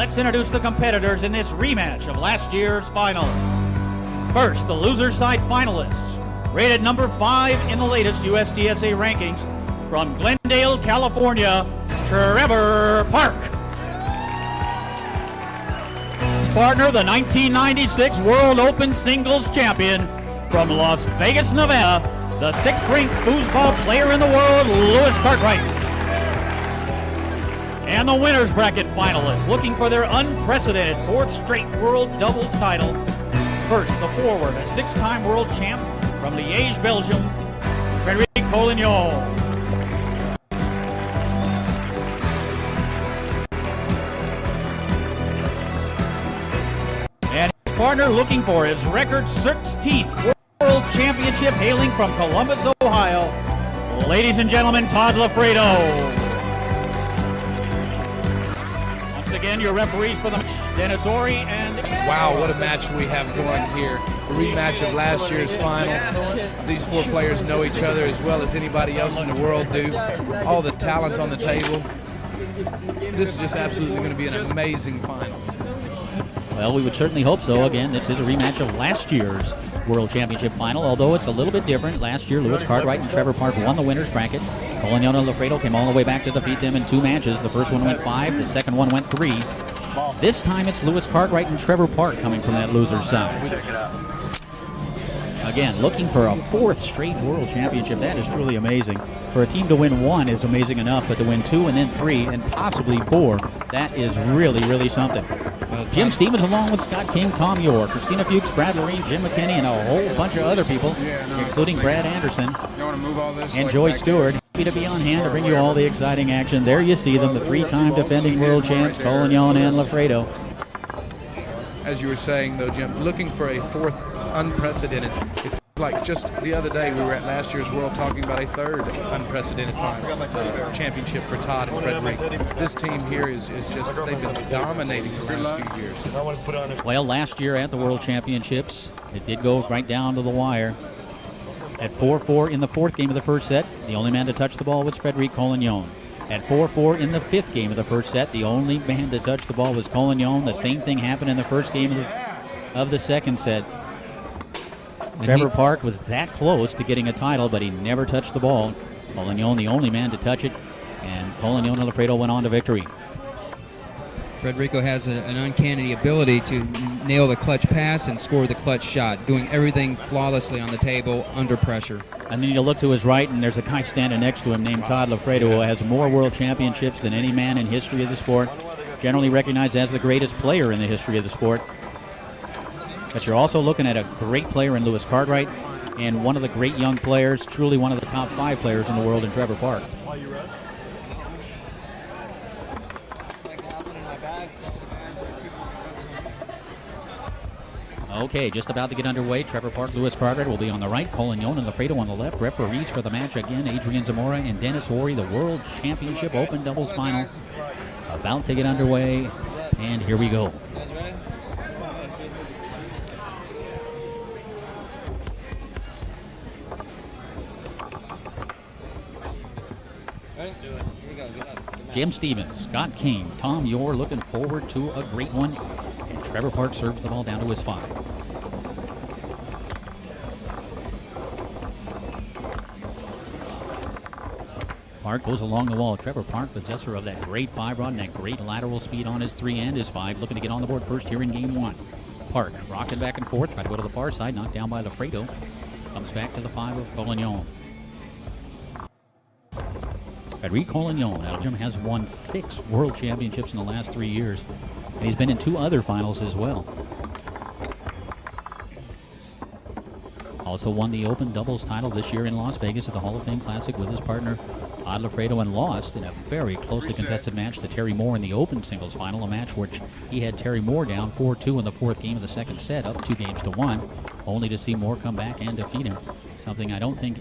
let's introduce the competitors in this rematch of last year's final. First, the loser side finalists, rated number 5 in the latest USDSA rankings, from Glendale, California, Trevor Park. His partner, the 1996 World Open Singles Champion from Las Vegas, Nevada, the 6th-ranked foosball player in the world, Lewis Cartwright. And the winners bracket finalists, looking for their unprecedented 4th straight world doubles title. First, the forward, a 6-time world champ from Liège, Belgium, Frédéric Collignon. And his partner, looking for his record 16th world championship, hailing from Columbus, Ohio, ladies and gentlemen, Todd Lafredo. Again, your referees for the match, Dennis Ori and... Wow, what a match we have going here. A rematch of last year's final. These 4 players know each other as well as anybody else in the world do. All the talent on the table. This is just absolutely going to be an amazing finals. Well, we would certainly hope so. Again, this is a rematch of last year's World Championship final, although it's a little bit different. Last year, Lewis Cartwright and Trevor Park won the winners bracket. Collignon and Lafredo came all the way back to defeat them in 2 matches. The first one went 5, the second one went 3. This time it's Lewis Cartwright and Trevor Park coming from that loser's side. Again, looking for a 4th straight World Championship. That is truly amazing. For a team to win 1 is amazing enough, but to win 2 and then 3 and possibly 4, that is really, really something. Jim Stevens, along with Scott King, Tom York, Christina Fuchs, Brad Loreen, Jim McKinney, and a whole bunch of other people, including Brad Anderson and Joy Stewart. Happy to be on hand to bring you all the exciting action. There you see them, the 3-time defending world champs, Collignon and Lafredo. As you were saying, though, Jim, looking for a 4th unprecedented. It's like just the other day we were at last year's World talking about a 3rd unprecedented final championship for Todd and Frederick. This team here is just, they've been dominating the last few years. Well, last year at the World Championships, it did go right down to the wire. At 4-4 in the 4th game of the first set, the only man to touch the ball was Frédéric Collignon. At 4-4 in the 5th game of the first set, the only man to touch the ball was Collignon. The same thing happened in the first game of the second set. Trevor Park was that close to getting a title, but he never touched the ball. Collignon, the only man to touch it, and Collignon and Lafredo went on to victory. Federico has an uncanny ability to nail the clutch pass and score the clutch shot, doing everything flawlessly on the table under pressure. And then you look to his right, and there's a guy standing next to him named Todd Lafredo, who has more world championships than any man in history of the sport, generally recognized as the greatest player in the history of the sport. But you're also looking at a great player in Lewis Cartwright and one of the great young players, truly one of the top 5 players in the world in Trevor Park. Okay, just about to get underway. Trevor Park, Lewis Cartwright will be on the right. Collignon and Lafredo on the left. Referees for the match again, Adrian Zamora and Dennis Ori, the World Championship Open Doubles Final. About to get underway, and here we go. Jim Stevens, Scott King, Tom York looking forward to a great one. And Trevor Park serves the ball down to his 5. Park goes along the wall. Trevor Park, possessor of that great 5 rod and that great lateral speed on his 3 and his 5, looking to get on the board first here in game 1. Park rocking back and forth, trying to go to the far side, knocked down by Lafredo. Comes back to the 5 of Collignon. Frédéric Collignon has won 6 world championships in the last 3 years, and he's been in 2 other finals as well. Also won the Open doubles title this year in Las Vegas at the Hall of Fame Classic with his partner Todd Lafredo, and lost in a very closely contested match to Terry Moore in the Open singles final, a match which he had Terry Moore down 4-2 in the 4th game of the second set, up 2-1, only to see Moore come back and defeat him, something I don't think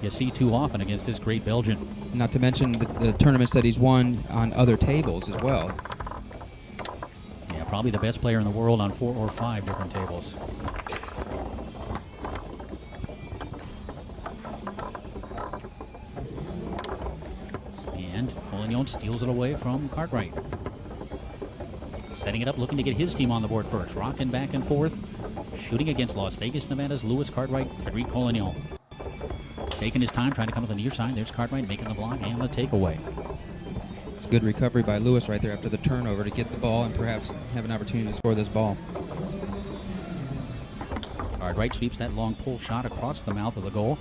you see too often against this great Belgian. Not to mention the tournaments that he's won on other tables as well. Yeah, probably the best player in the world on 4 or 5 different tables. And Collignon steals it away from Cartwright. setting it up, looking to get his team on the board first. Rocking back and forth, shooting against Las Vegas, Nevada's Lewis Cartwright, Frederic Collignon. Taking his time, trying to come to the near side. There's Cartwright making the block and the takeaway. It's a good recovery by Lewis right there after the turnover to get the ball and perhaps have an opportunity to score this ball. Cartwright sweeps that long pull shot across the mouth of the goal.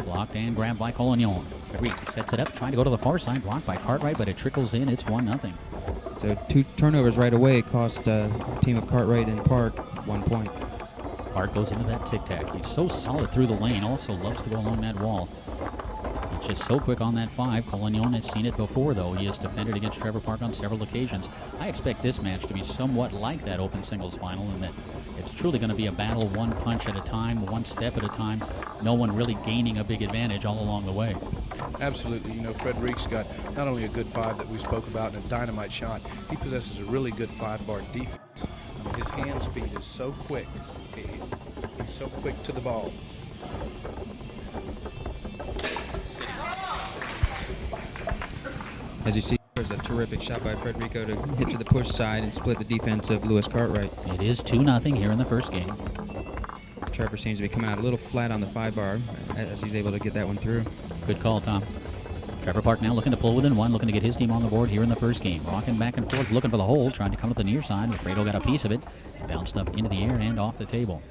Blocked and grabbed by Collignon. Frederic sets it up, trying to go to the far side. Blocked by Cartwright, but it trickles in. It's 1-0. So 2 turnovers right away cost the team of Cartwright and Park 1 point. Park goes into that tic-tac. He's so solid through the lane, also loves to go along that wall. He's just so quick on that 5. Collignon has seen it before, though. He has defended against Trevor Park on several occasions. I expect this match to be somewhat like that open singles final in that it's truly going to be a battle, one punch at a time, one step at a time, no one really gaining a big advantage all along the way. Absolutely. You know, Frederic's got not only a good 5 that we spoke about and a dynamite shot, he possesses a really good 5-bar defense. I mean, his hand speed is so quick. He's so quick to the ball. As you see, there's a terrific shot by Frederico to hit to the push side and split the defense of Lewis Cartwright. It is 2-0 here in the first game. Trevor seems to be coming out a little flat on the 5-bar as he's able to get that one through. Good call, Tom. Trevor Park now looking to pull within 1, looking to get his team on the board here in the first game. Rocking back and forth, looking for the hole, trying to come to the near side. Fredo got a piece of it. Bounced up into the air and off the table.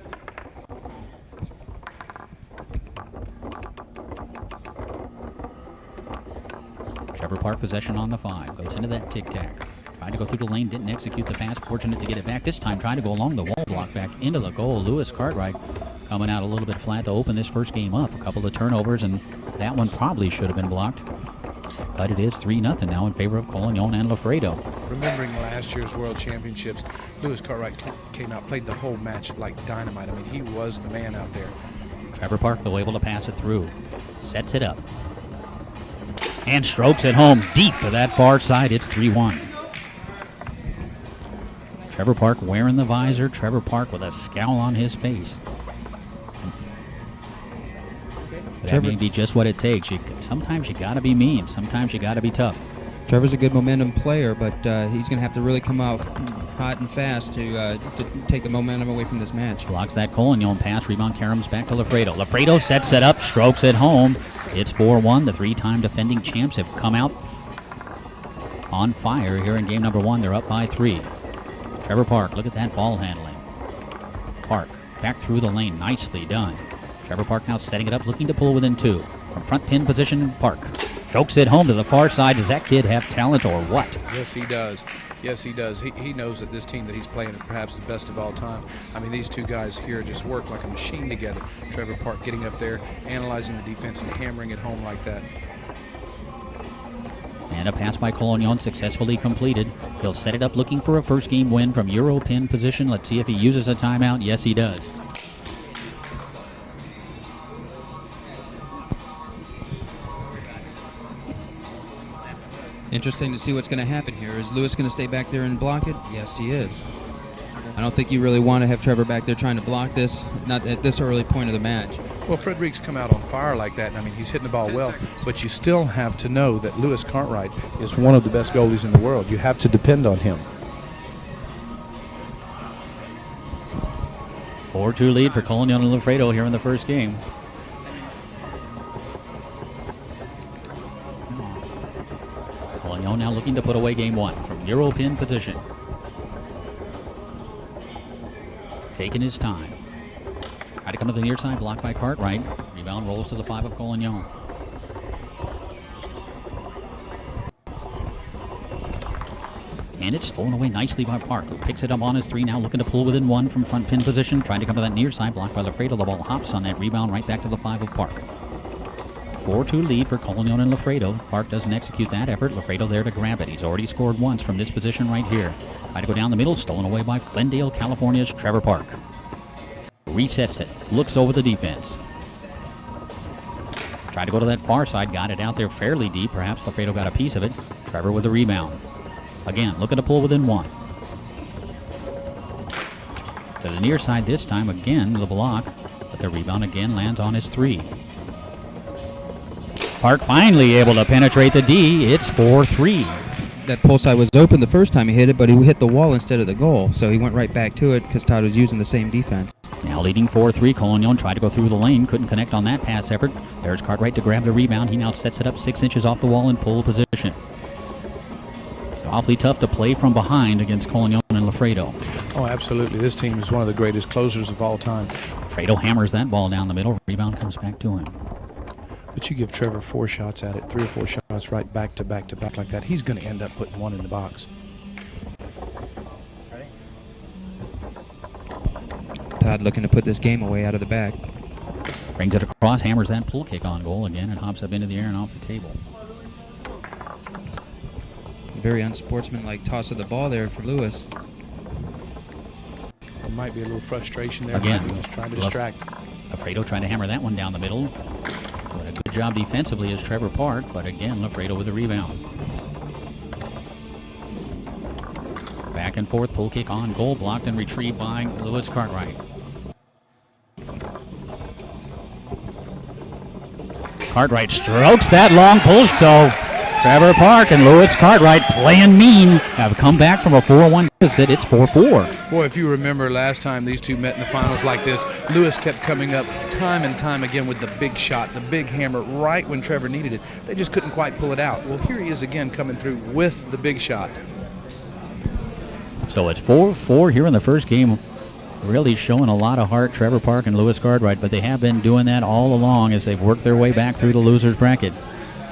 Trevor Park possession on the 5. Goes into that tic-tac. Tried to go through the lane, didn't execute the pass. Fortunate to get it back. This time trying to go along the wall block back into the goal. Lewis Cartwright coming out a little bit flat to open this first game up. A couple of turnovers, and that one probably should have been blocked. But it is 3-0 now in favor of Collignon and Lafredo. Remembering last year's World Championships, Lewis Cartwright came out, played the whole match like dynamite. I mean, he was the man out there. Trevor Park, though, able to pass it through. Sets it up. And strokes it home deep to that far side. It's 3-1. Trevor Park wearing the visor. Trevor Park with a scowl on his face. That may be just what it takes. Sometimes you got to be mean. Sometimes you got to be tough. Trevor's a good momentum player, but he's going to have to really come out hot and fast to take the momentum away from this match. Blocks that Collignon pass. Rebound caroms back to Lafredo. Lafredo sets it up, strokes it home. It's 4-1. The 3-time defending champs have come out on fire here in game number 1. They're up by 3. Trevor Park, look at that ball handling. Park back through the lane. Nicely done. Trevor Park now setting it up, looking to pull within 2. From front pin position, Park chokes it home to the far side. Does that kid have talent or what? Yes, he does. Yes, he does. He knows that this team that he's playing is perhaps the best of all time. I mean, these two guys here just work like a machine together. Trevor Park getting up there, analyzing the defense, and hammering it home like that. And a pass by Collignon successfully completed. He'll set it up looking for a first game win from Euro pin position. Let's see if he uses a timeout. Yes, he does. Interesting to see what's going to happen here. Is Lewis going to stay back there and block it? Yes, he is. I don't think you really want to have Trevor back there trying to block this, not at this early point of the match. Well, Frederic's come out on fire like that, and I mean, he's hitting the ball well, but you still have to know that Lewis Cartwright is one of the best goalies in the world. You have to depend on him. 4-2 lead for Collignon and Lafredo here in the first game. Collignon now looking to put away game 1 from Euro pin position. Taking his time. Try to come to the near side, blocked by Cartwright. Rebound rolls to the 5 of Collignon. And it's stolen away nicely by Park, who picks it up on his 3 now, looking to pull within 1 from front pin position. Trying to come to that near side, blocked by Lafredo. The ball hops on that rebound right back to the 5 of Park. 4-2 lead for Collignon and Lafredo. Park doesn't execute that effort. Lafredo there to grab it. He's already scored once from this position right here. Try to go down the middle, stolen away by Glendale, California's Trevor Park. Resets it, looks over the defense. Tried to go to that far side, got it out there fairly deep. Perhaps Lafredo got a piece of it. Trevor with the rebound. Again, looking to pull within 1. To the near side this time, again the block, but the rebound again lands on his 3. Park finally able to penetrate the D. It's 4-3. that pull side was open the first time he hit it, but he hit the wall instead of the goal. So he went right back to it because Todd was using the same defense. Now leading 4-3, Collignon tried to go through the lane, couldn't connect on that pass effort. There's Cartwright to grab the rebound. He now sets it up 6 inches off the wall in pull position. It's awfully tough to play from behind against Collignon and Lafredo. Oh, absolutely. This team is one of the greatest closers of all time. Lafredo hammers that ball down the middle. Rebound comes back to him. But you give Trevor 4 shots at it, 3 or 4 shots right back to back to back like that, he's going to end up putting one in the box. Todd looking to put this game away out of the back. Brings it across, hammers that pull kick on goal again, and hops up into the air and off the table. Very unsportsmanlike toss of the ball there for Lewis. There might be a little frustration there. Again, Might be just trying to distract. Lafredo trying to hammer that one down the middle. Doing a good job defensively is Trevor Park, but again, Lafredo with the rebound. Back and forth, pull kick on goal, blocked and retrieved by Lewis Cartwright. Cartwright strokes that long pull, so Trevor Park and Lewis Cartwright, playing mean, have come back from a 4-1 deficit. It's 4-4. Boy, if you remember last time these two met in the finals like this, Lewis kept coming up time and time again with the big shot, the big hammer, right when Trevor needed it. They just couldn't quite pull it out. Well, here he is again coming through with the big shot. So it's 4-4 here in the first game. Really showing a lot of heart, Trevor Park and Lewis Cartwright, but they have been doing that all along as they've worked their way back through the loser's bracket.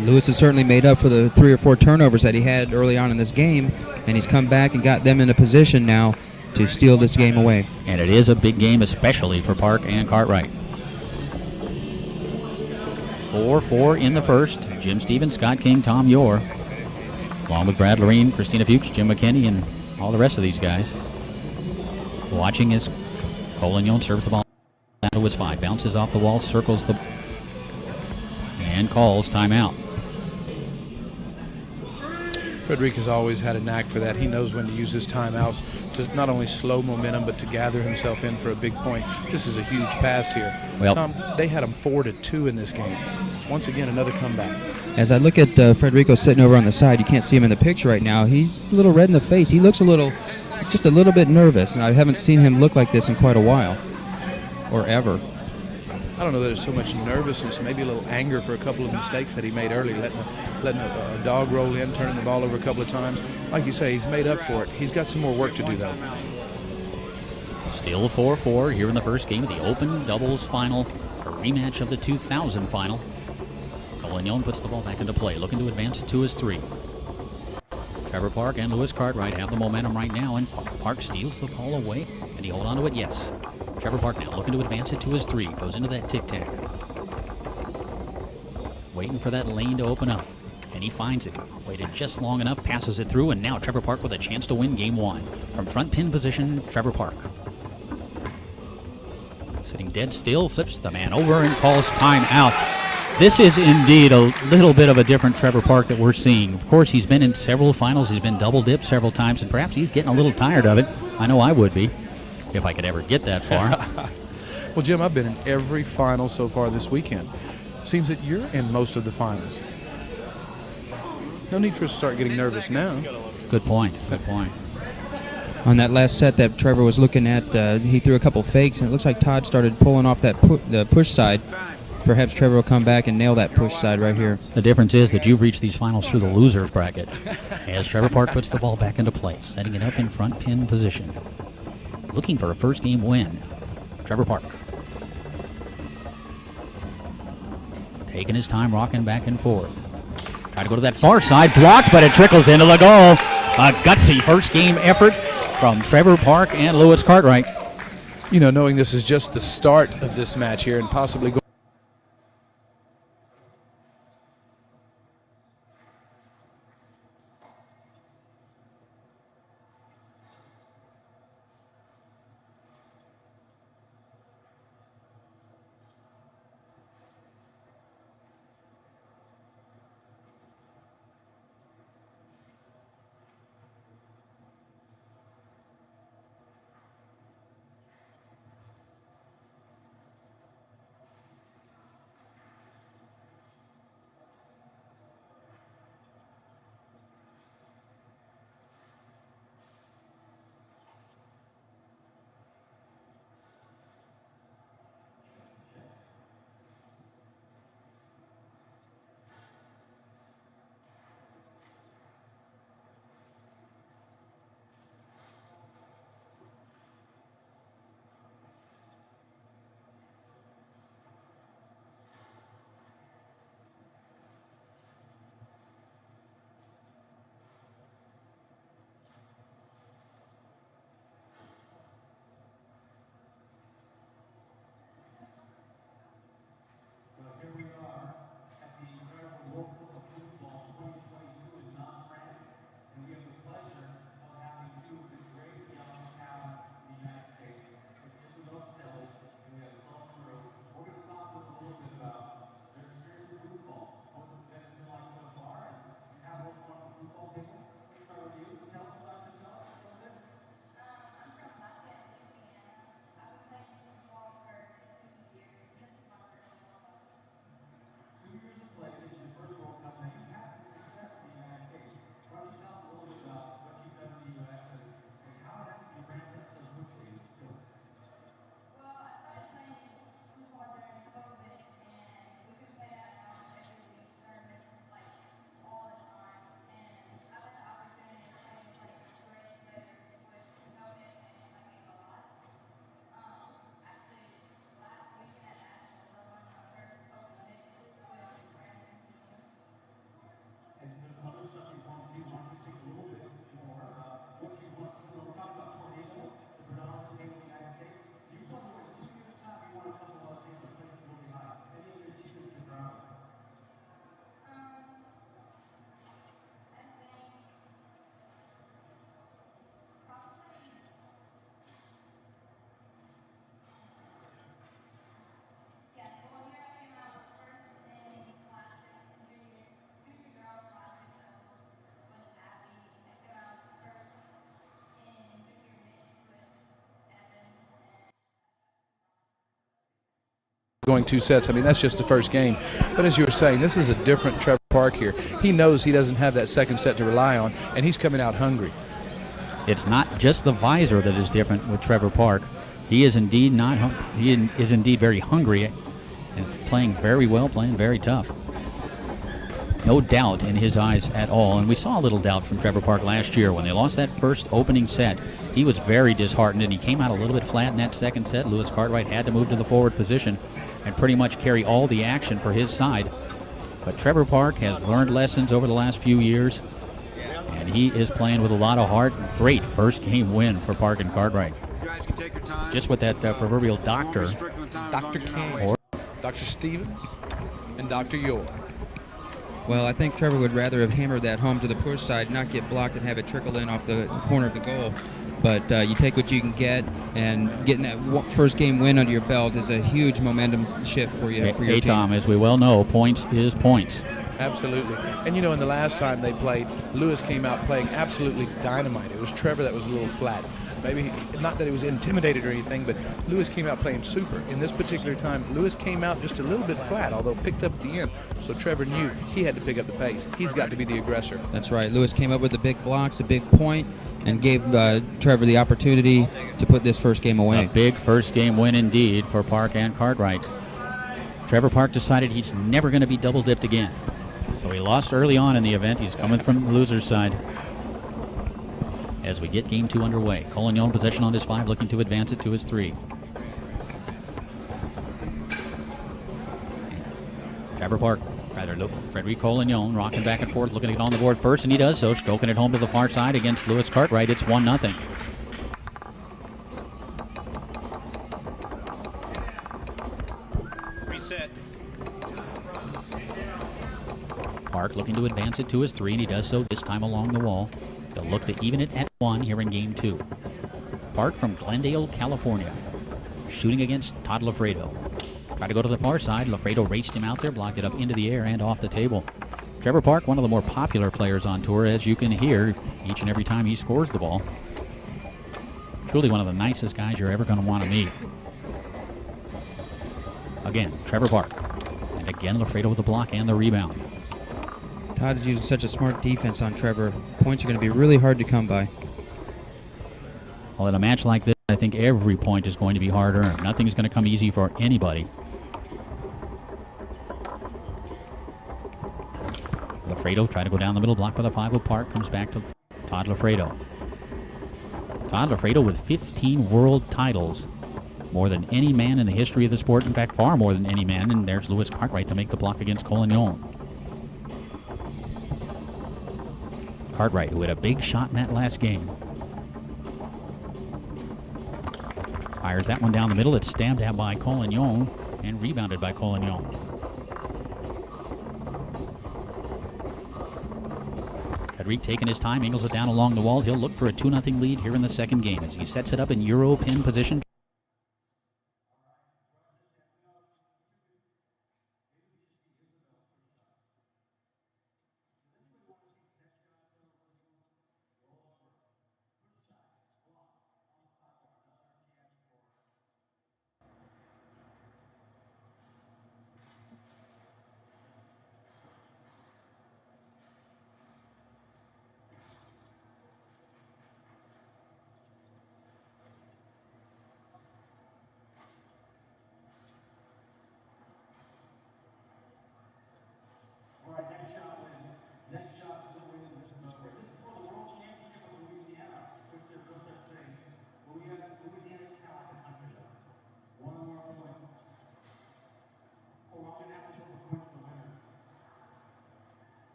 Lewis has certainly made up for the 3 or 4 turnovers that he had early on in this game, and he's come back and got them in a position now to steal this game away. And it is a big game, especially for Park and Cartwright. 4-4 in the first. Jim Stevens, Scott King, Tom Yore, along with Brad Lorene, Christina Fuchs, Jim McKinney, and all the rest of these guys. Watching as Collignon serves the ball down to his 5. Bounces off the wall, circles the and calls timeout. Frederic has always had a knack for that. He knows when to use his timeouts to not only slow momentum, but to gather himself in for a big point. This is a huge pass here. Well, Tom, they had him 4-2 in this game. Once again, another comeback. As I look at Federico sitting over on the side, you can't see him in the picture right now. He's a little red in the face. He looks just a little bit nervous, and I haven't seen him look like this in quite a while, or ever. I don't know that there's so much nervousness, maybe a little anger for a couple of mistakes that he made early, letting a dog roll in, turning the ball over a couple of times. Like you say, he's made up for it. He's got some more work to do, though. Still 4-4 here in the first game of the Open Doubles Final, a rematch of the 2000 final. Collignon puts the ball back into play, looking to advance it to his 3. Trevor Park and Lewis Cartwright have the momentum right now, and Park steals the ball away. Can he hold on to it? Yes. Trevor Park now looking to advance it to his 3. Goes into that tic-tac. Waiting for that lane to open up. And he finds it. Waited just long enough, passes it through, and now Trevor Park with a chance to win game 1. From front pin position, Trevor Park. Sitting dead still, flips the man over and calls timeout. This is indeed a little bit of a different Trevor Park that we're seeing. Of course, he's been in several finals. He's been double-dipped several times, and perhaps he's getting a little tired of it. I know I would be, if I could ever get that far. Well, Jim, I've been in every final so far this weekend. Seems that you're in most of the finals. No need for us to start getting nervous now. Good point. Good point. On that last set that Trevor was looking at, he threw a couple fakes, and it looks like Todd started pulling off that the push side. Perhaps Trevor will come back and nail that push side right here. The difference is that you've reached these finals through the loser's bracket. As Trevor Park puts the ball back into play, setting it up in front pin position. Looking for a first game win. Trevor Park. Taking his time, rocking back and forth. Try to go to that far side, blocked, but it trickles into the goal. A gutsy first game effort from Trevor Park and Lewis Cartwright. You know, knowing this is just the start of this match here and possibly going going 2 sets. I mean, that's just the first game. But as you were saying, this is a different Trevor Park here. He knows he doesn't have that second set to rely on, and he's coming out hungry. It's not just the visor that is different with Trevor Park. He is indeed very hungry and playing very well, playing very tough. No doubt in his eyes at all, and we saw a little doubt from Trevor Park last year when they lost that first opening set. He was very disheartened, and he came out a little bit flat in that second set. Lewis Cartwright had to move to the forward position and pretty much carry all the action for his side. But Trevor Park has learned lessons over the last few years, and he is playing with a lot of heart. Great first game win for Park and Cartwright. Just with that proverbial doctor. Dr. King, Dr. Stevens, and Dr. York. Well, I think Trevor would rather have hammered that home to the push side, not get blocked and have it trickle in off the corner of the goal. But you take what you can get, and getting that first game win under your belt is a huge momentum shift for you. For your team. Tom, as we well know, points is points. Absolutely. And you know, in the last time they played, Lewis came out playing absolutely dynamite. It was Trevor that was a little flat. Maybe not that he was intimidated or anything, but Lewis came out playing super. In this particular time, Lewis came out just a little bit flat, although picked up at the end. So Trevor knew he had to pick up the pace. He's got to be the aggressor. That's right. Lewis came up with the big blocks, a big point, and gave Trevor the opportunity to put this first game away. A big first game win indeed for Park and Cartwright. Trevor Park decided he's never going to be double dipped again. So he lost early on in the event. He's coming from the loser's side. As we get game 2 underway, Collignon possession on his 5, looking to advance it to his 3. Trevor Park, Frederic Collignon rocking back and forth, looking to get on the board first, and he does so, stroking it home to the far side against Lewis Cartwright. It's 1-0. Reset. Park looking to advance it to his 3, and he does so this time along the wall. He'll look to even it at 1 here in game 2. Park from Glendale, California, shooting against Todd Lafredo. Tried to go to the far side. Lafredo raced him out there, blocked it up into the air and off the table. Trevor Park, one of the more popular players on tour, as you can hear each and every time he scores the ball. Truly one of the nicest guys you're ever going to want to meet. Again, Trevor Park. And again, Lafredo with the block and the rebound. Todd is using such a smart defense on Trevor. Points are going to be really hard to come by. Well, in a match like this, I think every point is going to be hard earned. Nothing's going to come easy for anybody. Lafredo tried to go down the middle, blocked by the 5 with Park, comes back to Todd Lafredo. Todd Lafredo with 15 world titles. More than any man in the history of the sport. In fact, far more than any man. And there's Lewis Cartwright to make the block against Collignon. Cartwright, who had a big shot in that last game. Fires that one down the middle. It's stabbed at by Collignon and rebounded by Collignon. Frederic taking his time, angles it down along the wall. He'll look for a 2-0 lead here in the second game as he sets it up in Euro pin position.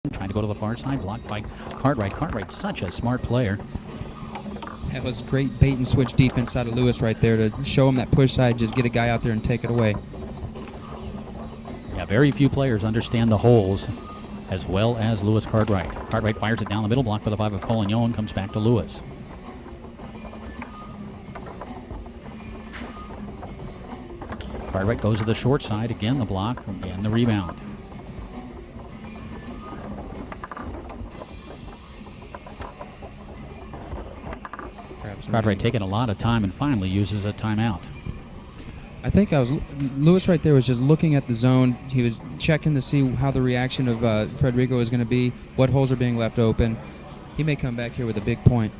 trying to go to the far side, blocked by Cartwright. Cartwright's such a smart player. That was great bait and switch defense out of Lewis right there to show him that push side, just get a guy out there and take it away. Yeah, very few players understand the holes as well as Lewis Cartwright. Cartwright fires it down the middle, block for the 5 of Collignon, comes back to Lewis. Cartwright goes to the short side, again the block, again the rebound. Cartwright taking a lot of time and finally uses a timeout. I think Lewis right there was just looking at the zone. He was checking to see how the reaction of Frederico is going to be, what holes are being left open. He may come back here with a big point.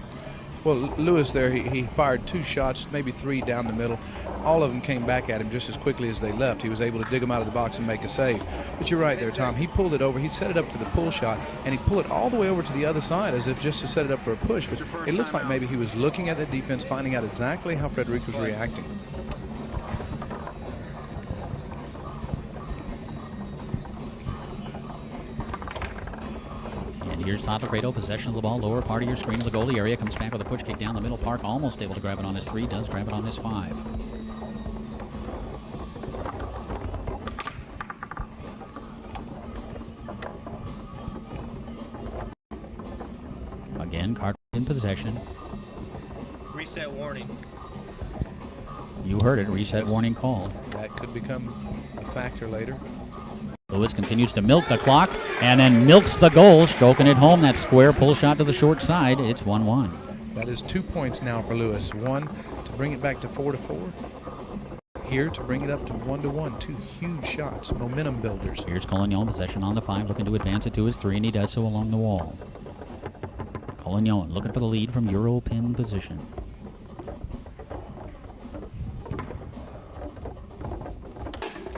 Well, Lewis there, he fired 2 shots, maybe 3 down the middle. All of them came back at him just as quickly as they left. He was able to dig them out of the box and make a save. But you're right there, Tom. He pulled it over. He set it up for the pull shot, and he pulled it all the way over to the other side as if just to set it up for a push. But it looks like maybe he was looking at the defense, finding out exactly how Frederico was reacting. Here's Todd Lafredo, possession of the ball, lower part of your screen of the goalie area, comes back with a push kick down the middle. Park almost able to grab it on his 3, does grab it on his 5. Again, Carter in possession. Reset warning. You heard it, reset warning called. That could become a factor later. Lewis continues to milk the clock and then milks the goal, stroking it home. That square pull shot to the short side. It's 1-1. That is 2 points now for Lewis. 1 to bring it back to 4-4. Here to bring it up to 1-1. 2 huge shots, momentum builders. Here's Collignon, possession on the 5, looking to advance it to his 3, and he does so along the wall. Collignon looking for the lead from Euro pin position.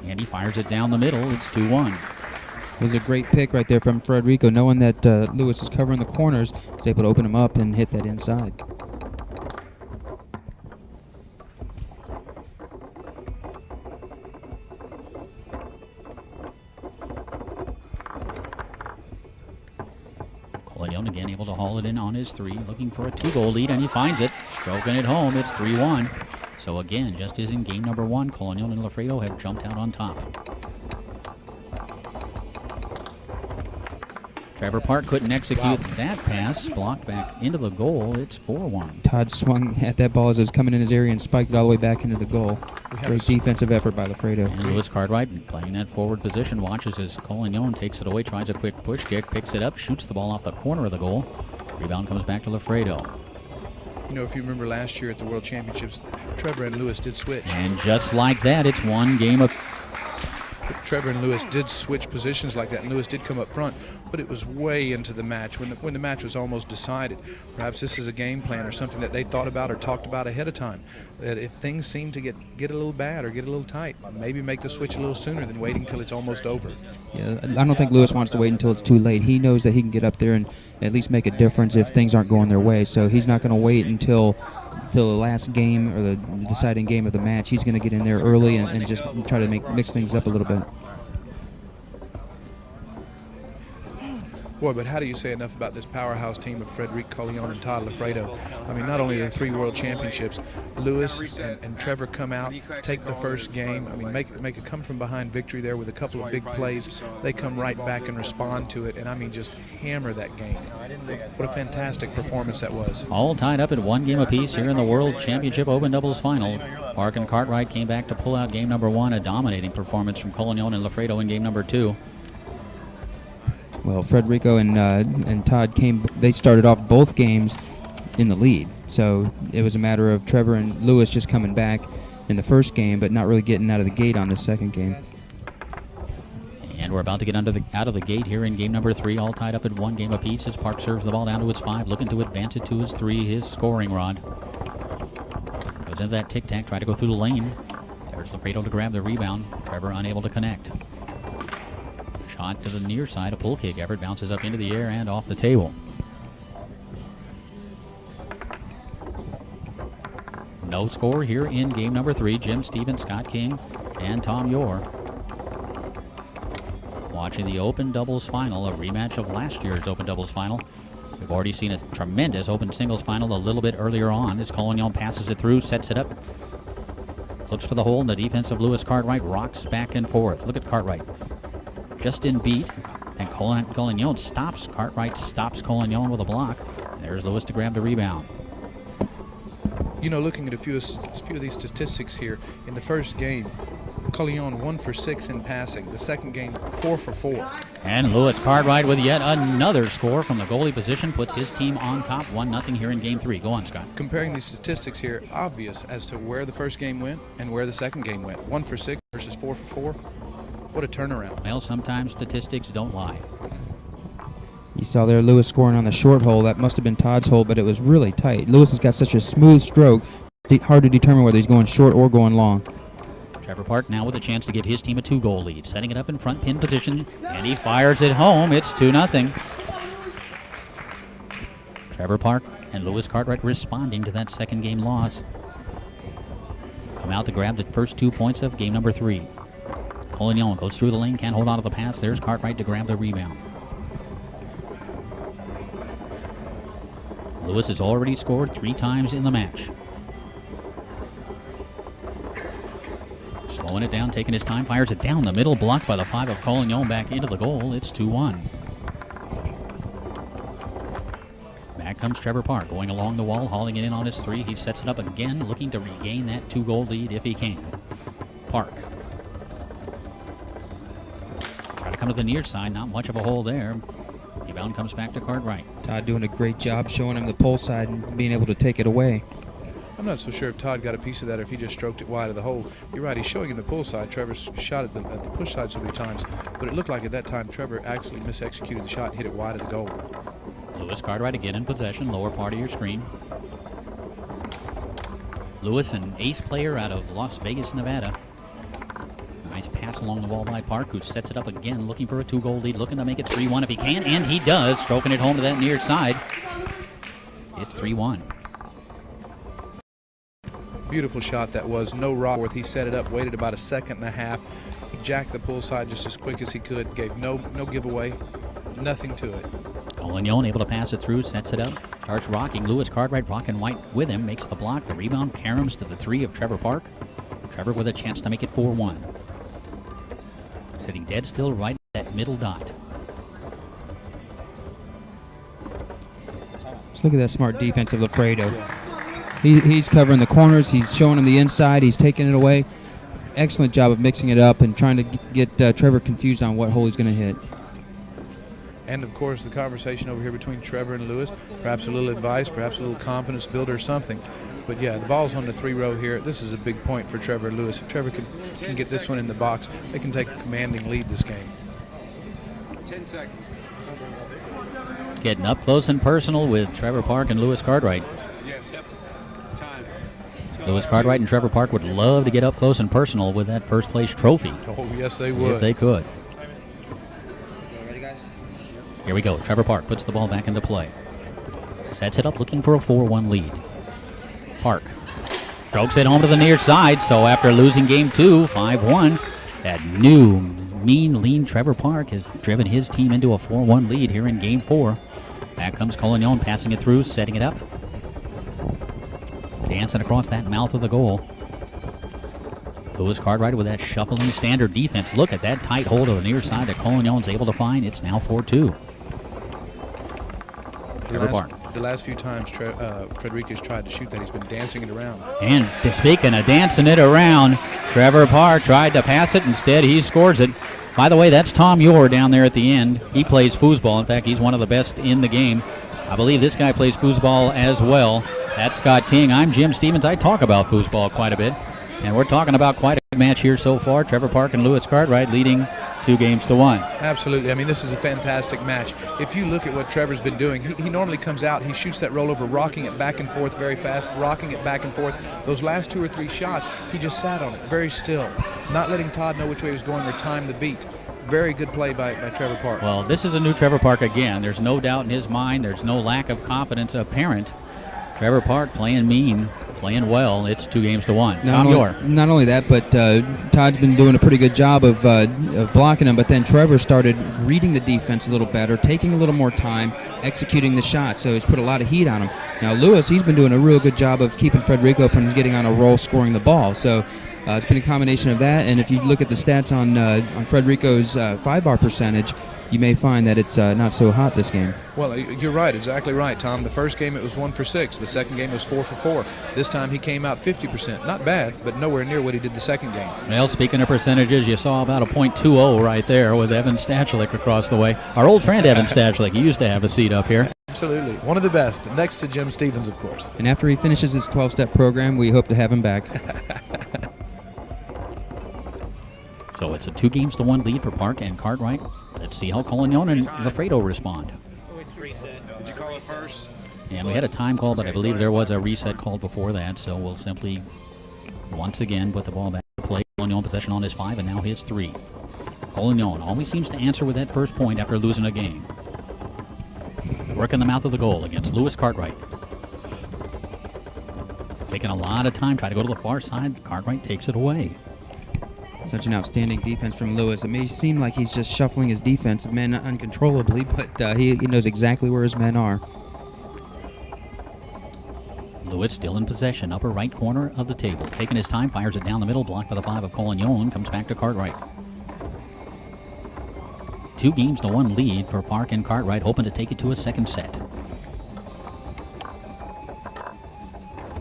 And he fires it down the middle. It's 2-1. It was a great pick right there from Frederico, knowing that Lewis is covering the corners. He's able to open him up and hit that inside. Collignon again able to haul it in on his 3, looking for a 2-goal lead, and he finds it. Stroking it home. It's 3-1. So again, just as in game number 1, Collignon and Lafredo have jumped out on top. Trevor Park couldn't execute that pass. Blocked back into the goal. It's 4-1. Todd swung at that ball as it was coming in his area and spiked it all the way back into the goal. Great defensive effort by Lafredo. And Lewis Cartwright playing that forward position. Watches as Collignon takes it away, tries a quick push kick, picks it up, shoots the ball off the corner of the goal. Rebound comes back to Lafredo. You know, if you remember last year at the World Championships, Trevor and Lewis did switch. And just like that, it's 1 game of... Trevor and Lewis did switch positions like that, and Lewis did come up front, but it was way into the match when the match was almost decided. Perhaps this is a game plan or something that they thought about or talked about ahead of time, that if things seem to get a little bad or get a little tight, maybe make the switch a little sooner than waiting till it's almost over. Yeah, I don't think Lewis wants to wait until it's too late. He knows that he can get up there and at least make a difference if things aren't going their way, so he's not going to wait until the last game or the deciding game of the match. He's going to get in there early and just try to mix things up a little bit. Boy, but how do you say enough about this powerhouse team of Frederic Collignon and Todd Lafredo? I mean, not only the 3 world championships, Lewis and Trevor come out, take the first game. I mean, make a come-from-behind victory there with a couple of big plays. They come right back and respond to it, and I mean, just hammer that game. What a fantastic performance that was. All tied up at 1 game apiece here in the World Championship Open Doubles Final. Park and Cartwright came back to pull out game number 1, a dominating performance from Collignon and Lafredo in game number 2. Well, Frederico and Todd they started off both games in the lead. So it was a matter of Trevor and Lewis just coming back in the first game, but not really getting out of the gate on the second game. And we're about to get out of the gate here in game number 3, all tied up at 1 game apiece as Park serves the ball down to his 5, looking to advance it to his 3, his scoring rod. Goes into that tic-tac, try to go through the lane. There's Lafredo to grab the rebound. Trevor unable to connect. Shot to the near side, a pull kick effort, bounces up into the air and off the table. No score here in game number 3. Jim Stevens, Scott King, and Tom Yore. watching the Open Doubles Final, a rematch of last year's Open Doubles Final. We've already seen a tremendous Open Singles Final a little bit earlier on as Collignon passes it through, sets it up, looks for the hole, and the defense of Lewis Cartwright rocks back and forth. Look at Cartwright. Just in beat, and Collignon stops. Cartwright stops Collignon with a block. There's Lewis to grab the rebound. You know, looking at a few of these statistics here, in the first game, Collignon 1 for 6 in passing. The second game, 4 for 4. And Lewis Cartwright with yet another score from the goalie position puts his team on top 1-0 here in Game 3. Go on, Scott. Comparing these statistics here, obvious as to where the first game went and where the second game went. 1 for 6 versus 4 for 4. What a turnaround. Well, sometimes statistics don't lie. You saw there Lewis scoring on the short hole. That must have been Todd's hole, but it was really tight. Lewis has got such a smooth stroke, hard to determine whether he's going short or going long. Trevor Park now with a chance to give his team a 2-goal lead. Setting it up in front pin position, and he fires it home. It's 2-0. Trevor Park and Lewis Cartwright responding to that second game loss. Come out to grab the first 2 points of game number 3. Collignon goes through the lane, can't hold on to the pass. There's Cartwright to grab the rebound. Lewis has already scored 3 times in the match. Slowing it down, taking his time, fires it down the middle, blocked by the 5 of Collignon back into the goal. It's 2-1. Back comes Trevor Park, going along the wall, hauling it in on his 3. He sets it up again, looking to regain that 2-goal lead if he can. Park. Try to come to the near side, not much of a hole there. Rebound comes back to Cartwright. Todd doing a great job showing him the pull side and being able to take it away. I'm not so sure if Todd got a piece of that or if he just stroked it wide of the hole. You're right, he's showing him the pull side. Trevor shot at the push side so many times, but it looked like at that time Trevor actually misexecuted the shot and hit it wide of the goal. Lewis Cartwright again in possession, lower part of your screen. Lewis, an ace player out of Las Vegas, Nevada. Nice pass along the wall by Park, who sets it up again, looking for a 2-goal lead, looking to make it 3-1 if he can, and he does, stroking it home to that near side. It's 3-1. Beautiful shot that was, no rock. He set it up, waited about a second and a half. He jacked the pull side just as quick as he could, gave no giveaway, nothing to it. Collignon able to pass it through, sets it up, starts rocking. Lewis Cartwright rocking White with him, makes the block, the rebound, caroms to the 3 of Trevor Park. Trevor with a chance to make it 4-1. Sitting dead still right at that middle dot. Just look at that smart defense of Lafredo. He's covering the corners. He's showing him the inside. He's taking it away. Excellent job of mixing it up and trying to get Trevor confused on what hole he's going to hit. And, of course, the conversation over here between Trevor and Lewis, perhaps a little advice, perhaps a little confidence builder or something. But, yeah, the ball's on the 3 row here. This is a big point for Trevor and Lewis. If Trevor can get this one in the box, they can take a commanding lead this game. 10 seconds. Getting up close and personal with Trevor Park and Lewis Cartwright. Yes. Time. Lewis Cartwright and Trevor Park would love to get up close and personal with that first place trophy. Oh, yes, they would. If they could. Ready, guys? Here we go. Trevor Park puts the ball back into play. Sets it up looking for a 4-1 lead. Park strokes it home to the near side, so after losing game 2, 5-1, that new, mean, lean Trevor Park has driven his team into a 4-1 lead here in game 4. Back comes Collignon, passing it through, setting it up. Dancing across that mouth of the goal. Lewis Cartwright with that shuffling standard defense. Look at that tight hold of the near side that Collignon's able to find. It's now 4-2. Trevor Park. The last few times Frederica's tried to shoot that, he's been dancing it around. And speaking of dancing it around, Trevor Park tried to pass it. Instead, he scores it. By the way, that's Tom Yor down there at the end. He plays foosball. In fact, he's one of the best in the game. I believe this guy plays foosball as well. That's Scott King. I'm Jim Stevens. I talk about foosball quite a bit. And we're talking about quite a good match here so far. Trevor Park and Lewis Cartwright leading 2-1. Absolutely. I mean, this is a fantastic match. If you look at what Trevor's been doing, he normally comes out, he shoots that rollover, rocking it back and forth very fast, rocking it back and forth. Those last 2 or 3 shots, he just sat on it very still, not letting Todd know which way he was going or time the beat. Very good play by Trevor Park. Well, this is a new Trevor Park again. There's no doubt in his mind. There's no lack of confidence apparent Trevor Park playing mean, playing well. It's 2-1. Not Tom only, York. not only that, but Todd's been doing a pretty good job of blocking him, but then Trevor started reading the defense a little better, taking a little more time, executing the shot, so he's put a lot of heat on him. Now Lewis, he's been doing a real good job of keeping Federico from getting on a roll scoring the ball, so it's been a combination of that, and if you look at the stats on Federico's 5-bar percentage, you may find that it's not so hot this game. Well, you're right, exactly right, Tom. The first game it was 1 for 6. The second game was 4 for 4. This time he came out 50%. Not bad, but nowhere near what he did the second game. Well, speaking of percentages, you saw about a .20 right there with Evan Stachlik across the way. Our old friend Evan Stachlik, he used to have a seat up here. Absolutely. One of the best, next to Jim Stevens, of course. And after he finishes his 12-step program, we hope to have him back. So it's a 2-1 lead for Park and Cartwright. Let's see how Collignon and Lafredo respond. Did you call it first? And we had a time call, but I believe there was a reset called before that, so we'll simply, once again, put the ball back to play. Collignon possession on his 5, and now his 3. Collignon always seems to answer with that first point after losing a game. Work in the mouth of the goal against Lewis Cartwright. Taking a lot of time, try to go to the far side. Cartwright takes it away. Such an outstanding defense from Lewis. It may seem like he's just shuffling his defensive men uncontrollably, but he knows exactly where his men are. Lewis still in possession, upper right corner of the table. Taking his time, fires it down the middle, blocked by the 5 of Collignon, comes back to Cartwright. 2-1 lead for Park and Cartwright, hoping to take it to a second set.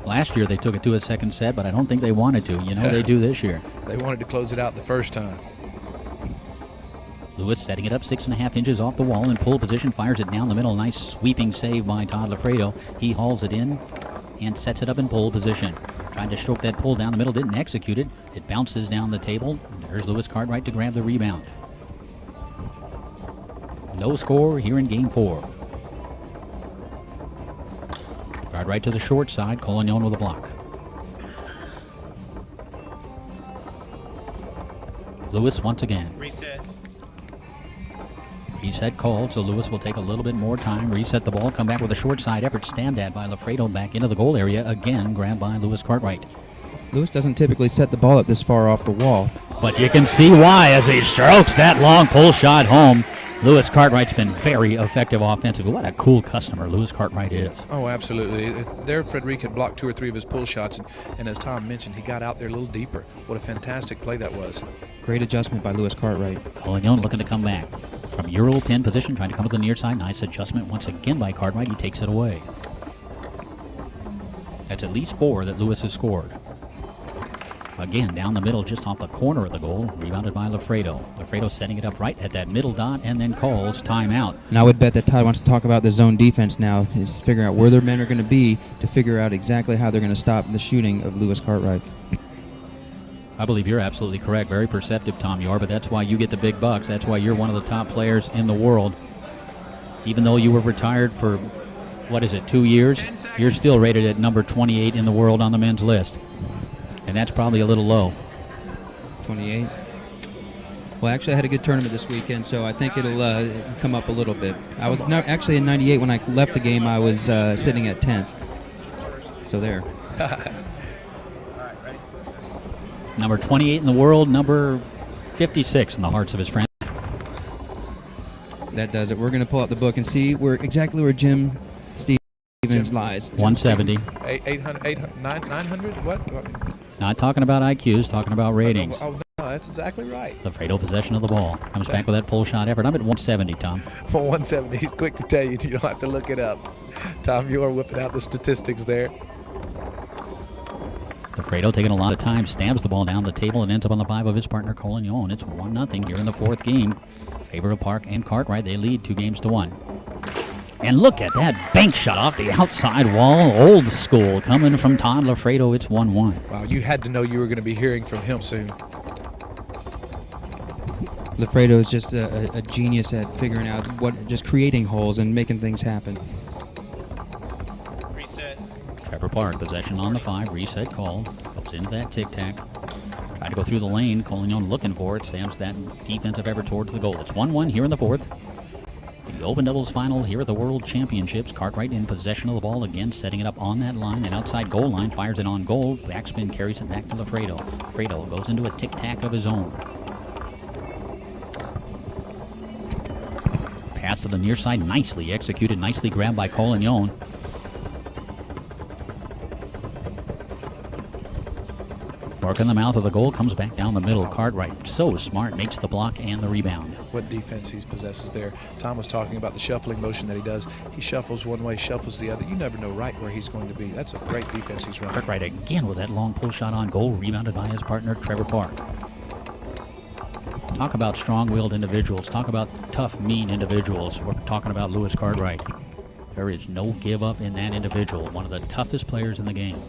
Last year they took it to a second set, but I don't think they wanted to. You know, they do this year. They wanted to close it out the first time. Lewis setting it up 6.5 inches off the wall in pull position, fires it down the middle. Nice sweeping save by Todd Lafredo. He hauls it in and sets it up in pull position. Tried to stroke that pull down the middle, didn't execute it. It bounces down the table. There's Lewis Cartwright to grab the rebound. No score here in game 4. Cartwright to the short side, Collignon with a block. Lewis once again. Reset. Reset called, so Lewis will take a little bit more time, reset the ball, come back with a short side effort, stabbed at by Lafredo back into the goal area, again grabbed by Lewis Cartwright. Lewis doesn't typically set the ball up this far off the wall. But you can see why as he strokes that long pull shot home. Lewis Cartwright's been very effective offensively. What a cool customer Lewis Cartwright is. Oh, absolutely. There, Frederic had blocked 2 or 3 of his pull shots, and as Tom mentioned, he got out there a little deeper. What a fantastic play that was. Great adjustment by Lewis Cartwright. Collignon looking to come back. From Euro pin position, trying to come to the near side. Nice adjustment once again by Cartwright. He takes it away. That's at least 4 that Lewis has scored. Again, down the middle, just off the corner of the goal, rebounded by Lafredo. Lafredo setting it up right at that middle dot and then calls timeout. And I would bet that Todd wants to talk about the zone defense now. Is figuring out where their men are going to be to figure out exactly how they're going to stop the shooting of Lewis Cartwright. I believe you're absolutely correct. Very perceptive, Tom, you are, but that's why you get the big bucks. That's why you're one of the top players in the world. Even though you were retired for, 2 years, you're still rated at number 28 in the world on the men's list. And that's probably a little low. 28. Well, actually, I had a good tournament this weekend, so I think it'll come up a little bit. I was actually in 98 when I left the game. I was sitting at 10th. So there. Number 28 in the world, number 56 in the hearts of his friends. That does it. We're going to pull out the book and see exactly where Jim Stevens lies. 170. 800, 900? What? Not talking about IQs, talking about ratings. Oh, no, that's exactly right. Lafredo possession of the ball. Comes back with that pull shot effort. I'm at 170, Tom. For 170, he's quick to tell you. You don't have to look it up. Tom, you are whipping out the statistics there. Lafredo taking a lot of time, stabs the ball down the table and ends up on the 5 of his partner, Collignon. It's 1-0 here in the 4th game. Favor of Park and Cartwright. They lead 2-1. And look at that bank shot off the outside wall. Old school coming from Todd Lafredo. It's 1-1. Wow, you had to know you were going to be hearing from him soon. Lafredo is just a genius at figuring out just creating holes and making things happen. Reset. Trevor Park, possession on the 5, reset call. Comes into that tic-tac. Try to go through the lane. Collignon looking for it. Stamps that defensive effort towards the goal. It's 1-1 here in the 4th. The open doubles final here at the World Championships. Cartwright in possession of the ball again, setting it up on that line. And outside goal line, fires it on goal. Backspin carries it back to Lafredo. Lafredo goes into a tic-tac of his own. Pass to the near side, nicely executed, nicely grabbed by Collignon. Mark in the mouth of the goal, comes back down the middle. Cartwright, so smart, makes the block and the rebound. What defense he possesses there. Tom was talking about the shuffling motion that he does. He shuffles one way, shuffles the other. You never know right where he's going to be. That's a great defense he's running. Cartwright again with that long pull shot on goal, rebounded by his partner, Trevor Park. Talk about strong-willed individuals. Talk about tough, mean individuals. We're talking about Lewis Cartwright. There is no give up in that individual. One of the toughest players in the game.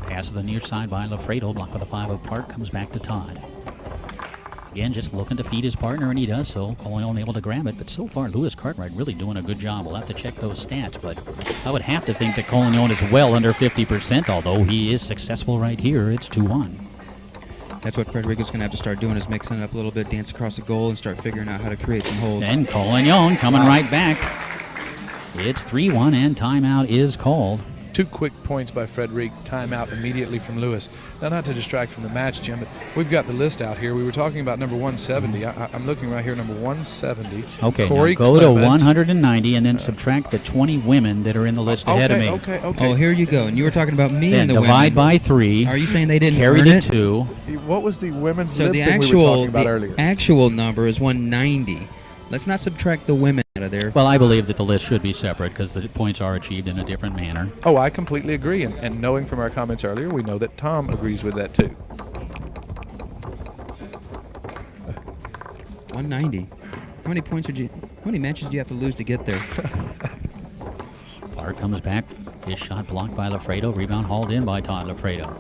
Pass to the near side by Lafredo, blocked by the 5 of Park, comes back to Todd. Again, just looking to feed his partner, and he does so. Collignon able to grab it, but so far Lewis Cartwright really doing a good job. We'll have to check those stats, but I would have to think that Collignon is well under 50%, although he is successful right here. It's 2-1. That's what Frederico's going to have to start doing, is mixing it up a little bit, dance across the goal, and start figuring out how to create some holes. And Collignon coming right back. It's 3-1, and timeout is called. 2 quick points by Frederic, timeout immediately from Lewis. Now, not to distract from the match, Jim, but we've got the list out here. We were talking about number 170. I'm looking right here, number 170. Okay, Corey now go Clement. to 190 and then subtract the 20 women that are in the list ahead of me. Okay. Oh, here you go. And you were talking about me Then and the divide women. by 3. Are you saying they didn't carry earn the it? 2. What was the women's So lib the thing we were talking about earlier? actual number is 190. Let's not subtract the women out of there. Well, I believe that the list should be separate because the points are achieved in a different manner. Oh, I completely agree. And knowing from our comments earlier, we know that Tom agrees with that too. 190. How many points would you? How many matches do you have to lose to get there? Park comes back. His shot blocked by Lafredo. Rebound hauled in by Todd Lafredo.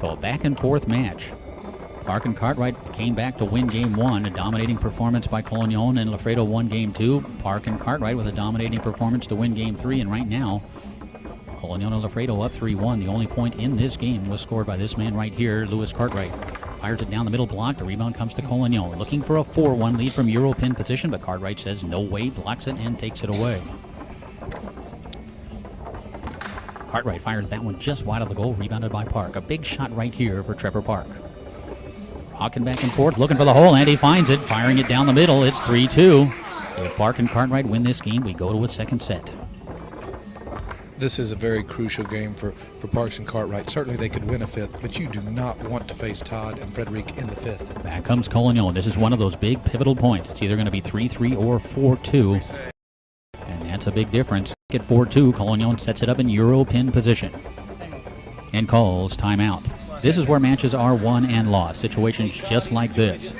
So a back and forth match. Park and Cartwright came back to win game 1. A dominating performance by Collignon, and Lafredo won game 2. Park and Cartwright with a dominating performance to win game 3. And right now, Collignon and Lafredo up 3-1. The only point in this game was scored by this man right here, Lewis Cartwright. Fires it down the middle block. The rebound comes to Collignon. Looking for a 4-1 lead from Euro pin position, but Cartwright says no way, blocks it, and takes it away. Cartwright fires that one just wide of the goal, rebounded by Park. A big shot right here for Trevor Park. Hawking back and forth, looking for the hole, and he finds it, firing it down the middle. It's 3-2. If Park and Cartwright win this game, we go to a second set. This is a very crucial game for Parks and Cartwright. Certainly they could win a 5th, but you do not want to face Todd and Frederic in the 5th. Back comes Collignon. This is one of those big pivotal points. It's either going to be 3-3 or 4-2. And that's a big difference. At 4-2, Collignon sets it up in Euro pin position and calls timeout. This is where matches are won and lost. Situations just like this.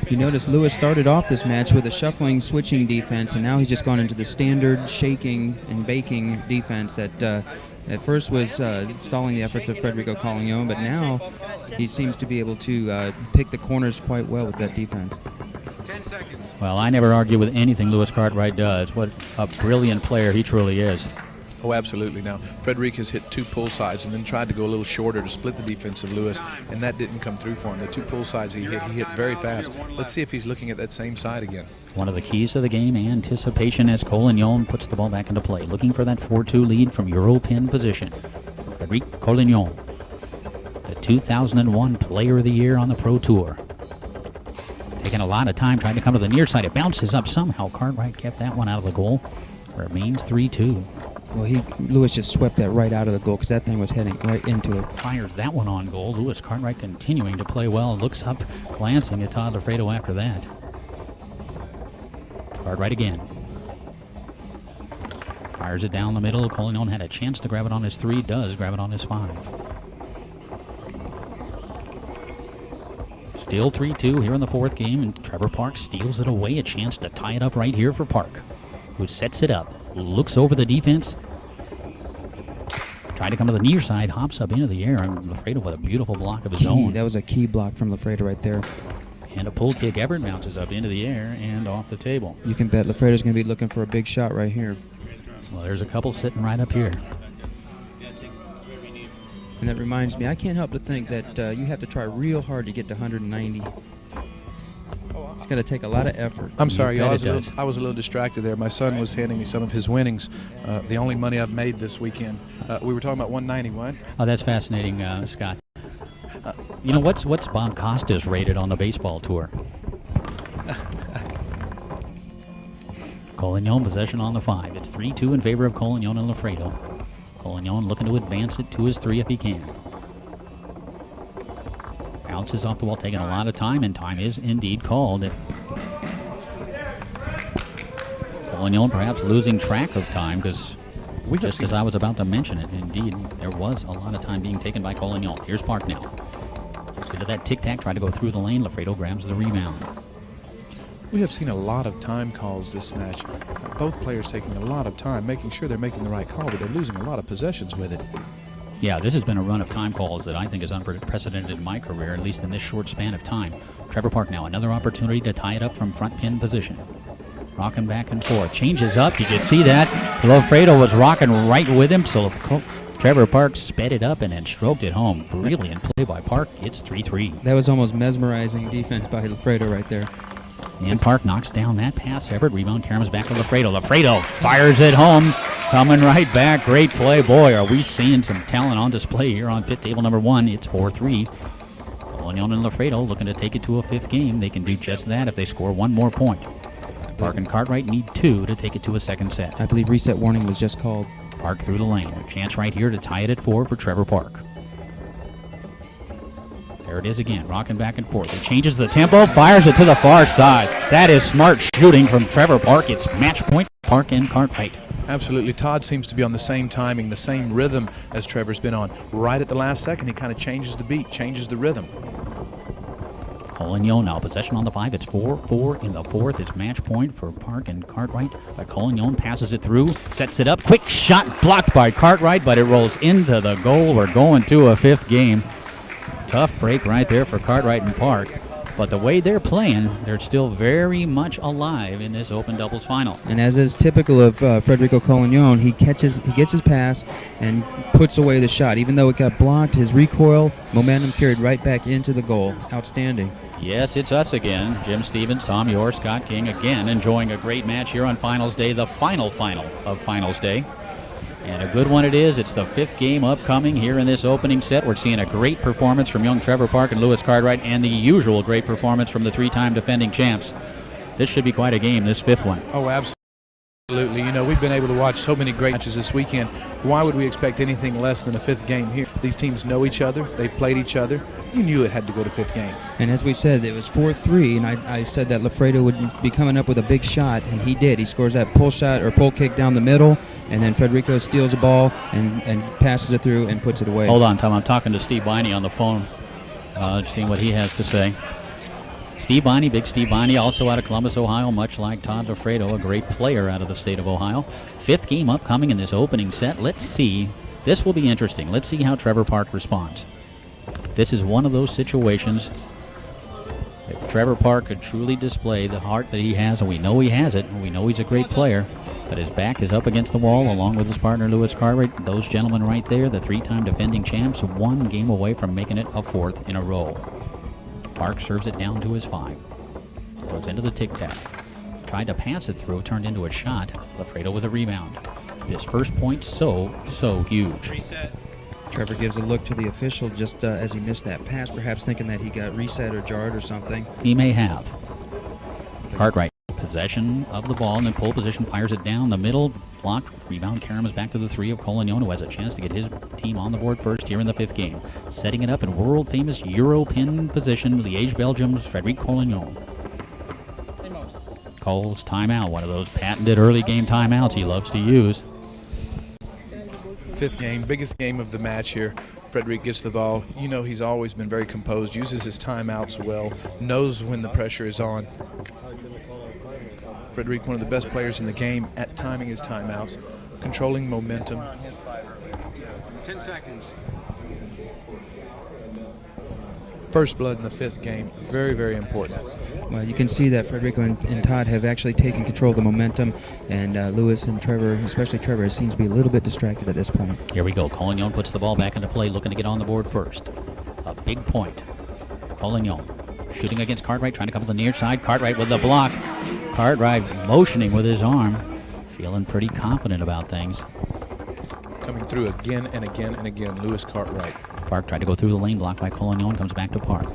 If you notice, Lewis started off this match with a shuffling, switching defense, and now he's just gone into the standard shaking and baking defense that at first was stalling the efforts of Federico Collignon, but now he seems to be able to pick the corners quite well with that defense. 10 seconds. Well, I never argue with anything Lewis Cartwright does. What a brilliant player he truly is. Oh, absolutely. Now, Frederic has hit 2 pull sides and then tried to go a little shorter to split the defense of Lewis, and that didn't come through for him. The 2 pull sides he hit very fast. Let's see if he's looking at that same side again. One of the keys to the game, anticipation, as Collignon puts the ball back into play. Looking for that 4-2 lead from Euro pin position. Frederic Collignon, the 2001 Player of the Year on the Pro Tour. Taking a lot of time trying to come to the near side. It bounces up somehow. Cartwright kept that one out of the goal. Remains 3-2. Well, Lewis just swept that right out of the goal because that thing was heading right into it. Fires that one on goal. Lewis Cartwright continuing to play well. Looks up, glancing at Todd Lafredo after that. Cartwright again. Fires it down the middle. Collignon had a chance to grab it on his 3. Does grab it on his 5. Still 3-2 here in the 4th game, and Trevor Park steals it away. A chance to tie it up right here for Park, who sets it up. Looks over the defense. Trying to come to the near side. Hops up into the air. And Lafredo with a beautiful block of his own. That was a key block from Lafredo right there. And a pull kick. Everett bounces up into the air and off the table. You can bet Lafredo's going to be looking for a big shot right here. Well, there's a couple sitting right up here. And that reminds me, I can't help but think that you have to try real hard to get to 190. It's got to take a lot of effort. I'm sorry, bet y'all. it I was a little distracted there. My son was handing me some of his winnings. The only money I've made this weekend. We were talking about 191. Oh, that's fascinating, Scott. You know, what's Bob Costas rated on the baseball tour? Collignon possession on the 5. It's 3-2 in favor of Collignon and Lafredo. Collignon looking to advance it to his 3 if he can. Bounces off the wall, taking a lot of time, and time is indeed called. Collignon perhaps losing track of time because just as I was about to mention it, indeed, there was a lot of time being taken by Collignon. Here's Park now. Into that tic-tac, try to go through the lane. Lafredo grabs the rebound. We have seen a lot of time calls this match. Both players taking a lot of time, making sure they're making the right call, but they're losing a lot of possessions with it. Yeah, this has been a run of time calls that I think is unprecedented in my career, at least in this short span of time. Trevor Park now, another opportunity to tie it up from front pin position. Rocking back and forth. Changes up. Did you see that? Lafredo was rocking right with him, so Trevor Park sped it up and then stroked it home. Brilliant play by Park. It's 3-3. That was almost mesmerizing defense by Lafredo right there. And Park knocks down that pass. Everett rebound carries back to Lafredo. Lafredo fires it home. Coming right back. Great play. Boy, are we seeing some talent on display here on pit table number 1. It's 4-3. Collignon and Lafredo looking to take it to a 5th game. They can do just that if they score 1 more point. Park and Cartwright need 2 to take it to a 2nd set. I believe reset warning was just called. Park through the lane. A chance right here to tie it at 4 for Trevor Park. There it is again, rocking back and forth. He changes the tempo, fires it to the far side. That is smart shooting from Trevor Park. It's match point for Park and Cartwright. Absolutely. Todd seems to be on the same timing, the same rhythm as Trevor's been on. Right at the last second, he kind of changes the beat, changes the rhythm. Collignon now possession on the 5. It's 4-4 in the 4th. It's match point for Park and Cartwright. But Collignon passes it through, sets it up. Quick shot blocked by Cartwright, but it rolls into the goal. We're going to a 5th game. Tough break right there for Cartwright and Park. But the way they're playing, they're still very much alive in this open doubles final. And as is typical of Federico Collignon, he gets his pass and puts away the shot. Even though it got blocked, his recoil, momentum carried right back into the goal. Outstanding. Yes, it's us again. Jim Stevens, Tom Yor, Scott King again enjoying a great match here on Finals Day, the final of Finals Day. And a good one it is. It's the 5th game upcoming here in this opening set. We're seeing a great performance from young Trevor Park and Lewis Cartwright, and the usual great performance from the 3-time defending champs. This should be quite a game, this 5th one. Oh, absolutely. You know, we've been able to watch so many great matches this weekend. Why would we expect anything less than a 5th game here? These teams know each other. They've played each other. You knew it had to go to 5th game. And as we said, it was 4-3, and I said that Lafredo would be coming up with a big shot, and he did. He scores that pull shot or pull kick down the middle, and then Federico steals the ball and passes it through and puts it away. Hold on, Tom. I'm talking to Steve Biney on the phone, seeing what he has to say. Steve Biney, big Steve Biney, also out of Columbus, Ohio, much like Todd Lafredo, a great player out of the state of Ohio. 5th game upcoming in this opening set. Let's see. This will be interesting. Let's see how Trevor Park responds. This is one of those situations. If Trevor Park could truly display the heart that he has, and we know he has it, and we know he's a great player, but his back is up against the wall along with his partner Lewis Cartwright. Those gentlemen right there, the 3-time defending champs, 1 game away from making it a 4th in a row. Park serves it down to his 5. Goes into the tic-tac. Tried to pass it through, turned into a shot. Lafredo with a rebound. This first point so huge. Reset. Trevor gives a look to the official just as he missed that pass, perhaps thinking that he got reset or jarred or something. He may have. Cartwright, possession of the ball, and in pole position, fires it down the middle. Blocked. Rebound, Karam is back to the 3 of Collignon, who has a chance to get his team on the board first here in the 5th game. Setting it up in world-famous Euro pin position, Liège, Belgium's Frédéric Collignon. Calls timeout, one of those patented early game timeouts he loves to use. 5th game, biggest game of the match here. Frederick gets the ball. You know he's always been very composed, uses his timeouts well, knows when the pressure is on. Frederick, one of the best players in the game at timing his timeouts, controlling momentum. 10 seconds. First blood in the 5th game, very, very important. Well, you can see that Federico and Todd have actually taken control of the momentum, and Lewis and Trevor, especially Trevor, seems to be a little bit distracted at this point. Here we go. Collignon puts the ball back into play, looking to get on the board first. A big point. Collignon shooting against Cartwright, trying to come to the near side. Cartwright with the block. Cartwright motioning with his arm, feeling pretty confident about things. Coming through again and again and again, Lewis Cartwright. Park tried to go through the lane, blocked by Collignon, comes back to Park.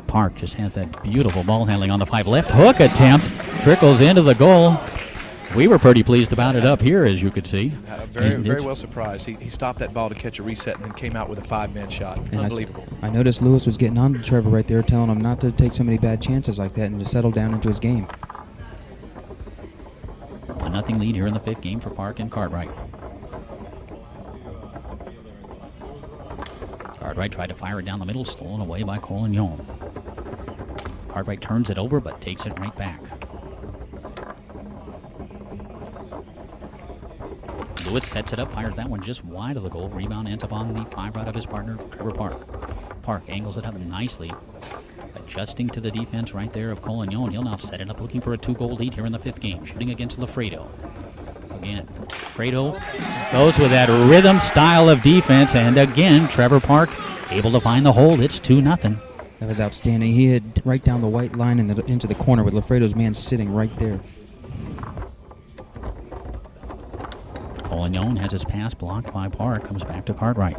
Park just has that beautiful ball handling on the 5. Left hook attempt, trickles into the goal. We were pretty pleased about it up here, as you could see. Very well surprised. He stopped that ball to catch a reset and then came out with a 5-man shot. And Unbelievable. I noticed Lewis was getting on to Trevor right there, telling him not to take so many bad chances like that and to settle down into his game. 1-0 lead here in the 5th game for Park and Cartwright. Cartwright tried to fire it down the middle, stolen away by Collignon. Cartwright turns it over, but takes it right back. Lewis sets it up, fires that one just wide of the goal. Rebound ends up on the 5 rod of his partner, Trevor Park. Park angles it up nicely, adjusting to the defense right there of Collignon. He'll now set it up, looking for a 2-goal lead here in the 5th game. Shooting against Lafredo. Again, Fredo goes with that rhythm style of defense, and again, Trevor Park able to find the hole. It's 2-0. That was outstanding. He hit right down the white line into the corner with Lafredo's man sitting right there. Collignon has his pass blocked by Park, comes back to Cartwright.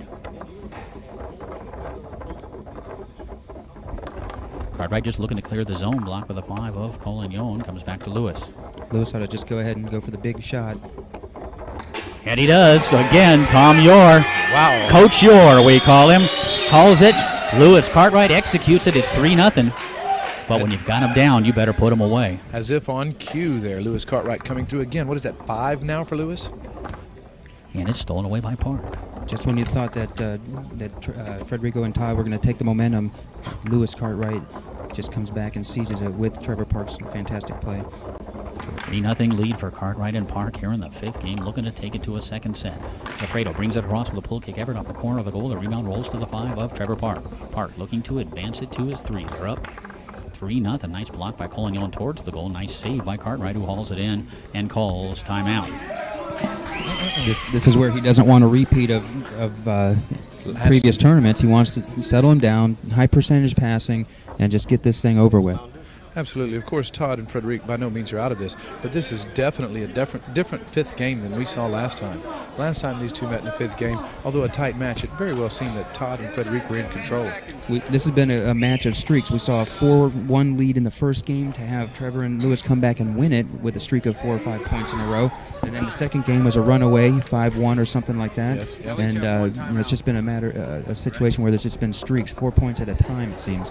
Cartwright just looking to clear the zone, blocked by the 5 of Collignon, comes back to Lewis. Lewis ought to just go ahead and go for the big shot. And he does. Again, Tom Yore. Wow. Coach Yore, we call him. Calls it. Lewis Cartwright executes it. It's 3-0. But when you've got him down, you better put him away. As if on cue there, Lewis Cartwright coming through again. What is that, 5 now for Lewis? And it's stolen away by Park. Just when you thought that Federico and Todd were going to take the momentum, Lewis Cartwright just comes back and seizes it with Trevor Park's fantastic play. 3-0 lead for Cartwright and Park here in the 5th game, looking to take it to a 2nd set. Lafredo brings it across with a pull kick. Everett off the corner of the goal. The rebound rolls to the 5 of Trevor Park. Park looking to advance it to his 3. They're up 3-0. Nice block by Collignon towards the goal. Nice save by Cartwright, who hauls it in and calls timeout. This is where he doesn't want a repeat of previous tournaments. He wants to settle him down, high percentage passing, and just get this thing over with. Absolutely. Of course, Todd and Frederic by no means are out of this, but this is definitely a different 5th game than we saw last time. Last time these two met in the 5th game, although a tight match, it very well seemed that Todd and Frederic were in control. This has been a match of streaks. We saw a 4-1 lead in the first game to have Trevor and Lewis come back and win it with a streak of 4 or 5 points in a row. And then the second game was a runaway, 5-1 or something like that. Yes, yeah. And it's just been a situation where there's just been streaks, 4 points at a time, it seems.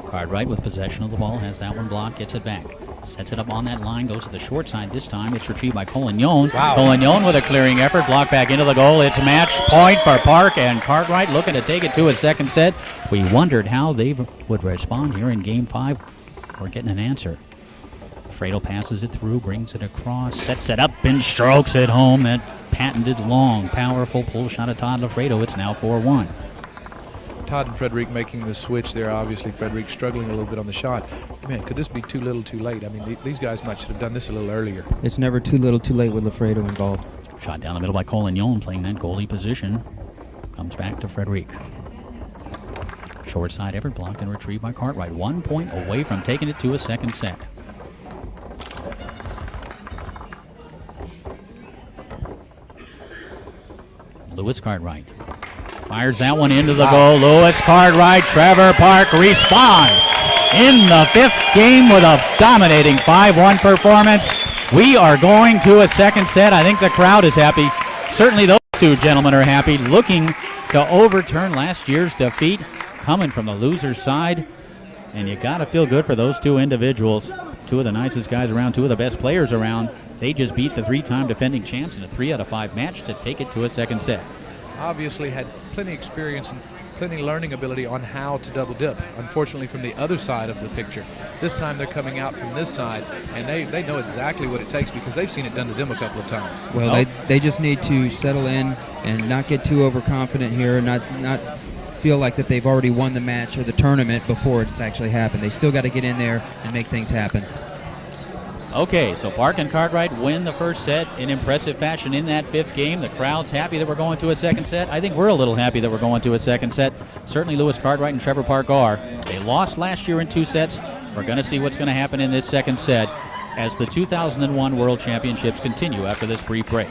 Cartwright with possession of the ball, has that one blocked, gets it back. Sets it up on that line, goes to the short side this time. It's retrieved by Collignon. Wow. Collignon with a clearing effort, blocked back into the goal. It's match point for Park, and Cartwright looking to take it to a 2nd set. We wondered how they would respond here in Game 5. We're getting an answer. Fredo passes it through, brings it across, sets it up and strokes it home. That patented long, powerful pull shot of Todd Lafredo. It's now 4-1. Todd and Frederic making the switch there. Obviously, Frederic struggling a little bit on the shot. Man, could this be too little too late? I mean, these guys might should have done this a little earlier. It's never too little too late with Lafredo involved. Shot down the middle by Collignon, playing that goalie position. Comes back to Frederic. Short side effort, blocked and retrieved by Cartwright. 1 point away from taking it to a 2nd set. Lewis Cartwright fires that one into the goal. Lewis Cartwright, Trevor Park respond in the 5th game with a dominating 5-1 performance. We are going to a 2nd set. I think the crowd is happy. Certainly those two gentlemen are happy, looking to overturn last year's defeat, coming from the loser's side. And you got to feel good for those two individuals. Two of the nicest guys around, two of the best players around. They just beat the 3-time defending champs in a 3 out of 5 match to take it to a 2nd set. Obviously had plenty experience and plenty learning ability on how to double dip. Unfortunately, from the other side of the picture. This time they're coming out from this side, and they know exactly what it takes because they've seen it done to them a couple of times. Well, they just need to settle in and not get too overconfident here, not feel like that they've already won the match or the tournament before it's actually happened. They still got to get in there and make things happen. Okay, so Park and Cartwright win the first set in impressive fashion in that fifth game. The crowd's happy that we're going to a second set. I think we're a little happy that we're going to a second set. Certainly Lewis Cartwright and Trevor Park are. They lost last year in 2 sets. We're going to see what's going to happen in this second set as the 2001 World Championships continue after this brief break.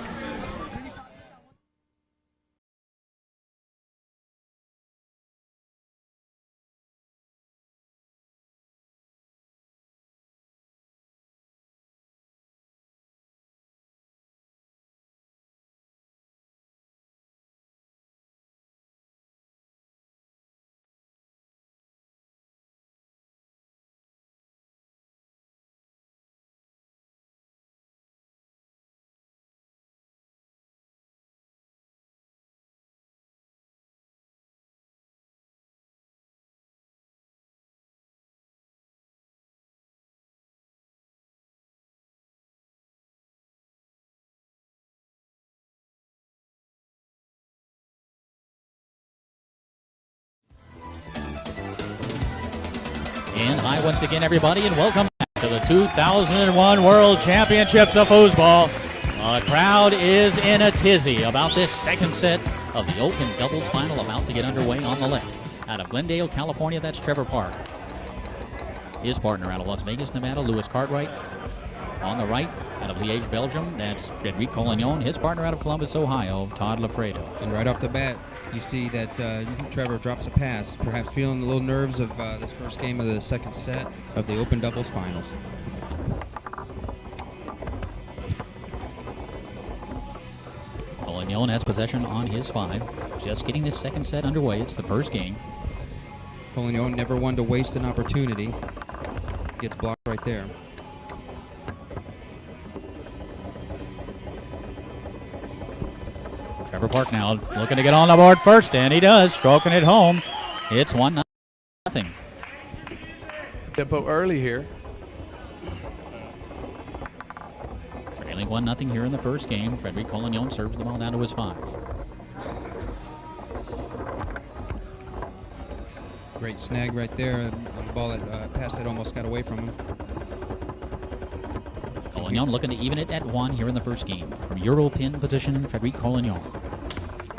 And hi once again, everybody, and welcome back to the 2001 World Championships of Foosball. The crowd is in a tizzy about this second set of the Open Doubles Final about to get underway. On the left, out of Glendale, California, that's Trevor Park. His partner out of Las Vegas, Nevada, Lewis Cartwright. On the right, out of Liège, Belgium, that's Frédéric Collignon. His partner out of Columbus, Ohio, Todd Lafredo. And right off the bat, you see that Trevor drops a pass, perhaps feeling the little nerves of this first game of the second set of the Open Doubles Finals. Collignon has possession on his 5. Just getting this second set underway. It's the first game. Collignon never one to waste an opportunity. Gets blocked right there. Trevor Park now looking to get on the board first, and he does, stroking it home. It's 1-0. Tempo early here. Trailing 1-0 here in the first game. Frédéric Collignon serves the ball down to his 5. Great snag right there. The ball that pass that almost got away from him. Collignon looking to even it at 1 here in the first game. From Euro pin position, Frédéric Collignon.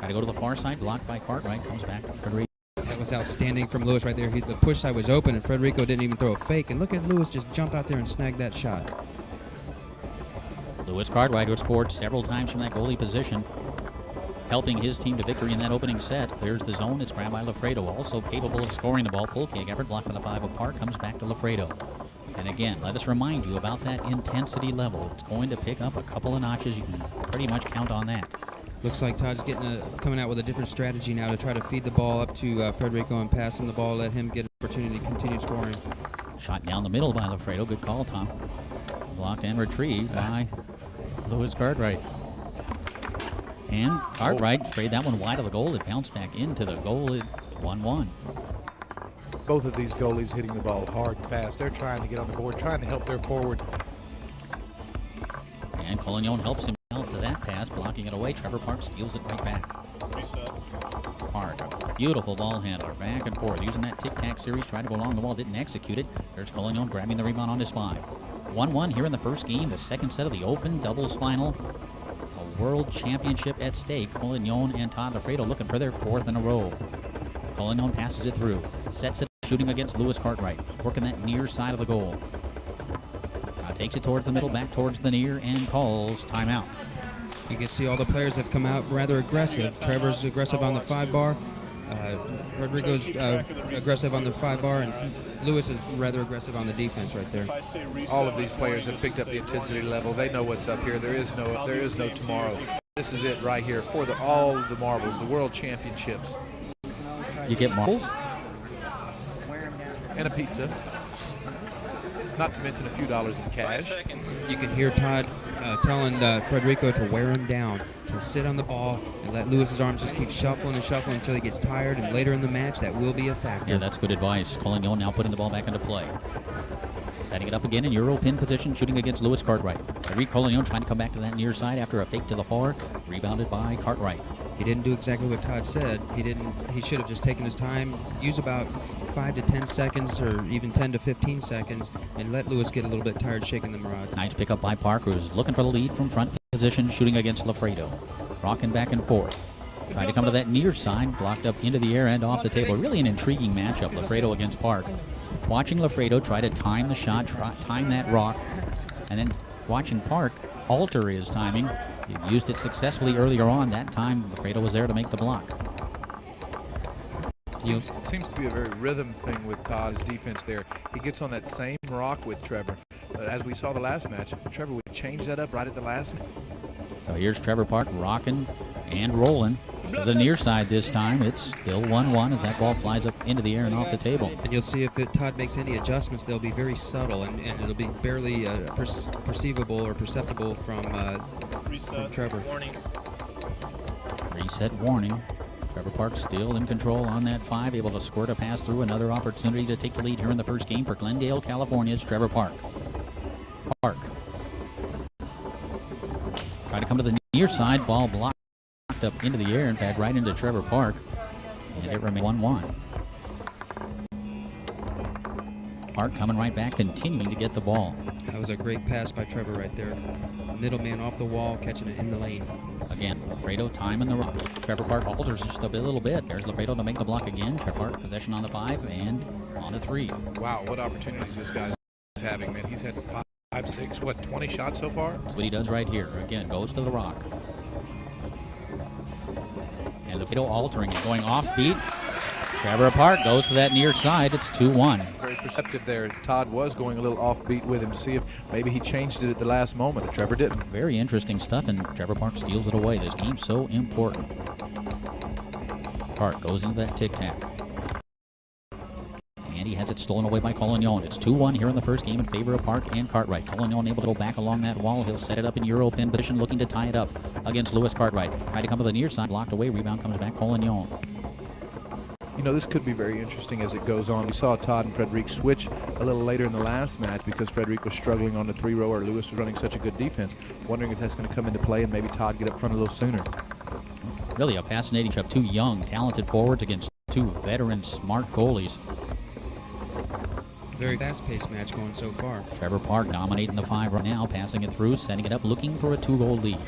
Got to go to the far side, blocked by Cartwright. Comes back to Frédéric. That was outstanding from Lewis right there. The push side was open, and Federico didn't even throw a fake. And look at Lewis just jump out there and snag that shot. Lewis Cartwright, who scored several times from that goalie position, helping his team to victory in that opening set. Clears the zone. It's grabbed by Lafredo, also capable of scoring the ball. Pull kick effort blocked by the 5 of Park. Comes back to Lafredo. And again, let us remind you about that intensity level. It's going to pick up a couple of notches. You can pretty much count on that. Looks like Todd's coming out with a different strategy now to try to feed the ball up to Federico and pass him the ball, let him get an opportunity to continue scoring. Shot down the middle by Lafredo. Good call, Tom. Blocked and retrieved by Lewis Cartwright. And Cartwright sprayed that one wide of the goal. It bounced back into the goal. It's 1-1. Both of these goalies hitting the ball hard and fast. They're trying to get on the board, trying to help their forward. And Collignon helps himself to that pass, blocking it away. Trevor Park steals it right back. Park, a beautiful ball handler, back and forth, using that tic-tac series, tried to go along the wall, didn't execute it. There's Collignon grabbing the rebound on his 5. 1-1 here in the first game, the second set of the Open Doubles Final. A World Championship at stake. Collignon and Todd Lafredo looking for their 4th in a row. Collignon passes it through, sets it, shooting against Lewis Cartwright, working that near side of the goal. Takes it towards the middle, back towards the near, and calls timeout. You can see all the players have come out rather aggressive. Trevor's aggressive on the 5 bar. Rodrigo's aggressive on the 5 bar, and Lewis is rather aggressive on the defense right there. All of these players have picked up the intensity level. They know what's up here. There is no tomorrow. This is it right here for all the marbles, the World Championships. You get marbles? And a pizza. Not to mention a few dollars in cash. You can hear Todd telling Federico to wear him down, to sit on the ball and let Lewis's arms just keep shuffling and shuffling until he gets tired, and later in the match that will be a factor. Yeah, that's good advice. Collignon now putting the ball back into play. Setting it up again in Euro pin position, shooting against Lewis Cartwright. Frédéric Collignon trying to come back to that near side after a fake to the far. Rebounded by Cartwright. He didn't do exactly what Todd said. He should have just taken his time, use about 5 to 10 seconds or even 10 to 15 seconds, and let Lewis get a little bit tired shaking them rods. Nice pickup by Park, who's looking for the lead from front position, shooting against Lafredo. Rocking back and forth. Trying to come to that near side, blocked up into the air and off the table. Really an intriguing matchup, Lafredo against Park. Watching Lafredo try to time the shot, time that rock, and then watching Park alter his timing. He used it successfully earlier on. That time, Lafredo was there to make the block. It seems to be a very rhythm thing with Todd's defense there. He gets on that same rock with Trevor. But as we saw the last match, Trevor would change that up right at the last minute. So here's Trevor Park rocking and rolling to the near side this time. It's still 1-1 as that ball flies up into the air and off the table. And you'll see if Todd makes any adjustments, they'll be very subtle, and it'll be barely perceivable or perceptible from Trevor. Warning. Reset warning. Trevor Park still in control on that 5, able to squirt a pass through. Another opportunity to take the lead here in the first game for Glendale, California's Trevor Park. Park. Try to come to the near side, ball blocked up into the air, in fact, right into Trevor Park. And it remains 1-1. Park coming right back, continuing to get the ball. That was a great pass by Trevor right there. Middleman off the wall, catching it in the lane. Again, Lafredo timing the rock. Trevor Park alters just a little bit. There's Lafredo to make the block again. Trevor Park possession on the 5 and on the 3. Wow, what opportunities this guy's having, man. He's had 5, 6, 20 shots so far? That's what he does right here. Again, goes to the rock. And Lafredo altering it, going off beat. Trevor Park goes to that near side. It's 2-1. Very perceptive there. Todd was going a little offbeat with him to see if maybe he changed it at the last moment, but Trevor didn't. Very interesting stuff, and Trevor Park steals it away. This game's so important. Park goes into that tic-tac. And he has it stolen away by Collignon. It's 2-1 here in the first game in favor of Park and Cartwright. Collignon able to go back along that wall. He'll set it up in Euro pin position, looking to tie it up against Lewis Cartwright. Try to come to the near side, blocked away. Rebound comes back, Collignon. You know, this could be very interesting as it goes on. We saw Todd and Frederic switch a little later in the last match because Frederic was struggling on the 3-rower. Lewis was running such a good defense. Wondering if that's going to come into play and maybe Todd get up front a little sooner. Really a fascinating matchup. 2 young, talented forwards against 2 veteran, smart goalies. Very fast-paced match going so far. Trevor Park dominating the 5 right now, passing it through, setting it up, looking for a 2-goal lead.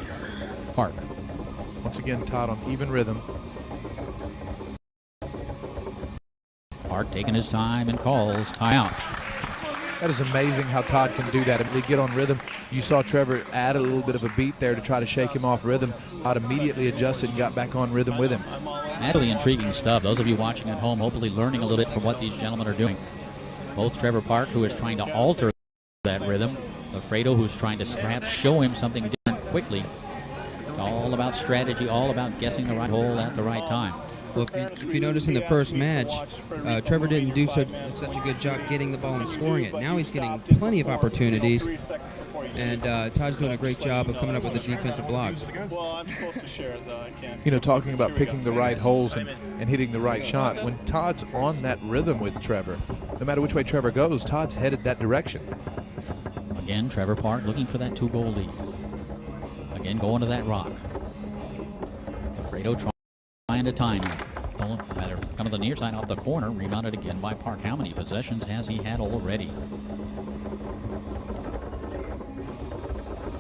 Park. Once again, Todd on even rhythm. Park taking his time and calls timeout. That is amazing how Todd can do that. If they get on rhythm, you saw Trevor add a little bit of a beat there to try to shake him off rhythm. Todd immediately adjusted and got back on rhythm with him. Really intriguing stuff. Those of you watching at home, hopefully learning a little bit from what these gentlemen are doing. Both Trevor Park, who is trying to alter that rhythm, Lafredo, who's trying to perhaps show him something different quickly. It's all about strategy, all about guessing the right hole at the right time. Well, if you notice in the first match, Trevor didn't do such a good job getting the ball and scoring it. Now he's getting plenty of opportunities, and Todd's doing a great job of coming up with the defensive blocks. You know, talking about picking the right holes and hitting the right shot, when Todd's on that rhythm with Trevor, no matter which way Trevor goes, Todd's headed that direction. Again, Trevor Park looking for that 2-goal lead. Again, going to that rock. Fredo trying to time him. Rather, come to the near side off the corner, rebounded again by Park. How many possessions has he had already?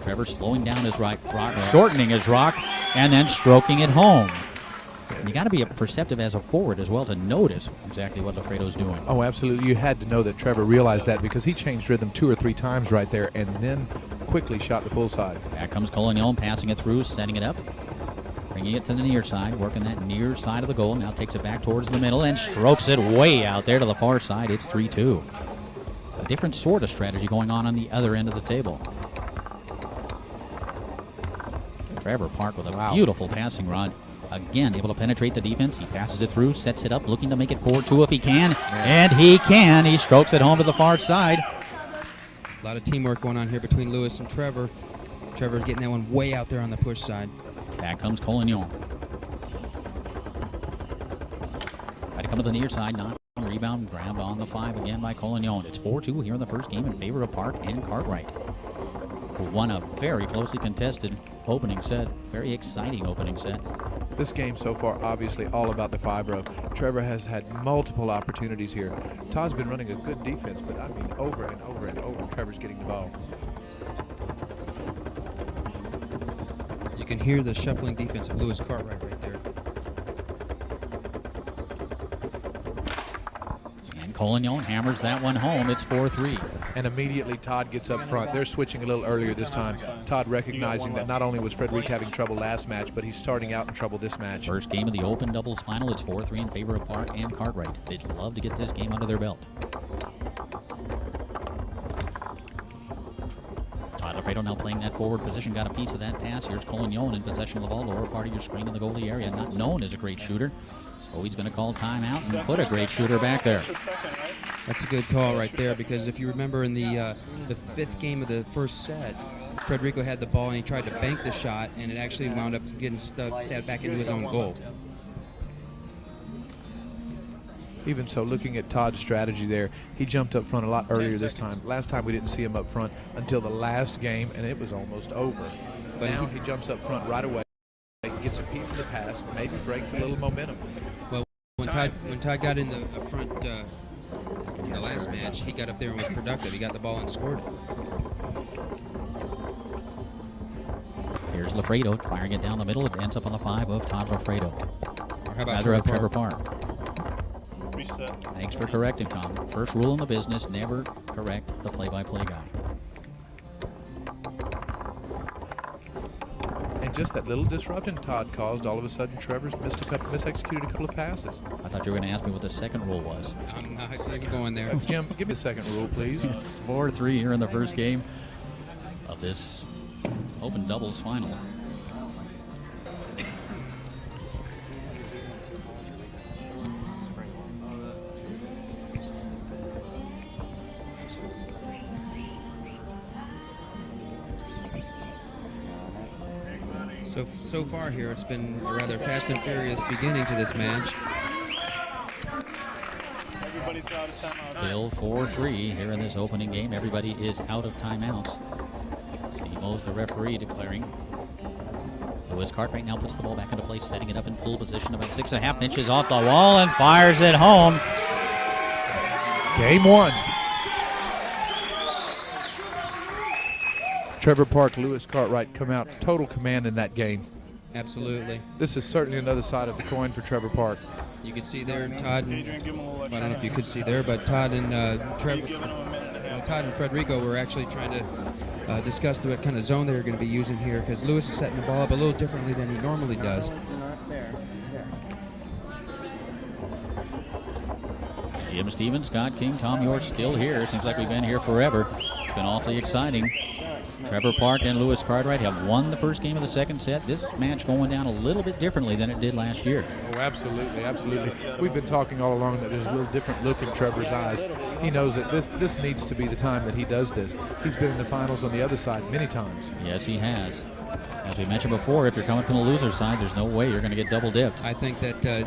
Trevor slowing down his rock, shortening his rock, and then stroking it home. And you got to be perceptive as a forward as well to notice exactly what Lafredo's doing. Oh, absolutely. You had to know that Trevor realized that because he changed rhythm 2 or 3 times right there and then quickly shot the full side. Back comes Collignon, passing it through, setting it up. Bringing it to the near side, working that near side of the goal. Now takes it back towards the middle and strokes it way out there to the far side. It's 3-2. A different sort of strategy going on the other end of the table. Trevor Park with a beautiful passing rod. Again, able to penetrate the defense. He passes it through, sets it up, looking to make it 4-2 if he can. And he can. He strokes it home to the far side. A lot of teamwork going on here between Lewis and Trevor. Trevor getting that one way out there on the push side. Back comes Collignon. Try to come to the near side, not on rebound, grabbed on the 5 again by Collignon. It's 4-2 here in the first game in favor of Park and Cartwright, who won a very closely contested opening set, very exciting opening set. This game so far, obviously all about the 5-row. Trevor has had multiple opportunities here. Todd's been running a good defense, but I mean over and over and over, Trevor's getting the ball. You can hear the shuffling defense of Lewis Cartwright right there. And Collignon hammers that one home. It's 4-3. And immediately Todd gets up front. They're switching a little earlier this time. Todd recognizing that not only was Frederick having trouble last match, but he's starting out in trouble this match. First game of the open doubles final. It's 4-3 in favor of Park and Cartwright. They'd love to get this game under their belt. Todd Alfredo now playing that forward position. Got a piece of that pass. Here's Collignon in possession of the ball. Lower part of your screen in the goalie area. Not known as a great shooter. So he's going to call timeout and put a great shooter back there. That's a good call right there, because if you remember in the fifth game of the first set, Federico had the ball and he tried to bank the shot, and it actually wound up getting stabbed back into his own goal. Even so, looking at Todd's strategy there, he jumped up front a lot earlier this time. Last time we didn't see him up front until the last game, and it was almost over. But now he jumps up front right away, gets a piece of the pass, maybe breaks a little momentum. Well, when Todd got in the front in the last match, he got up there and was productive. He got the ball and scored it. Here's Lafredo firing it down the middle. It ends up on the 5 of Todd Lafredo. Or how about Trevor Park? Reset. Thanks for correcting, Tom. First rule in the business, never correct the play-by-play guy. And just that little disruption Todd caused, all of a sudden Trevor's misexecuted a couple of passes. I thought you were going to ask me what the second rule was. I'm not going there. Jim, give me the second rule, please. 4-3 here in the first game of this open doubles final. So far here, it's been a rather fast and furious beginning to this match. Everybody's out of timeouts. Still 4-3 here in this opening game. Everybody is out of timeouts. Steve O's the referee declaring. Lewis Cartwright now puts the ball back into place, setting it up in pull position about 6.5 inches off the wall and fires it home. Game one. Trevor Park, Lewis Cartwright come out total command in that game. Absolutely. This is certainly another side of the coin for Trevor Park. You could see there Todd. Adrian, give him a little Well, I extra don't know if you time. could see there, but Todd and Trevor. You're giving him a minute and a half. Todd and Federico were actually trying to discuss what kind of zone they were going to be using here, because Lewis is setting the ball up a little differently than he normally does. Not there. Jim Stevens, Scott King, Tom York still here. Seems like we've been here forever. It's been awfully exciting. Trevor Park and Lewis Cartwright have won the first game of the second set. This match going down a little bit differently than it did last year. Oh, absolutely, absolutely. We've been talking all along that there's a little different look in Trevor's eyes. He knows that this needs to be the time that he does this. He's been in the finals on the other side many times. Yes, he has. As we mentioned before, if you're coming from the loser's side, there's no way you're going to get double dipped. I think that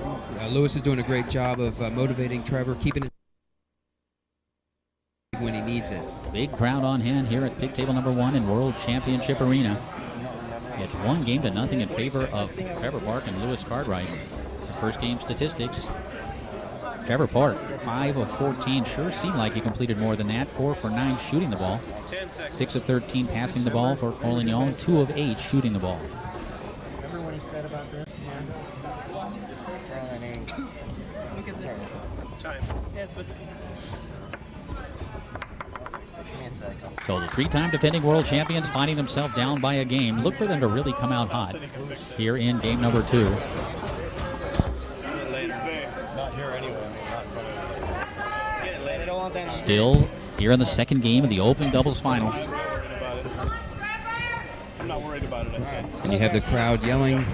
Lewis is doing a great job of motivating Trevor, keeping it when he needs it. Big crowd on hand here at Big Table number 1 in World Championship Arena. It's 1-0 in favor of Trevor Park and Lewis Cartwright. Some first game statistics. Trevor Park, 5 of 14. Sure seemed like he completed more than that. 4 for 9 shooting the ball. 6 of 13 passing the ball for Collignon. 2 of 8 shooting the ball. Remember when he said about this? Look at this. Time. Yes, but. Give me a second. So the 3-time defending world champions finding themselves down by a game. Look for them to really come out hot here in game number 2. Not here anyway. Not in front of you. They don't want that. Still here in the second game of the open doubles final. I'm not worried about it, I said. And you have the crowd yelling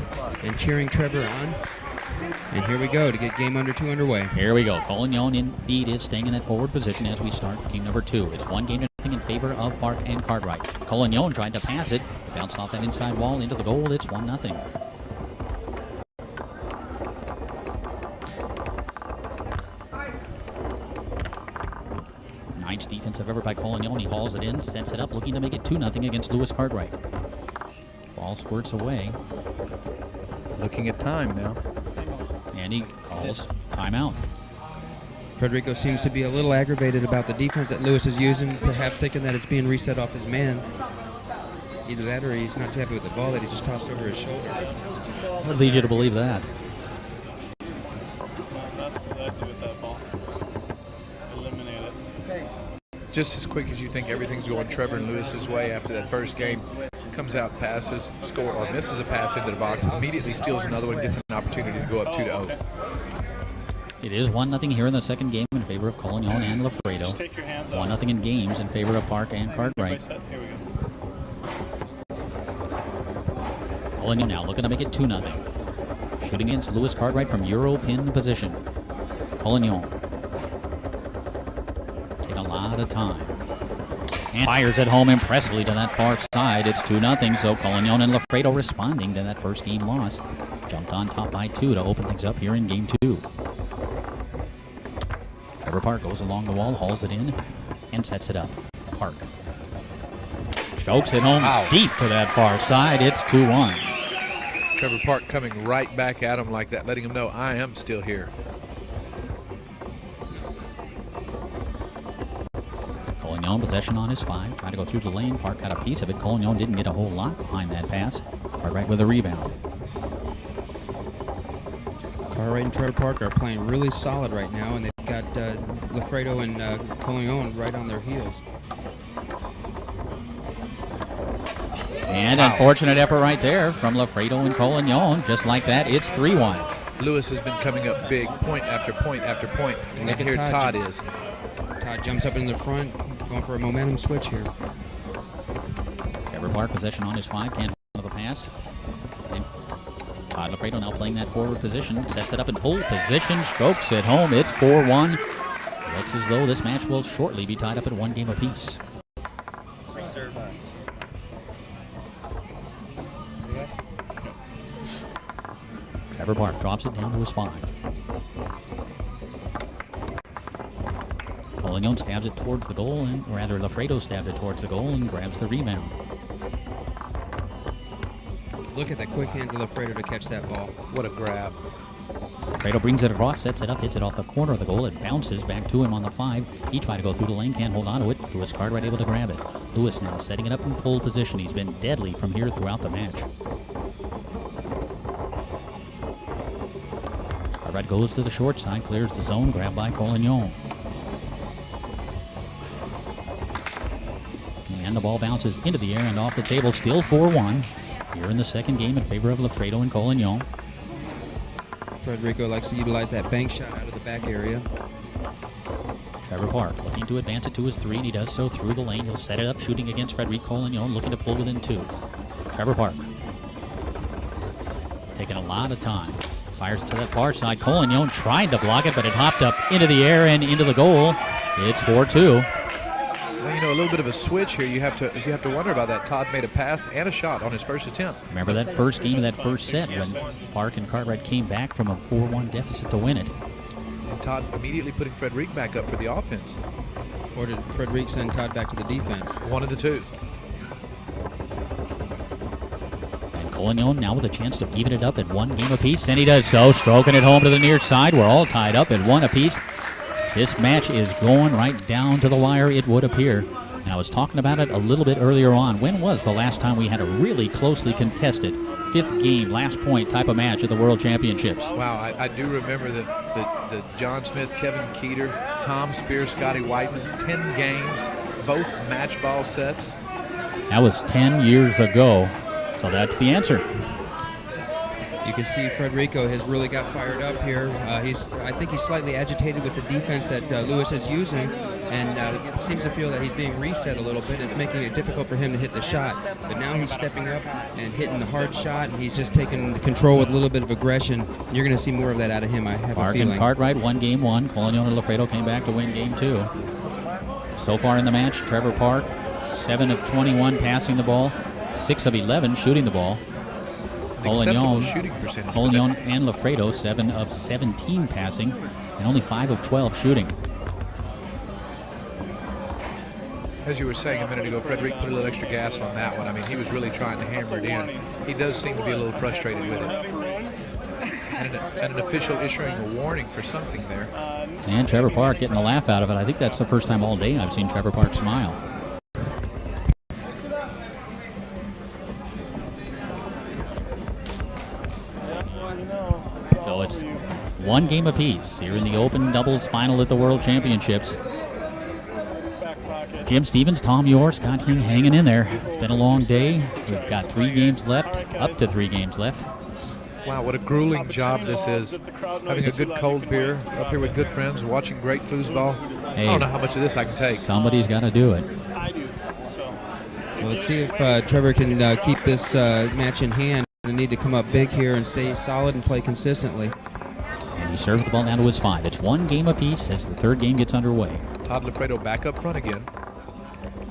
and cheering Trevor on. And here we go to get game number 2 underway. Here we go. Collignon indeed is staying in that forward position as we start game number 2. It's 1-0 in favor of Park and Cartwright. Collignon tried to pass it. Bounced off that inside wall into the goal. It's 1-0. Nice defensive effort by Collignon. He hauls it in, sets it up, looking to make it 2-0 against Lewis Cartwright. Ball squirts away. Looking at time now. And he calls timeout. Federico seems to be a little aggravated about the defense that Lewis is using, perhaps thinking that it's being reset off his man. Either that or he's not too happy with the ball that he just tossed over his shoulder. Would lead you to believe that. That's what I do with that ball. Eliminate it. Just as quick as you think everything's going Trevor and Lewis's way after that first game, comes out, passes, score, or misses a pass into the box, immediately steals another one, gets an opportunity to go up 2-0. It is 1-0 here in the second game in favor of Collignon and Lafredo. Just take your hands off. 1-0 in games in favor of Park and Cartwright. Here we go. Collignon now looking to make it 2-0. Shooting against Lewis Cartwright from Euro pin position. Collignon. Take a lot of time. And fires at home impressively to that far side. It's 2-0, so Collignon and Lafredo responding to that first game loss. Jumped on top by 2 to open things up here in game 2. Trevor Park goes along the wall, hauls it in, and sets it up. Park strokes it home deep to that far side. It's 2-1. Trevor Park coming right back at him like that, letting him know I am still here. Collignon possession on his 5, trying to go through the lane. Park got a piece of it. Collignon didn't get a whole lot behind that pass. Cartwright with a rebound. Cartwright and Trevor Park are playing really solid right now, and they've got Lafredo and Collignon right on their heels. And unfortunate effort right there from Lafredo and Collignon. Just like that, it's 3-1. Lewis has been coming up big, point after point after point, and Look at here Todd. Todd is. Todd jumps up in the front, going for a momentum switch here. Trevor Park possession on his 5, can't hold the pass. And Todd Lafredo now playing that forward position, sets it up in pole position, strokes it home. It's 4-1. Looks as though this match will shortly be tied up at 1 game apiece. Trevor Park drops it down to his 5. Collignon stabs it towards the goal, and rather Lafredo stabbed it towards the goal and grabs the rebound. Look at the quick hands of Lafredo to catch that ball. What a grab. Lafredo brings it across, sets it up, hits it off the corner of the goal. It bounces back to him on the 5. He tried to go through the lane, can't hold on to it. Lewis Cartwright able to grab it. Lewis now setting it up in pole position. He's been deadly from here throughout the match. Cartwright goes to the short side, clears the zone, grabbed by Collignon. And the ball bounces into the air and off the table, still 4-1. Here in the second game in favor of Lafredo and Collignon. Federico likes to utilize that bank shot out of the back area. Trevor Park looking to advance it to his 3, and he does so through the lane. He'll set it up, shooting against Frederic Collignon, looking to pull within 2. Trevor Park taking a lot of time. Fires to that far side. Collignon tried to block it, but it hopped up into the air and into the goal. It's 4-2. Well, you know, a little bit of a switch here. You have to wonder about that. Todd made a pass and a shot on his first attempt. Remember that first game of that first set when Park and Cartwright came back from a 4-1 deficit to win it. And Todd immediately putting Frederic back up for the offense. Or did Frederic send Todd back to the defense? One of the two. And Collignon now with a chance to even it up at 1 game apiece, and he does so, stroking it home to the near side. We're all tied up at 1 apiece. This match is going right down to the wire, it would appear. And I was talking about it a little bit earlier on. When was the last time we had a really closely contested 5th game, last point type of match at the World Championships? Wow, I do remember the John Smith, Kevin Keeter, Tom Spears, Scotty Whiteman, 10 games, both match ball sets. That was 10 years ago, so that's the answer. You can see Federico has really got fired up here. I think he's slightly agitated with the defense that Lewis is using, and seems to feel that he's being reset a little bit. It's making it difficult for him to hit the shot. But now he's stepping up and hitting the hard shot, and he's just taking control with a little bit of aggression. You're going to see more of that out of him, I have Park a feeling. and Cartwright won game 1. Collignon and Lafredo came back to win game 2. So far in the match, Trevor Park, 7 of 21 passing the ball, 6 of 11 shooting the ball. Acceptable shooting percentage. Collignon and Lafredo, 7 of 17 passing, and only 5 of 12 shooting. As you were saying a minute ago, Frederic put a little extra gas on that one. I mean, he was really trying to hammer it in. He does seem to be a little frustrated with it. and an official issuing a warning for something there. And Trevor Park getting a laugh out of it. I think that's the first time all day I've seen Trevor Park smile. So it's one game apiece here in the open doubles final at the World Championships. Jim Stevens, Tom Yor, Scott King hanging in there. It's been a long day. We've got 3 games left, up to 3 games left. Wow, what a grueling job this is. Having a good cold beer, up here with good friends, watching great foosball. Hey, I don't know how much of this I can take. Somebody's got to do it. Well, let's see if Trevor can keep this match in hand. They need to come up big here and stay solid and play consistently. And he serves the ball down to his 5. It's one game apiece as the third game gets underway. Todd Lafredo back up front again.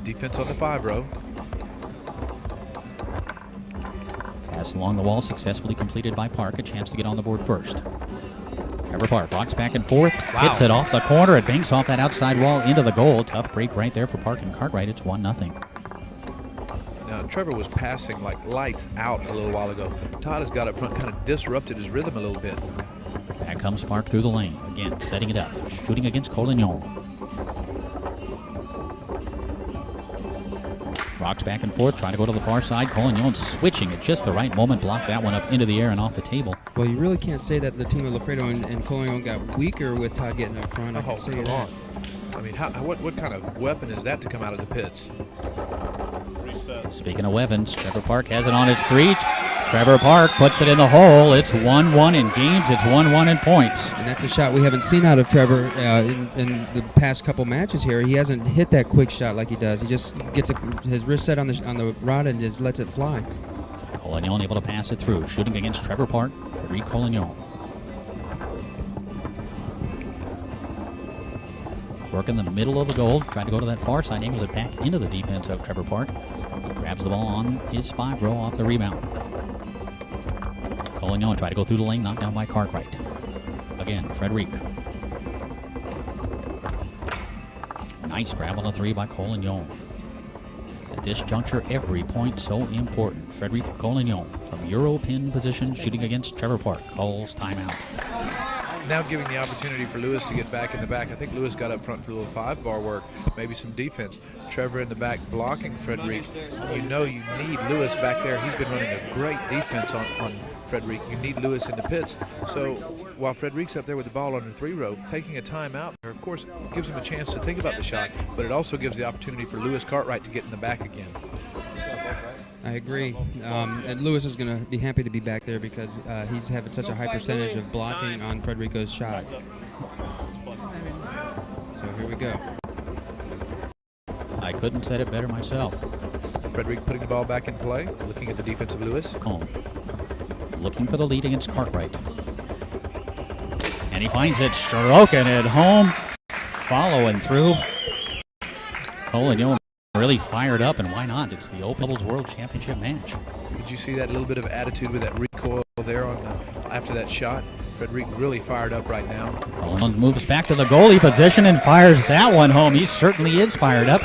Defense on the 5 row. Pass along the wall successfully completed by Park. A chance to get on the board first. Trevor Park rocks back and forth. Wow. Hits it off the corner. It banks off that outside wall into the goal. Tough break right there for Park and Cartwright. It's 1-0. Now, Trevor was passing like lights out a little while ago. Todd has got up front, kind of disrupted his rhythm a little bit. Back comes Park through the lane. Again, setting it up. Shooting against Collignon. Rocks back and forth, trying to go to the far side. Collignon switching at just the right moment. Blocked that one up into the air and off the table. Well, you really can't say that the team of Lafredo and Collignon got weaker with Todd getting up front. I can say come that. on. I mean, what kind of weapon is that to come out of the pits? Speaking of weapons, Trevor Park has it on his 3. Trevor Park puts it in the hole. It's 1-1 in games. It's 1-1 in points. And that's a shot we haven't seen out of Trevor in the past couple matches here. He hasn't hit that quick shot like he does. He just gets his wrist set on the rod and just lets it fly. Collignon able to pass it through. Shooting against Trevor Park for Reed Collignon. Working the middle of the goal. Trying to go to that far side. Able to back into the defense of Trevor Park. He grabs the ball on his 5 row off the rebound. Collignon tried to go through the lane, knocked down by Cartwright. Again, Frederic. Nice grab on the 3 by Collignon. At this juncture, every point so important. Frederic Collignon from Euro pin position, shooting against Trevor Park. Calls timeout. Now giving the opportunity for Lewis to get back in the back. I think Lewis got up front for a little 5-bar work, maybe some defense. Trevor in the back blocking Frederic. You know you need Lewis back there. He's been running a great defense on Frederic. You need Lewis in the pits. So while Frederic's up there with the ball on the 3 row, taking a timeout, of course, gives him a chance to think about the shot, but it also gives the opportunity for Lewis Cartwright to get in the back again. I agree. And Lewis is going to be happy to be back there because he's having such a high percentage of blocking on Frederico's shot. So here we go. I couldn't said it better myself. Frederic putting the ball back in play, looking at the defense of Lewis. Home. Looking for the lead against Cartwright. And he finds it, stroking it home. Following through. Collignon really fired up, and why not? It's the Open Doubles World Championship match. Did you see that little bit of attitude with that recoil there after that shot? Frederic really fired up right now. Collignon moves back to the goalie position and fires that one home. He certainly is fired up.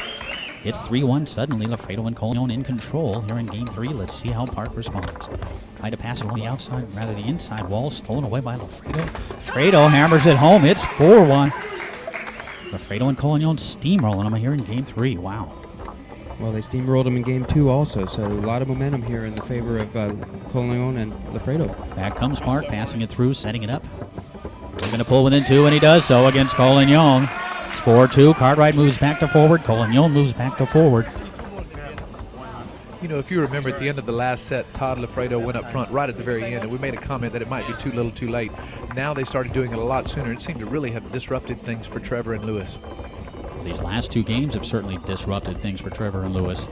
It's 3-1 suddenly. Lafredo and Collignon in control here in Game 3. Let's see how Park responds. Tried to pass it on the outside, rather the inside wall, stolen away by Lafredo. Lafredo hammers it home. It's 4-1. Lafredo and Collignon steamrolling them here in Game 3. Wow. Well, they steamrolled him in Game 2 also, so a lot of momentum here in the favor of Collignon and Lafredo. Back comes Park, passing it through, setting it up. We're going to pull within 2, and he does so against Collignon. It's 4-2. Cartwright moves back to forward. Collignon moves back to forward. You know, if you remember at the end of the last set, Todd Lafredo went up front right at the very end, and we made a comment that it might be too little too late. Now they started doing it a lot sooner. It seemed to really have disrupted things for Trevor and Lewis. These last 2 games have certainly disrupted things for Trevor and Lewis.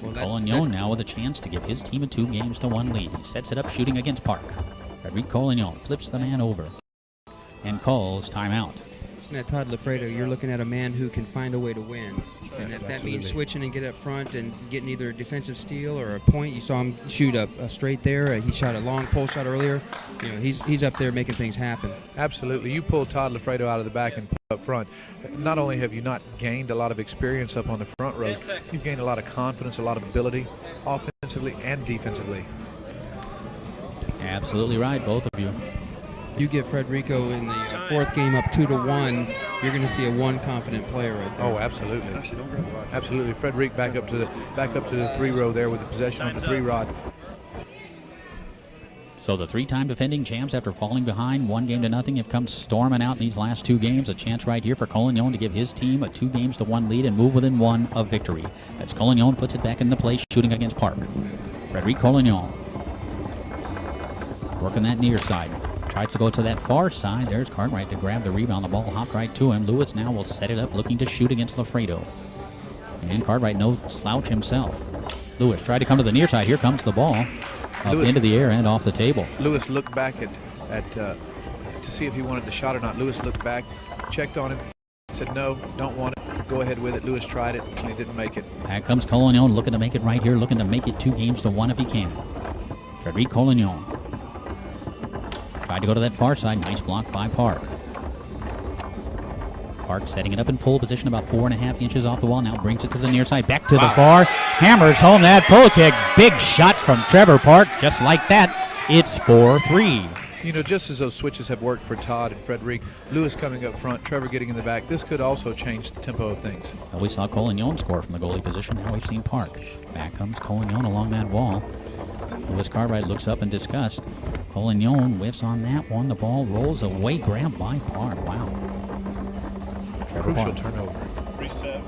Well, Collignon now with a chance to give his team a 2-1 lead. He sets it up shooting against Park. Frederic Collignon flips the man over and calls timeout. At Todd Lafredo, you're looking at a man who can find a way to win. And if that Absolutely. means switching and get up front and getting either a defensive steal or a point. You saw him shoot a straight there. He shot a long pull shot earlier. You know, he's up there making things happen. Absolutely. You pull Todd Lafredo out of the back and put up front. Not only have you not gained a lot of experience up on the front row, you've gained a lot of confidence, a lot of ability, offensively and defensively. Absolutely right, both of you. You get Frederico in the fourth game up 2-1, you're going to see a one confident player right there. Oh, absolutely. Absolutely. Frederic back up to the 3 row there with the possession on the 3 rod. So the 3-time defending champs, after falling behind 1-0, have come storming out in these last 2 games. A chance right here for Collignon to give his team a 2-1 lead and move within 1 of victory. As Collignon puts it back into play, shooting against Park. Frederic Collignon working that near side. Tries to go to that far side. There's Cartwright to grab the rebound. The ball hopped right to him. Lewis now will set it up, looking to shoot against Lafredo. And Cartwright, no slouch himself. Lewis tried to come to the near side. Here comes the ball. Up into the air and off the table. Lewis looked back to see if he wanted the shot or not. Lewis looked back, checked on him, said no, don't want it, go ahead with it. Lewis tried it, and he didn't make it. Back comes Collignon, looking to make it right here, looking to make it 2-1 if he can. Frederic Collignon tried to go to that far side. Nice block by Park. Park setting it up in pole position about 4.5 inches off the wall. Now brings it to the near side. Back to the far. Hammers home that pull kick. Big shot from Trevor Park. Just like that, it's 4-3. You know, just as those switches have worked for Todd and Frederic, Lewis coming up front, Trevor getting in the back, this could also change the tempo of things. Well, we saw Collignon score from the goalie position. Now we've seen Park. Back comes Collignon along that wall. Lewis Cartwright looks up in disgust. Collignon whiffs on that one. The ball rolls away. Grabbed by Park. Wow. Crucial turnover. Reset.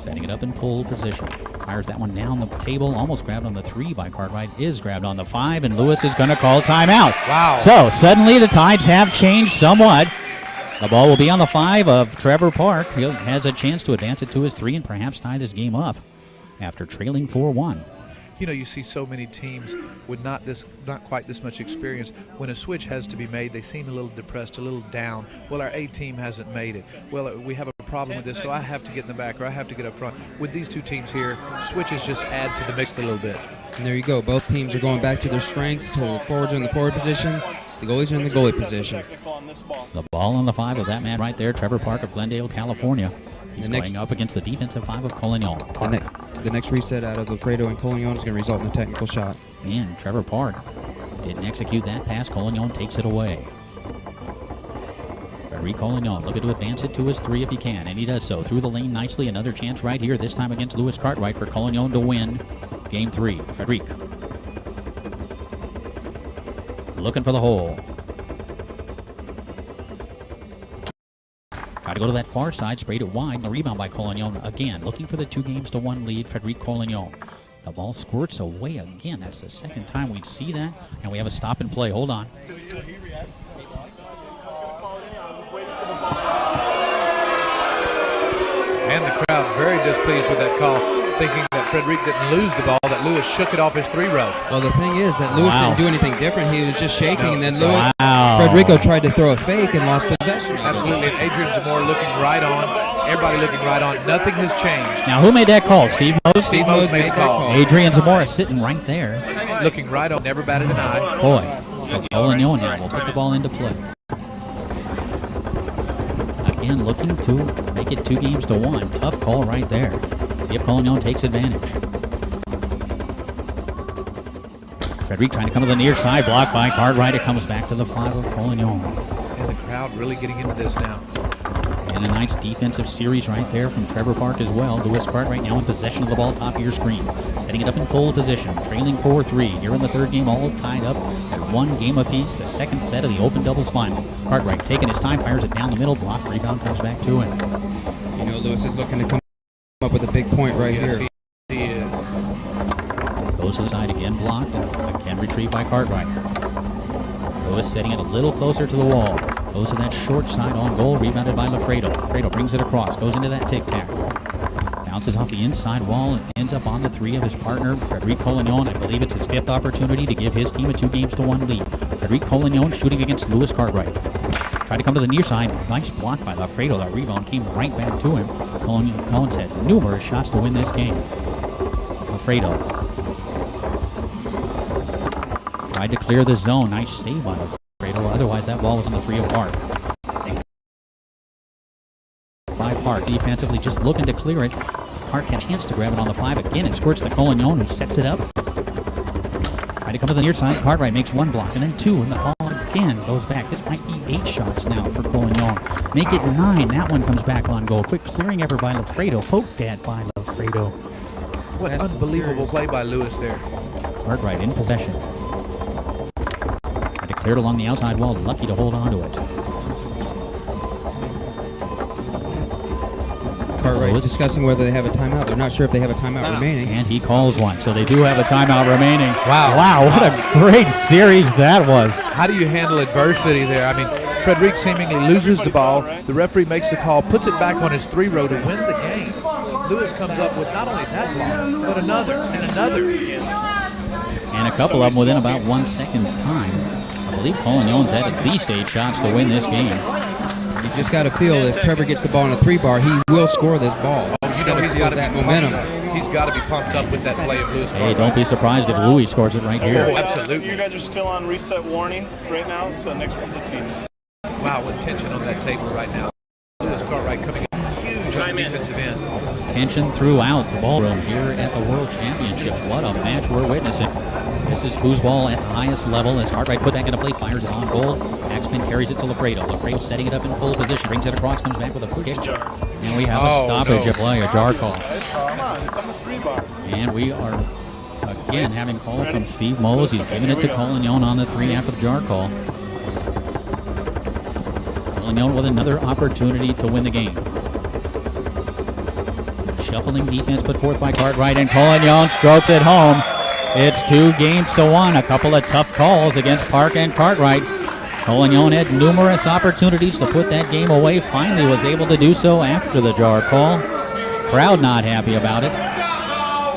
Setting it up in pole position. Fires that one down the table. Almost grabbed on the 3 by Cartwright. Is grabbed on the 5, and Lewis is going to call timeout. Wow. So suddenly the tides have changed somewhat. The ball will be on the 5 of Trevor Park. He has a chance to advance it to his 3 and perhaps tie this game up after trailing 4-1. You know, you see so many teams with not quite this much experience. When a switch has to be made, they seem a little depressed, a little down. Well, our A team hasn't made it. Well, we have a problem with this, so I have to get in the back or I have to get up front. With these 2 teams here, switches just add to the mix a little bit. And there you go. Both teams are going back to their strengths. To the forwards are in the forward position. The goalies are in the goalie position. The ball on the 5 of that man right there, Trevor Park of Glendale, California. He's going up against the defensive 5 of Collignon. The next reset out of Lafredo and Collignon is going to result in a technical shot. And Trevor Park didn't execute that pass. Collignon takes it away. Frederic Collignon looking to advance it to his 3 if he can, and he does so through the lane nicely. Another chance right here, this time against Lewis Cartwright for Collignon to win Game 3. Frederic looking for the hole. Try to go to that far side, sprayed it wide. The rebound by Collignon again, looking for the 2-1 lead. Frederic Collignon. The ball squirts away again. That's the second time we'd see that, and we have a stop and play. Hold on. And the crowd very displeased with that call, thinking that Frederic didn't lose the ball, that Lewis shook it off his 3 row. Well, the thing is that Lewis didn't do anything different. He was just shaking, and then Lewis, Wow. Frederico tried to throw a fake and lost possession. Absolutely, and Adrian Zamora looking right on. Everybody looking right on. Nothing has changed. Now, who made that call? Steve Mose? Steve Mose made that call. Adrian Zamora sitting right there. Looking right on, never batted an eye. Boy, so Collignon now will put the ball into play. Again, looking to make it 2-1. Tough call right there. See if Collignon takes advantage. Frederic trying to come to the near side, blocked by Cartwright. It comes back to the 5 of Collignon. And the crowd really getting into this now. And a nice defensive series right there from Trevor Park as well. Lewis Cartwright now in possession of the ball, top of your screen. Setting it up in pole position, trailing 4-3. Here in the 3rd game, all tied up at 1 game apiece. The 2nd set of the Open Doubles final. Cartwright taking his time, fires it down the middle, block, rebound comes back to him. You know, Lewis is looking to come up with a big point right here. He is. Goes to the side again, blocked, and again retrieved by Cartwright. Lewis setting it a little closer to the wall. Goes to that short side on goal, rebounded by Lafredo. Lafredo brings it across, goes into that tic-tac. Bounces off the inside wall and ends up on the 3 of his partner, Frederic Collignon. I believe it's his 5th opportunity to give his team a 2-1 lead. Frederic Collignon shooting against Lewis Cartwright. Tried to come to the near side. Nice block by Lafredo. That rebound came right back to him. Collignon had numerous shots to win this game. Lafredo tried to clear the zone. Nice save by Lafredo. Otherwise, that ball was on the 3 of Park. By Park, defensively just looking to clear it. Park had a chance to grab it on the 5 again. It squirts to Collignon, who sets it up. Trying to come to the near side. Cartwright makes one block and then two, and the ball again goes back. This might be 8 shots now for Collignon. Make it 9. That one comes back on goal. Quick clearing effort by Lafredo. Poked at by Lafredo. What Fast and unbelievable furious. play by Lewis there. Cartwright in possession. Had it cleared along the outside wall. Lucky to hold on to it. Cartwright Foos. discussing whether they have a timeout. They're not sure if they have a timeout remaining. And he calls one. So they do have a timeout remaining. Wow. Wow, what a great series that was. How do you handle adversity there? I mean, Frederic seemingly loses the ball. The referee makes the call, puts it back on his 3-row to win the game. Lewis comes up with not only that block, but another and another. And a couple of them within about 1 second's time. I believe Collignon's had at least 8 shots to win this game. You just got to feel if Trevor gets the ball in a 3-bar, he will score this ball. You He's know, got to he's feel got to that be momentum. He's got to be pumped up with that play of Lewis. Hey, don't be surprised if Louis scores it right Oh, here. absolutely. You guys are still on reset warning right now, so next one's a team. Wow, with tension on that table right now. Lewis Cartwright coming in huge on the defensive end. Tension throughout the ballroom here at the World Championships. What a match we're witnessing. This is foosball at the highest level as Cartwright put back into play, fires it on goal. Backspin carries it to Lafredo. Lafredo setting it up in full position, brings it across, comes back with a kick. And we have a stoppage of play, a jar call. Come on, it's on the 3-bar. And we are again having call from Steve Mose. He's giving it to Collignon on the 3 after the jar call. Collignon with another opportunity to win the game. Shuffling defense put forth by Cartwright, and Collignon strokes it home. It's 2-1. A couple of tough calls against Park and Cartwright. Collignon had numerous opportunities to put that game away. Finally was able to do so after the jar call. Crowd not happy about it.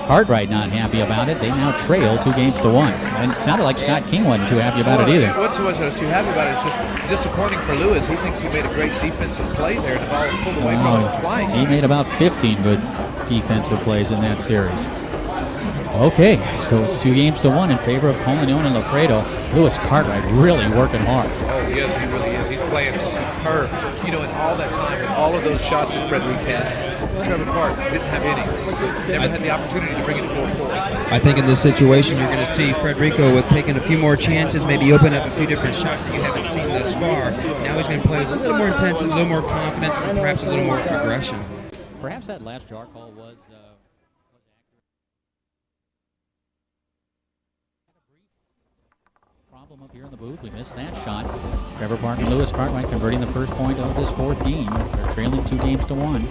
Cartwright not happy about it. They now trail 2-1. And it sounded like Scott King wasn't too happy about it either. What was I was too happy about it? It's just disappointing for Lewis. He thinks he made a great defensive play there, and the ball was pulled away from him twice. He made about 15 good defensive plays in that series. Okay, so it's 2-1 in favor of Collignon and Lafredo. Lewis Cartwright really working hard. Oh, yes, he really is. He's playing superb. You know, in all that time, with all of those shots that Frederic had, Trevor Park didn't have any. Never had the opportunity to bring it to 4-4. I think in this situation you're going to see Frederico with taking a few more chances, maybe open up a few different shots that you haven't seen thus far. Now he's going to play with a little more intensity, a little more confidence, and perhaps a little more aggression. Perhaps that last jar call was problem up here in the booth. We missed that shot. Trevor Park and Lewis Cartwright converting the first point of this 4th game. They're trailing 2-1.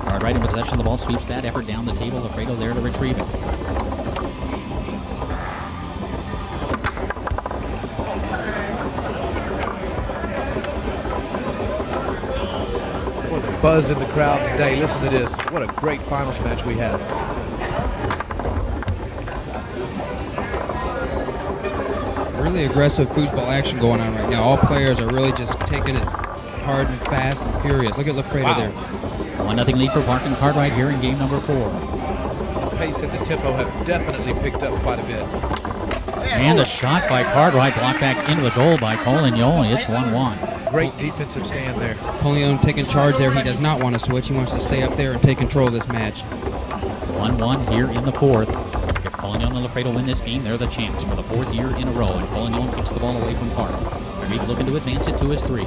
Cartwright in possession of the ball, sweeps that effort down the table. Lafredo there to retrieve it. Buzz in the crowd today. Listen to this. What a great finals match we had. Really aggressive foosball action going on right now. All players are really just taking it hard and fast and furious. Look at Lafredo there. 1-0 lead for Park and Cartwright here in game number 4. The pace and the tempo have definitely picked up quite a bit. And a shot by Cartwright, blocked back into the goal by Collignon. It's 1-1. Great defensive stand there. Collignon taking charge there. He does not want to switch. He wants to stay up there and take control of this match. 1-1 here in the 4th. If Collignon and Lafredo win this game, they're the champs for the 4th year in a row. And Collignon takes the ball away from Park. Frederic looking to advance it to his 3.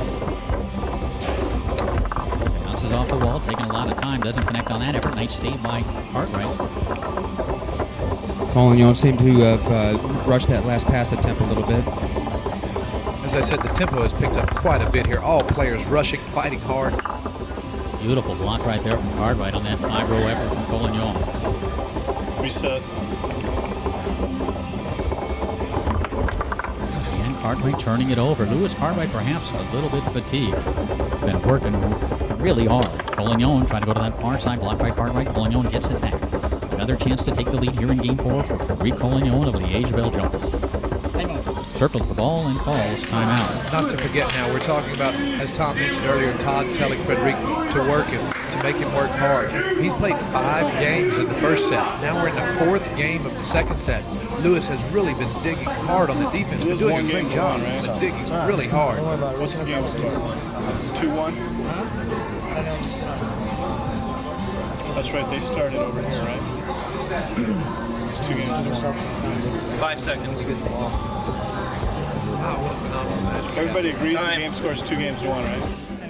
Bounces off the wall, taking a lot of time. Doesn't connect on that effort. Nice save by Cartwright. Collignon seemed to have rushed that last pass attempt a little bit. As I said, the tempo has picked up quite a bit here. All players rushing, fighting hard. Beautiful block right there from Cartwright on that 5-row effort from Collignon. Reset. And Cartwright turning it over. Lewis Cartwright perhaps a little bit fatigued. Been working really hard. Collignon trying to go to that far side, blocked by Cartwright. Collignon gets it back. Another chance to take the lead here in game 4 for Frederic Collignon of Liège, Belgium. Circles the ball and calls timeout. Not to forget now, we're talking about, as Tom mentioned earlier, Todd telling Frederic to work him, to make him work hard. He's played 5 games in the first set. Now we're in the 4th game of the second set. Lewis has really been digging hard on the defense. Been doing a great job. He's been digging really hard. What's the game score? It's 2-1. That's right. They started over here, right? It's 2 games to 1. 5 seconds. Wow, what a phenomenal match. Everybody agrees the game score is 2 games to 1, right?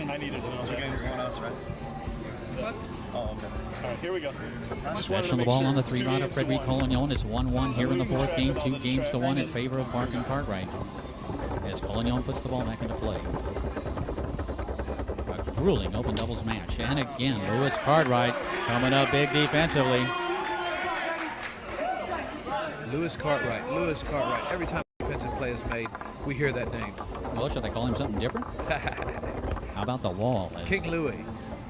I needed to know 2 that. games, 1 us, right? What? Oh, okay. All right, here we go. Possession of the ball on the 3-rounder, Frederic Collignon. It's 1-1 here in the 4th game, 2 games to 1 in favor of Park and Cartwright. As Collignon puts the ball back into play. A grueling open doubles match. And again, Lewis Cartwright coming up big defensively. Lewis Cartwright. Every time a defensive play is made, we hear that name. Well, should I call him something different? How about the wall? As King Louis.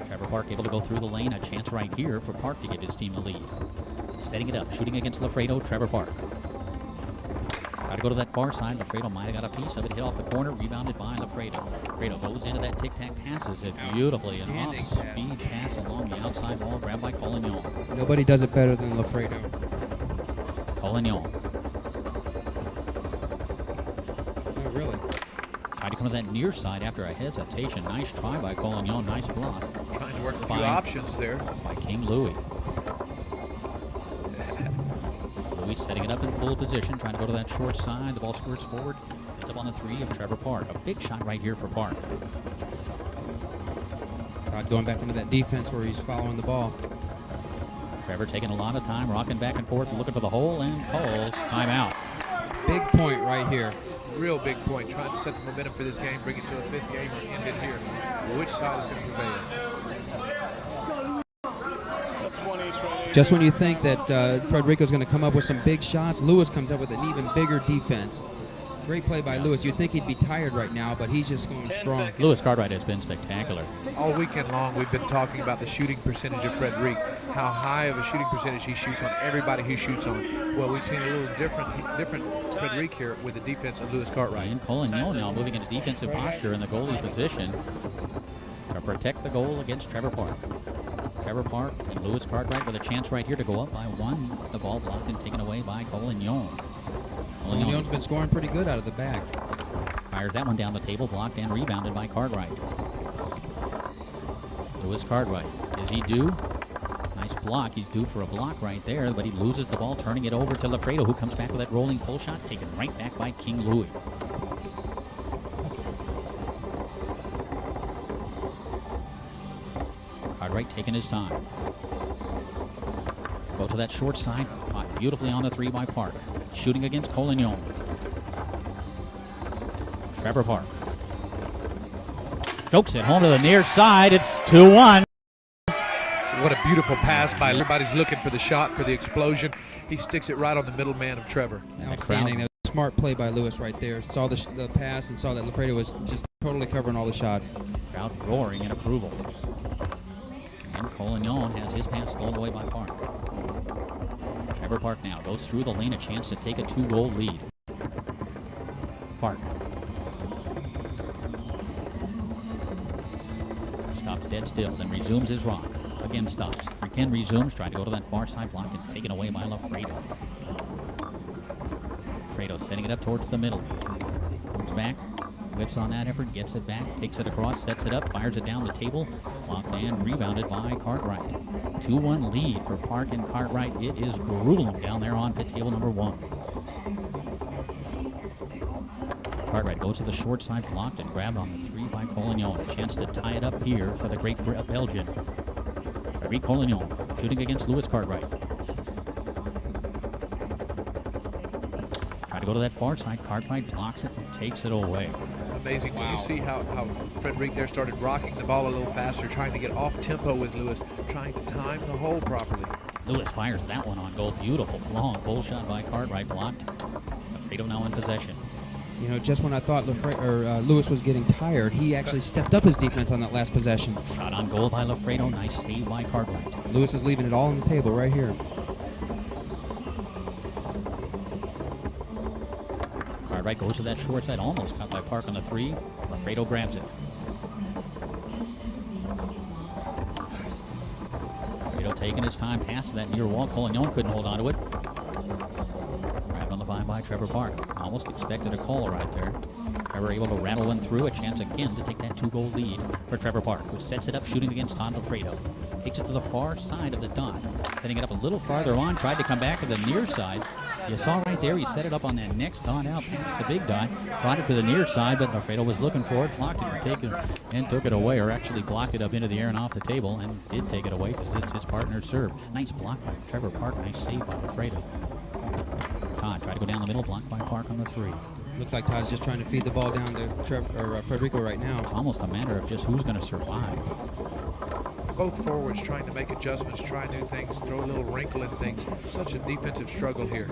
Trevor Park able to go through the lane. A chance right here for Park to give his team the lead. Setting it up, shooting against Lafredo, Trevor Park. Got to go to that far side. Lafredo might have got a piece of it. Hit off the corner, rebounded by Lafredo. Lafredo goes into that tic-tac, passes it beautifully. An off-speed pass along the outside wall, grabbed by Collignon. Nobody does it better than Lafredo. Collignon. No, really. Tried to come to that near side after a hesitation. Nice try by Collignon. Nice block Trying to work a few Fine. options there. by King Louis. Louis setting it up in full position, trying to go to that short side. The ball squirts forward. It's up on the 3 of Trevor Park. A big shot right here for Park. Todd going back into that defense where he's following the ball. Trevor taking a lot of time, rocking back and forth, looking for the hole, and calls timeout. Big point right here. Real big point. Trying to set the momentum for this game, bring it to a 5th game, or end it here. Which side is going to prevail? That's 1 each right. Just when you think that Frederico's going to come up with some big shots, Lewis comes up with an even bigger defense. Great play by Lewis. You'd think he'd be tired right now, but he's just going strong. Lewis Cartwright has been spectacular. All weekend long, we've been talking about the shooting percentage of Frederic, how high of a shooting percentage he shoots on everybody he shoots on. Well, we've seen a little different Frederic here with the defense of Lewis Cartwright. And Collignon now moving its defensive posture in the goalie position to protect the goal against Trevor Park. Trevor Park and Lewis Cartwright with a chance right here to go up by 1. The ball blocked and taken away by Collignon. Coglignon's been scoring pretty good out of the back. Fires that one down the table, blocked and rebounded by Cartwright. Lewis Cartwright, is he due? Nice block, he's due for a block right there, but he loses the ball, turning it over to Lafredo, who comes back with that rolling pull shot, taken right back by King Louis. Cartwright taking his time. Go to that short side, caught beautifully on the 3 by Park. Shooting against Collignon. Trevor Park. Chokes it home to the near side. It's 2-1. What a beautiful pass by everybody's looking for the shot, for the explosion. He sticks it right on the middle man of Trevor. Outstanding. That was a smart play by Lewis right there. Saw the pass and saw that Lafredo was just totally covering all the shots. Crowd roaring in approval. And Collignon has his pass stolen away by Park. Trevor Park now goes through the lane, a chance to take a 2-goal lead. Park. Stops dead still, then resumes his rock. Again stops. Again resumes, trying to go to that far side, blocked and taken away by Lafredo. Lafredo setting it up towards the middle. Comes back, whiffs on that effort, gets it back, takes it across, sets it up, fires it down the table, blocked and rebounded by Cartwright. 2-1 lead for Park and Cartwright. It is grueling down there on pit table number 1. Cartwright goes to the short side, blocked and grabbed on the 3 by Collignon. A chance to tie it up here for the great Belgian. Frederic Collignon shooting against Lewis Cartwright. Try to go to that far side. Cartwright blocks it and takes it away. Amazing. Did you see how Frederic there started rocking the ball a little faster, trying to get off tempo with Lewis, trying to time the hole properly? Lewis fires that one on goal. Beautiful long pull shot by Cartwright, blocked. Lafredo now in possession. You know, just when I thought Lewis was getting tired, he actually stepped up his defense on that last possession. Shot on goal by Lafredo. Nice save by Cartwright. Lewis is leaving it all on the table right here. Cartwright goes to that short side, almost caught by Park on the 3. Lafredo grabs it. Lafredo taking his time past that near wall. Collignon couldn't hold on to it. Grabbed on Trevor Park. Almost expected a call right there. Trevor able to rattle one through. A chance again to take that 2-goal lead for Trevor Park, who sets it up shooting against Todd Lafredo. Takes it to the far side of the dot. Setting it up a little farther on. Tried to come back to the near side. You saw right there, he set it up on that next dot out past the big dot. Brought it to the near side, but Lafredo was looking for it. Blocked it and took it away, or actually blocked it up into the air and off the table, and did take it away because it's his partner's serve. Nice block by Trevor Park. Nice save by Lafredo. Todd tried to go down the middle, blocked by Park on the 3. Looks like Todd's just trying to feed the ball down to Federico right now. It's almost a matter of just who's going to survive. Both forwards trying to make adjustments, try new things, throw a little wrinkle in things. Such a defensive struggle here.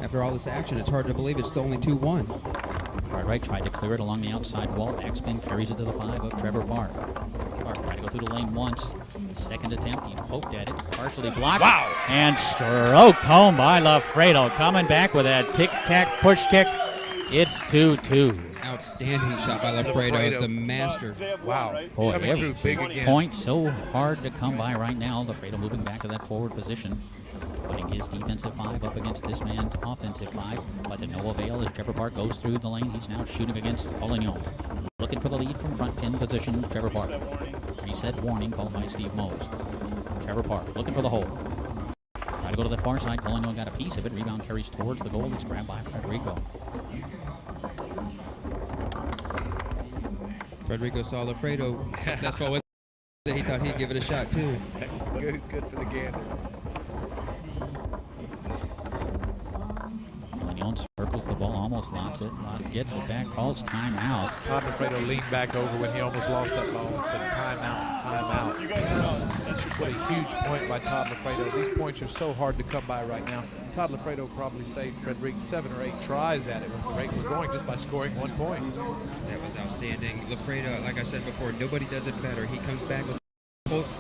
After all this action, it's hard to believe it's only 2-1. Cartwright tried to clear it along the outside wall. Backspin carries it to the 5 of Trevor Park. Park tried to go through the lane once. Second attempt, he poked at it, partially blocked. Wow! And stroked home by Lafredo. Coming back with that tic-tac push kick. It's 2-2. Outstanding shot by Lafredo, the master. Wow. Boy, Coming every through big again. point so hard to come by right now. Lafredo moving back to that forward position, putting his defensive 5 up against this man's offensive 5, but to no avail as Trevor Park goes through the lane. He's now shooting against Collignon. Looking for the lead from front pin position, Trevor Park. Reset warning called by Steve Mose. Trevor Park looking for the hole. Try to go to the far side. Collignon got a piece of it. Rebound carries towards the goal. It's grabbed by Federico. Federico saw Lafredo successful with it. He thought he'd give it a shot too. Good for the gander. Collignon circles the ball, almost lost it. Gets it back, calls timeout. Todd Lafredo leaned back over when he almost lost that ball and said timeout, timeout. You guys are out. That's your What a huge point by Todd Lafredo. These points are so hard to come by right now. Todd Lafredo probably saved Frederic 7 or 8 tries at it when the rate was going just by scoring 1 point. That was outstanding. Lafredo, like I said before, nobody does it better. He comes back with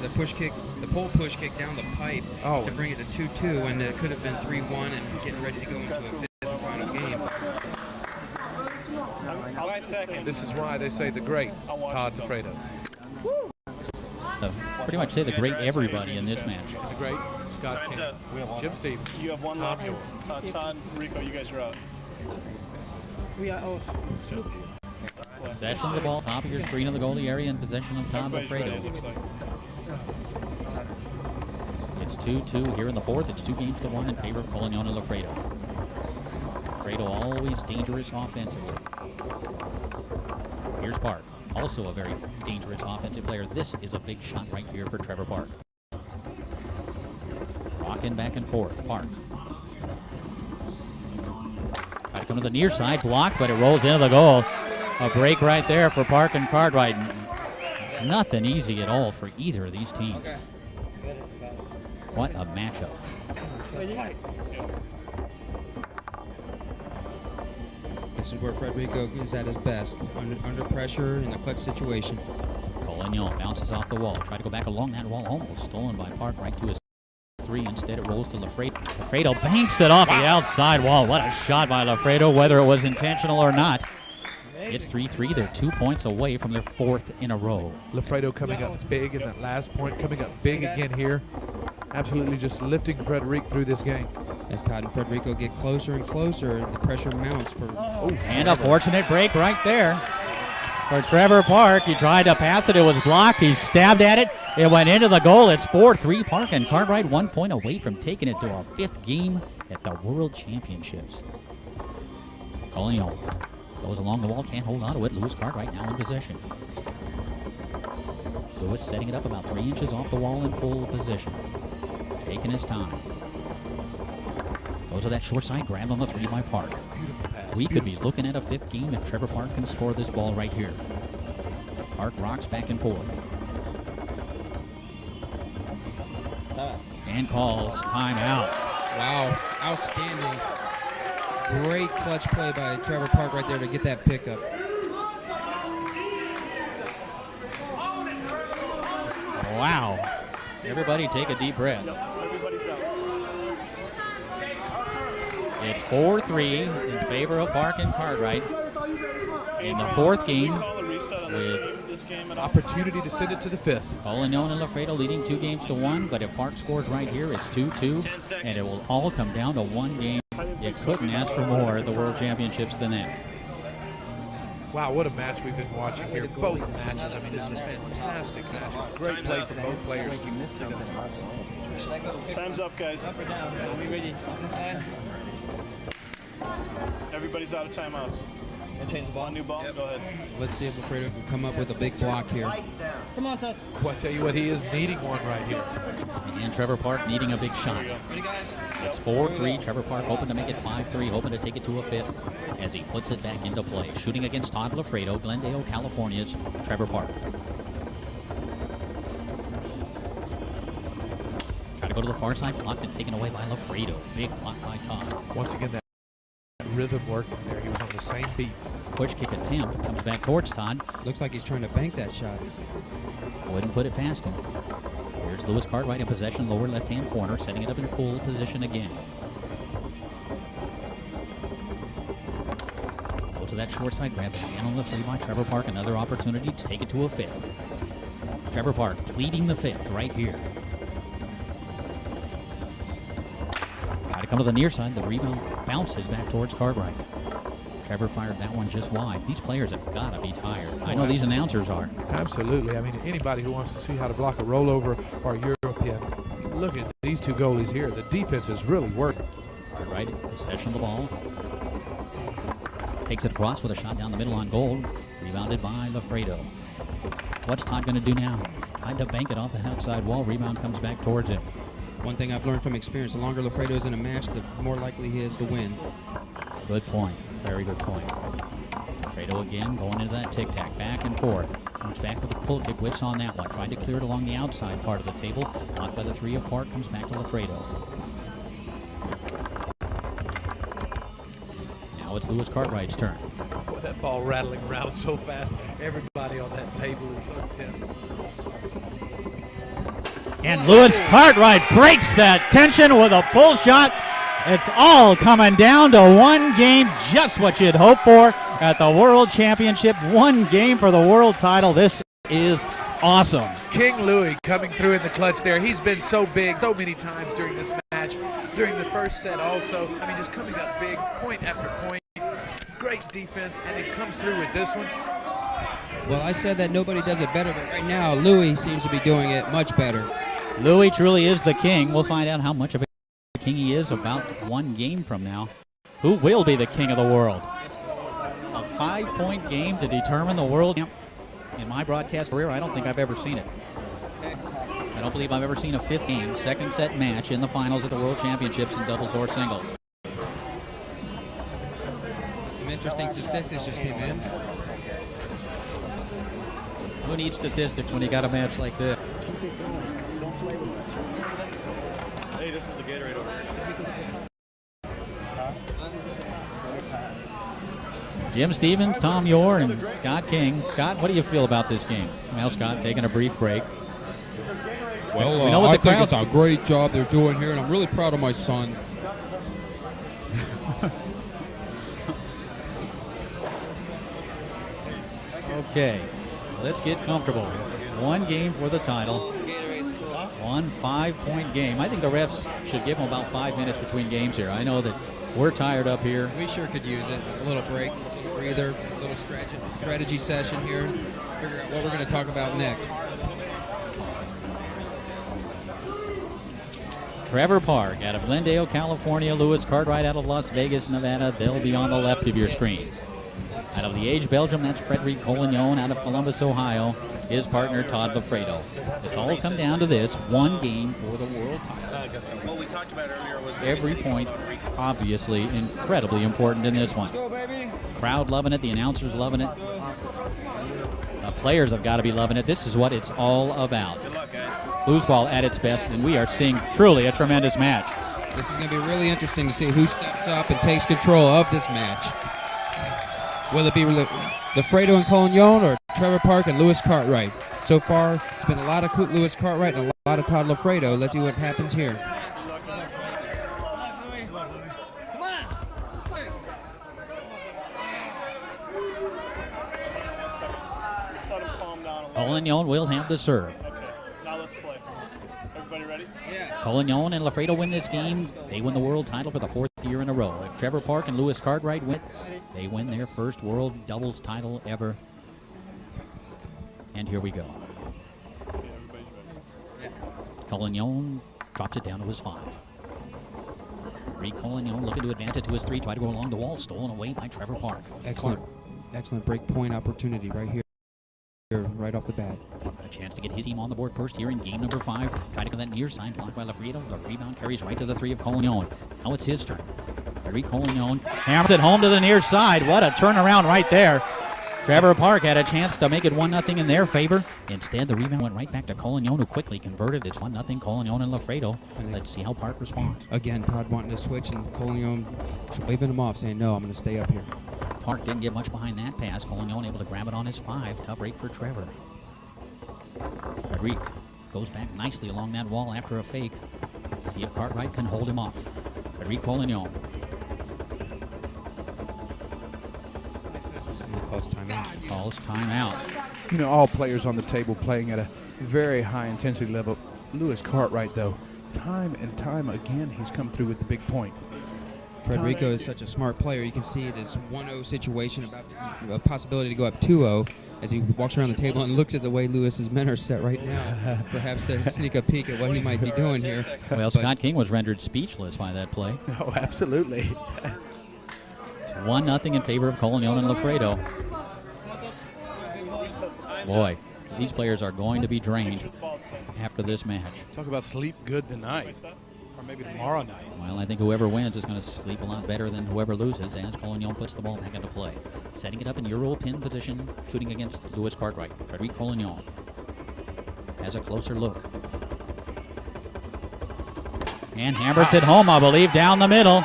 the push kick, the pole push kick down the pipe to bring it to 2-2, and it could have been 3-1 and getting ready to go into a 5th and final game. 5 seconds. This is why they say the great Todd Lafredo. Pretty much say the great everybody in this match. It's a great Scott King, Jim Steve. You have one left. Todd, Rico, you guys are out. We are out. Possession of the ball, top of your screen of the goalie area, in possession of Todd Everybody's ready, it Lafredo. looks like. It's 2-2 here in the 4th. It's 2-1 in favor of Collignon and Lafredo. Lafredo always dangerous offensively. Here's Park, also a very dangerous offensive player. This is a big shot right here for Trevor Park. Rocking back and forth, Park. Try to come to the near side, blocked, but it rolls into the goal. A break right there for Park and Cartwright. Nothing easy at all for either of these teams. What a matchup. This is where Federico is at his best, under pressure in a clutch situation. Collignon bounces off the wall. Try to go back along that wall, almost stolen by Park right to his 3. Instead, it rolls to Lafredo. Lafredo banks it off the outside wall. What a shot by Lafredo, whether it was intentional or not. It's 3-3. They're 2 points away from their 4th in a row. Lafredo coming up big in that last point, coming up big again here. Absolutely just lifting Frederic through this game. As Todd and Federico get closer and closer, the pressure mounts for... And a fortunate break right there for Trevor Park. He tried to pass it. It was blocked. He stabbed at it. It went into the goal. It's 4-3. Park and Cartwright 1 point away from taking it to a 5th game at the World Championships. Collignon goes along the wall, can't hold on to it. Lewis Cartwright now in possession. Lewis setting it up about 3 inches off the wall in pole position. Taking his time. Goes to that short side, grabbed on the 3 by Park. Beautiful pass. We could be looking at a 5th game if Trevor Park can score this ball right here. Park rocks back and forth. And calls timeout. Wow, outstanding. Great clutch play by Trevor Park right there to get that pickup. Wow. Everybody take a deep breath. Everybody's out. It's 4-3 in favor of Park and Cartwright in the 4th game. Call a reset on this game at all. Opportunity to send it to the 5th. Collignon and Lafredo leading 2-1, but if Park scores right here, it's 2-2, and it will all come down to 1 game You couldn't ask for more at the World Championships than that. Wow, what a match we've been watching here. Both matches, I mean, just fantastic matches. Great play from both players. Time's up, guys. Everybody's out of timeouts. Change the ball. New ball. Go ahead. Let's see if Lafredo can come up with a big block here. Come on, Todd. Well, I tell you what, he is needing one right here. And Trevor Park needing a big shot. It's 4-3. Trevor Park hoping to make it 5-3, hoping to take it to a fifth as he puts it back into play. Shooting against Todd Lafredo, Glendale, California's Trevor Park. Try to go to the far side, blocked and taken away by Lafredo. Big block by Todd. Once again, that rhythm working there. He was on the same beat. Push kick attempt comes back towards Todd. Looks like he's trying to bank that shot. Wouldn't put it past him. Here's Lewis Cartwright in possession, lower left-hand corner, setting it up in pull position again. Go to that short side, grab it again on the three by Trevor Park. Another opportunity to take it to a fifth. Trevor Park pleading the fifth right here. Try to come to the near side. The rebound bounces back towards Cartwright. Trevor fired that one just wide. These players have got to be tired. I know these announcers are. Absolutely. I mean, anybody who wants to see how to block a rollover or European, look at these two goalies here. The defense is really working. Cartwright in possession of the ball. Takes it across with a shot down the middle on goal. Rebounded by Lafredo. What's Todd going to do now? Tried to bank it off the outside wall. Rebound comes back towards him. One thing I've learned from experience, the longer Lafredo is in a match, the more likely he is to win. Good point. Very good point. Fredo again going into that tic-tac, back and forth. Comes back with a pull kick, whiffs on that one. Tried to clear it along the outside part of the table. Blocked by the three of Park, comes back to Lafredo. Now it's Lewis Cartwright's turn. Boy, that ball rattling around so fast. Everybody on that table is so tense. And Lewis Cartwright breaks that tension with a pull shot. It's all coming down to one game, just what you'd hope for at the World Championship. One game for the world title. This is awesome. King Louis coming through in the clutch there. He's been so big so many times during this match, during the first set also. I mean, just coming up big, point after point. Great defense, and he comes through with this one. Well, I said that nobody does it better, but right now, Louis seems to be doing it much better. Louis truly is the king. We'll find out how much of a king he is about one game from now. Who will be the king of the world? A 5-point game to determine the world champ. In my broadcast career, I don't think I've ever seen it. I don't believe I've ever seen a fifth game, second set match in the finals of the World Championships in doubles or singles. Some interesting statistics just came in. Who needs statistics when you got a match like this? Hey, this is the Gatorade over here. Jim Stevens, Tom Yore, and Scott King. Scott, what do you feel about this game? Well, Scott taking a brief break. Well, We know what I the think crowd- it's a great job they're doing here, and I'm really proud of my son. Okay, let's get comfortable. One game for the title. One 5-point game. I think the refs should give them about 5 minutes between games here. I know that we're tired up here. We sure could use it. A little break, a little breather, a little strategy session here. Figure out what we're going to talk about next. Trevor Park out of Glendale, California. Lewis Cartwright out of Las Vegas, Nevada. They'll be on the left of your screen. Out of the Age Belgium, that's Frederic Collignon. Out of Columbus, Ohio, his partner Todd Lafredo. It's all come down to this one game for the world title. What we talked about earlier was Every point, obviously, incredibly important in this one. Crowd loving it, the announcers loving it. The players have got to be loving it. This is what it's all about. Foosball at its best, and we are seeing truly a tremendous match. This is going to be really interesting to see who steps up and takes control of this match. Will it be Lafredo and Collignon or Trevor Park and Lewis Cartwright? So far, it's been a lot of Lewis Cartwright and a lot of Todd Lafredo. Let's see what happens here. Just let him calm down a little. Collignon will have the serve. Okay, now let's play. Everybody ready? Collignon and Lafredo win this game. They win the world title for the fourth year in a row. If Trevor Park and Lewis Cartwright win, they win their first world doubles title ever. And here we go. Collignon drops it down to his 5. Collignon looking to advance it to his 3, try to go along the wall, stolen away by Trevor Park. Excellent break point opportunity right here, right off the bat. A chance to get his team on the board first here in game number 5. Try to go that near side, blocked by Lafredo. The rebound carries right to the 3 of Collignon. Now it's his turn. Collignon hammers it home to the near side. What a turnaround right there. Trevor Park had a chance to make it 1-0 in their favor. Instead, the rebound went right back to Collignon, who quickly converted. It's 1-0 Collignon and Lafredo. Let's see how Park responds. Again, Todd wanting to switch, and Collignon waving him off, saying, no, I'm going to stay up here. Park didn't get much behind that pass. Collignon able to grab it on his 5. Tough break for Trevor. Frederic goes back nicely along that wall after a fake. See if Cartwright can hold him off. Frederic Collignon. Calls timeout. You know, all players on the table playing at a very high intensity level. Lewis Cartwright, though, time and time again, he's come through with the big point. Federico is such a smart player. You can see this 1-0 situation, about a possibility to go up 2-0 as he walks around the table and looks at the way Lewis's men are set right now. Perhaps to sneak a peek at what he might be doing here. Well, Scott King was rendered speechless by that play. Oh, absolutely. It's 1-0 in favor of Collignon and Lafredo. Boy, these players are going to be drained after this match. Talk about sleep good tonight, or maybe tomorrow night. Well, I think whoever wins is going to sleep a lot better than whoever loses as Collignon puts the ball back into play. Setting it up in Euro pin position, shooting against Lewis Cartwright. Frederic Collignon has a closer look. And hammers it home, I believe, down the middle.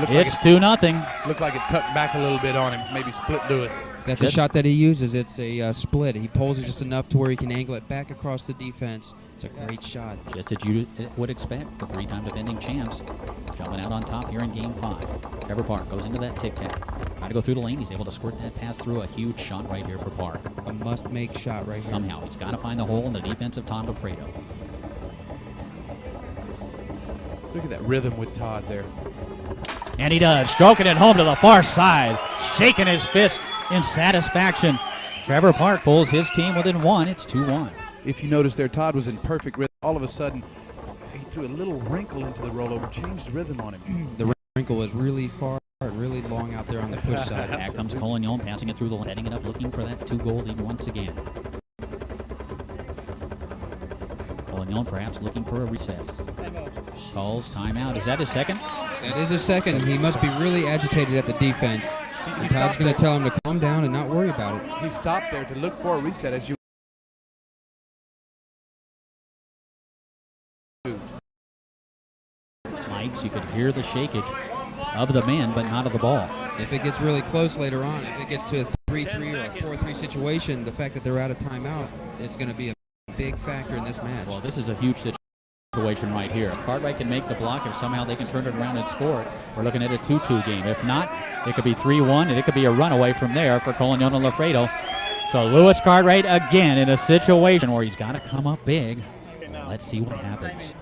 It's 2-0. Looked like it tucked back a little bit on him, maybe split Lewis. That's a shot that he uses. It's a split. He pulls it just enough to where he can angle it back across the defense. It's a great shot. Just as you would expect, the 3-time defending champs jumping out on top here in Game 5. Trevor Park goes into that tic-tac. Trying to go through the lane. He's able to squirt that pass through. A huge shot right here for Park. A must-make shot right here. Somehow, he's got to find the hole in the defense of Tom Lafredo. Look at that rhythm with Todd there. And he does. Stroking it home to the far side. Shaking his fist in satisfaction. Trevor Park pulls his team within 1. It's 2-1. If you notice there, Todd was in perfect rhythm. All of a sudden, he threw a little wrinkle into the rollover, changed the rhythm on him. The wrinkle was really far, really long out there on the push side. Back comes Collignon, passing it through the line, setting it up, looking for that 2-goal lead once again. Collignon perhaps looking for a reset. Calls timeout. Is that his second? That is his second. He must be really agitated at the defense. And Todd's going to tell him to calm down and not worry about it. He stopped there to look for a reset as you. Mikes, you could hear the shakeage of the men, but not of the ball. If it gets really close later on, if it gets to a 3-3 or a 4-3 situation, the fact that they're out of timeout, it's going to be a big factor in this match. Well, this is a huge situation right here. If Cartwright can make the block, if somehow they can turn it around and score it, we're looking at a 2-2 game. If not, it could be 3-1, and it could be a runaway from there for Collignon and Lafredo. So Lewis Cartwright again in a situation where he's got to come up big. Let's see what happens.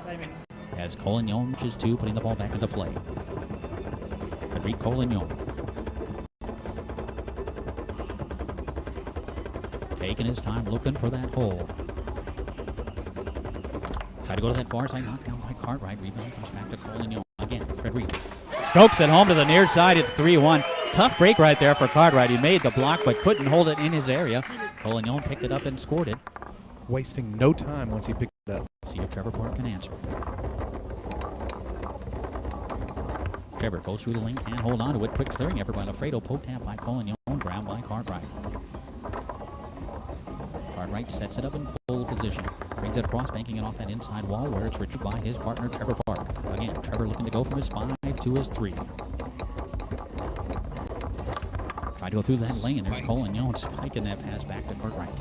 As Collignon reaches 2, putting the ball back into play. Frederic Collignon. Taking his time, looking for that hole. Try to go to that far side, knocked down by Cartwright. Rebound comes back to Collignon. Again, Frederic. Strokes it home to the near side. It's 3-1. Tough break right there for Cartwright. He made the block but couldn't hold it in his area. Collignon picked it up and scored it. Wasting no time once he picked it up. See if Trevor Park can answer. Trevor goes through the lane, can't hold on to it. Quick clearing effort by Lafredo. Poke tap by Collignon. Ground by Cartwright. Cartwright sets it up in pole position. Brings it across, banking it off that inside wall where it's retrieved by his partner, Trevor Park. Again, Trevor looking to go from his 5 to his 3. Try to go through that lane. There's Collignon spiking that pass back to Cartwright.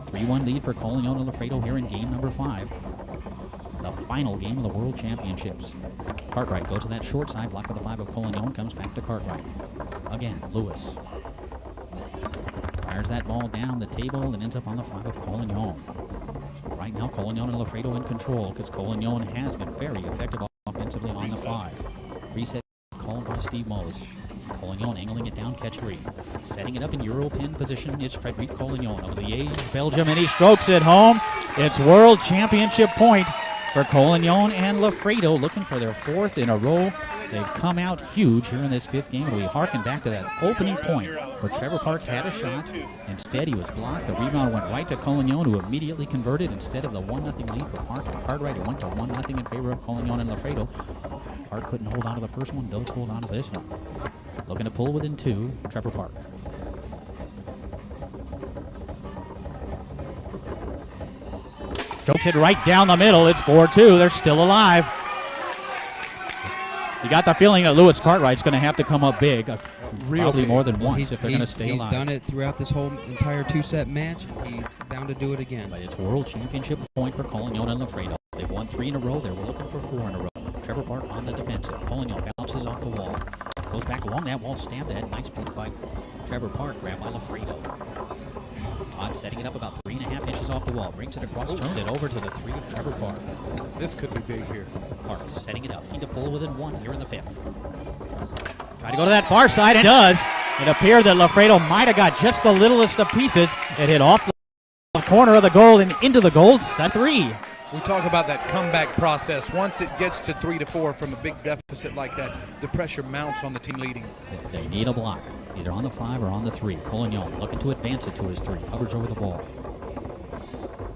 3-1 lead for Collignon and Lafredo here in game number 5. The final game of the World Championships. Cartwright goes to that short side, blocked by the 5 of Collignon, comes back to Cartwright. Again, Lewis. Fires that ball down the table and ends up on the 5 of Collignon. So right now, Collignon and Lafredo in control because Collignon has been very effective offensively on the 5. Reset call Here's Steve Mose. Collignon angling it down, catch 3. Setting it up in Euro pin position is Frederic Collignon over the age of Belgium, and he strokes it home. It's World Championship point for Collignon and Lafredo, looking for their 4th in a row. They've come out huge here in this 5th game, and we harken back to that opening point where Trevor Park had a shot. Instead, he was blocked. The rebound went right to Collignon, who immediately converted. Instead of the 1-0 lead for Park and Cartwright, it went to 1-0 in favor of Collignon and Lafredo. Park couldn't hold on to the first one. Does hold on to this one. Looking to pull within 2, Trevor Park. Strokes it right down the middle. It's 4-2. They're still alive. You got the feeling that Lewis Cartwright's going to have to come up big, probably more than once if they're going to stay alive. He's done it throughout this whole entire 2-set match. He's bound to do it again. But it's World Championship point for Collignon and Lafredo. They've won 3 in a row. They were looking for 4 in a row. Trevor Park on the defensive. Collignon bounces off the wall. Goes back along that wall, stabbed at. Nice block by Trevor Park, grabbed by Lafredo. Todd setting it up about 3.5 inches off the wall. Brings it across, turned it over to the 3 of Trevor Park. This could be big here. Park setting it up. Looking to pull within 1 here in the 5th. Try to go to that far side, and does. It appeared that Lafredo might have got just the littlest of pieces. It hit off the corner of the goal and into the goal. Set 3. We talk about that comeback process. Once it gets to 3-4 from a big deficit like that, the pressure mounts on the team leading. They need a block, either on the 5 or on the 3. Collignon looking to advance it to his 3. Hovers over the ball.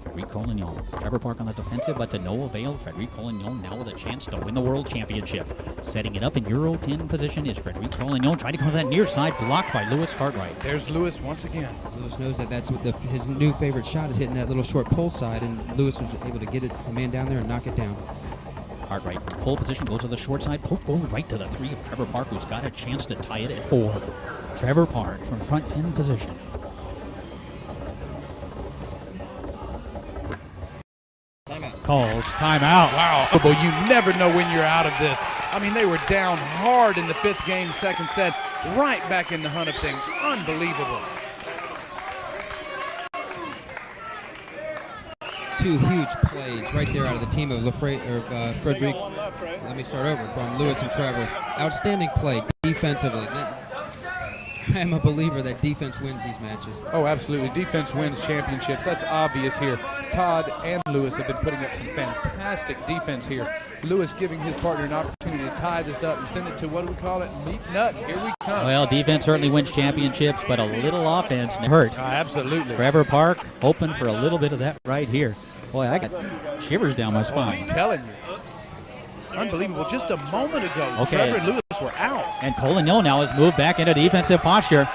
Frederic Collignon. Trevor Park on the defensive, but to no avail. Frederic Collignon now with a chance to win the World Championship. Setting it up in Euro pin position is Frederic Collignon. Trying to go to that near side, blocked by Lewis Cartwright. There's Lewis once again. Lewis knows that that's what his new favorite shot is, hitting that little short pull side, and Lewis was able to get it, the man down there, and knock it down. Cartwright from pull position goes to the short side, pulled forward right to the 3 of Trevor Park, who's got a chance to tie it at 4. Trevor Park from front pin position. Calls timeout. Wow. You never know when you're out of this. I mean, they were down hard in the 5th game, 2nd set, right back in the hunt of things. Unbelievable. 2 huge plays right there out of the team of Frederic. Let me start over from Lewis and Trevor. Outstanding play defensively. I'm a believer that defense wins these matches. Oh, absolutely. Defense wins championships. That's obvious here. Todd and Lewis have been putting up some fantastic defense here. Lewis giving his partner an opportunity to tie this up and send it to, what do we call it? Meat nut. Here we come. Well, defense certainly wins championships, but a little offense hurt. Absolutely. Trevor Park hoping for a little bit of that right here. Boy, I got shivers down my spine. I'm telling you. Unbelievable. Just a moment ago, Okay. Trevor and Lewis were out. And Collignon now has moved back into defensive posture.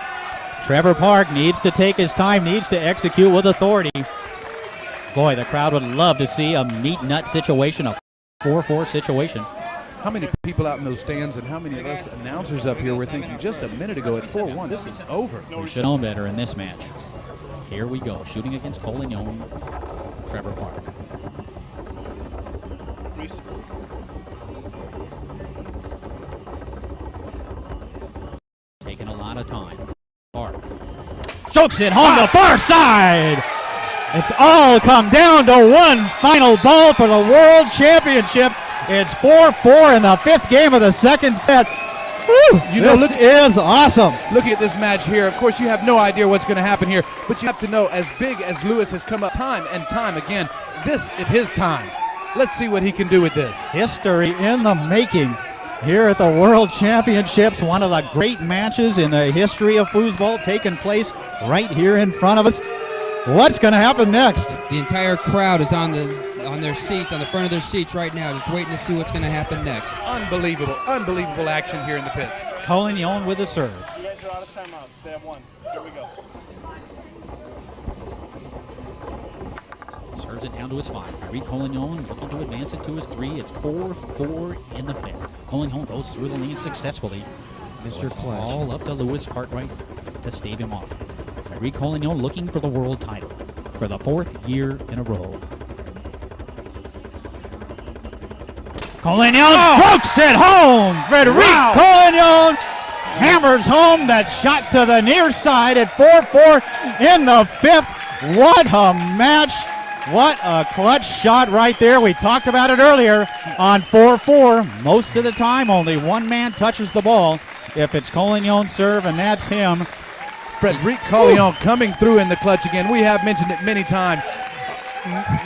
Trevor Park needs to take his time, needs to execute with authority. Boy, the crowd would love to see a meat nut situation, a 4-4 situation. How many people out in those stands and how many of us announcers up here were thinking just a minute ago at 4-1, this is over. We should know better in this match. Here we go, shooting against Collignon, Trevor Park. Taking a lot of time. Park chokes it home the far side. It's all come down to one final ball for the World Championship. It's 4-4 in the 5th game of the 2nd set. Woo! This is awesome. Looking at this match here, of course you have no idea what's going to happen here, but you have to know, as big as Lewis has come up time and time again, this is his time. Let's see what he can do with this. History in the making here at the World Championships. One of the great matches in the history of foosball taking place right here in front of us. What's going to happen next? The entire crowd is on their seats, on the front of their seats right now, just waiting to see what's going to happen next. Unbelievable, unbelievable action here in the pits. Collignon with the serve. You guys are out of timeouts. They have 1. Here we go. Serves it down to his 5. Frederic Collignon looking to advance it to his 3. It's 4-4 in the 5th. Collignon goes through the lane successfully. Mr. So it's Clutch. all up to Lewis Cartwright to stave him off. Frederic Collignon looking for the world title for the 4th year in a row. Collignon strokes it home. Frederic Collignon hammers home that shot to the near side at 4-4 in the 5th. What a match. What a clutch shot right there. We talked about it earlier on 4-4. Most of the time, only one man touches the ball. If it's Collignon serve, and that's him. Frederic Collignon coming through in the clutch again. We have mentioned it many times.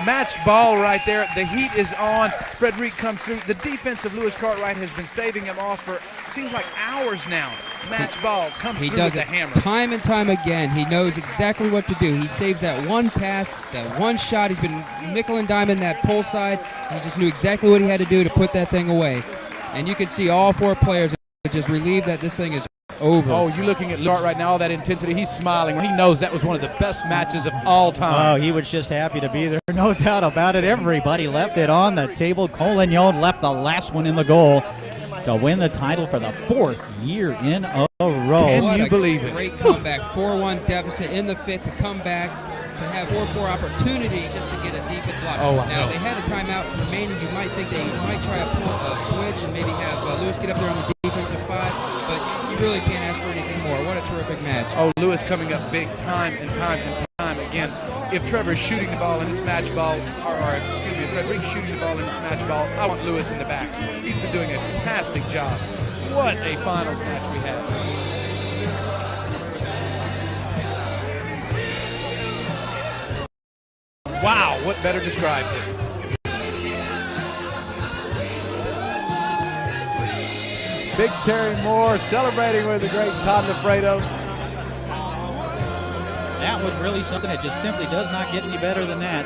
Match ball right there. The heat is on. Frederic comes through. The defense of Lewis Cartwright has been staving him off for seems like hours now. Match ball comes through with the hammer. He does it time and time again. He knows exactly what to do. He saves that one pass, that one shot. He's been nickel and diming that pull side. He just knew exactly what he had to do to put that thing away. And you can see all four players just relieved that this thing is over. Oh, you're looking at Lart right now, all that intensity. He's smiling. He knows that was one of the best matches of all time. Oh, he was just happy to be there. No doubt about it. Everybody left it on the table. Collignon left the last one in the goal to win the title for the fourth year in a row. Can you believe it? Great comeback. 4-1 deficit in the fifth to come back, to have 4-4 opportunity just to get a deep block. Oh, now, they had a timeout remaining. You might think they might try a switch and maybe have Lewis get up there on the defensive 5, but you really can't ask for anything more. What a terrific match. Oh, Lewis coming up big time and time and time again. If Trevor's shooting the ball in his match ball, or excuse me, if Frederick's shooting the ball in his match ball, I want Lewis in the back. He's been doing a fantastic job. What a finals match we had. Wow, what better describes it? Big Terry Moore celebrating with the great Todd Lafredo. That was really something that just simply does not get any better than that.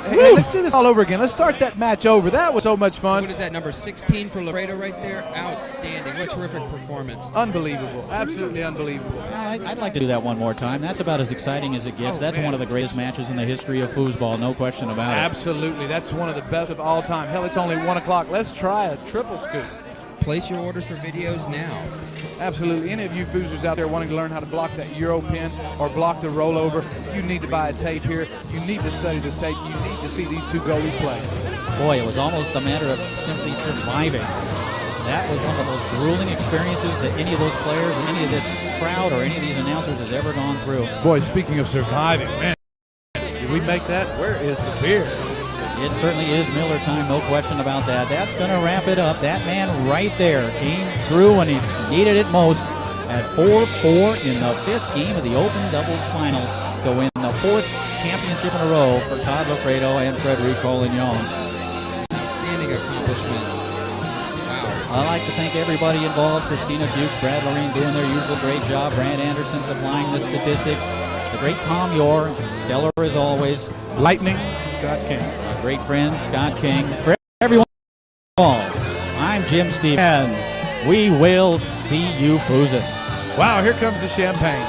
Hey, let's do this all over again. Let's start that match over. That was so much fun. What is that, number 16 for Laredo right there? Outstanding. What a terrific performance. Unbelievable. Absolutely unbelievable. I'd like to do that one more time. That's about as exciting as it gets. That's one of the greatest matches in the history of foosball, no question about it. Absolutely. That's one of the best of all time. Hell, it's only 1 o'clock. Let's try a triple scoop. Place your orders for videos now. Absolutely. Any of you foosers out there wanting to learn how to block that Euro pin or block the rollover, you need to buy a tape here. You need to study this tape. You need to see these two goalies play. Boy, it was almost a matter of simply surviving. That was one of the most grueling experiences that any of those players, any of this crowd, or any of these announcers has ever gone through. Boy, speaking of surviving, man, did we make that? Where is the beer? It certainly is Miller time, no question about that. That's going to wrap it up. That man right there came through when he needed it most at 4-4 in the fifth game of the Open Doubles Final to win the fourth championship in a row for Todd Lafredo and Frederic Collignon. Outstanding accomplishment. Wow. I'd like to thank everybody involved. Christina Duke, Brad Lorraine doing their usual great job. Brad Anderson supplying the statistics. The great Tom Yore, stellar as always. Lightning, Scott King. Our great friend, Scott King. For everyone involved, I'm Jim Stevens, and we will see you foozing. Wow, here comes the champagne.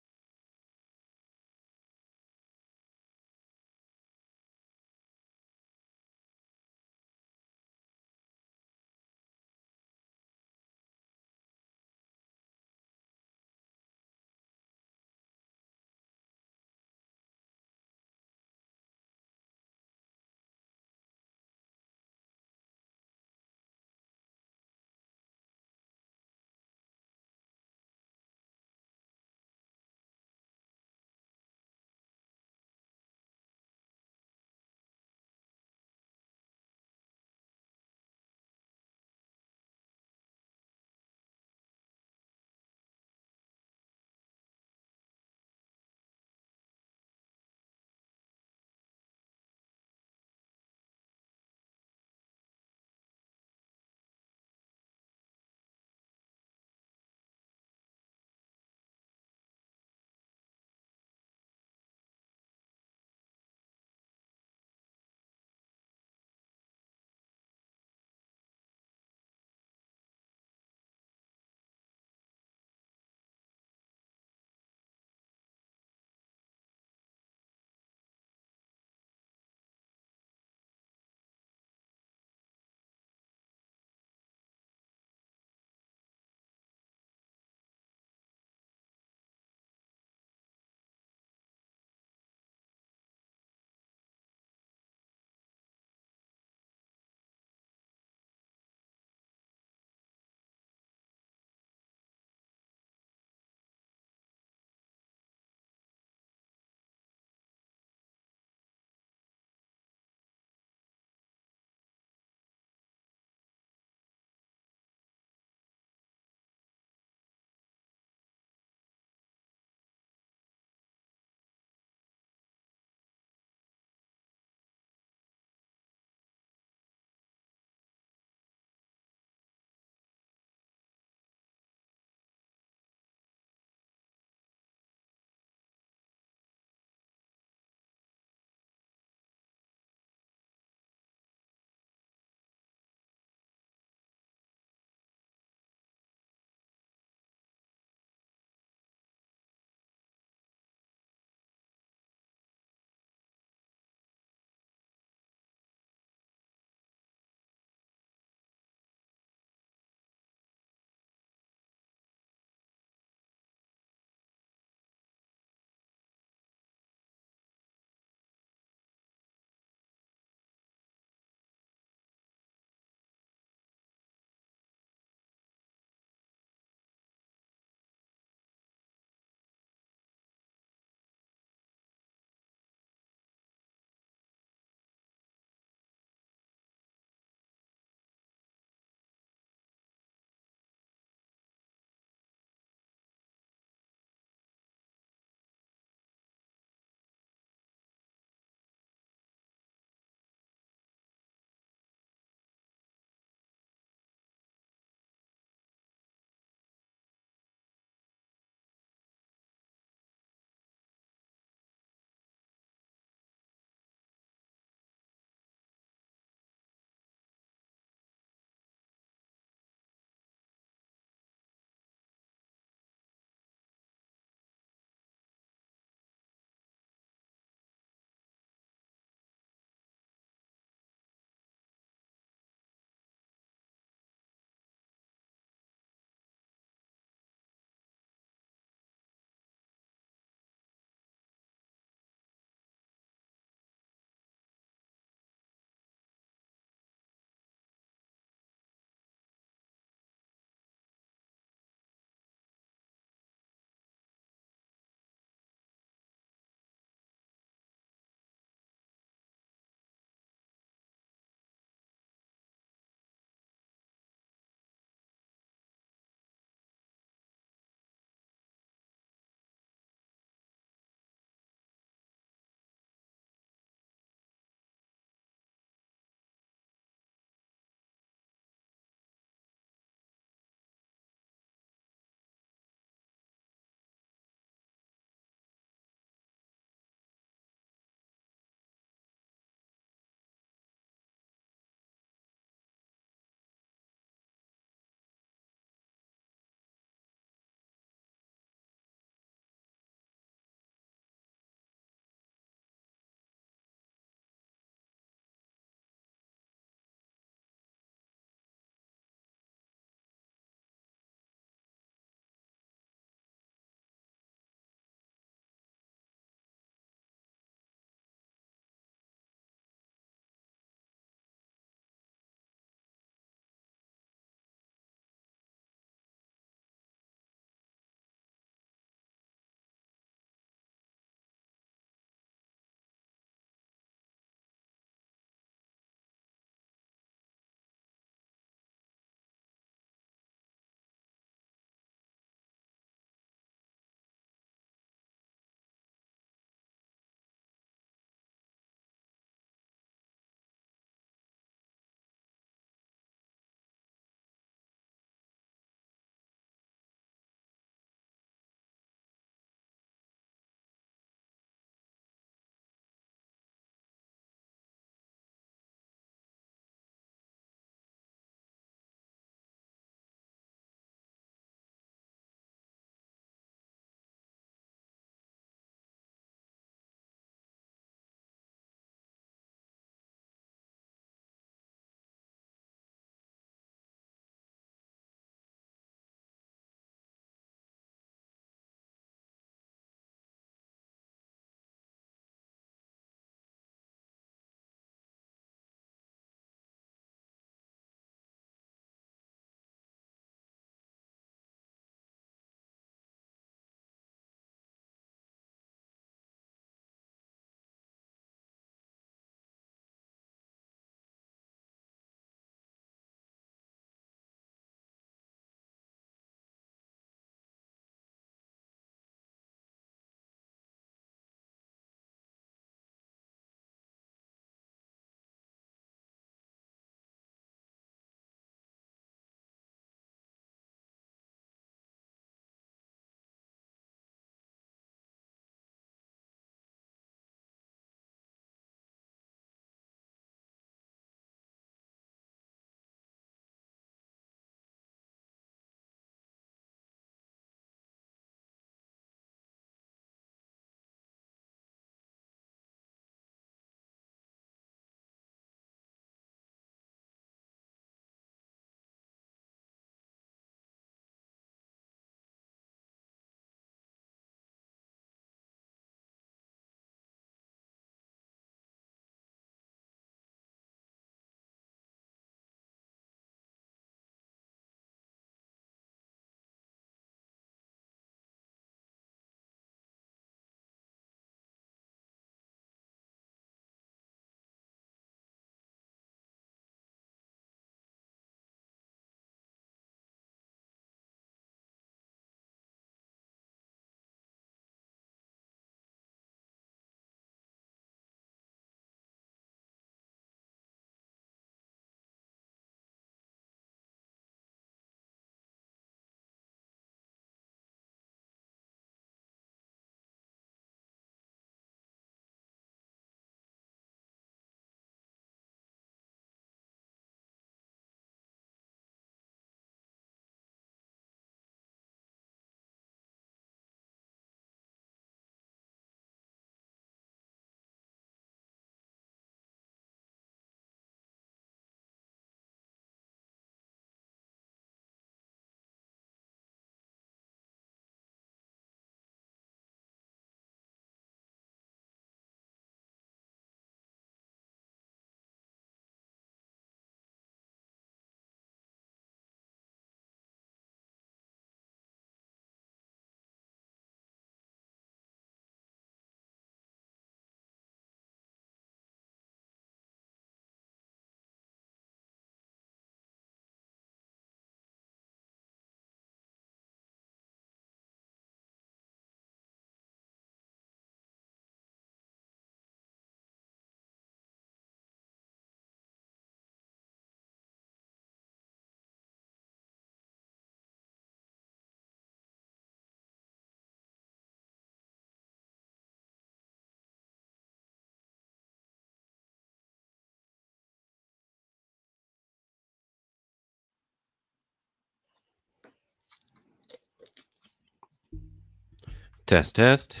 Test, test.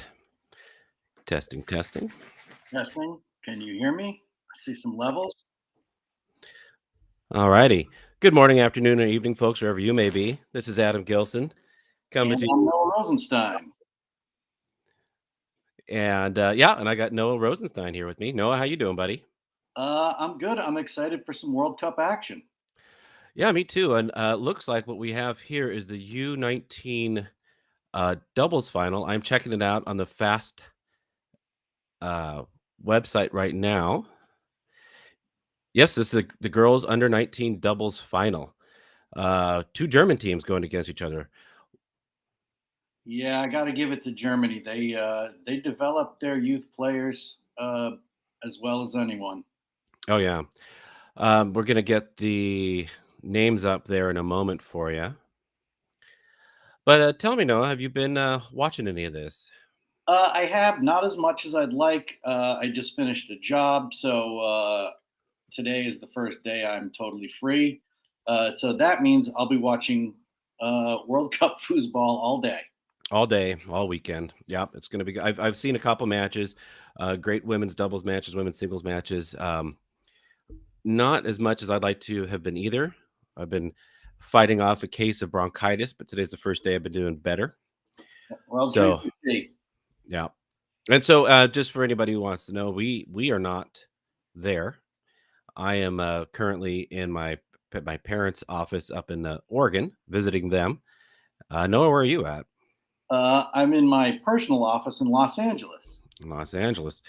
Testing, testing. Testing. Can you hear me? I see some levels. All righty. Good morning, afternoon, or evening, folks, wherever you may be. This is Adam Gilson coming And to I'm you. Noah Rosenstein. And I got Noah Rosenstein here with me. Noah, how you doing, buddy? I'm good. I'm excited for some World Cup action. Yeah, me too. And looks like what we have here is the U19 doubles final. I'm checking it out on the Fast uh, website right now. Yes, this is the girls under 19 doubles final. Two German teams going against each other. Yeah, I got to give it to Germany. They developed their youth players as well as anyone. Oh, yeah. We're going to get the names up there in a moment for you. But tell me, Noah, have you been watching any of this? I have not as much as I'd like. I just finished a job, so today is the first day I'm totally free. So that means I'll be watching World Cup foosball all day. All day, all weekend. Yep, it's going to be good. I've seen a couple matches, great women's doubles matches, women's singles matches. Not as much as I'd like to have been either. I've been fighting off a case of bronchitis, but today's the first day I've been doing better. Well, So, drink your tea. yeah. And so, just for anybody who wants to know, we are not there. I am currently in my parents' office up in Oregon, visiting them. Noah, where are you at? I'm in my personal office in Los Angeles. In Los Angeles.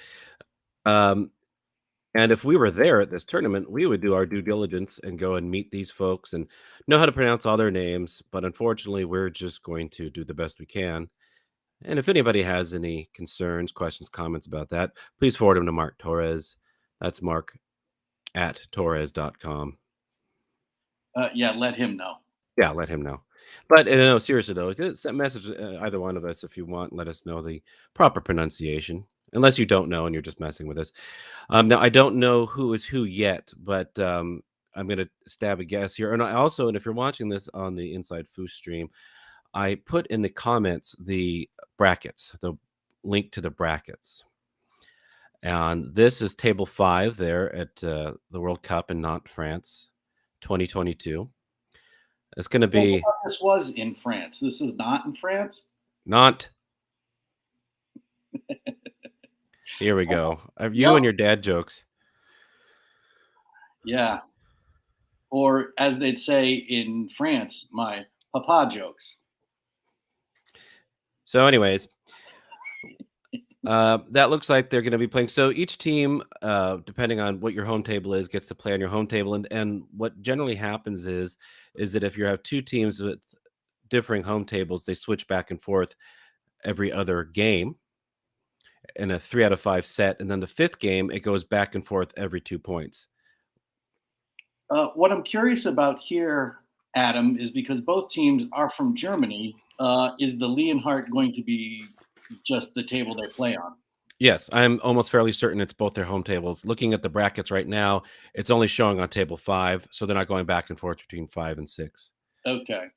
And if we were there at this tournament, we would do our due diligence and go and meet these folks and know how to pronounce all their names. But unfortunately, we're just going to do the best we can. And if anybody has any concerns, questions, comments about that, please forward them to Mark Torres. That's Mark at Torres.com. Yeah, let him know. Yeah, let him know. But no, seriously though, send a message either one of us if you want. Let us know the proper pronunciation, unless you don't know and you're just messing with us. Now I don't know who is who yet, but I'm going to stab a guess here. And and if you're watching this on the Inside Foos stream, I put in the comments the brackets, the link to the brackets. And this is table 5 there at the World Cup in Nantes, France, 2022. It's going to be This was in France. This is not in France. Nantes. Here we go. You and your dad jokes. Yeah. Or as they'd say in France, my papa jokes. So, anyways, that looks like they're going to be playing. So each team, depending on what your home table is, gets to play on your home table. And what generally happens is that if you have two teams with differing home tables, they switch back and forth every other game in a 3 out of 5 set. And then the 5th game, it goes back and forth every 2 points. What I'm curious about here, Adam, is because both teams are from Germany, is the Leonhardt going to be just the table they play on? Yes, I'm almost fairly certain it's both their home tables. Looking at the brackets right now, it's only showing on table 5, so they're not going back and forth between 5 and 6. Okay.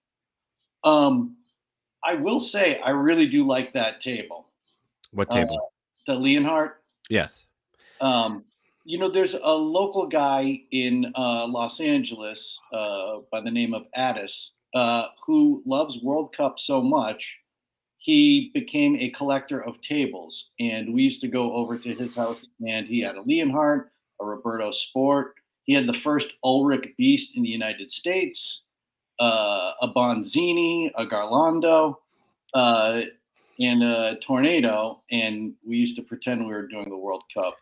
I will say I really do like that table. What table? The Leonhardt. Yes. There's a local guy in Los Angeles by the name of Addis who loves World Cup so much. He became a collector of tables, and we used to go over to his house, and he had a Leonhardt, a Roberto Sport. He had the first Ulrich Beast in the United States, a Bonzini, a Garlando, and a Tornado, and we used to pretend we were doing the World Cup,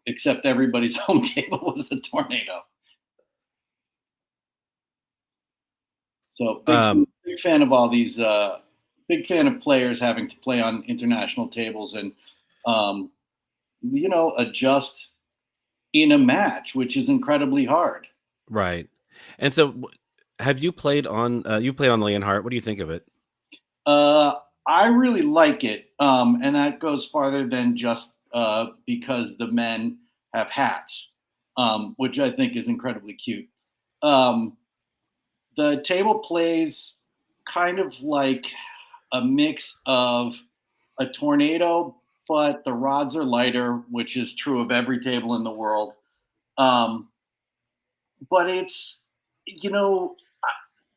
except everybody's home table was the Tornado. So big fan of all these big fan of players having to play on international tables and, adjust in a match, which is incredibly hard. Right. And so have you played on, you played on Leonhardt. What do you think of it? I really like it. And that goes farther than just because the men have hats, which I think is incredibly cute. The table plays kind of like a mix of a tornado, but the rods are lighter, which is true of every table in the world. Um, but it's, you know,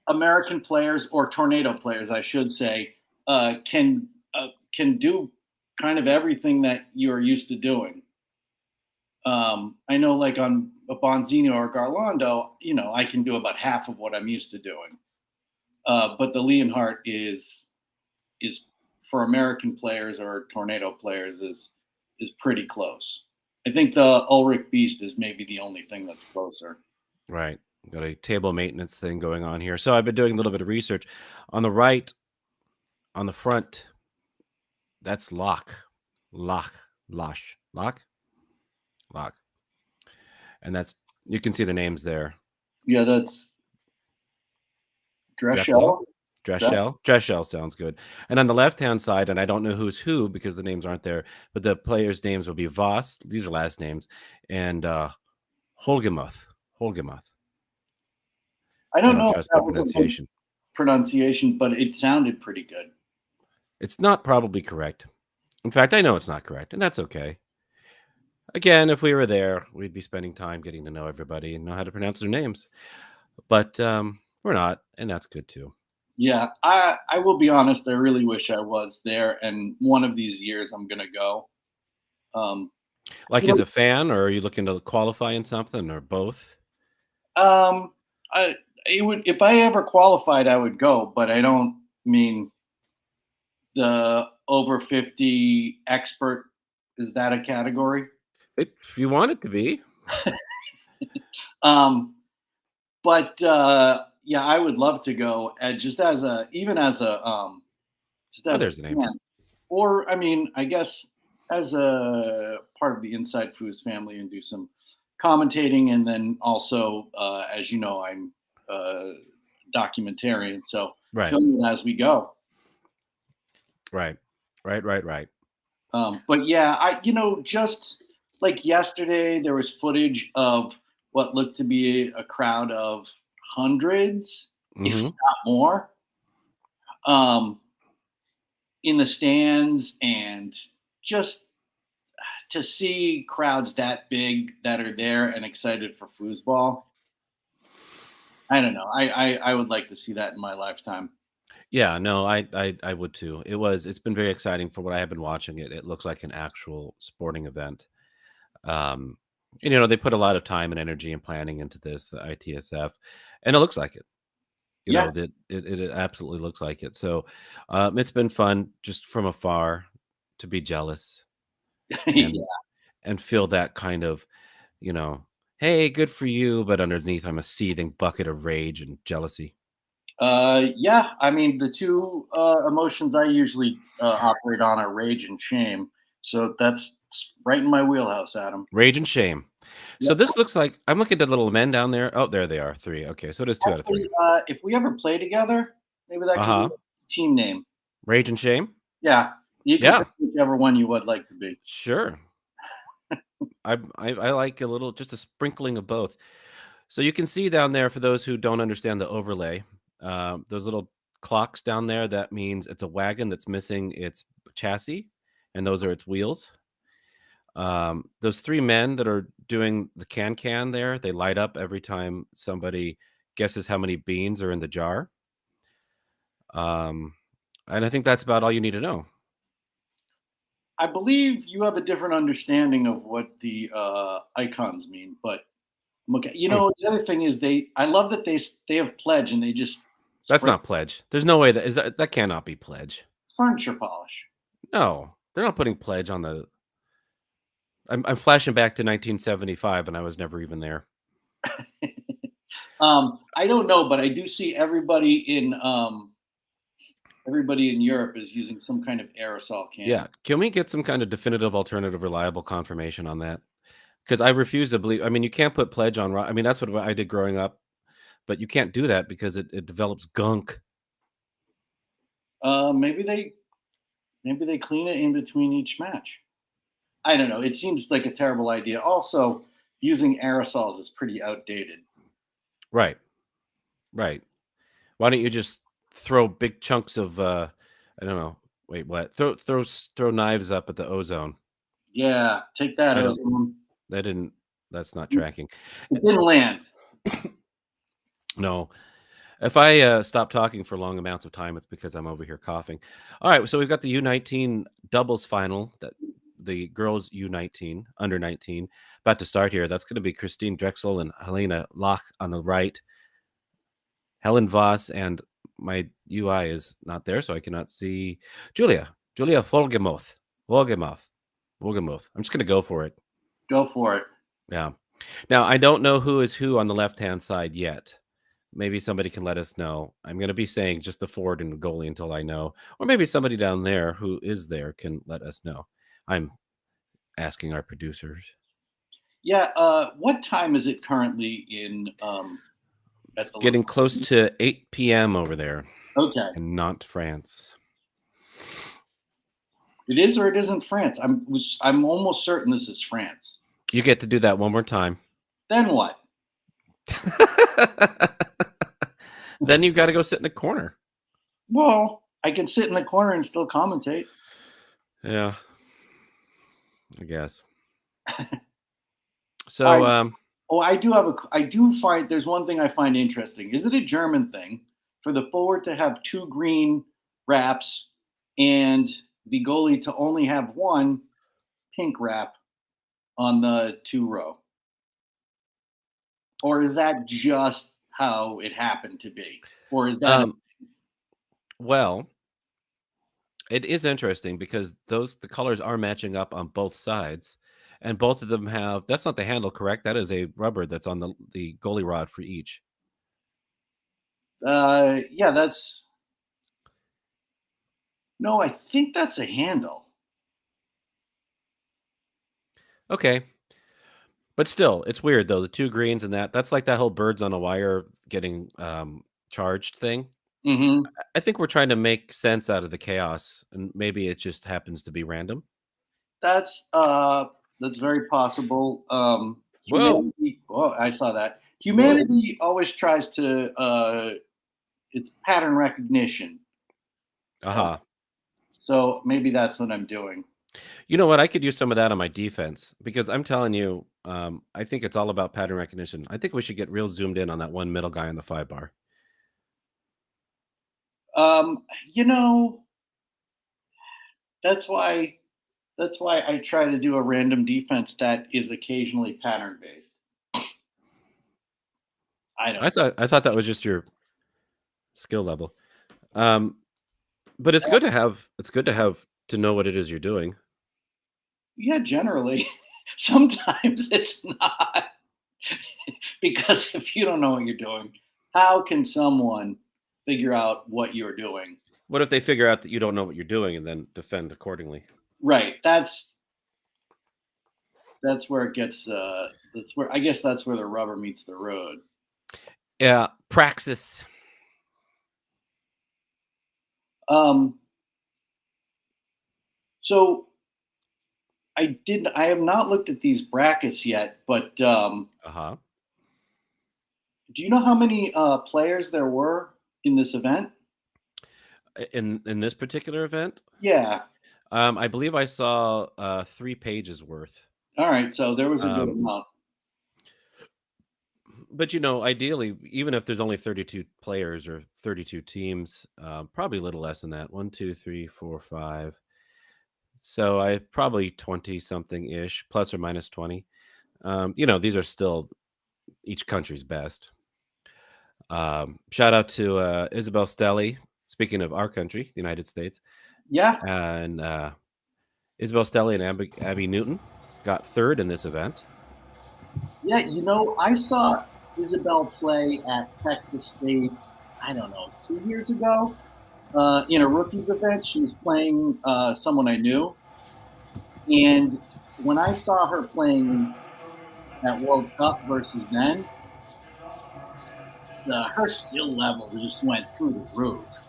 American players, or tornado players, I should say, can do kind of everything that you're used to doing. I know, like on a Bonzino or Garlando, I can do about half of what I'm used to doing. But the Leonhardt is for American players or tornado players is pretty close. I think the Ulrich Beast is maybe the only thing that's closer. Right. Got a table maintenance thing going on here. So I've been doing a little bit of research. On the right, on the front, that's lock. Lock. Losh. Lock. Lock. And that's, you can see the names there. Yeah, that's Drexel. Dreschel. Dreschel. Dreschel sounds good. And on the left-hand side, and I don't know who's who because the names aren't there, but the players' names will be Voss. These are last names. And Holgemuth. Holgemuth. I I don't don't know if trust that my was a good pronunciation. pronunciation, but it sounded pretty good. It's not probably correct. In fact, I know it's not correct, and that's okay. Again, if we were there, we'd be spending time getting to know everybody and know how to pronounce their names. But we're not, and that's good too. Yeah, I will be honest. I really wish I was there, and one of these years I'm gonna go. Um, Like you as know, a fan, or are you looking to qualify in something, or both? um, I it would if I ever qualified, I would go, but I don't mean the over 50 expert. Is that a category? If you want it to be. Um, but yeah, I would love to go, just as a even as a just Oh, as a there's the names. fan, or I mean, I guess as a part of the Inside Foos family, and do some commentating, and then also, as you know, I'm a documentarian, so Right, film it as we go. right, right. But yeah, just like yesterday, there was footage of what looked to be a crowd of hundreds, if Hmm. not more, um, in the stands, and just to see crowds that big that are there and excited for foosball. I don't know. I would like to see that in my lifetime. Yeah, no, I would too. It's been very exciting for what I have been watching it. It looks like an actual sporting event. Um, and they put a lot of time and energy and planning into this, the ITSF, and it looks like it. Yeah, That it absolutely looks like it. So, it's been fun just from afar to be jealous and yeah. feel that kind of, you know, hey, good for you, but underneath I'm a seething bucket of rage and jealousy. Yeah. I mean, the two emotions I usually operate on are rage and shame. So that's right in my wheelhouse, Adam. Rage and shame. So Yep. this looks like I'm looking at the little men down there. Oh, there they are. 3. Okay, so it is 2 out of 3. Actually, if we ever play together, maybe that could be Uh-huh. a team name. Rage and shame? Yeah, you can Yeah, pick whichever one you would like to be. sure. I like a little, just a sprinkling of both. So you can see down there, for those who don't understand the overlay, those little clocks down there, that means it's a wagon that's missing its chassis, and those are its wheels. Those 3 men that are doing the can there, they light up every time somebody guesses how many beans are in the jar. Um, and I think that's about all you need to know. I believe you have a different understanding of what the icons mean, but okay. Hmm, The other thing is I love that they have pledge, and they just that's spray not pledge. There's no way that cannot be pledge. furniture polish. No, they're not putting pledge on the. I'm flashing back to 1975, and I was never even there. I don't know, but I do see everybody in Europe is using some kind of aerosol can. Yeah, can we get some kind of definitive, alternative, reliable confirmation on that? Because I refuse to believe. I mean, you can't put pledge on. I mean, that's what I did growing up, but you can't do that because it develops gunk. Uh, maybe they maybe they clean it in between each match. I don't know. It seems like a terrible idea. Also, using aerosols is pretty outdated. Right, right. Why don't you just throw big chunks of I don't know. Wait, what? Throw knives up at the ozone. Yeah, take that, I don't. Ozone. That didn't. That's not tracking. It didn't land. No. If I stop talking for long amounts of time, it's because I'm over here coughing. All right, so we've got the U19 doubles final, that the girls U19 under 19 about to start here. That's going to be Christine Drexel and Helena Lach on the right. Helen Voss, and my UI is not there, so I cannot see Julia Volgemuth. I'm just going to go for it. Go for it. Yeah. Now, I don't know who is who on the left-hand side yet. Maybe somebody can let us know. I'm going to be saying just the forward and the goalie until I know. Or maybe somebody down there who is there can let us know. I'm asking our producers. Yeah. What time is it currently in? It's getting close to 8 p.m. over there. Okay. In Nantes, France. It is or it isn't France. I'm almost certain this is France. You get to do that one more time. Then what? Then you've got to go sit in the corner. Well, I can sit in the corner and still commentate. Yeah, I guess. So, I do find there's one thing I find interesting. Is it a German thing for the forward to have 2 green wraps and the goalie to only have 1 pink wrap on the 2 row? Or is that just how it happened to be? Or is that well, it is interesting because the colors are matching up on both sides, and both of them have. That's not the handle, correct? That is a rubber that's on the goalie rod for each. yeah, that's no, I think that's a handle. Okay, but still, it's weird though. The 2 greens and that's like that whole birds on a wire getting charged thing. Mm-hmm. I think we're trying to make sense out of the chaos, and maybe it just happens to be random. That's very possible. Whoa. Humanity. Oh, I saw that. Humanity always tries to. It's pattern recognition. Uh-huh. So maybe that's what I'm doing. You know what? I could use some of that on my defense because I'm telling you, I think it's all about pattern recognition. I think we should get real zoomed in on that one middle guy on the 5 bar. You know, that's why I try to do a random defense that is occasionally pattern based. I thought that was just your skill level. But it's good to have to know what it is you're doing. Yeah, generally. Sometimes it's not. Because if you don't know what you're doing, how can someone figure out what you're doing? What if they figure out that you don't know what you're doing and then defend accordingly? Right. That's where it gets I guess that's where the rubber meets the road. Yeah, praxis. So I have not looked at these brackets yet, but Uh-huh. do you know how many players there were in this event? In this particular event? Yeah. I believe I saw 3 pages worth. All right, so there was a good amount. But ideally, even if there's only 32 players or 32 teams, probably a little less than that. 1, 2, 3, 4, 5. So I probably 20 something ish, plus or minus 20. These are still each country's best. Shout out to Isabel Stelly. Speaking of our country, the United States. Yeah. And Isabel Stelly and Abby Newton got 3rd in this event. Yeah, I saw Isabel play at Texas State, I don't know, 2 years ago in a rookies event. She was playing someone I knew. And when I saw her playing at World Cup versus then, her skill level just went through the roof.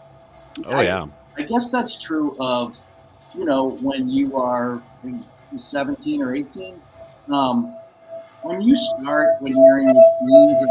Oh, yeah. I guess that's true of, when you are 17 or 18. When you start, when you're in your teens,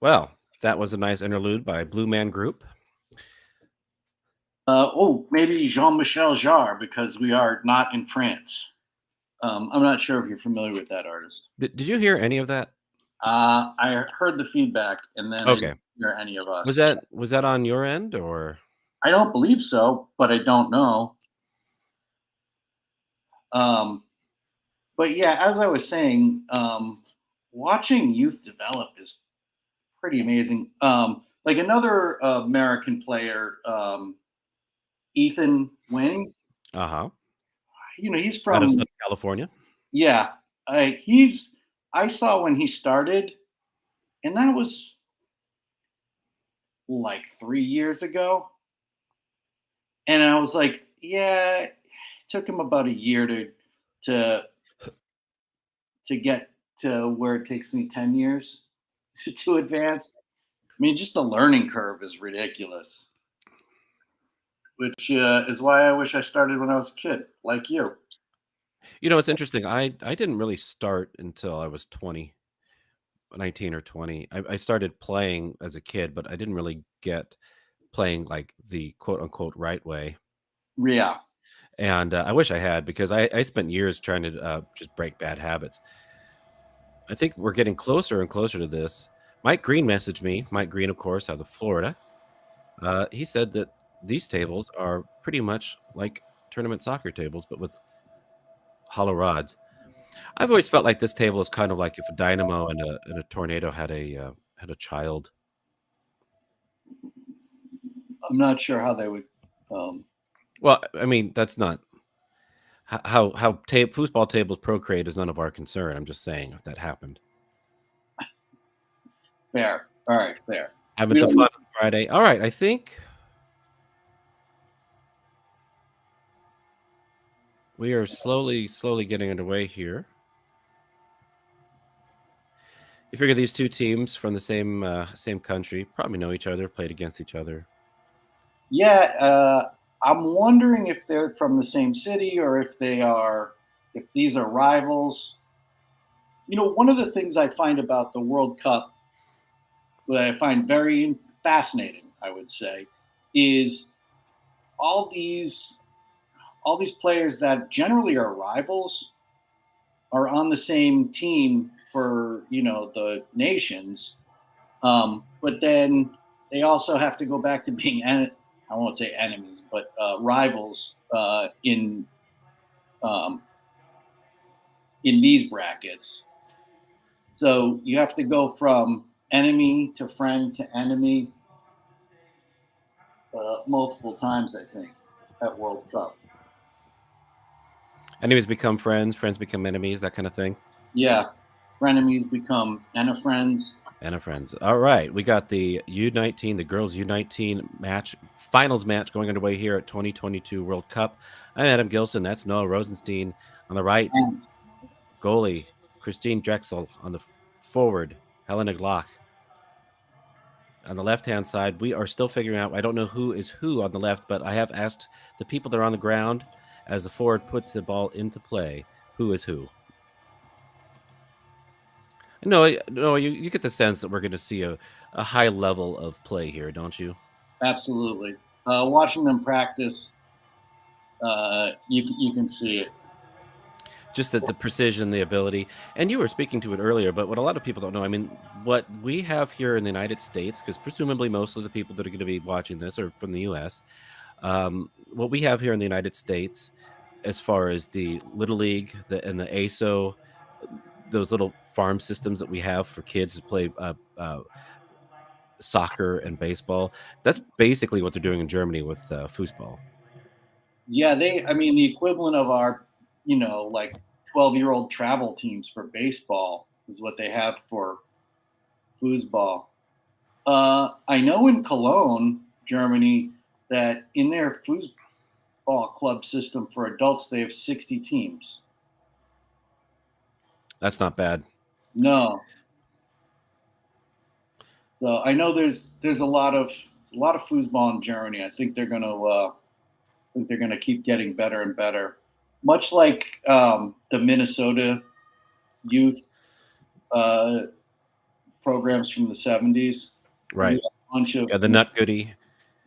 Well, that was a nice interlude by Blue Man Group. Maybe Jean-Michel Jarre, because we are not in France. I'm not sure if you're familiar with that artist. Did you hear any of that? I heard the feedback, and then I Okay. didn't hear any of us. Was that on your end or? I don't believe so, but I don't know. But yeah, as I was saying, watching youth develop is pretty amazing. Like another American player, Ethan Wing. Uh-huh. He's Out of from Southern California. yeah. I saw when he started, and that was like 3 years ago, and I was like, yeah, it took him about a year to to get to where it takes me 10 years to advance. I mean, just the learning curve is ridiculous, which is why I wish I started when I was a kid, like you. It's interesting. I didn't really start until I was 20, 19 or 20. I started playing as a kid, but I didn't really get playing like the quote unquote right way. Yeah. And I wish I had because I spent years trying to just break bad habits. I think we're getting closer and closer to this. Mike Green messaged me. Mike Green, of course, out of Florida. He said that these tables are pretty much like tournament soccer tables, but with hollow rods. I've always felt like this table is kind of like if a dynamo and a tornado had a child. I'm not sure how they would. Um, Well, I mean that's not how foosball tables procreate is none of our concern. I'm just saying if that happened. Fair. All right, fair. Having We some fun don't, on Friday. All right, I think we are slowly getting underway here. You figure these two teams from the same country probably know each other, played against each other. yeah, I'm wondering if they're from the same city or if these are rivals. One of the things I find about the World Cup that I find very fascinating, I would say, is all these all these players that generally are rivals are on the same team for the nations, but then they also have to go back to being I won't say enemies, but rivals um, in these brackets. So you have to go from enemy to friend to enemy multiple times, I think, at World Cup. Enemies become friends, friends become enemies, that kind of thing. Yeah, frenemies become friends. And a friends. All right, we got the U19, the girls U19 finals match going underway here at 2022 World Cup. I'm Adam Gilson. That's Noah Rosenstein on the right. Goalie Christine Drexel on the forward. Helena Glock. On the left-hand side, we are still figuring out. I don't know who is who on the left, but I have asked the people that are on the ground as the forward puts the ball into play, who is who. No, you get the sense that we're going to see a high level of play here, don't you? Absolutely. Watching them practice, you can see it. Just the precision, the ability. And you were speaking to it earlier, but what a lot of people don't know, I mean, what we have here in the United States, because presumably most of the people that are going to be watching this are from the U.S., what we have here in the United States, as far as the Little League and the ASO, those little farm systems that we have for kids to play soccer and baseball, that's basically what they're doing in Germany with foosball. Yeah, the equivalent of our, like 12-year-old travel teams for baseball is what they have for foosball. I know in Cologne, Germany, that in their foosball club system for adults, they have 60 teams. That's not bad. No. So I know there's a lot of foosball in Germany. I think they're gonna keep getting better and better, much like the Minnesota youth programs from the 70s. Right. A bunch of Yeah, the Nut Goody.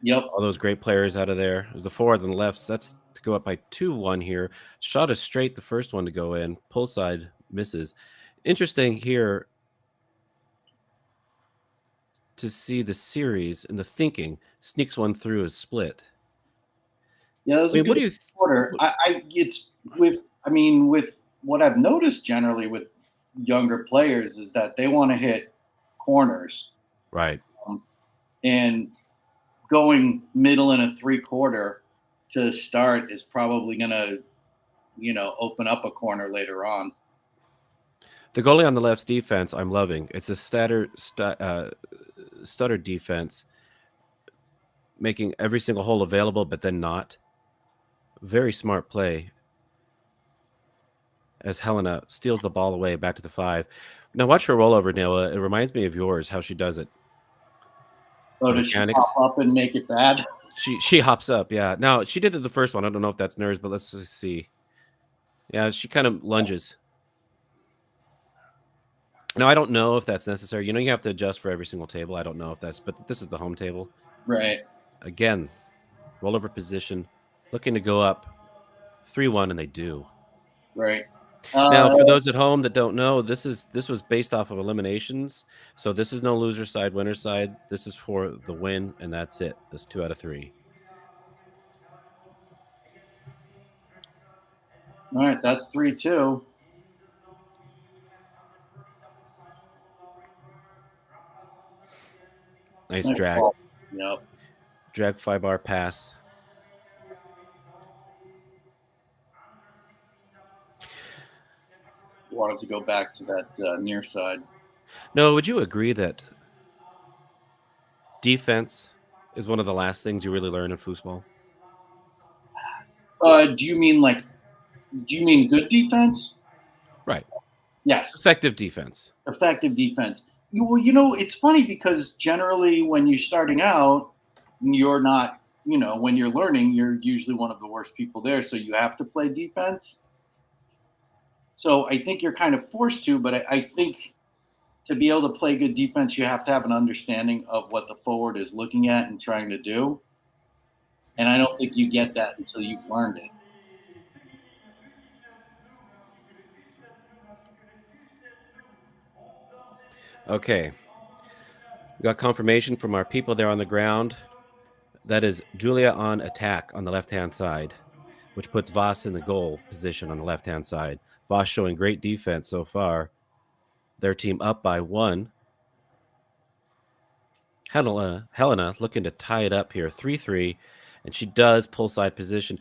Yep. All those great players out of there. There's the forward on the left. So that's to go up by 2-1 here. Shot is straight, the first one to go in. Pull side misses. Interesting here to see the series and the thinking sneaks one through a split. Yeah, that was a What do good you quarter. With what I've noticed generally with younger players is that they want to hit corners, right? And going middle and a 3/4 to start is probably going to, open up a corner later on. The goalie on the left's defense, I'm loving. It's a stutter defense, making every single hole available, but then not. Very smart play as Helena steals the ball away back to the 5. Now watch her rollover, Noah. It reminds me of yours, how she does it. Oh, does she pop up and make it bad? She hops up, yeah. Now, she did it the first one. I don't know if that's nerves, but let's just see. Yeah, she kind of lunges. Now, I don't know if that's necessary. You have to adjust for every single table. I don't know if that's, but this is the home table. Right. Again, rollover position, looking to go up 3-1, and they do. Right. Now, for those at home that don't know, this was based off of eliminations. So this is no loser side, winner side. This is for the win, and that's it. This 2 out of 3. All right, that's 3-2. Nice drag. Ball. Yep. Drag 5-bar pass. Wanted to go back to that near side. No, would you agree that defense is one of the last things you really learn in foosball? Do you mean good defense? Right. Yes. Effective defense. Effective defense. Well, it's funny because generally when you're starting out, you're not, when you're learning, you're usually one of the worst people there. So you have to play defense. So I think you're kind of forced to, but I think to be able to play good defense, you have to have an understanding of what the forward is looking at and trying to do. And I don't think you get that until you've learned it. Okay. We got confirmation from our people there on the ground. That is Julia on attack on the left-hand side, which puts Voss in the goal position on the left-hand side. Voss showing great defense so far. Their team up by 1. Helena looking to tie it up here, 3-3, and she does pull side position.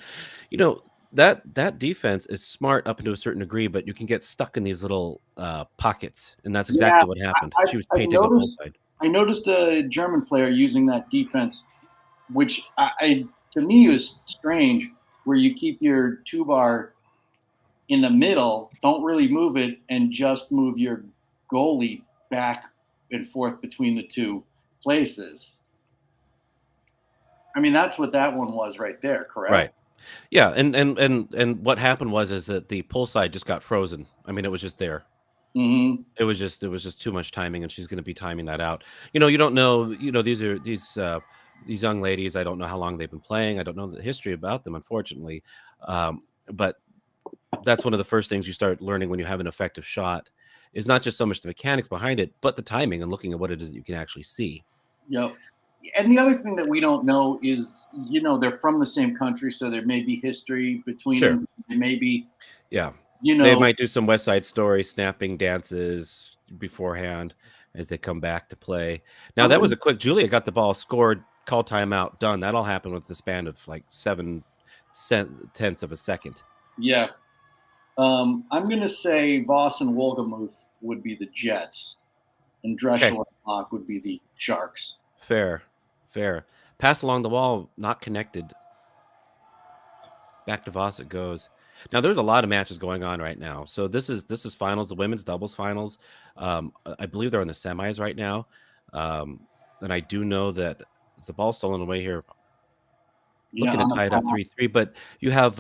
That defense is smart up into a certain degree, but you can get stuck in these little pockets, and that's exactly what happened. She was painting on pull side. I noticed a German player using that defense, which to me was strange, where you keep your 2-bar in the middle, don't really move it, and just move your goalie back and forth between the two places. I mean, that's what that one was right there, correct? Right. Yeah, and what happened is that the pull side just got frozen. I mean, it was just there. Mm-hmm. It was just too much timing, and she's going to be timing that out. You don't know. These young ladies. I don't know how long they've been playing. I don't know the history about them, unfortunately. But that's one of the first things you start learning when you have an effective shot. Is not just so much the mechanics behind it, but the timing and looking at what it is that you can actually see. Yep. And the other thing that we don't know is, they're from the same country, so there may be history between them. There may be, they might do some West Side Story snapping dances beforehand as they come back to play. Now, that was a quick. Julia got the ball, scored, called timeout, done. That all happened with the span of like 7/10 of a second. Yeah. I'm going to say Voss and Wolgamuth would be the Jets, and Dreschel and Locke would be the Sharks. Fair. Pass along the wall, not connected. Back to Voss it goes. Now there's a lot of matches going on right now. So this is finals, the women's doubles finals. I believe they're in the semis right now. And I do know that the ball's stolen away here. Looking to tie it up 3-3, but you have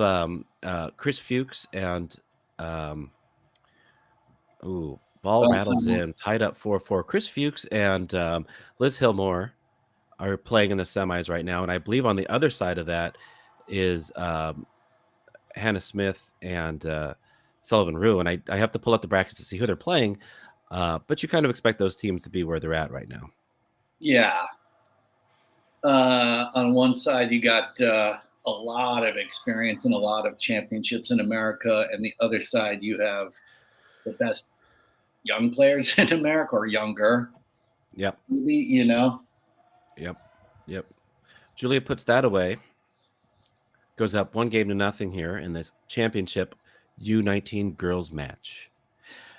Chris Fuchs and Ball rattles in, tied up 4-4. Chris Fuchs and Liz Hillmore are playing in the semis right now, and I believe on the other side of that is Hannah Smith and Sullivan Rue, and I have to pull up the brackets to see who they're playing, but you kind of expect those teams to be where they're at right now. Yeah. On one side, you got a lot of experience and a lot of championships in America, and the other side, you have the best young players in America, or younger. Yep. Maybe, you know. Yep. Julia puts that away. Goes up 1-0 here in this championship U19 girls match.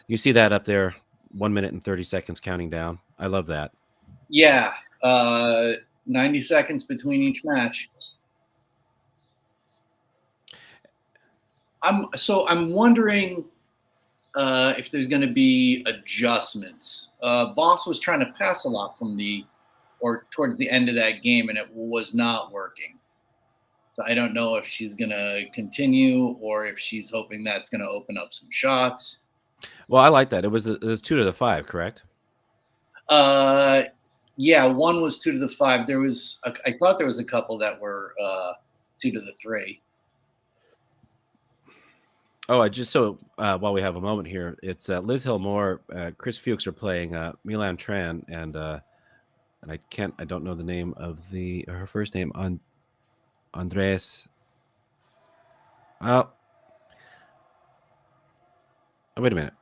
You see that up there, 1 minute and 30 seconds counting down. I love that. Yeah. 90 seconds between each match. I'm wondering if there's going to be adjustments. Voss was trying to pass a lot towards the end of that game, and it was not working. So I don't know if she's going to continue or if she's hoping that's going to open up some shots. Well, I like that. It was 2-5, correct? Yeah, one was 2-5. I thought there was a couple that were 2-3. Oh, while we have a moment here, it's Liz Hillmore, Chris Fuchs are playing Milan Tran, and I don't know the name of her first name, Andres. Oh, wait a minute.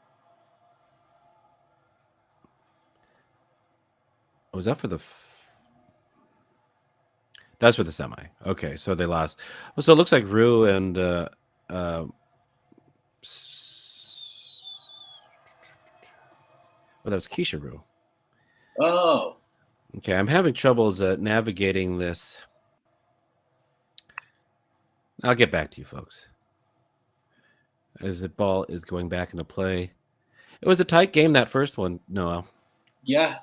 Was that for that's for the semi? Okay, so they lost. Well, so it looks like Rue and that was Keisha Rue. Oh. Okay, I'm having troubles navigating this. I'll get back to you, folks. As the ball is going back into play. It was a tight game, that first one, Noah. Yeah.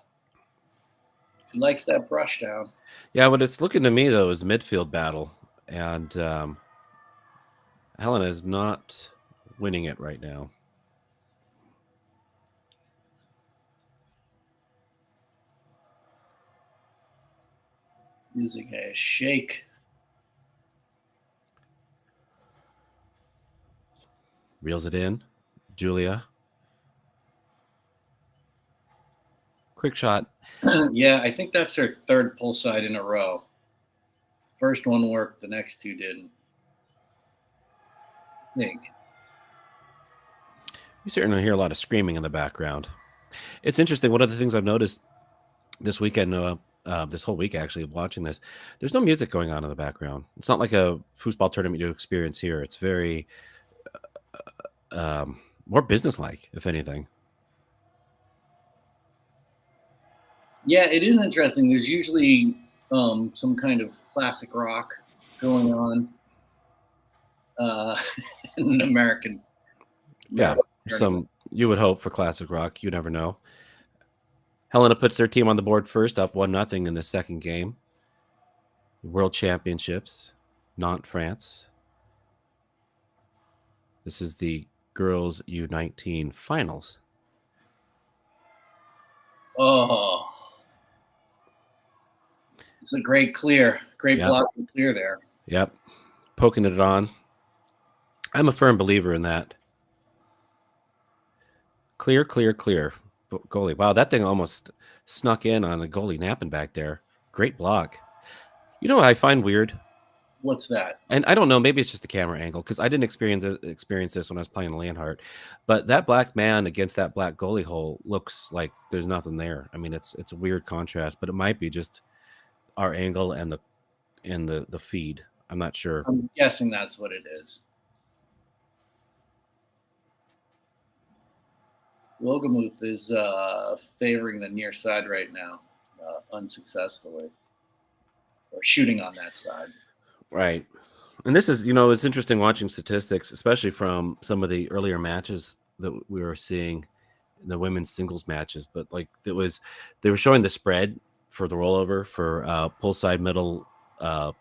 He likes that brush down. Yeah, what it's looking to me, though, is a midfield battle. And Helena is not winning it right now. Using a shake. Reels it in. Julia. Quick shot. Yeah, I think that's her third pull side in a row. First one worked, the next two didn't. I think. You certainly hear a lot of screaming in the background. It's interesting. One of the things I've noticed this weekend, Noah, this whole week actually, watching this, there's no music going on in the background. It's not like a foosball tournament you experience here. It's very more businesslike, if anything. Yeah, it is interesting. There's usually some kind of classic rock going on in an American. Yeah, you would hope for classic rock. You never know. Helena puts their team on the board first, up 1-0 in the second game. World Championships, Nantes, France. This is the girls U19 finals. Oh, it's a great clear, block and clear there. Yep, poking it on. I'm a firm believer in that. Clear. Goalie. Wow, that thing almost snuck in on a goalie napping back there. Great block. You know what I find weird? What's that? And I don't know, maybe it's just the camera angle, because I didn't experience this when I was playing Landhart. But that black man against that black goalie hole looks like there's nothing there. I mean, it's a weird contrast, but it might be just our angle and the feed. I'm not sure. I'm guessing that's what it is. Wogemuth is favoring the near side right now, unsuccessfully, or shooting on that side. Right. And this is, it's interesting watching statistics, especially from some of the earlier matches that we were seeing in the women's singles matches. But they were showing the spread for the rollover for pull side middle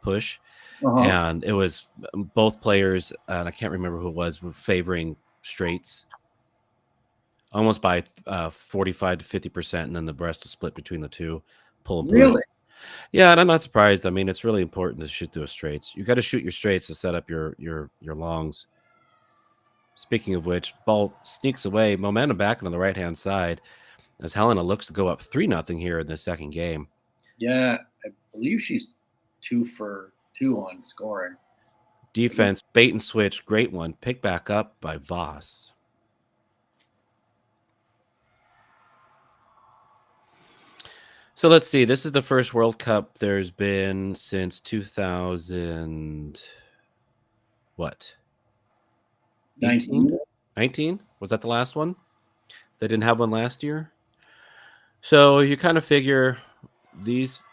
push. Uh-huh. And it was both players, and I can't remember who it was, were favoring straights. almost by 45 to 50%, and then the rest is split between the two. Pull and push. Really? Yeah, and I'm not surprised. I mean, it's really important to shoot those straights. You got to shoot your straights to set up your longs. Speaking of which, ball sneaks away. Momentum back on the right-hand side as Helena looks to go up 3-0 here in the second game. Yeah, I believe she's 2 for 2 on scoring. Defense, bait and switch, great one. Pick back up by Voss. So let's see. This is the first World Cup there's been since 2000. What? 19? 19? Was that the last one? They didn't have one last year. So you kind of figure these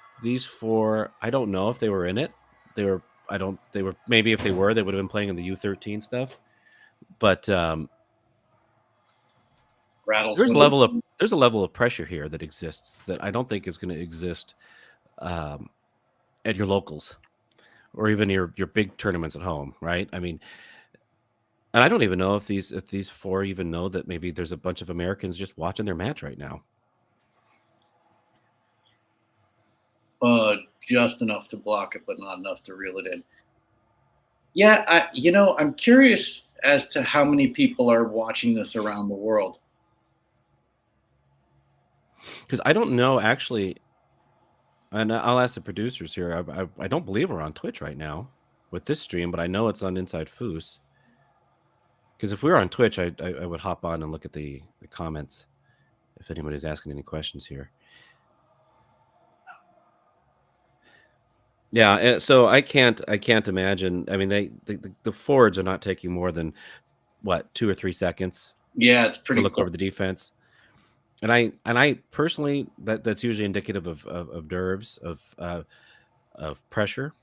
four. I don't know if they were in it. They were. I don't. They were. Maybe if they were, they would have been playing in the U13 stuff. But Rattles. there's a level of pressure here that exists that I don't think is going to exist at your locals or even your big tournaments at home, right? I mean, and I don't even know if these four even know that maybe there's a bunch of Americans just watching their match right now. Just enough to block it, but not enough to reel it in. Yeah, I'm curious as to how many people are watching this around the world. Because I don't know actually, and I'll ask the producers here. I don't believe we're on Twitch right now with this stream, but I know it's on Inside Foos. Because if we were on Twitch, I would hop on and look at the comments if anybody's asking any questions here. Yeah, so I can't imagine. I mean, the forwards are not taking more than what 2 or 3 seconds. Yeah, it's pretty to look over the defense. And I personally that's usually indicative of nerves of pressure.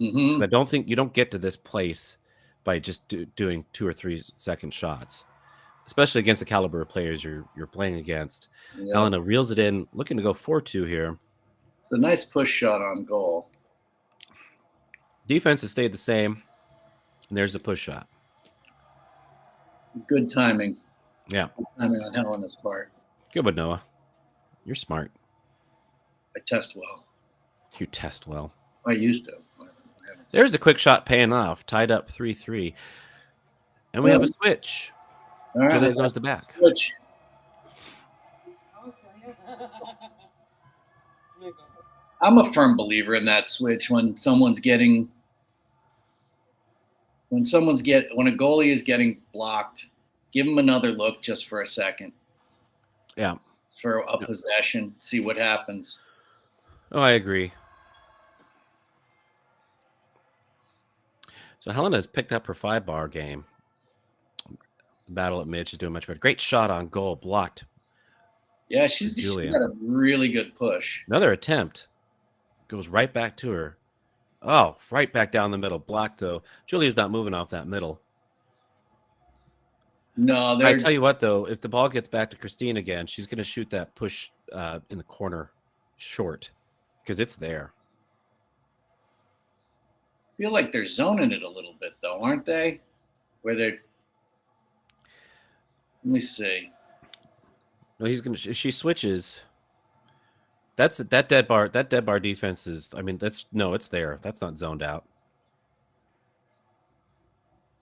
Mm-hmm. I don't think you don't get to this place by just doing 2 or 3 second shots, especially against the caliber of players you're playing against. Yeah. Helena reels it in, looking to go 4-2 here. It's a nice push shot on goal. Defense has stayed the same, and there's the push shot. Good timing. Yeah. Good timing on Helena's part. Good one, Noah. You're smart. I test well. You test well. I used to. There's the quick shot paying off. Tied up 3-3. And we have a switch. All right. So there goes the back. Switch. I'm a firm believer in that switch when a goalie is getting blocked, give him another look just for a second. Yeah. For a possession, see what happens. Oh, I agree. So Helena has picked up her 5-bar game. Battle at mid. She's doing much better. Great shot on goal. Blocked. Yeah, she's got a really good push. Another attempt. Goes right back to her. Oh, right back down the middle. Blocked, though. Julia's not moving off that middle. No, I tell you what, though, if the ball gets back to Christine again, she's going to shoot that push in the corner short because it's there. I feel like they're zoning it a little bit, though, aren't they? Where they're. Let me see. No, he's going to. She switches. That dead bar. That dead bar defense is. I mean, it's there. That's not zoned out.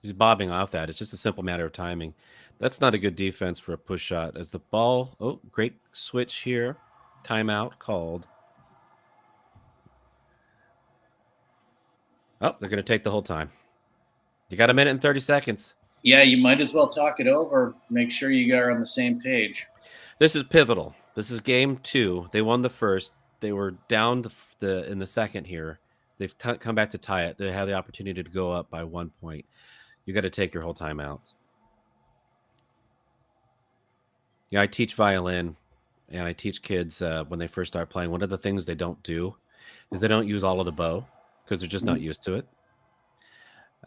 He's bobbing off that. It's just a simple matter of timing. That's not a good defense for a push shot. As the ball. Oh, great switch here. Timeout called. Oh, they're going to take the whole time. You got a minute and 30 seconds. Yeah, you might as well talk it over. Make sure you are on the same page. This is pivotal. This is game 2. They won the first. They were down in the second here. They've come back to tie it. They had the opportunity to go up by 1 point. You got to take your whole time out. Yeah, I teach violin, and I teach kids when they first start playing. One of the things they don't do is they don't use all of the bow because they're just not used to it.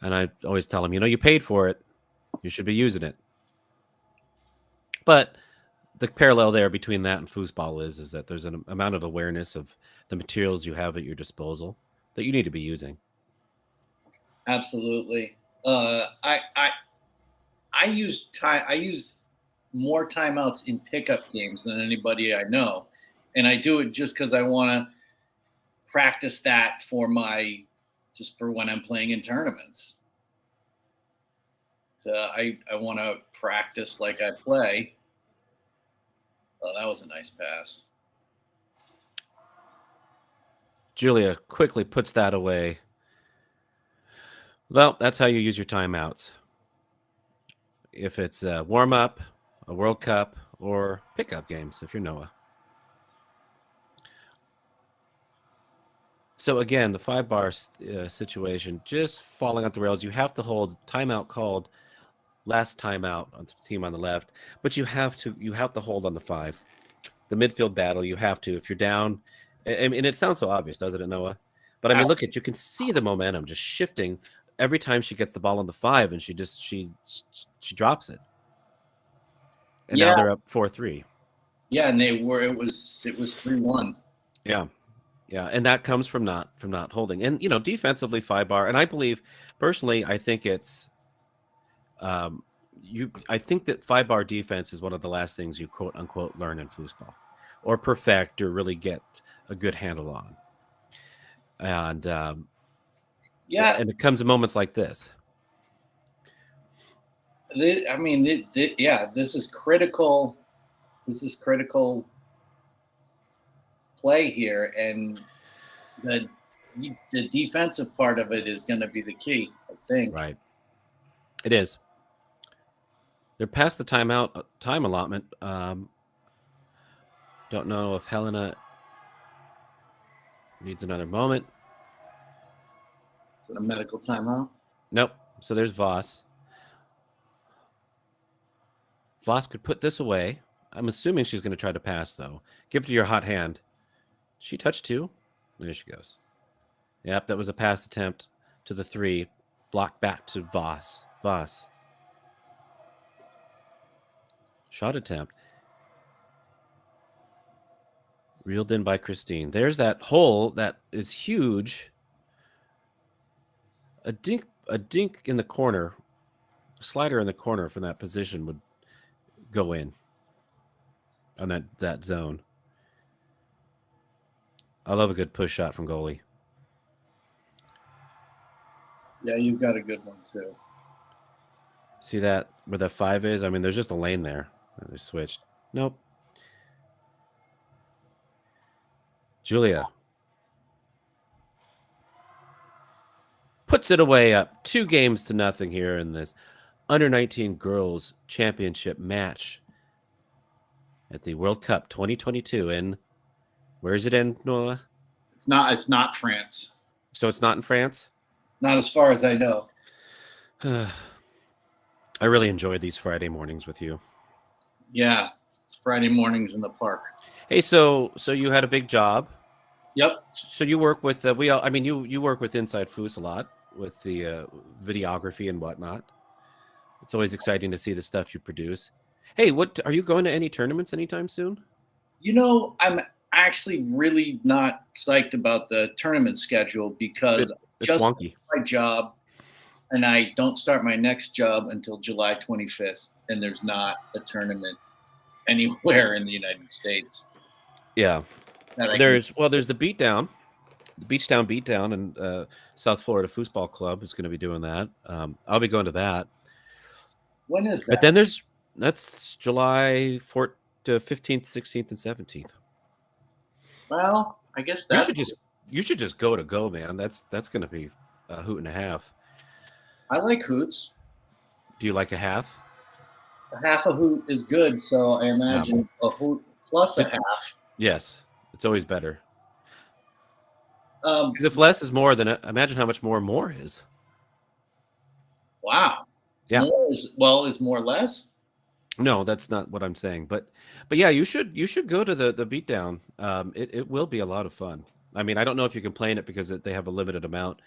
And I always tell them, you paid for it. You should be using it. But the parallel there between that and foosball is that there's an amount of awareness of the materials you have at your disposal that you need to be using. Absolutely. I use more timeouts in pickup games than anybody I know, and I do it just because I want to practice that for when I'm playing in tournaments. So I want to practice like I play. Oh, that was a nice pass. Julia quickly puts that away. Well, that's how you use your timeouts. If it's a warm-up, a World Cup, or pickup games, if you're Noah. So again, the 5-bar situation, just falling off the rails. You have to hold timeout called, last timeout on the team on the left, but you have to hold on the 5. The midfield battle, you have to. If you're down, and it sounds so obvious, doesn't it, Noah? But I mean, look you can see the momentum just shifting every time she gets the ball on the 5, and she drops it. And now they're up 4-3. Yeah, and it was 3-1. Yeah. Yeah, and that comes from not holding. And defensively 5-bar, and I believe personally, I think it's I think that 5-bar defense is one of the last things you quote unquote learn in foosball or perfect or really get a good handle on. And and it comes in moments like this. This is critical. This is critical play here, and the defensive part of it is going to be the key, I think. Right. It is. They're past the time allotment. Don't know if Helena needs another moment. Is it a medical timeout? Nope. So there's Voss. Voss could put this away. I'm assuming she's going to try to pass, though. Give it to your hot hand. She touched 2. There she goes. Yep, that was a pass attempt to the 3. Blocked back to Voss. Voss. Shot attempt. Reeled in by Christine. There's that hole that is huge. A dink in the corner, a slider in the corner from that position would go in on that zone. I love a good push shot from goalie. Yeah, you've got a good one too. See that where that 5 is? I mean, there's just a lane there. They switched. Nope. Julia puts it away, up 2-0 here in this under-19 girls championship match at the World Cup 2022. And where is it in, Noah? It's not France. So it's not in France? Not as far as I know. I really enjoyed these Friday mornings with you. Yeah, Friday mornings in the park. Hey, so you had a big job. Yep. So you work with you work with Inside Foos a lot with the videography and whatnot. It's always exciting to see the stuff you produce. Hey, what are you going to any tournaments anytime soon? I'm actually really not psyched about the tournament schedule because it's just wonky. My job, and I don't start my next job until July 25th, and there's not a tournament anywhere in the United States. Yeah, there's the Beatdown, the Beachtown Beatdown, and South Florida Foosball Club is going to be doing that. I'll be going to that. When is that? But then that's July 4th to 15th, 16th, and 17th. Well, I guess that's you should just go, man. That's going to be a hoot and a half. I like hoots. Do you like a half? A half a hoot is good, so I imagine a hoot plus a half. Yes, it's always better. Because if less is more, then imagine how much more is. Wow. Yeah. Is more less? No, that's not what I'm saying. But yeah, you should go to the Beatdown. It will be a lot of fun. I mean, I don't know if you can play in it because they have a limited amount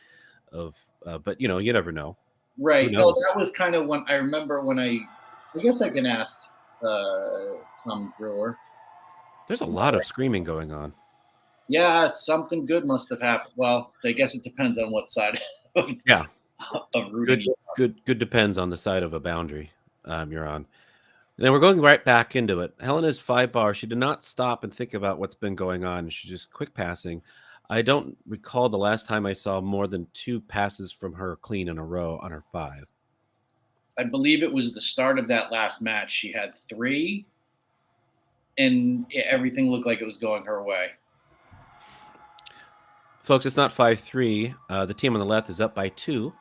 of, but you never know. Right. No, that was kind of when I remember when I guess I can ask Tom Brewer. There's a lot of screaming going on. Yeah, something good must have happened. Well, I guess it depends on what side of Yeah. of Rudy. Good depends on the side of a boundary you're on. And then we're going right back into it. Helena's 5-bar. She did not stop and think about what's been going on. She's just quick passing. I don't recall the last time I saw more than 2 passes from her clean in a row on her 5. I believe it was the start of that last match. She had 3, and everything looked like it was going her way. Folks, it's not 5-3. The team on the left is up by 2.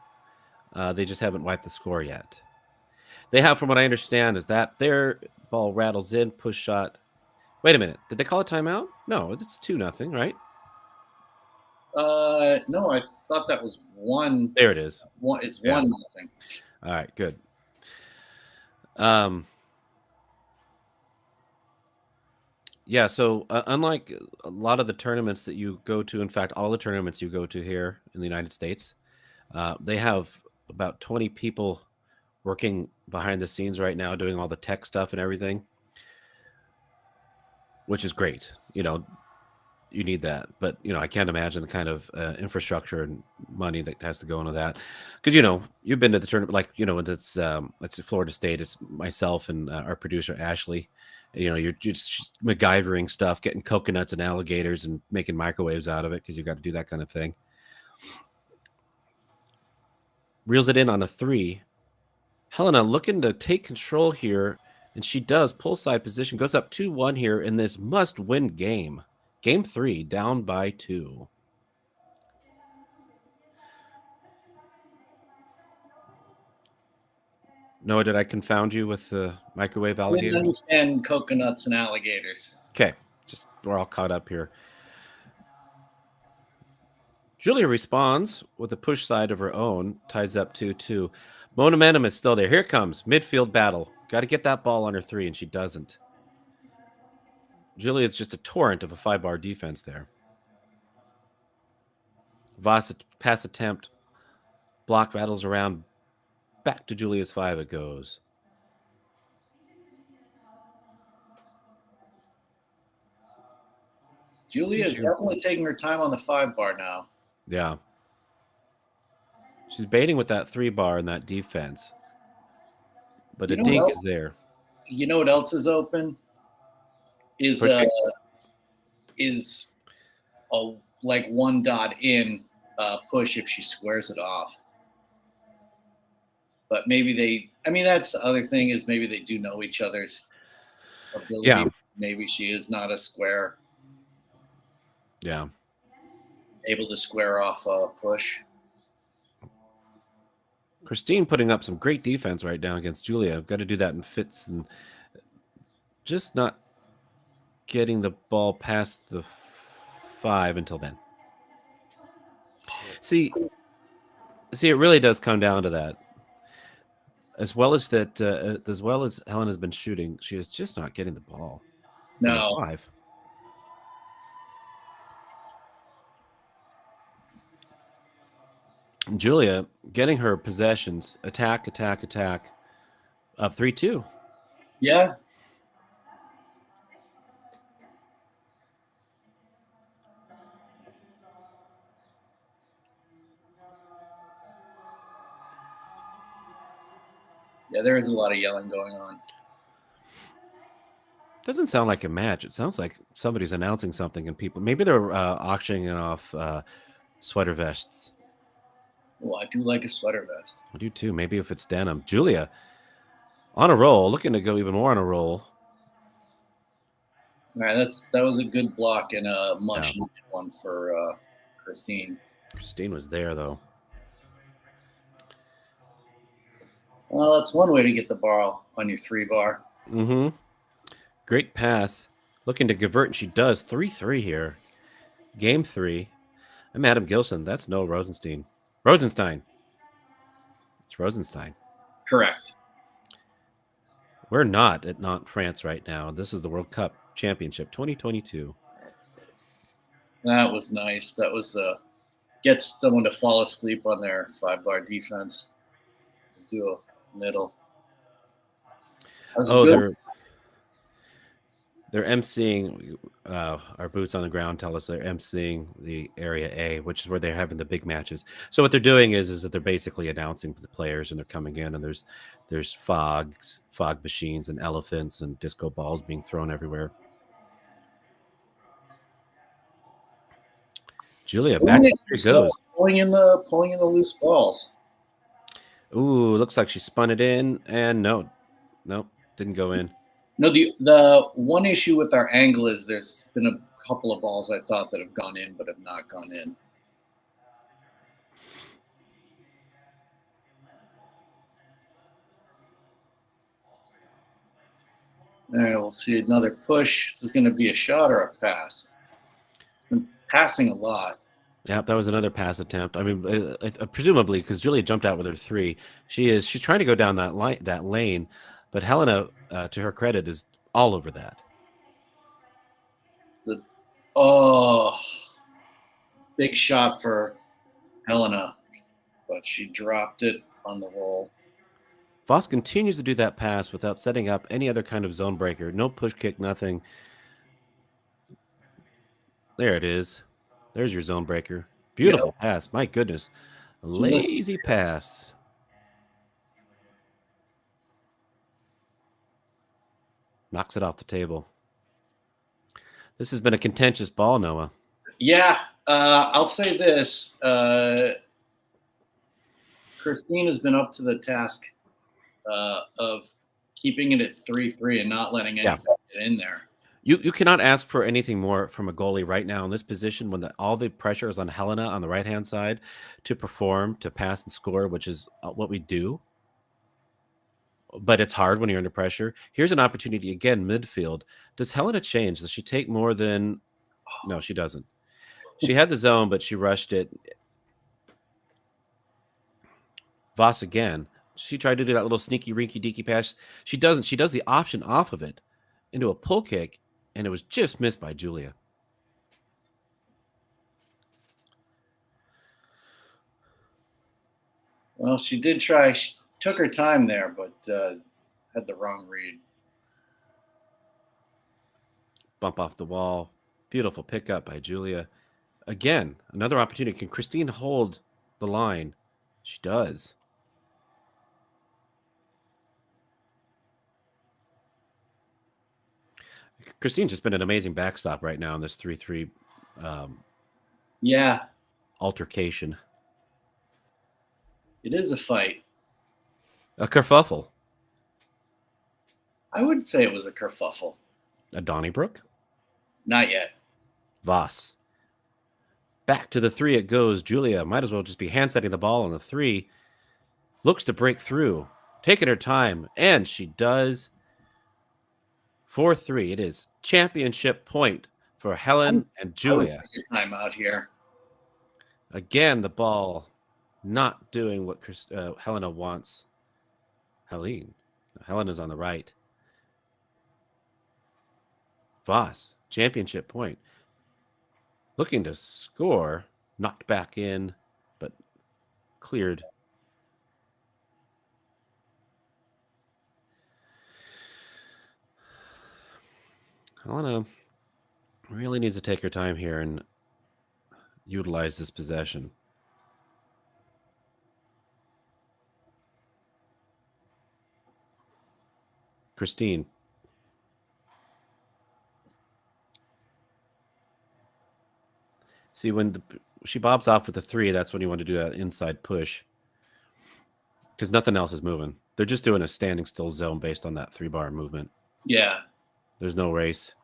They just haven't wiped the score yet. They have, from what I understand, is that their ball rattles in, push shot. Wait a minute. Did they call a timeout? No, it's 2-0, right? No, I thought that was 1. There it is. It's Yeah. 1-0. All right, good. Yeah, so unlike a lot of the tournaments that you go to, in fact, all the tournaments you go to here in the United States, they have about 20 people working behind the scenes right now doing all the tech stuff and everything, which is great. You know, you need that. But, you know, I can't imagine the kind of infrastructure and money that has to go into that. Because, you know, you've been to the tournament, like, you know, it's Florida State. It's myself and our producer, Ashley. You know, you're just MacGyvering stuff, getting coconuts and alligators and making microwaves out of it because you got to do that kind of thing. Reels it in on a 3. Helena looking to take control here, and she does. Pull side position, goes up 2-1 here in this must-win game. Game 3, down by 2. Noah, did I confound you with the microwave I didn't alligators? understand coconuts and alligators. Okay, just we're all caught up here. Julia responds with a push side of her own, ties up 2-2. Momentum is still there. Here it comes. Midfield battle. Got to get that ball on her 3, and she doesn't. Julia is just a torrent of a 5-bar defense there. Voss pass attempt. Block rattles around. Back to Julia's 5 it goes. Julia is definitely taking her time on the 5-bar now. Yeah. She's baiting with that 3-bar and that defense. But a dink is there. You know what else is open? Is a like 1 dot in push if she squares it off. But maybe that's the other thing is maybe they do know each other's ability. Yeah. Maybe she is not a square. Yeah. Able to square off a push. Christine putting up some great defense right now against Julia. Got to do that in fits and just not getting the ball past the 5 until then. See, it really does come down to that. As well as Helen has been shooting, she is just not getting the ball. No. 5. Julia getting her possessions, attack, up 3-2. Yeah. Yeah, there is a lot of yelling going on. Doesn't sound like a match. It sounds like somebody's announcing something and people, maybe they're auctioning off sweater vests. Well, I do like a sweater vest. I do too. Maybe if it's denim. Julia on a roll, looking to go even more on a roll. All right, that was a good block and a much needed one for Christine. Christine was there though. Well, that's one way to get the ball on your 3-bar. Mm-hmm. Great pass. Looking to convert, and she does. 3-3 here. Game 3. I'm Adam Gilson. That's Noah Rosenstein. Rosenstein. It's Rosenstein. Correct. We're not at Nantes, France right now. This is the World Cup Championship 2022. That was nice. That was gets someone to fall asleep on their 5-bar defense. Do a middle. They're emceeing. Our boots on the ground tell us they're emceeing the area A, which is where they're having the big matches. So what they're doing is that they're basically announcing to the players, and they're coming in, and there's fog machines, and elephants and disco balls being thrown everywhere. Julia, back Ooh, to three still goes. pulling in the loose balls. Ooh, looks like she spun it in, and nope, didn't go in. No, the one issue with our angle is there's been a couple of balls I thought that have gone in but have not gone in. All right, we'll see another push. This is going to be a shot or a pass. It's been passing a lot. Yeah, that was another pass attempt. I mean, presumably because Julia jumped out with her three, she's trying to go down that lane, but Helena, to her credit, is all over that. Big shot for Helena, but she dropped it on the roll. Voss continues to do that pass without setting up any other kind of zone breaker. No push kick, nothing. There it is. There's your zone breaker. Beautiful pass. My goodness. Lazy pass. Knocks it off the table. This has been a contentious ball, Noah. Yeah, I'll say this. Christine has been up to the task of keeping it at 3-3 and not letting anything get in there. You cannot ask for anything more from a goalie right now in this position when all the pressure is on Helena on the right-hand side to perform, to pass and score, which is what we do. But it's hard when you're under pressure. Here's an opportunity again, midfield. Does Helena change? Does she take more than... No, she doesn't. She had the zone, but she rushed it. Voss again. She tried to do that little sneaky, rinky-dinky pass. She doesn't. She does the option off of it into a pull kick, and it was just missed by Julia. Well, she did try. She took her time there, but had the wrong read. Bump off the wall. Beautiful pickup by Julia. Again, another opportunity. Can Christine hold the line? She does. Christine's just been an amazing backstop right now in this 3-3 altercation. It is a fight. A kerfuffle. I would say it was a kerfuffle. A Donnybrook? Not yet. Voss. Back to the three it goes. Julia might as well just be hand-setting the ball on the three. Looks to break through. Taking her time, and she does. 4-3. It is championship point for Helen and Julia. I would take a time out here. Again, the ball not doing what Helena wants. Helena's on the right. Voss, championship point. Looking to score. Knocked back in, but cleared. Helena really needs to take her time here and utilize this possession. Christine. See, when she bobs off with the three, that's when you want to do that inside push. Because nothing else is moving. They're just doing a standing still zone based on that 3-bar movement. Yeah. There's no race.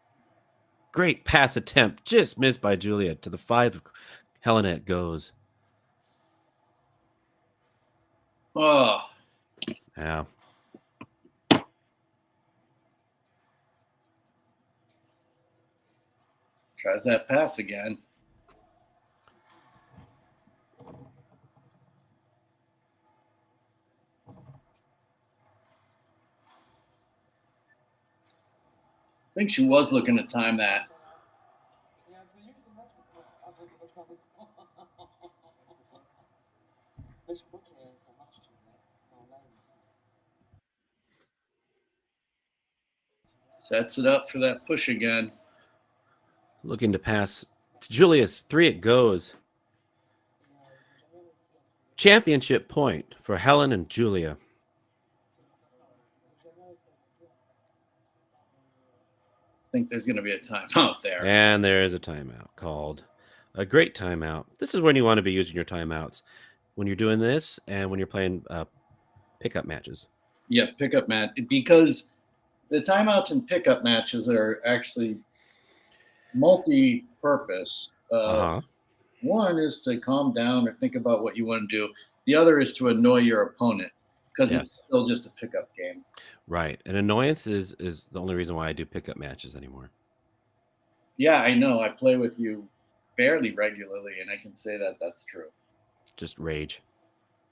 Great pass attempt. Just missed by Julia. To the 5. Helena it goes. Oh. Yeah. Tries that pass again. I think she was looking to time that. Sets it up for that push again. Looking to pass to Julia's 3 it goes. Championship point for Helen and Julia. I think there's going to be a timeout there. And there is a timeout called. A great timeout. This is when you want to be using your timeouts. When you're doing this and when you're playing pickup matches. Yeah, pickup match. Because the timeouts and pickup matches are actually multi-purpose. One is to calm down or think about what you want to do. The other is to annoy your opponent because Yes. it's still just a pickup game. Right. And annoyance is the only reason why I do pickup matches anymore. Yeah, I know. I play with you fairly regularly, and I can say that that's true. Just rage.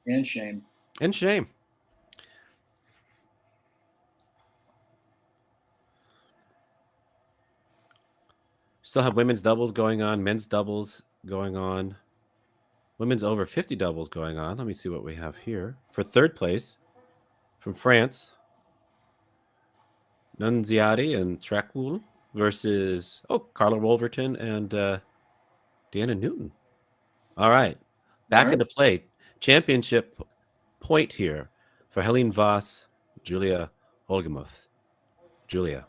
And shame. And shame. Still have women's doubles going on, men's doubles going on, women's over 50 doubles going on. Let me see what we have here. For third place from France, Nunziati and Trackwool versus, Carla Wolverton and Deanna Newton. All right. Back into play. Championship point here for Helene Voss, Julia Holgemuth. Julia.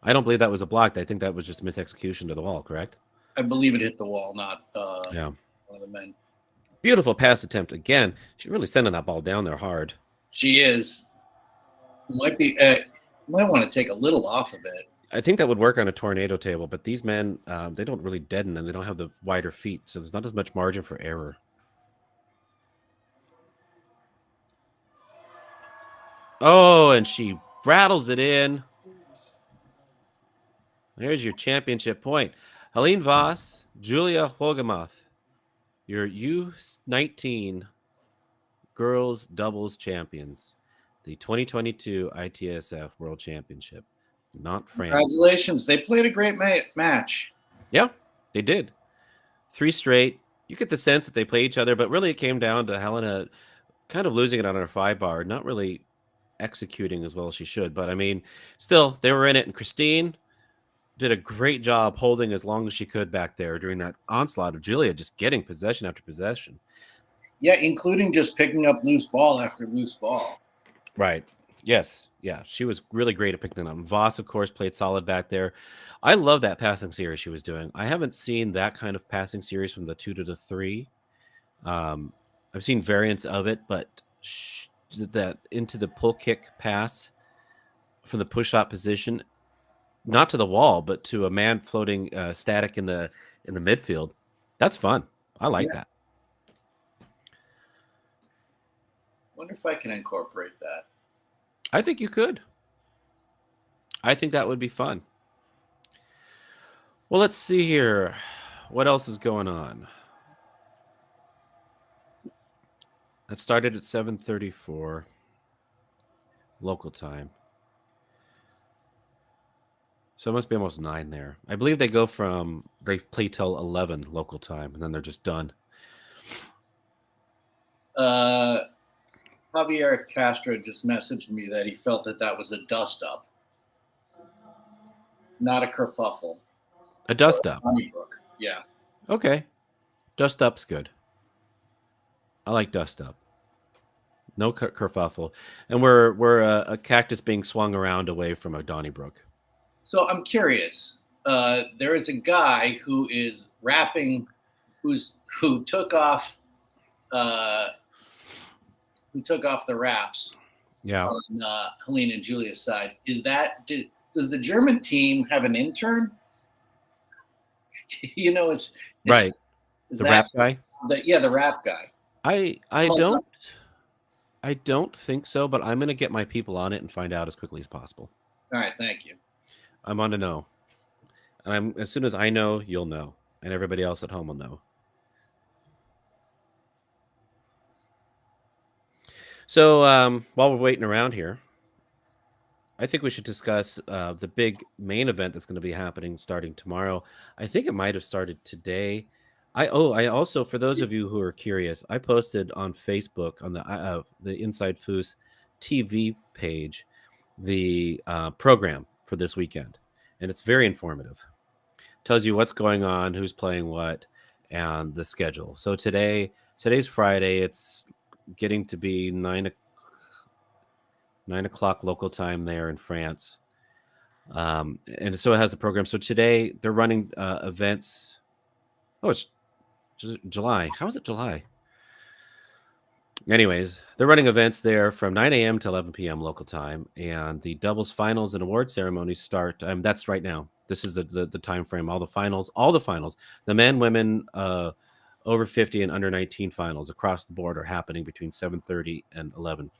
I don't believe that was a block. I think that was just misexecution to the wall, correct? I believe it hit the wall, not Yeah. one of the men. Beautiful pass attempt again. She's really sending that ball down there hard. She is. Might want to take a little off of it. I think that would work on a tornado table, but these men, they don't really deaden and they don't have the wider feet, so there's not as much margin for error. Oh, and she rattles it in. There's your championship point. Helene Voss, Julia Holgemuth, your U19 girls doubles champions, the 2022 ITSF World Championship, not France. Congratulations. They played a great match. Yeah, they did. 3 straight. You get the sense that they play each other, but really it came down to Helena kind of losing it on her 5-bar, not really executing as well as she should. But, I mean, still, they were in it. And Christine did a great job holding as long as she could back there during that onslaught of Julia, just getting possession after possession. Yeah, including just picking up loose ball after loose ball. Right. Yes. Yeah. She was really great at picking them up. Voss, of course, played solid back there. I love that passing series she was doing. I haven't seen that kind of passing series from the 2 to the 3. I've seen variants of it, but that into the pull kick pass from the push shot position, not to the wall, but to a man floating static in the midfield. That's fun. I like that. Wonder if I can incorporate that. I think you could. I think that would be fun. Well, let's see here. What else is going on? That started at 7:34 local time. So it must be almost 9 there. I believe they play till 11 local time, and then they're just done. Javier Castro just messaged me that he felt that was a dust-up, not a kerfuffle. A dust-up? Donnybrook, yeah. Okay. Dust-up's good. I like dust-up. No kerfuffle. And we're a cactus being swung around away from a Donnybrook. So I'm curious. There is a guy who is rapping, who took off the raps. Yeah. On Helene and Julia's side. Does the German team have an intern? Is right. Is the rap guy? The rap guy. I don't think so, but I'm going to get my people on it and find out as quickly as possible. All right, thank you. I'm on to know. And as soon as I know, you'll know. And everybody else at home will know. So while we're waiting around here, I think we should discuss the big main event that's going to be happening starting tomorrow. I think it might have started today. I also, for those of you who are curious, I posted on Facebook on the Inside Foos TV page the program for this weekend, and it's very informative. Tells you what's going on, who's playing what, and the schedule. So today's Friday. It's getting to be 9 o'clock local time there in France. And so it has the program. So today they're running events. Oh, it's July. How is it July? Anyways, they're running events there from 9 a.m. to 11 p.m. local time, and the doubles finals and award ceremonies start. That's right now. This is the time frame. All the finals, the men, women, over 50 and under 19 finals across the board are happening between 7:30 and 11.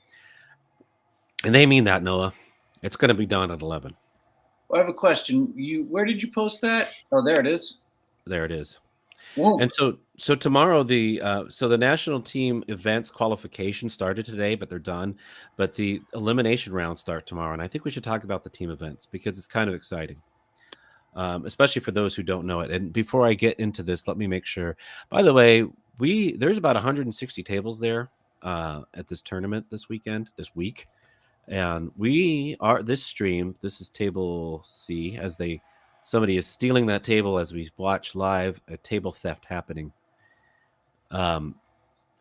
And they mean that, Noah. It's going to be done at 11. Well, I have a question. Where did you post that? Oh, there it is. There it is. Whoa. And so tomorrow the national team events qualification started today, but they're done. But the elimination rounds start tomorrow, and I think we should talk about the team events because it's kind of exciting, especially for those who don't know it. And before I get into this, let me make sure. By the way, there's about 160 tables there at this tournament this week, and this is table C as somebody is stealing that table as we watch live a table theft happening. I'm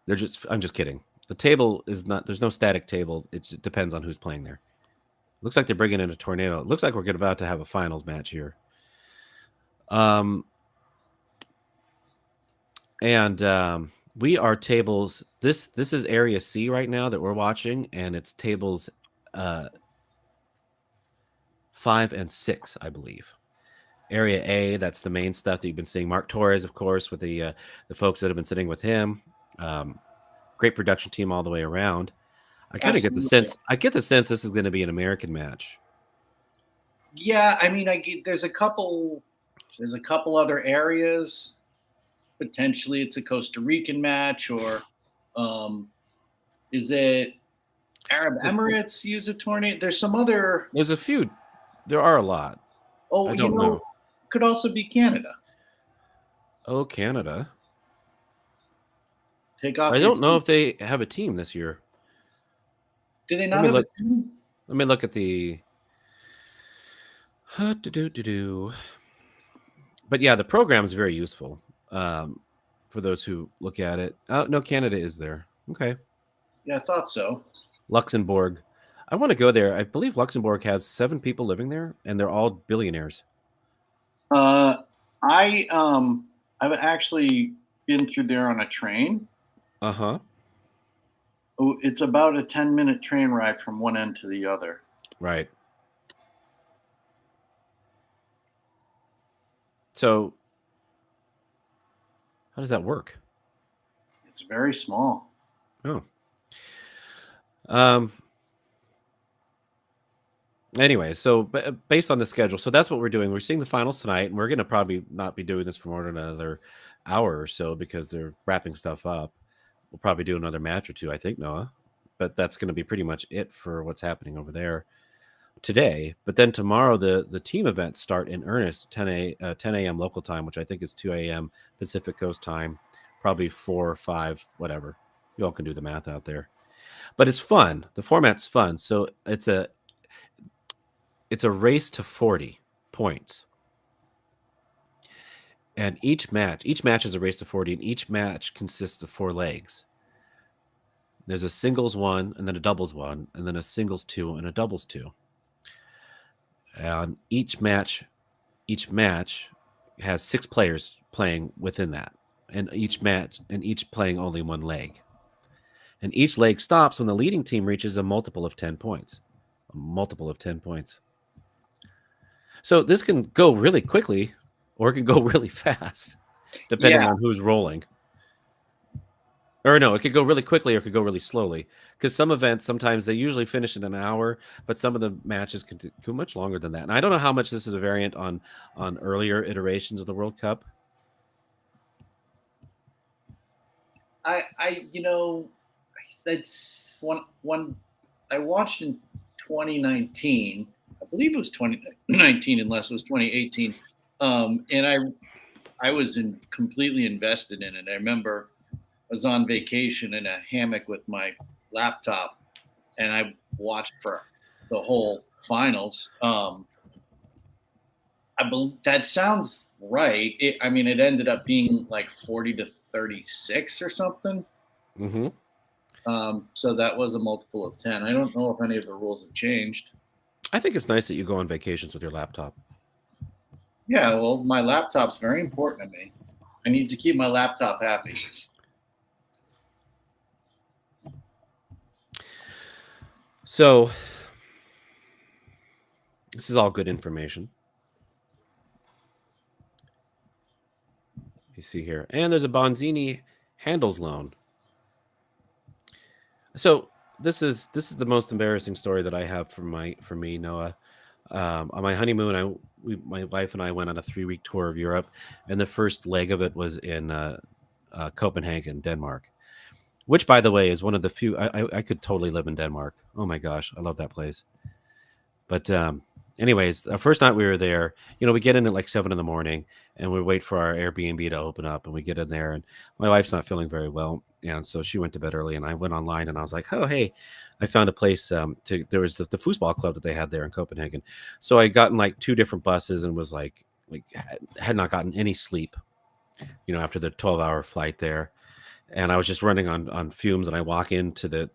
just kidding. The table is not, there's no static table. It depends on who's playing there. Looks like they're bringing in a tornado. It looks like we're about to have a finals match here. We are tables. This is area C right now that we're watching, and it's tables 5 and 6, I believe. Area A, that's the main stuff that you've been seeing. Mark Torres, of course, with the folks that have been sitting with him. Great production team all the way around. I kind of get the sense. I get the sense this is going to be an American match. Yeah, I mean, there's a couple other areas. Potentially, it's a Costa Rican match, or is it Arab Emirates use a tornado? There's some other. There's a few. There are a lot. Oh, I don't know. Could also be Canada. Oh, Canada. Take off. I don't know if they have a team this year. Do they not have a team? Let me look at the. But yeah, the program is very useful for those who look at it. Oh, no, Canada is there. Okay. Yeah, I thought so. Luxembourg. I want to go there. I believe Luxembourg has 7 people living there, and they're all billionaires. I've actually been through there on a train. Uh-huh. Oh, it's about a 10-minute train ride from one end to the other. Right. So, how does that work? It's very small. Oh. Anyway, so based on the schedule, so that's what we're doing. We're seeing the finals tonight, and we're going to probably not be doing this for more than another hour or so because they're wrapping stuff up. We'll probably do another match or two, I think, Noah. But that's going to be pretty much it for what's happening over there today. But then tomorrow, the team events start in earnest, 10 a.m. local time, which I think is 2 a.m. Pacific Coast time, probably 4 or 5, whatever. You all can do the math out there. But it's fun. The format's fun. So it's a race to 40 points. And each match is a race to 40, and each match consists of 4 legs. There's a singles 1, and then a doubles 1, and then a singles 2, and a doubles 2. And each match has 6 players playing within that, and each playing only 1 leg. And each leg stops when the leading team reaches a multiple of 10 points. So this can go really quickly, or it can go really fast, depending on who's rolling. Or no, it could go really quickly or it could go really slowly. Because some events, sometimes they usually finish in an hour, but some of the matches can go much longer than that. And I don't know how much this is a variant on earlier iterations of the World Cup. That's one I watched in 2019. I believe it was 2019, unless it was 2018. And I was completely invested in it. I remember I was on vacation in a hammock with my laptop, and I watched for the whole finals. I believe that sounds right. I mean, it ended up being like 40-36 or something. Mm-hmm. So that was a multiple of 10. I don't know if any of the rules have changed. I think it's nice that you go on vacations with your laptop. Yeah, well, my laptop's very important to me. I need to keep my laptop happy. So this is all good information. You see here, and there's a Bonzini handles loan. So this is the most embarrassing story that I have for me, Noah. On my honeymoon, my wife and I went on a 3-week tour of Europe, and the first leg of it was in Copenhagen, Denmark. Which, by the way, is one of the few I could totally live in Denmark. Oh my gosh, I love that place. But anyways, the first night we were there, we get in at like 7 in the morning, and we wait for our Airbnb to open up, and we get in there, and my wife's not feeling very well, and so she went to bed early, and I went online, and I was like, oh hey, I found a place there was the foosball club that they had there in Copenhagen, so I got in like 2 different buses and was like had not gotten any sleep, after the 12-hour flight there. And I was just running on fumes, and I walk into the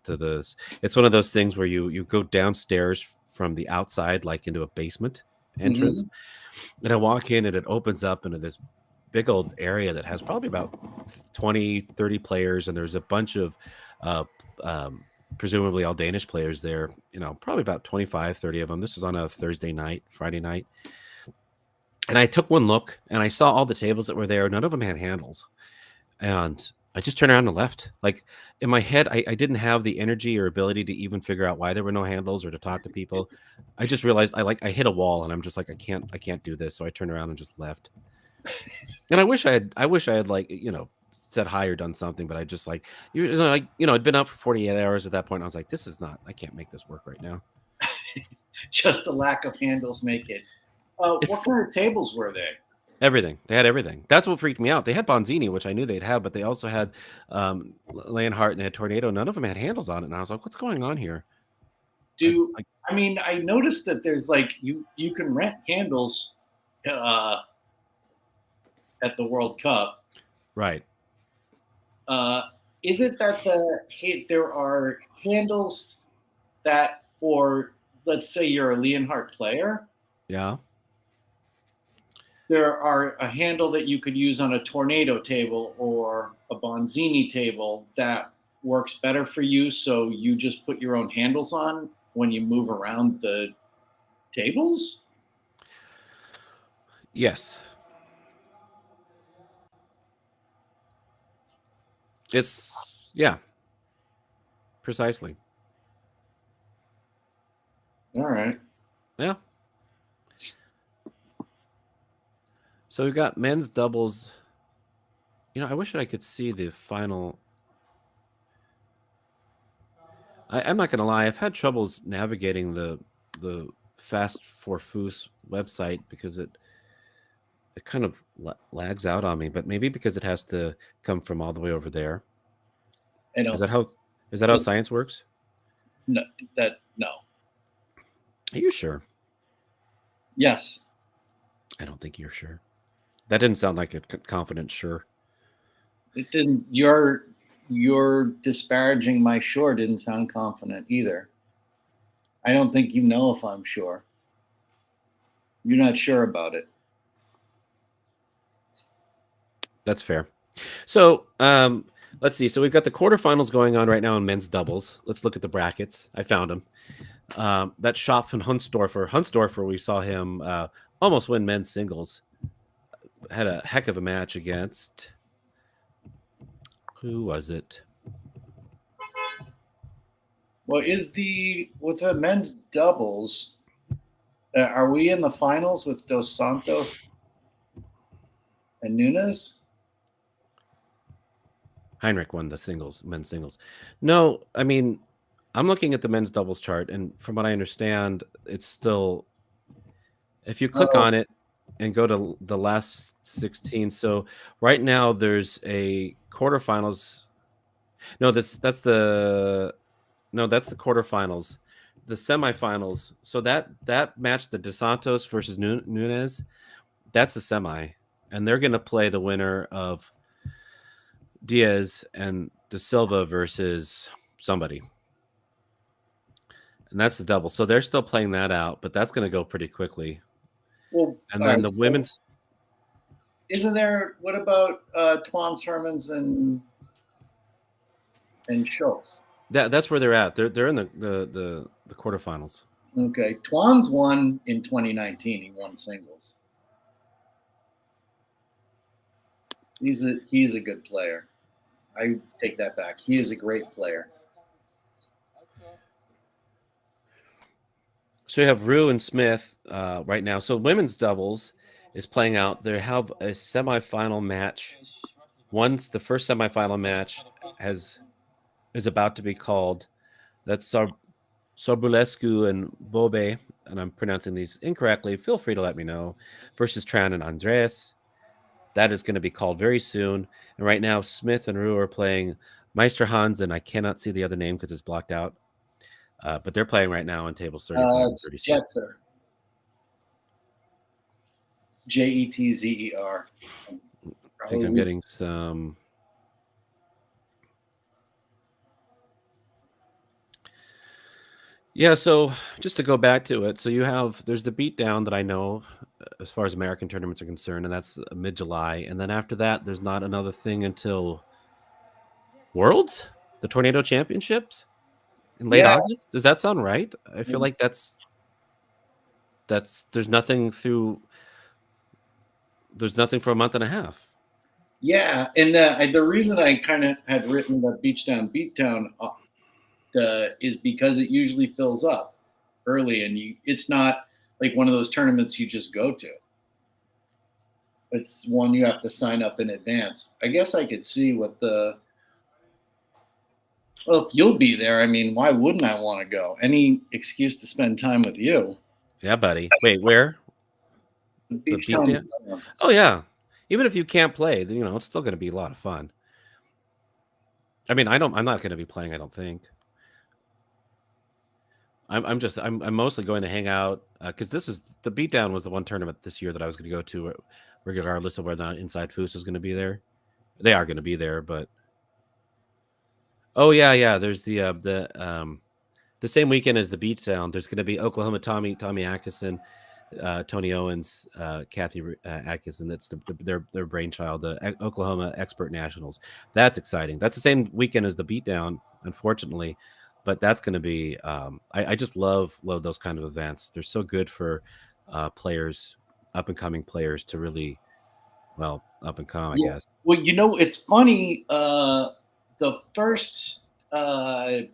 it's one of those things where you go downstairs from the outside, like into a basement entrance. And I walk in, and it opens up into this big old area that has probably about 20-30 players, and there's a bunch of presumably all Danish players there, probably about 25-30 of them. This was on a Friday night. And I took one look, and I saw all the tables that were there. None of them had handles. And I just turned around and left. Like, in my head, I didn't have the energy or ability to even figure out why there were no handles or to talk to people. I just realized I hit a wall, and I'm just like, I can't do this. So I turned around and just left. And I wish I had like, said hi or done something, but I just like, I'd been up for 48 hours at that point. I was like, I can't make this work right now. Just a lack of handles make it. What kind of tables were they? Everything. They had everything. That's what freaked me out. They had Bonzini, which I knew they'd have, but they also had Leonhardt, and they had Tornado. None of them had handles on it, and I was like, "What's going on here?" I noticed that there's like you can rent handles at the World Cup, right? Is it that there are handles that for, let's say you're a Leonhardt player? Yeah. There are a handle that you could use on a Tornado table or a Bonzini table that works better for you, so you just put your own handles on when you move around the tables? Yes. Yeah. Precisely. All right. Yeah. So we've got men's doubles. I wish I could see the final. I'm not going to lie. I've had troubles navigating the Fast for Foos website because it kind of lags out on me. But maybe because it has to come from all the way over there. Is that how science works? No. Are you sure? Yes. I don't think you're sure. That didn't sound like a confident sure. It didn't. Your disparaging my sure didn't sound confident either. I don't think you know if I'm sure. You're not sure about it. That's fair. So let's see. So we've got the quarterfinals going on right now in men's doubles. Let's look at the brackets. I found them. That Schopf and Huntsdorfer, we saw him almost win men's singles. Had a heck of a match against, who was it? Well, with the men's doubles, are we in the finals with Dos Santos and Nunes? Heinrich won the men's singles. No, I mean, I'm looking at the men's doubles chart, and from what I understand, it's still, if you click on it, and go to the last 16. So right now there's a quarterfinals. No, that's the quarterfinals. The semifinals. So that match, the DeSantos versus Nunez, that's a semi, and they're going to play the winner of Diaz and De Silva versus somebody, and that's the double. So they're still playing that out, but that's going to go pretty quickly. Well, And all then right, the so women's. isn't there? What about Twan Sermons and Schultz? That's where they're at. They're in the quarterfinals. Okay, Twan's won in 2019. He won singles. He's a good player. I take that back. He is a great player. So you have Rue and Smith right now. So women's doubles is playing out. They have a semifinal match. Once the first semifinal match is about to be called. That's Sorbulescu and Bobe, and I'm pronouncing these incorrectly. Feel free to let me know. Versus Tran and Andres. That is going to be called very soon. And right now, Smith and Rue are playing Meister Hans, and I cannot see the other name because it's blocked out. But they're playing right now on tables 35 and It's 36. Jetzer. Jetzer. I think I'm getting some. Yeah, so just to go back to it, so there's the beatdown that I know as far as American tournaments are concerned, and that's mid-July, and then after that, there's not another thing until Worlds, the Tornado Championships in late August. Does that sound right? I feel like that's there's nothing for a month and a half. Yeah, and the reason I kind of had written the Beatdown is because it usually fills up early, and it's not like one of those tournaments you just go to. It's one you have to sign up in advance. I guess I could see well, if you'll be there, I mean, why wouldn't I want to go? Any excuse to spend time with you. Yeah, buddy. Wait, where? Beachtown. Oh yeah. Even if you can't play, it's still going to be a lot of fun. I mean, I'm not going to be playing, I don't think. I'm mostly going to hang out because the beatdown was the one tournament this year that I was going to go to, regardless of whether or not Inside Foos was going to be there. They are going to be there, but there's the same weekend as the beatdown. There's going to be Oklahoma Tommy Atkinson, Tony Owens, Kathy Atkinson. That's their brainchild, the Oklahoma Expert Nationals. That's exciting. That's the same weekend as the beatdown, unfortunately. But that's going to be. I just love those kind of events. They're so good for players, up and coming players, to really, up and come. I guess. Well, it's funny. The first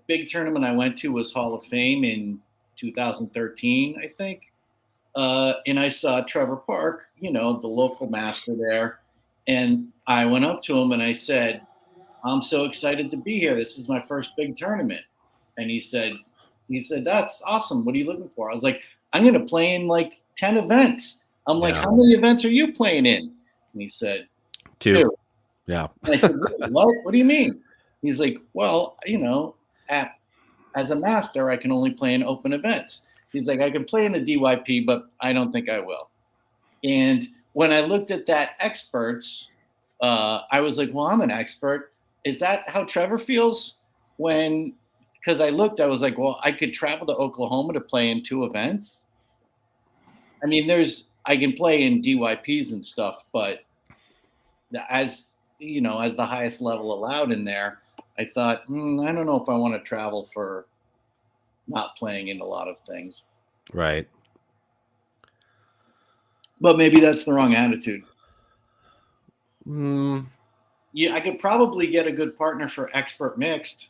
big tournament I went to was Hall of Fame in 2013, I think, and I saw Trevor Park, the local master there, and I went up to him and I said, "I'm so excited to be here. This is my first big tournament." And he said, "That's awesome. What are you looking for?" I was like, "I'm going to play in like 10 events." I'm like, "How many events are you playing in?" And he said, 2. Yeah. And I said, "What? What do you mean?" He's like, "Well, as a master, I can only play in open events." He's like, "I can play in the DYP, but I don't think I will." And when I looked at that experts, I was like, "Well, I'm an expert. Is that how Trevor feels?" Because I looked, I was like, "Well, I could travel to Oklahoma to play in 2 events." I mean, I can play in DYPs and stuff, but as the highest level allowed in there, I thought, I don't know if I want to travel for not playing in a lot of things. Right. But maybe that's the wrong attitude. Yeah, I could probably get a good partner for expert mixed.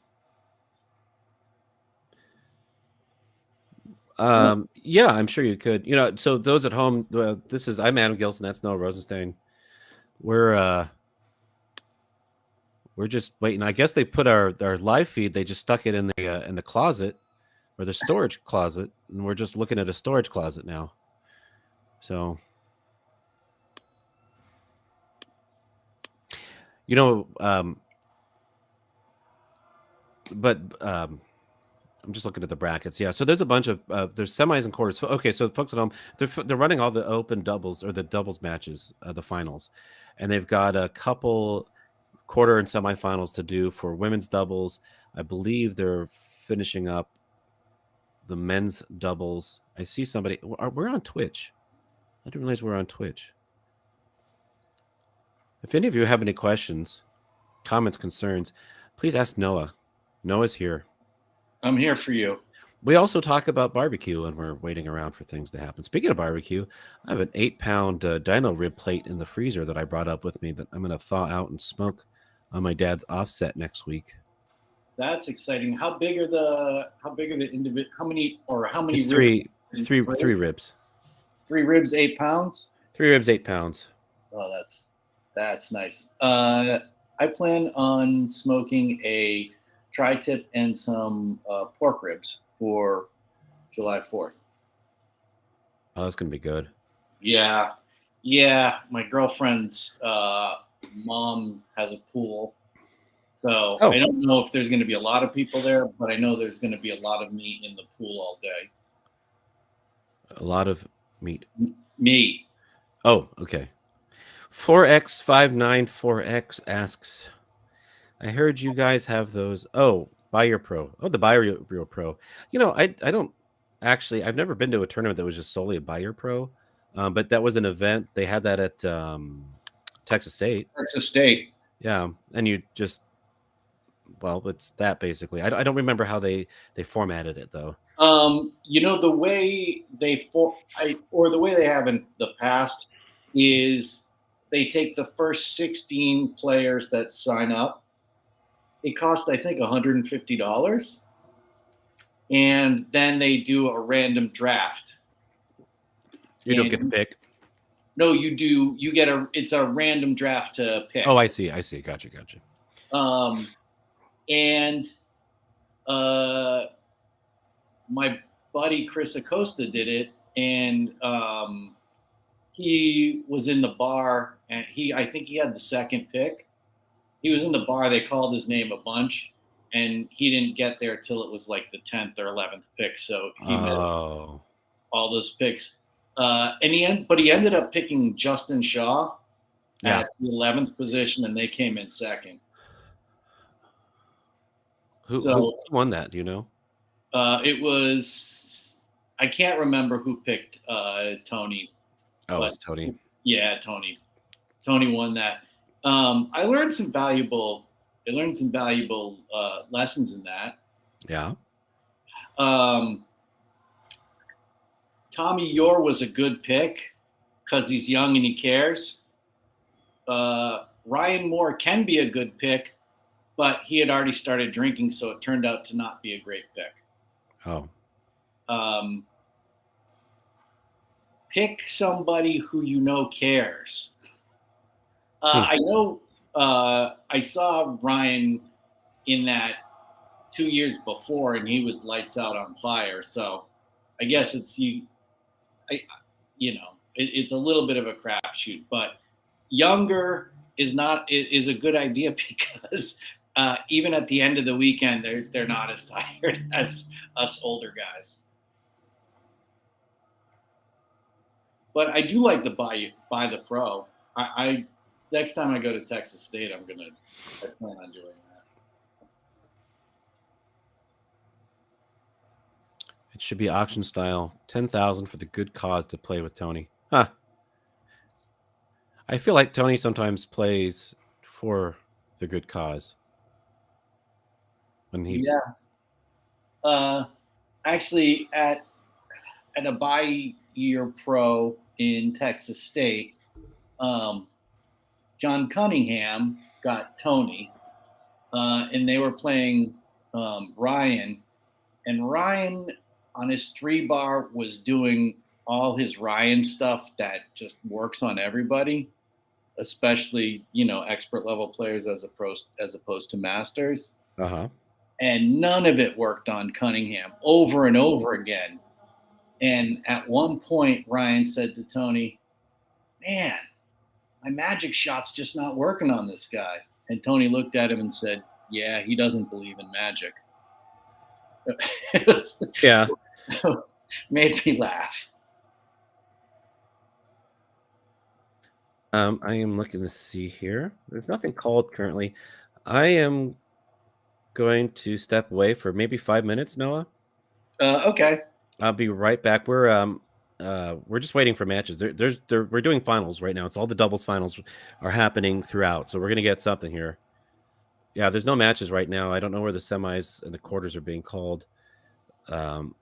Yeah, I'm sure you could. So those at home, I'm Adam Gilson. That's Noah Rosenstein. We're just waiting. I guess they put our live feed. They just stuck it in the closet, or the storage closet, and we're just looking at a storage closet now. So You know, but I'm just looking at the brackets. Yeah, so there's a bunch of there's semis and quarters. Okay, so folks at home, they're running all the open doubles or the doubles matches, the finals, and they've got a couple quarter and semifinals to do for women's doubles. I believe they're finishing up the men's doubles. I see somebody. We're on Twitch. I didn't realize we're on Twitch. If any of you have any questions, comments, concerns, please ask Noah. Noah's here. I'm here for you. We also talk about barbecue when we're waiting around for things to happen. Speaking of barbecue, I have an 8-pound dino rib plate in the freezer that I brought up with me that I'm going to thaw out and smoke on my dad's offset next week. That's exciting. How big are the individual? How many It's ribs? three ribs. 3 ribs, 8 pounds. 3 ribs, 8 pounds. Oh, that's nice. I plan on smoking a tri-tip and some pork ribs for July 4th. Oh, that's going to be good. Yeah. My girlfriend's mom has a pool. So I don't know if there's going to be a lot of people there, but I know there's going to be a lot of meat in the pool all day. A lot of meat. Meat. Oh, okay. 4x594x asks, I heard you guys have those. Oh, Buy Your Pro. Oh, the Buy Your Pro. You know, I don't actually, I've never been to a tournament that was just solely a Buy Your Pro, but that was an event. They had that at Texas State. Yeah, and you just, well, it's that basically. I don't remember how they formatted it though. You know, the way the way they have in the past is they take the first 16 players that sign up. It costs, I think, $150, and then they do a random draft. You don't get to pick. No, you do. You get it's a random draft to pick. Oh, I see. Gotcha. And my buddy Chris Acosta did it, and he was in the bar, and I think he had the second pick. He was in the bar. They called his name a bunch, and he didn't get there till it was like the 10th or 11th pick. So he missed all those picks. And he ended up picking Justin Shaw at the 11th position, and they came in second. Who won that? Do you know? It was, I can't remember who picked Tony. Oh, it's Tony. Yeah, Tony. Tony won that. I learned some valuable lessons in that. Yeah. Tommy Yor was a good pick because he's young and he cares. Ryan Moore can be a good pick, but he had already started drinking, so it turned out to not be a great pick. Oh. Pick somebody who you know cares. I know I saw Ryan in that 2 years before, and he was lights out on fire. So I guess it's it's a little bit of a crapshoot, but younger is a good idea because even at the end of the weekend, they're not as tired as us older guys. But I do like the buy the pro. I next time I go to Texas State, I plan on doing that. It should be auction style. 10,000 for the good cause to play with Tony. Huh. I feel like Tony sometimes plays for the good cause. When he actually at a Buy Your Pro in Texas State, John Cunningham got Tony, and they were playing Ryan, and Ryan on his 3-bar was doing all his Ryan stuff that just works on everybody, especially expert level players as opposed to masters. And none of it worked on Cunningham over and over again. And at one point, Ryan said to Tony, "Man, my magic shot's just not working on this guy." And Tony looked at him and said, "Yeah, he doesn't believe in magic." It Yeah. made me laugh. I am looking to see here. There's nothing called currently. I am going to step away for maybe 5 minutes, Noah. Okay. I'll be right back. We're just waiting for matches. We're doing finals right now. It's all the doubles finals are happening throughout. So we're gonna get something here. Yeah, there's no matches right now. I don't know where the semis and the quarters are being called. Um,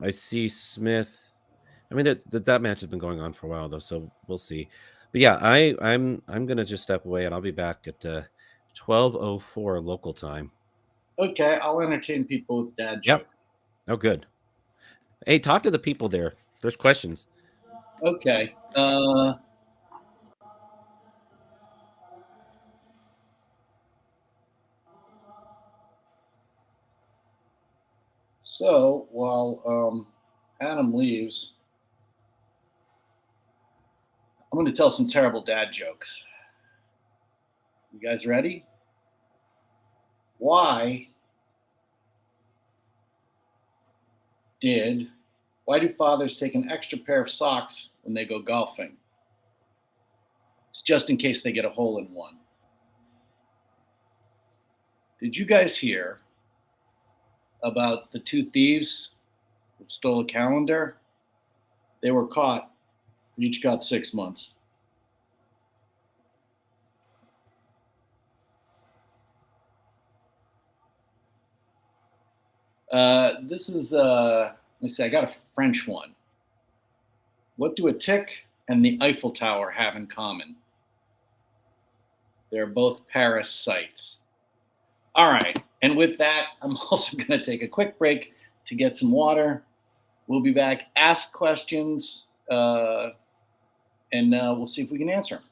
I see Smith. I mean that match has been going on for a while though, so we'll see. But yeah, I'm gonna just step away and I'll be back at 12:04 local time. Okay. I'll entertain people with dad Yep. jokes. Oh, good. Hey, talk to the people there. There's questions. Okay. So while Adam leaves, I'm going to tell some terrible dad jokes. You guys ready? Why do fathers take an extra pair of socks when they go golfing? It's just in case they get a hole in one. Did you guys hear about the two thieves that stole a calendar? They were caught. Each got 6 months. This is, let me see, I got a French one. What do a tick and the Eiffel Tower have in common? They're both Paris sites. All right. And with that, I'm also going to take a quick break to get some water. We'll be back, ask questions, and we'll see if we can answer them.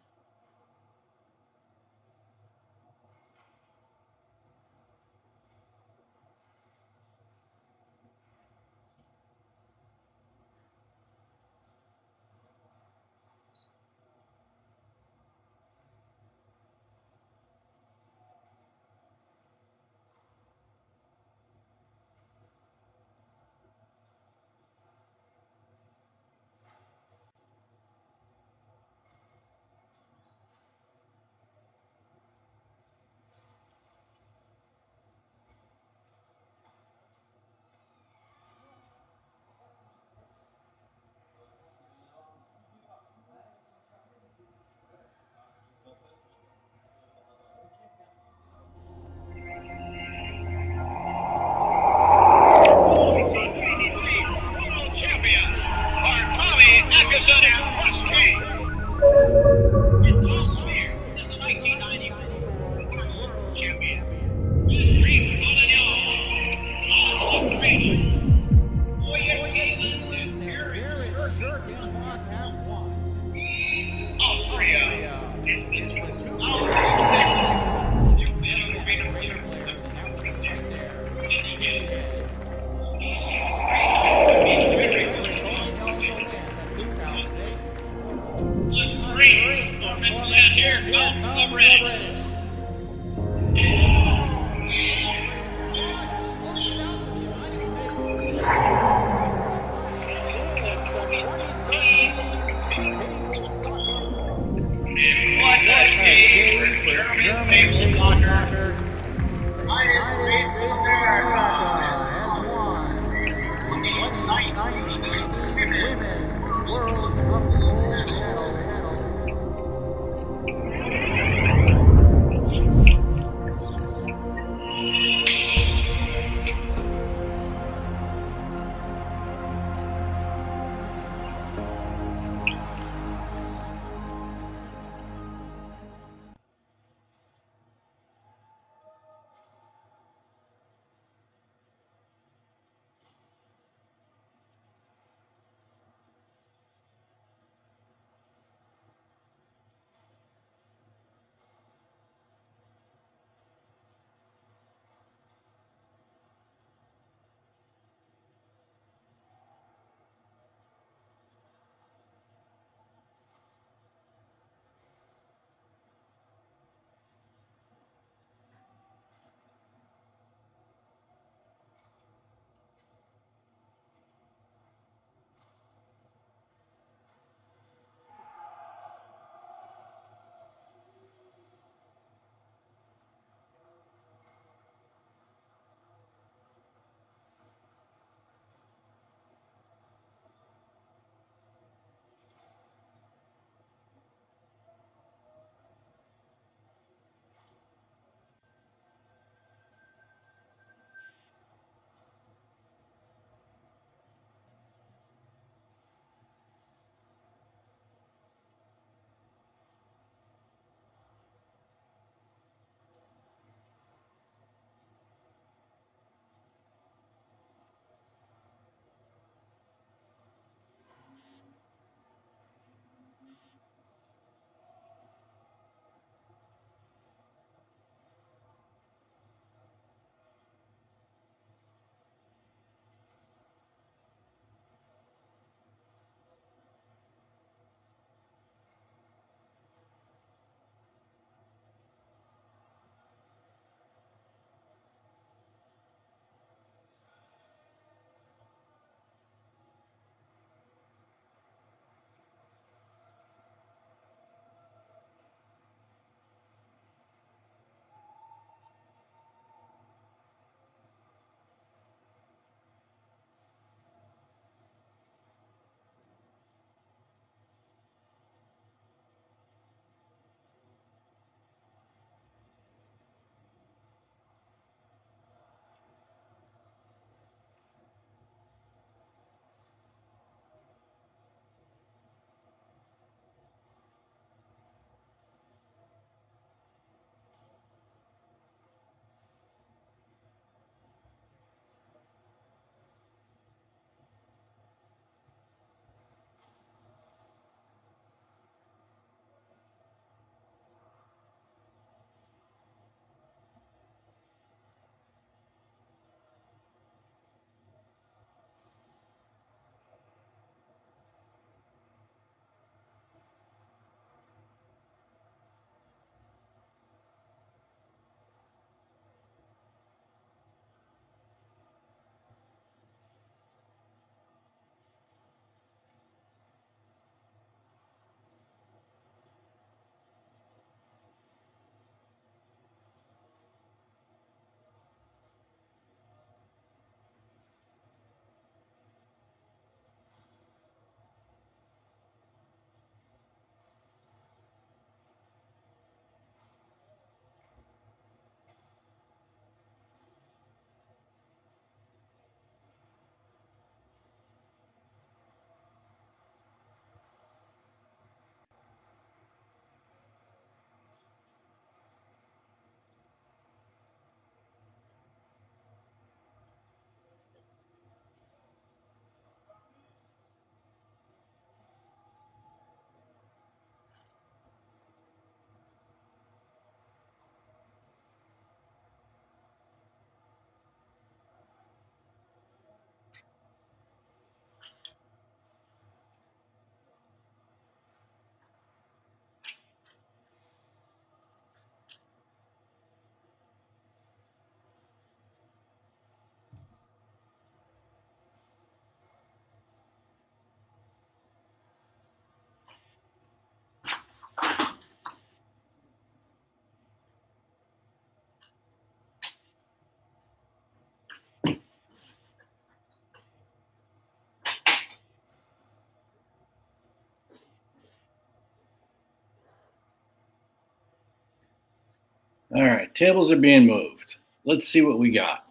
All right, tables are being moved. Let's see what we got.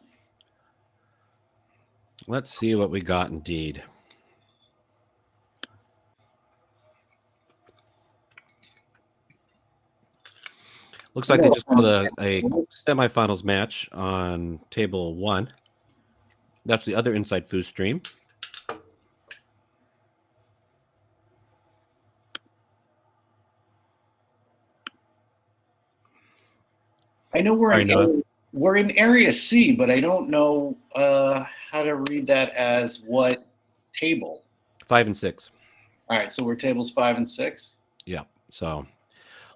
Let's see what we got indeed. Looks like they just called a semifinals match on table 1. That's the other Inside Foos stream. I know we're in Area C, but I don't know how to read that as what table. 5 and 6. All right, so we're tables 5 and 6. Yeah. So,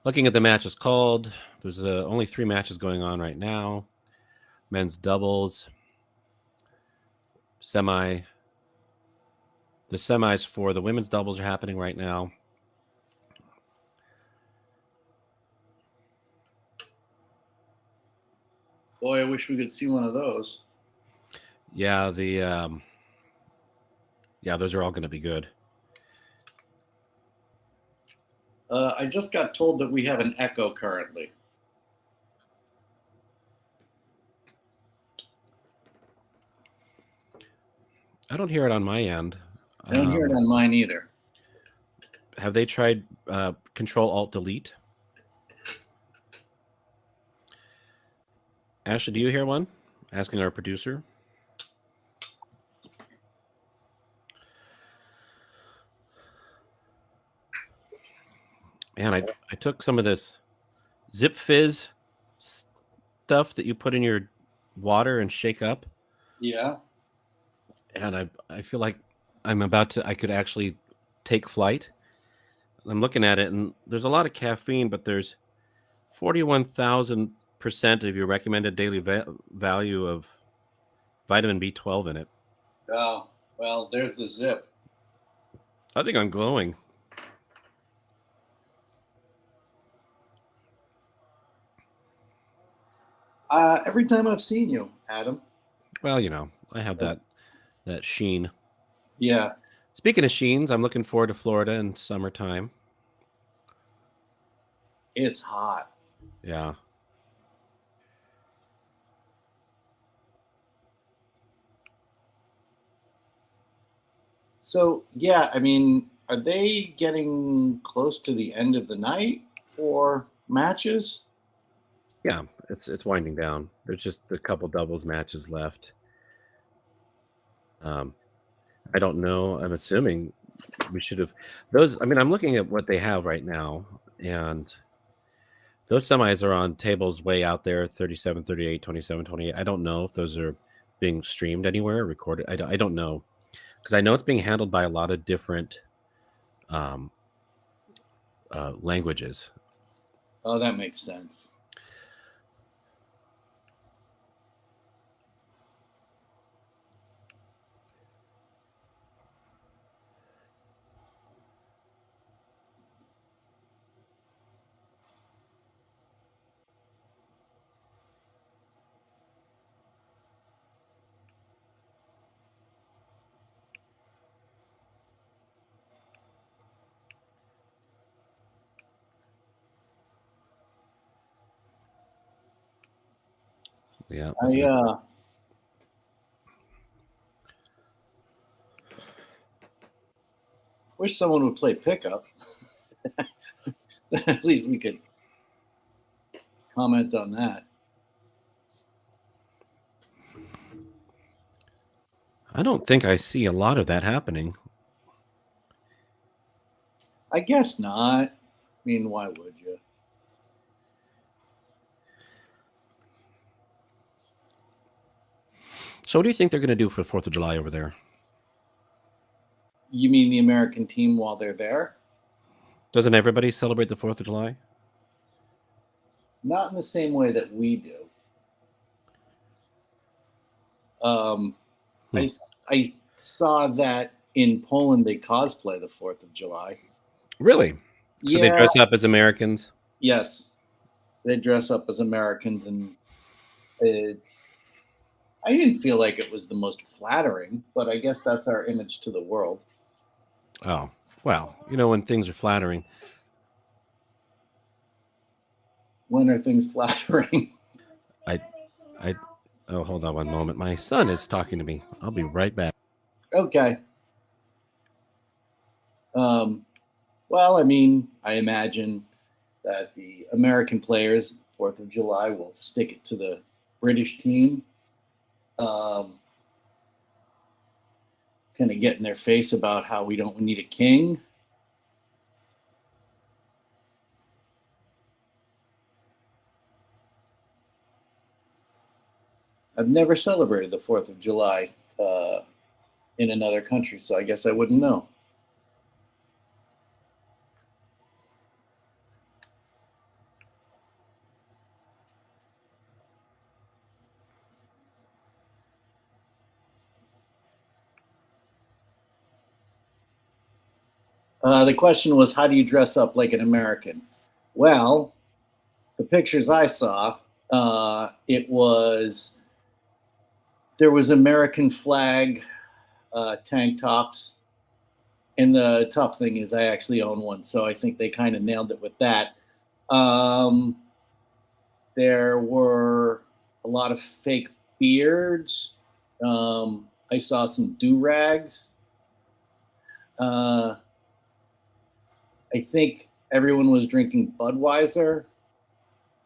looking at the matches called, there's only 3 matches going on right now. Men's doubles, semi. The semis for the women's doubles are happening right now. Boy, I wish we could see one of those. Yeah, those are all going to be good. I just got told that we have an echo currently. I don't hear it on my end. I don't hear it on mine either. Have they tried Control-Alt-Delete? Ashley, do you hear one? Asking our producer. Man, I took some of this Zip Fizz stuff that you put in your water and shake up. Yeah. And I feel like I could actually take flight. I'm looking at it, and there's a lot of caffeine, but there's 41,000% of your recommended daily value of vitamin B12 in it. Oh, well, there's the zip. I think I'm glowing. Every time I've seen you, Adam. Well, I have that sheen. Yeah. Speaking of sheens, I'm looking forward to Florida in summertime. It's hot. Yeah. So, yeah, I mean, are they getting close to the end of the night for matches? Yeah, it's winding down. There's just a couple doubles matches left. I don't know. I'm assuming we should have those. I mean, I'm looking at what they have right now, and those semis are on tables way out there, 37, 38, 27, 28. I don't know if those are being streamed anywhere, recorded. I don't know, because I know it's being handled by a lot of different languages. Oh, that makes sense. Yeah. I wish someone would play pickup. At least we could comment on that. I don't think I see a lot of that happening. I guess not. I mean, why would you? So what do you think they're going to do for the 4th of July over there? You mean the American team while they're there? Doesn't everybody celebrate the 4th of July? Not in the same way that we do. I saw that in Poland they cosplay the 4th of July. Really? So they dress up as Americans? Yes. They dress up as Americans, and I didn't feel like it was the most flattering, but I guess that's our image to the world. Oh, well, when things are flattering. When are things flattering? I oh, hold on one moment. My son is talking to me. I'll be right back. Okay. Well, I mean, I imagine that the American players, 4th of July, will stick it to the British team. Kind of get in their face about how we don't need a king. I've never celebrated the 4th of July in another country, so I guess I wouldn't know. The question was, how do you dress up like an American? Well, the pictures I saw, there was American flag tank tops, and the tough thing is I actually own one, so I think they kind of nailed it with that. There were a lot of fake beards. I saw some do-rags. I think everyone was drinking Budweiser.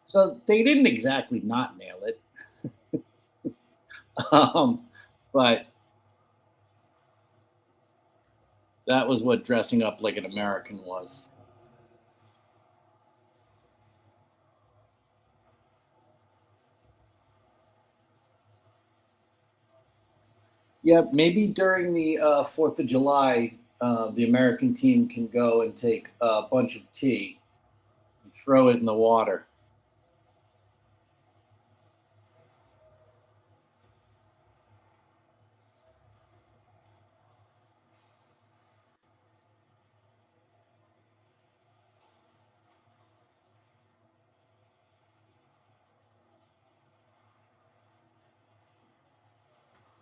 So they didn't exactly not nail it. But that was what dressing up like an American was. Yeah, maybe during the 4th of July, the American team can go and take a bunch of tea and throw it in the water.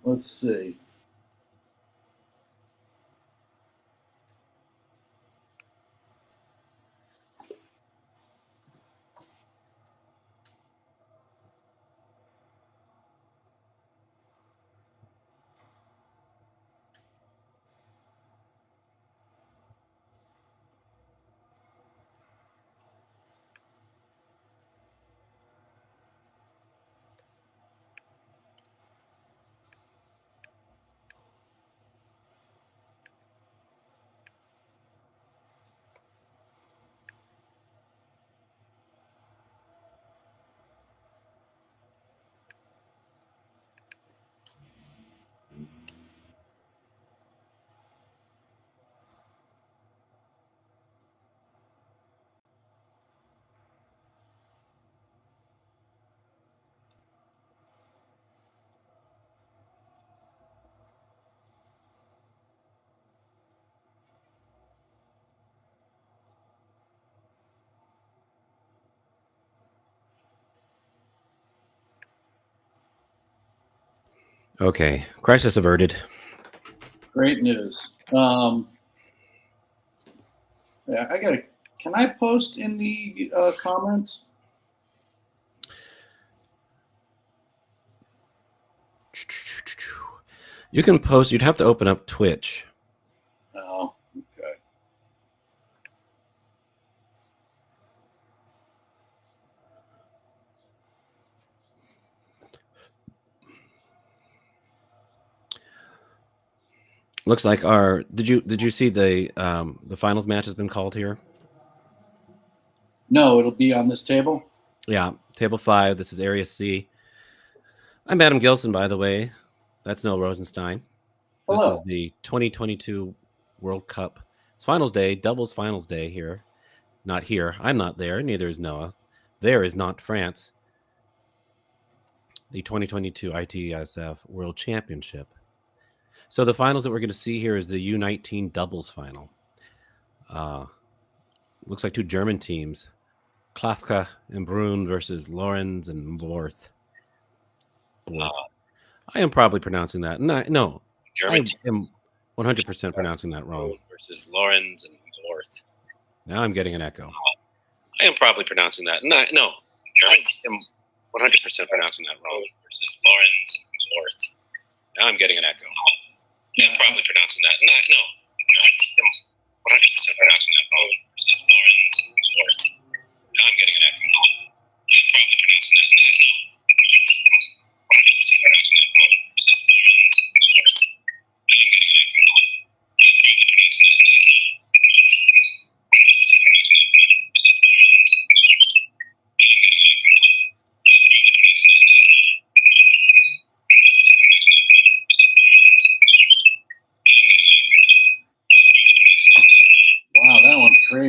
Let's see. Okay, crisis averted. Great news. Yeah, can I post in the comments? You can post. You'd have to open up Twitch. Oh, okay. Looks like our. Did you see the finals match has been called here? No, it'll be on this table. Yeah, table 5. This is Area C. I'm Adam Gilson, by the way. That's Noel Rosenstein. Hello. This is the 2022 World Cup. It's finals day, doubles finals day here. Not here. I'm not there. Neither is Noah. There is not France. The 2022 ITSF World Championship. So the finals that we're going to see here is the U19 doubles final. Looks like two German teams, Klafka and Brun versus Lorenz and Lorth. I am probably pronouncing that. No, German I am 100% pronouncing that wrong. Versus Lorenz and Lorth. Now I'm getting an echo. I am probably pronouncing that. No, I am 100% pronouncing that wrong. Versus Lawrence North. Now I'm getting an echo. Yeah, probably pronouncing that. No, I am 100% pronouncing that wrong. Versus Lawrence North. Now I'm getting an echo. Yeah, probably pronouncing that. No, I am 100% pronouncing that wrong. Versus Lawrence North. Now I'm getting an echo. Yeah, probably pronouncing that. No, 100% pronouncing that wrong. Versus Lawrence North. Wow, that one's crazy.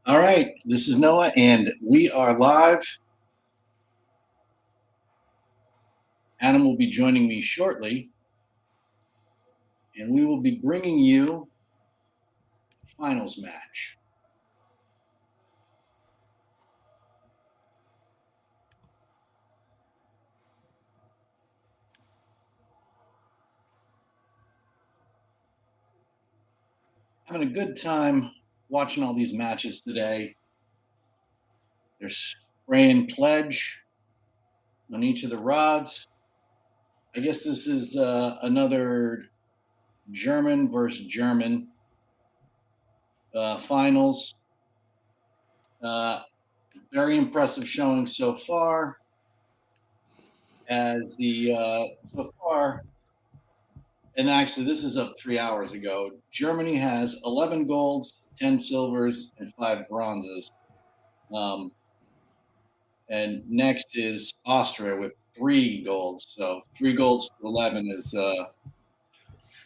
All right, this is Noah, and we are live. Adam will be joining me shortly, and we will be bringing you the finals match. Having a good time watching all these matches today. There's spraying pledge on each of the rods. I guess this is another German versus German finals. Very impressive showing so far. As the so far, and actually this is up 3 hours ago. Germany has 11 golds, 10 silvers, and 5 bronzes. And next is Austria with 3 golds. So 3 golds to 11 is. And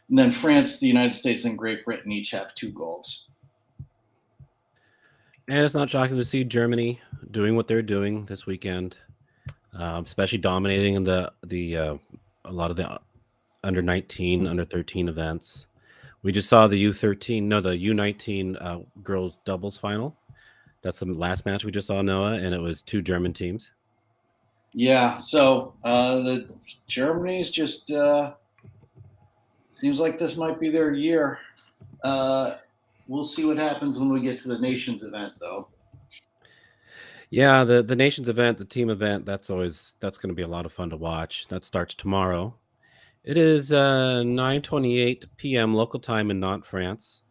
then France, the United States, and Great Britain each have 2 golds. And it's not shocking to see Germany doing what they're doing this weekend, especially dominating the a lot of the under 19, under 13 events. We just saw the the U19 girls doubles final. That's the last match we just saw, Noah, and it was 2 German teams. Yeah, so the Germany's just seems like this might be their year. We'll see what happens when we get to the nations event, though. Yeah, the nations event, the team event, that's going to be a lot of fun to watch. That starts tomorrow. It is 9:28 p.m. local time in Nantes, France.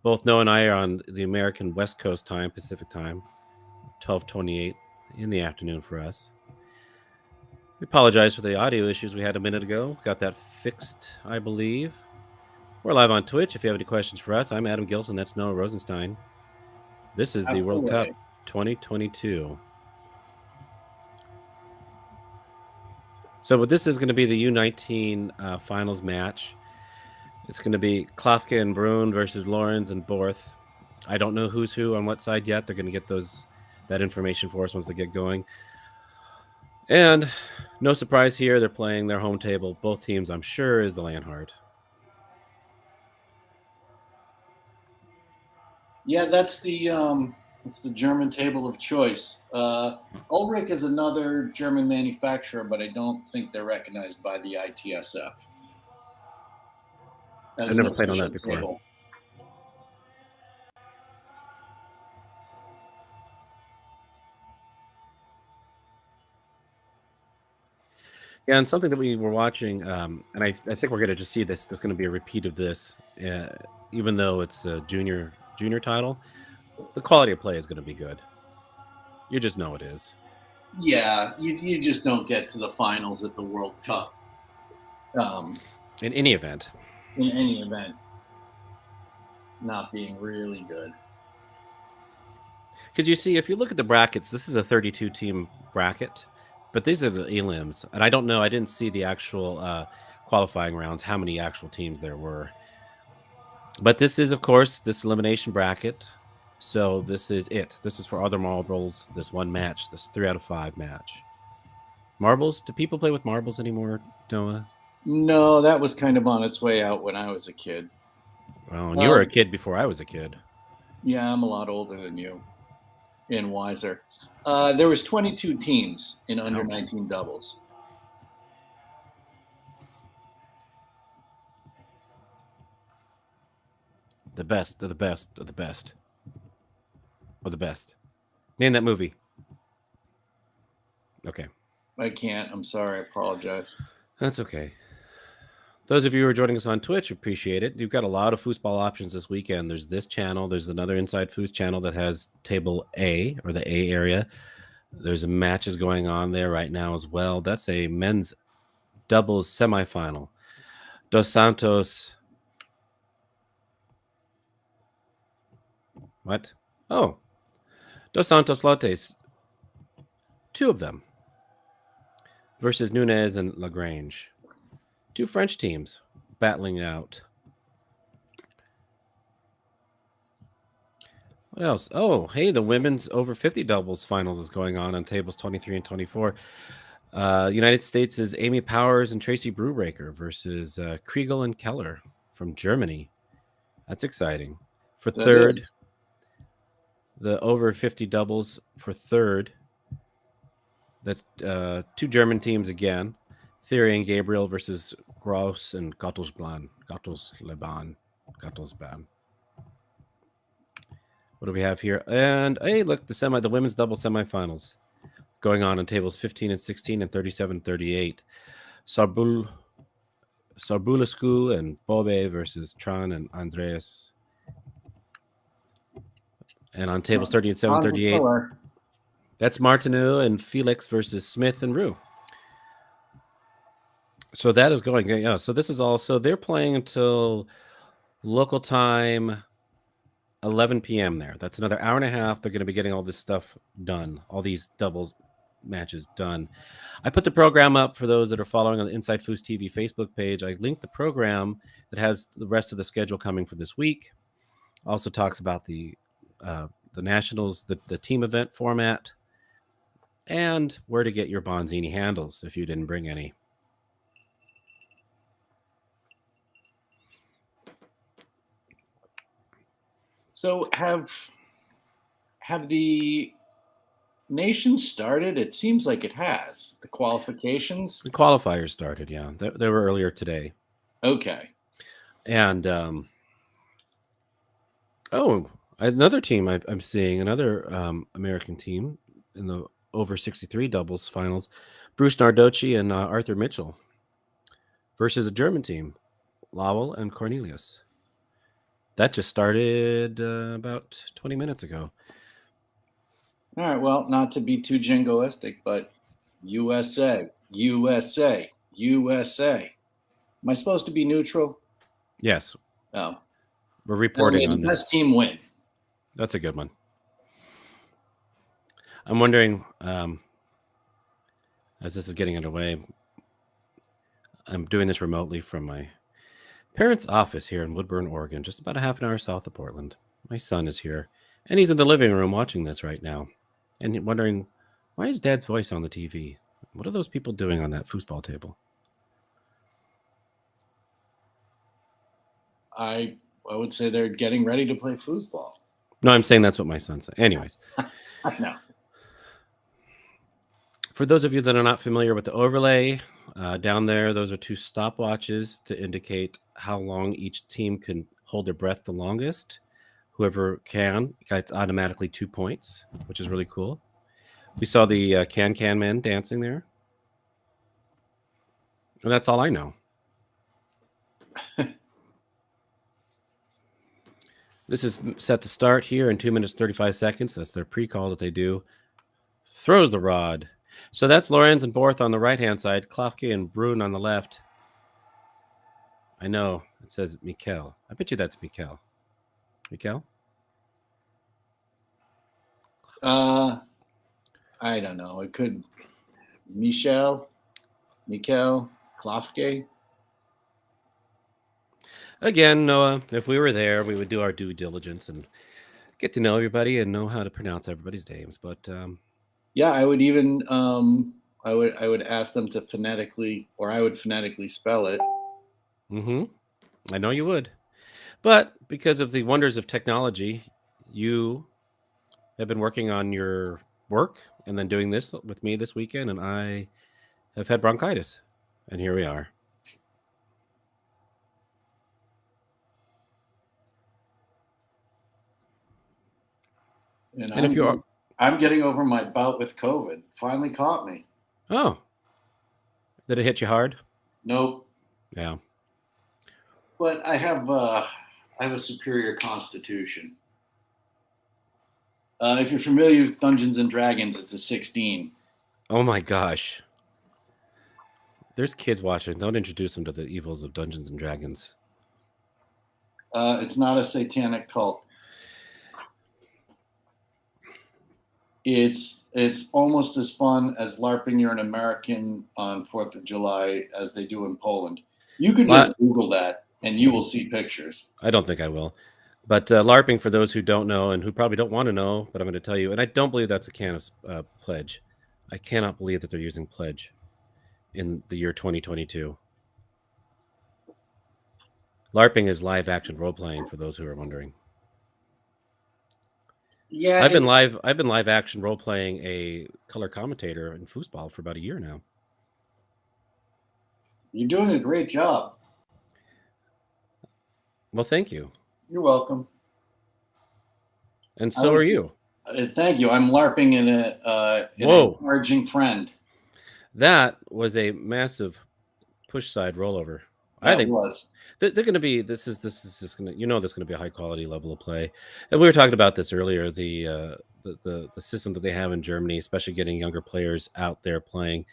Both Noah and I are on the American West Coast time, Pacific time, 12:28 in the afternoon for us. We apologize for the audio issues we had a minute ago. Got that fixed, I believe. We're live on Twitch. If you have any questions for us, I'm Adam Gilson. That's Noah Rosenstein. This is the World Cup 2022. So this is going to be the U19 finals match. It's going to be Klafke and Brun versus Lorenz and Borth. I don't know who's who on what side yet. They're going to get that information for us once they get going. And no surprise here, they're playing their home table. Both teams, I'm sure, is the Landhard. Yeah, that's the German table of choice. Ulrich is another German manufacturer, but I don't think they're recognized by the ITSF. I've never played on that before. Table. Yeah, and something that we were watching, and I think we're going to just see this. There's going to be a repeat of this, even though it's a junior title. The quality of play is going to be good. You just know it is. Yeah, you just don't get to the finals at the World Cup. In any event. In any event, not being really good. Because you see, if you look at the brackets, this is a 32-team bracket, but these are the elims. And I don't know, I didn't see the actual qualifying rounds, how many actual teams there were. But this is, of course, this elimination bracket. So this is it. This is for other marbles, this one match, this 3 out of 5 match. Marbles? Do people play with marbles anymore, Noah? No, that was kind of on its way out when I was a kid. Well, and you were a kid before I was a kid. Yeah, I'm a lot older than you and wiser. There was 22 teams in under 19 doubles. The best of the best of the best of the best. Name that movie. Okay. I can't. I'm sorry. I apologize. That's okay. Those of you who are joining us on Twitch, appreciate it. You've got a lot of foosball options this weekend. There's this channel. There's another Inside Foos channel that has table A, or the A area. There's matches going on there right now as well. That's a men's doubles semifinal. Dos Santos. What? Oh. Dos Santos Lotes. 2 of them. Versus Nunez and Lagrange. 2 French teams battling it out. What else? Oh, hey, the women's over 50 doubles finals is going on tables 23 and 24. United States is Amy Powers and Tracy Brubaker versus Kriegel and Keller from Germany. That's exciting. For That third, is. the over 50 doubles for third. That's two German teams again. Thierry and Gabriel versus Gross and Gottelsban. What do we have here? And hey, look, the women's double semifinals going on tables 15 and 16 and 37-38. Sarbulescu and Bobe versus Tran and Andreas. And on tables 30 and 7-38, that's Martineau and Felix versus Smith and Rue. So that is going. Yeah. So this is also, they're playing until local time 11 p.m. there. That's another hour and a half. They're going to be getting all this stuff done, all these doubles matches done. I put the program up for those that are following on the Inside Foos TV Facebook page. I linked the program that has the rest of the schedule coming for this week. Also talks about the nationals, the team event format, and where to get your Bonzini handles if you didn't bring any. So have the nations started? It seems like it has. The qualifications. The qualifiers started, yeah. They were earlier today. Okay. And another team I'm seeing, another American team in the over 63 doubles finals, Bruce Nardocci and Arthur Mitchell versus a German team, Lowell and Cornelius. That just started about 20 minutes ago. All right. Well, not to be too jingoistic, but USA, USA, USA. Am I supposed to be neutral? Yes. Oh. We're reporting on the this. best team win. That's a good one. I'm wondering, as this is getting underway, I'm doing this remotely from my parents' office here in Woodburn, Oregon, just about a half an hour south of Portland. My son is here, and he's in the living room watching this right now, and wondering, why is Dad's voice on the TV? What are those people doing on that foosball table? I would say they're getting ready to play foosball. No, I'm saying that's what my son said. Anyways. I know. For those of you that are not familiar with the overlay, down there, those are two stopwatches to indicate how long each team can hold their breath the longest. Whoever can gets automatically 2 points, which is really cool. We saw the Can men dancing there. And that's all I know. This is set to start here in 2 minutes 35 seconds. That's their pre-call that they do. Throws the rod. So that's Lorenz and Borth on the right-hand side, Klafke and Brun on the left. I know. It says Mikkel. I bet you that's Mikkel. Mikkel? I don't know. It could Mikkel, Klafke. Again, Noah, if we were there, we would do our due diligence and get to know everybody and know how to pronounce everybody's names. But yeah, I would even I would ask them to phonetically, or I would phonetically spell it. Mm-hmm. I know you would. But because of the wonders of technology, you have been working on your work and then doing this with me this weekend, and I have had bronchitis. And here we are. And if you are, I'm getting over my bout with COVID. Finally caught me. Oh. Did it hit you hard? Nope. Yeah. But I have a superior constitution. If you're familiar with Dungeons and Dragons, it's a 16. Oh my gosh. There's kids watching. Don't introduce them to the evils of Dungeons and Dragons. It's not a satanic cult. It's almost as fun as LARPing You're an American on 4th of July as they do in Poland. You could just Google that and you will see pictures. I don't think I will. But LARPing, for those who don't know and who probably don't want to know, but I'm going to tell you, and I don't believe that's a can of Pledge. I cannot believe that they're using Pledge in the year 2022. LARPing is live action role playing, for those who are wondering. Yeah, I've been live action role playing a color commentator in foosball for about a year now. you're doing a great job. Well, thank you. You're welcome. And so are you. Thank you. I'm LARPing in an Whoa. encouraging friend. That was a massive push side rollover. I That think was. they're going to be. This is just going to. This is going to be a high quality level of play. And we were talking about this earlier. The system that they have in Germany, especially getting younger players out there playing,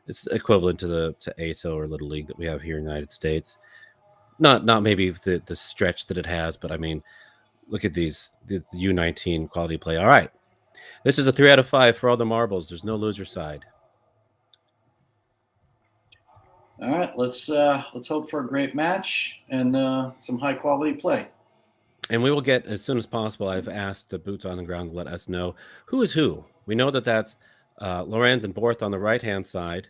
it's equivalent to ASO or Little League that we have here in the United States. Not maybe the stretch that it has, but I mean, look at the U19 quality play. All right, this is a 3 out of 5 for all the marbles. There's no loser side. All right, let's hope for a great match and some high quality play. And we will get, as soon as possible, I've asked the boots on the ground to let us know who is who. We know that that's Lorenz and Borth on the right-hand side.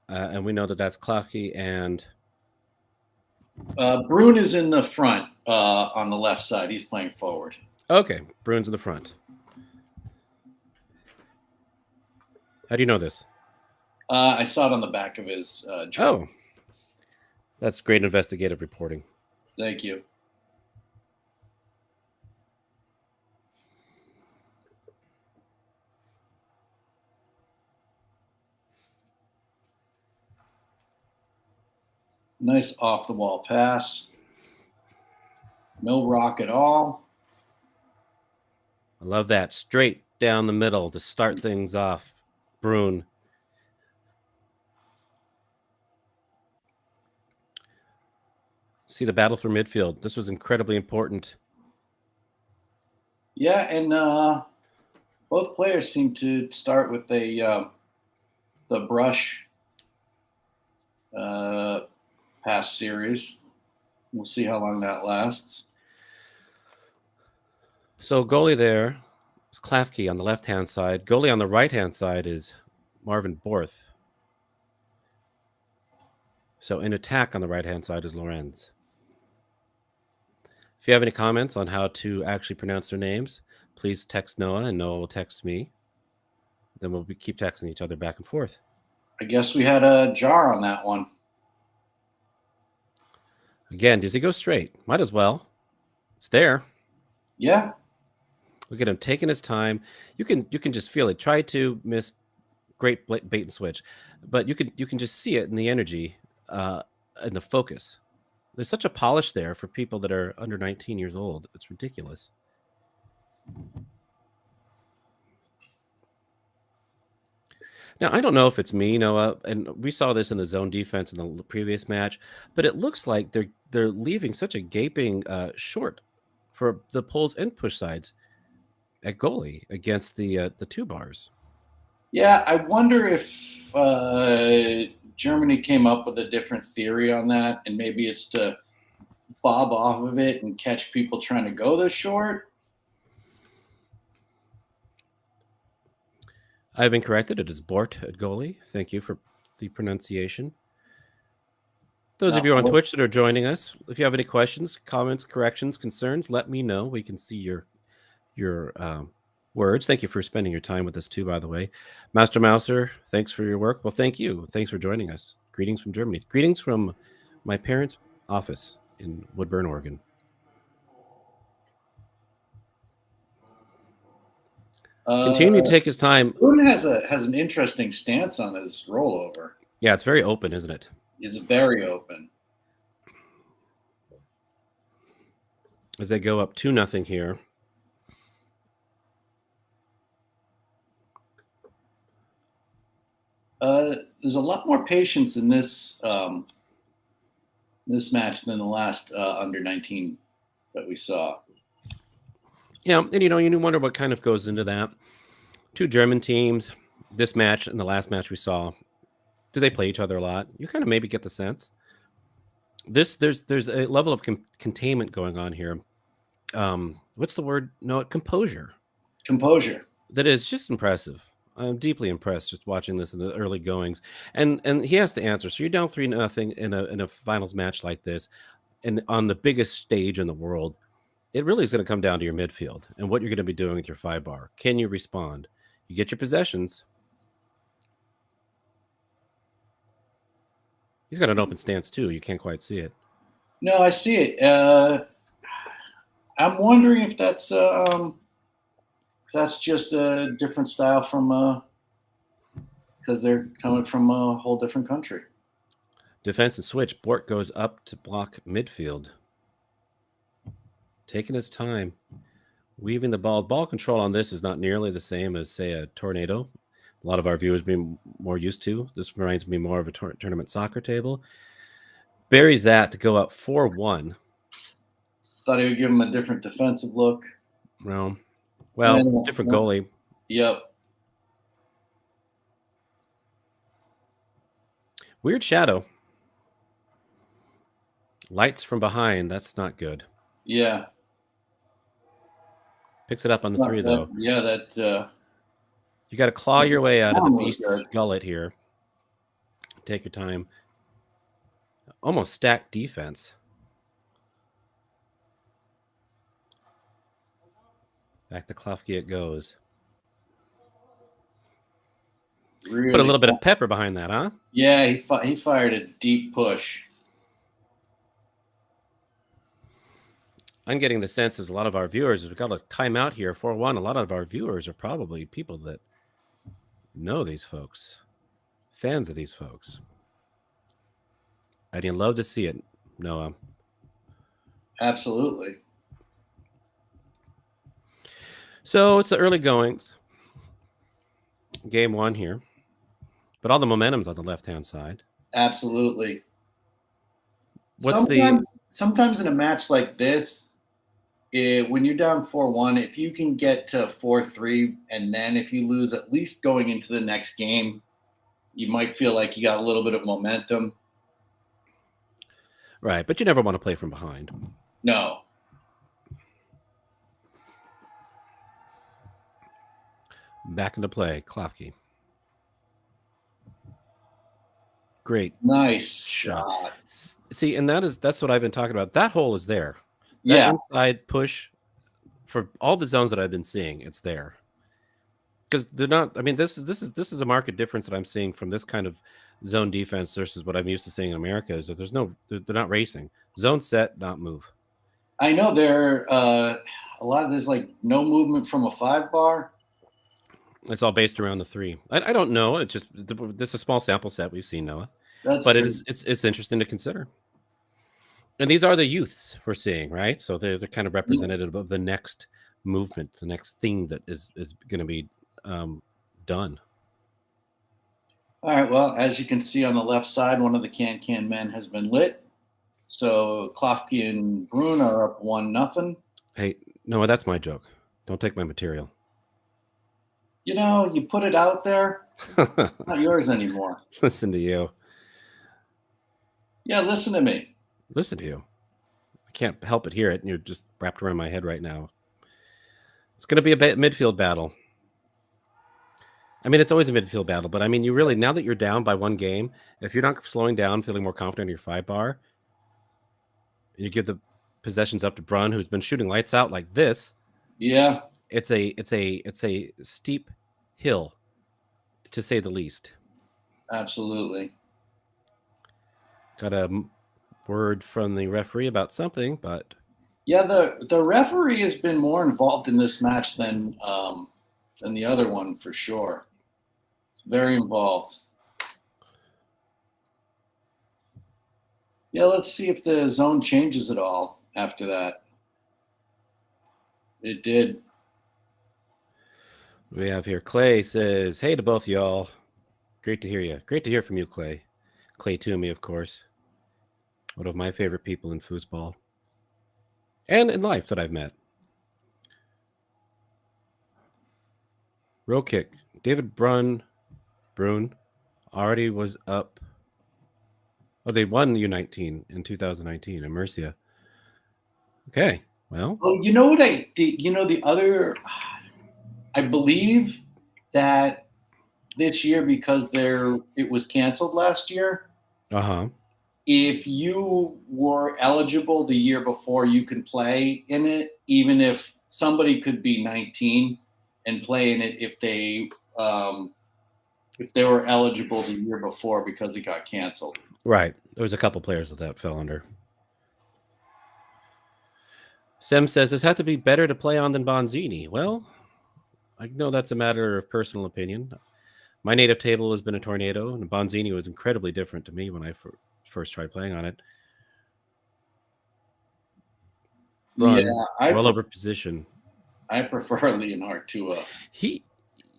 And we know that that's Klafke and... Brune is in the front on the left side. He's playing forward. Okay, Brune's in the front. How do you know this? I saw it on the back of his jersey. Oh, that's great investigative reporting. Thank you. Nice off the wall pass. No rock at all. I love that. Straight down the middle to start things off. Brune. See the battle for midfield. This was incredibly important. Yeah, and both players seem to start with the brush pass series. We'll see how long that lasts. So goalie there is Klafke on the left-hand side. Goalie on the right-hand side is Marvin Borth. So in attack on the right-hand side is Lorenz. If you have any comments on how to actually pronounce their names, please text Noah, and Noah will text me. Then we'll keep texting each other back and forth. I guess we had a jar on that one. Again, does he go straight? Might as well. It's there. Yeah. Look at him taking his time. You can just feel it. Try to miss great bait and switch, but you can just see it in the energy and the focus. There's such a polish there for people that are under 19 years old. It's ridiculous. Now, I don't know if it's me, Noah, and we saw this in the zone defense in the previous match, but it looks like they're leaving such a gaping short for the pulls and push sides at goalie against the 2 bars. Yeah, I wonder if Germany came up with a different theory on that, and maybe it's to bob off of it and catch people trying to go this short. I've been corrected. It is Bort at goalie. Thank you for the pronunciation. Those of you on Twitch that are joining us, if you have any questions, comments, corrections, concerns, let me know. We can see your words. Thank you for spending your time with us too, by the way. Master Mouser, thanks for your work. Well, thank you. Thanks for joining us. Greetings from Germany. Greetings from my parents' office in Woodburn, Oregon. Continue to take his time. Boone has an interesting stance on his rollover. Yeah, it's very open, isn't it? It's very open. As they go up 2-0 here. There's a lot more patience in this this match than the last under 19 that we saw. Yeah, and you wonder what kind of goes into that. 2 German teams, this match and the last match we saw, do they play each other a lot? You kind of maybe get the sense. There's a level of containment going on here what's the word? No, composure. Composure. That is just impressive. I'm deeply impressed just watching this in the early goings, and he has to answer. So you're down 3-0 in a finals match like this, and on the biggest stage in the world. It really is going to come down to your midfield and what you're going to be doing with your 5-bar. Can you respond? You get your possessions. He's got an open stance too. You can't quite see it. No, I see it. I'm wondering if that's just a different style from because they're coming from a whole different country. Defense and switch. Bort goes up to block midfield. Taking his time. Weaving the ball. Ball control on this is not nearly the same as, say, a tornado. A lot of our viewers being more used to. This reminds me more of a tournament soccer table. Buries that to go up 4-1. Thought he would give him a different defensive look. No. Well, different goalie. Yep. Weird shadow. Lights from behind. That's not good. Yeah. Picks it up on the 3, though. Yeah, that. You got to claw your way out of the beast's gullet here. Take your time. Almost stacked defense. Back to Klofke it goes. Really Put a little bit of pepper behind that, huh? Yeah, he fired a deep push. I'm getting the sense as a lot of our viewers, we've got a timeout here, 4-1. A lot of our viewers are probably people that know these folks, fans of these folks. I'd love to see it, Noah. Absolutely. So it's the early goings. Game 1 here. But all the momentum's on the left-hand side. Absolutely. Sometimes in a match like this, when you're down 4-1, if you can get to 4-3, and then if you lose, at least going into the next game, you might feel like you got a little bit of momentum. Right, but you never want to play from behind. No. Back into play, Klofke. Great. Nice shot. See, and that's what I've been talking about. That hole is there. That inside push for all the zones that I've been seeing, it's there. Because they're not. I mean, this is a marked difference that I'm seeing from this kind of zone defense versus what I'm used to seeing in America. Is that they're not racing. Zone set, not move. I know a lot of there's like no movement from a 5-bar. It's all based around the 3. I don't know. It's just it's a small sample set we've seen, Noah. That's but true. It's interesting to consider. And these are the youths we're seeing, right? So they're kind of representative of the next movement, the next thing that is going to be done. All right. Well, as you can see on the left side, one of the can men has been lit. So Klofke and Brun are up 1-0. Hey, Noah, that's my joke. Don't take my material. You put it out there. It's not yours anymore. Listen to you. Yeah, listen to me. Listen to you. I can't help but hear it, and you're just wrapped around my head right now. It's going to be a midfield battle. I mean, it's always a midfield battle, but I mean, you really, now that you're down by 1 game, if you're not slowing down, feeling more confident in your 5-bar, and you give the possessions up to Brun, who's been shooting lights out like this. Yeah. It's a steep hill, to say the least. Absolutely. Got a word from the referee about something, but yeah, the referee has been more involved in this match than the other one for sure. It's very involved. Yeah, let's see if the zone changes at all after that. It did. We have here Clay says, "Hey to both y'all. Great to hear you. Great to hear from you, Clay. Clay Toomey, of course. One of my favorite people in foosball and in life that I've met." Row kick. David Brun already was up. Oh, they won U19 in 2019 in Murcia. Okay. Well, Oh, you know what the other, I believe that this year, because it was canceled last year, uh-huh. if you were eligible the year before, you can play in it, even if somebody could be 19 and play in it if they were eligible the year before because it got canceled. Right. There was a couple players that fell under. Sem says this had to be better to play on than Bonzini. Well, I know that's a matter of personal opinion. My native table has been a tornado, and Bonzini was incredibly different to me when I first tried playing on it. Run, Yeah, rollover position. I prefer Leonhard to Do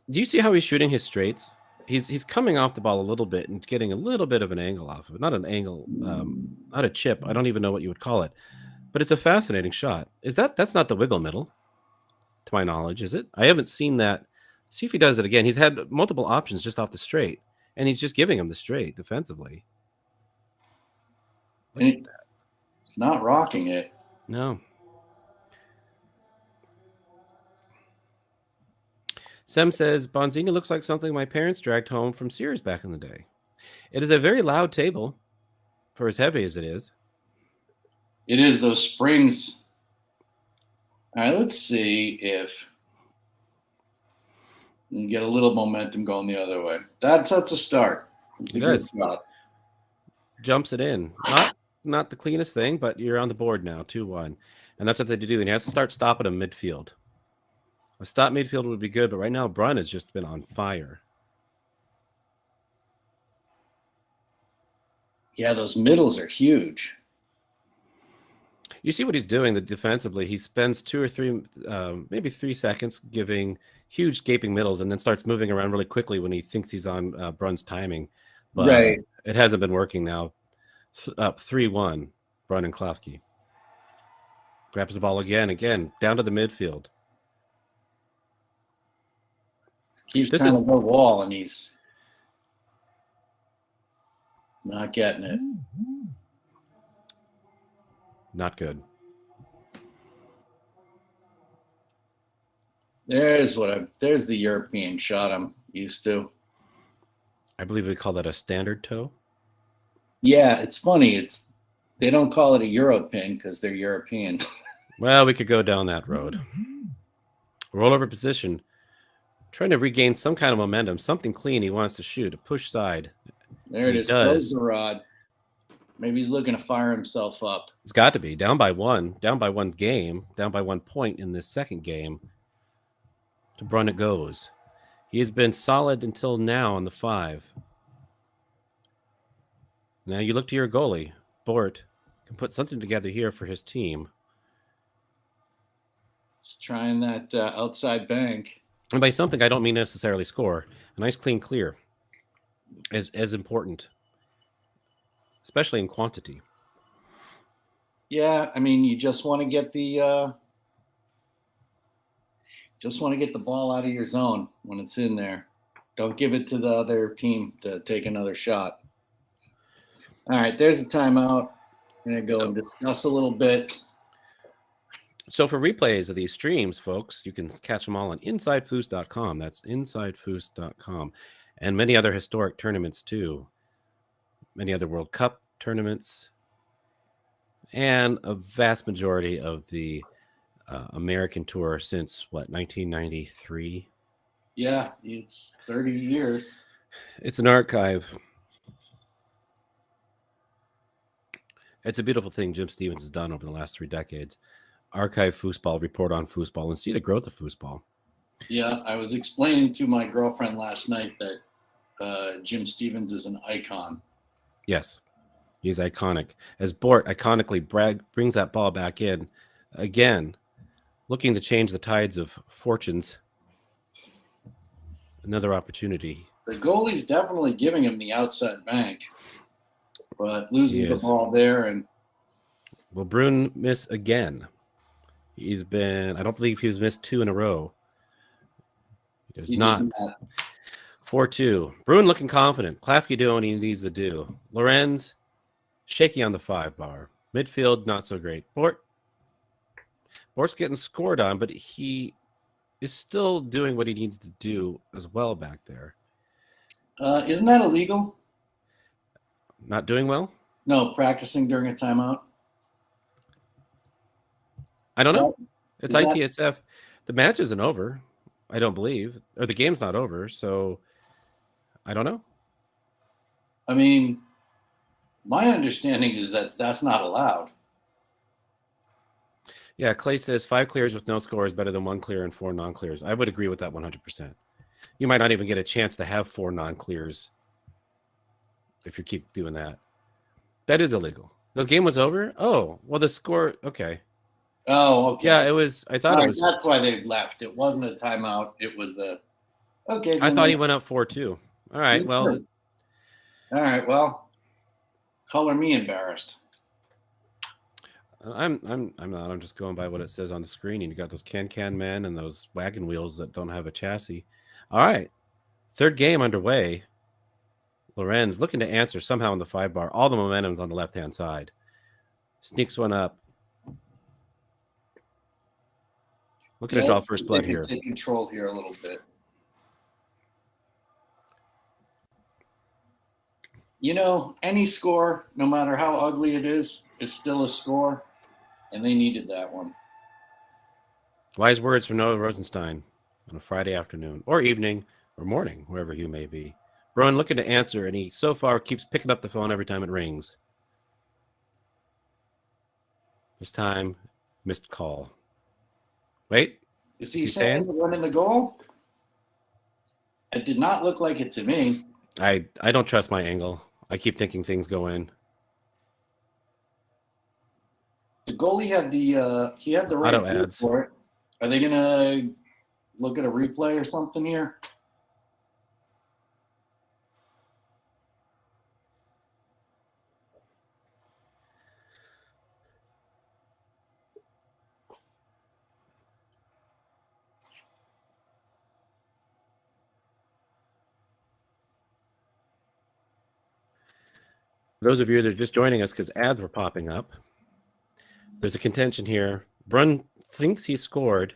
you see how he's shooting his straights? He's coming off the ball a little bit and getting a little bit of an angle off of it. Not an angle, not a chip. I don't even know what you would call it, but it's a fascinating shot. That's not the wiggle middle, to my knowledge, is it? I haven't seen that. See if he does it again. He's had multiple options just off the straight, and he's just giving him the straight defensively. Look at that. It's not rocking it. No. Sem says, Bonzini looks like something my parents dragged home from Sears back in the day. It is a very loud table for as heavy as it is. It is those springs. All right, let's see if we can get a little momentum going the other way. That's a start. It's a good start. Jumps it in. Not the cleanest thing, but you're on the board now, 2-1. And that's what they do. And he has to start stopping him midfield. A stop midfield would be good, but right now Brunn has just been on fire. Yeah, those middles are huge. You see what he's doing defensively. He spends 2 or 3, maybe 3 seconds giving huge gaping middles and then starts moving around really quickly when he thinks he's on Brunn's timing. But right. It hasn't been working now. Up 3-1, Brunn and Klafke. Grabs the ball again, down to the midfield. Keeps kind of the wall, and he's not getting it. Not good. There's the European shot I'm used to. I believe we call that a standard toe. Yeah, it's funny. They don't call it a Euro pin because they're European. Well, we could go down that road. Rollover position. Trying to regain some kind of momentum, something clean he wants to shoot, a push side. There it is. Throws the rod. Maybe he's looking to fire himself up. It's got to be. Down by one game, down by 1 point in this second game. To Brunn it goes. He has been solid until now on the 5. Now you look to your goalie. Bort can put something together here for his team. Just trying that outside bank. And by something, I don't mean necessarily score. A nice clean clear is as important, especially in quantity. Yeah, I mean, you just want to get the ball out of your zone when it's in there. Don't give it to the other team to take another shot. All right, there's a timeout. I'm going to go and discuss a little bit. So for replays of these streams, folks, you can catch them all on InsideFoos.com. That's InsideFoos.com. And many other historic tournaments, too. Many other World Cup tournaments. And a vast majority of the American Tour since, 1993? Yeah, it's 30 years. It's an archive. It's a beautiful thing Jim Stevens has done over the last 3 decades. Archive foosball, report on foosball, and see the growth of foosball. Yeah, I was explaining to my girlfriend last night that Jim Stevens is an icon. Yes, he's iconic. As Bort iconically brings that ball back in, again, looking to change the tides of fortunes. Another opportunity. The goalie's definitely giving him the outside bank, but loses the ball there. And will Brunn miss again? I don't believe he's missed 2 in a row. He does not. 4-2. Brunn looking confident. Klafke doing what he needs to do. Lorenz shaky on the 5 bar. Midfield, not so great. Bort Bork's getting scored on, but he is still doing what he needs to do as well back there. Isn't that illegal? Not doing well? No, practicing during a timeout. I don't Is know. that- It's is that- ITSF. The match isn't over, I don't believe, or the game's not over, so I don't know. I mean, my understanding is that that's not allowed. Yeah, Clay says 5 clears with no score is better than 1 clear and 4 non-clears. I would agree with that 100%. You might not even get a chance to have 4 non-clears if you keep doing that. That is illegal. The game was over? Oh, well, the score, okay. Oh, okay. Yeah, it was, I thought All it right, was, that's why they left. It wasn't a timeout. It was the okay. I then thought he that's- went up 4-2. All right, Me well, too. All right, well, color me embarrassed. I'm not. I'm just going by what it says on the screen. And you got those can men and those wagon wheels that don't have a chassis. All right, third game underway. Lorenz looking to answer somehow in the 5 bar. All the momentum's on the left-hand side. Sneaks one up. Looking to draw let's see first if blood they can here. Take control here a little bit. You know, any score, no matter how ugly it is still a score, and they needed that one. Wise words from Noah Rosenstein on a Friday afternoon or evening or morning, wherever you may be. Bruin looking to answer, and he so far keeps picking up the phone every time it rings. This time, missed call. Wait, Is he he saying saying? running the goal? It did not look like it to me. I don't trust my angle. I keep thinking things go in. The goalie had the right Auto view ads. for it. Are they gonna look at a replay or something here? For those of you that are just joining us because ads were popping up, there's a contention here. Brun thinks he scored.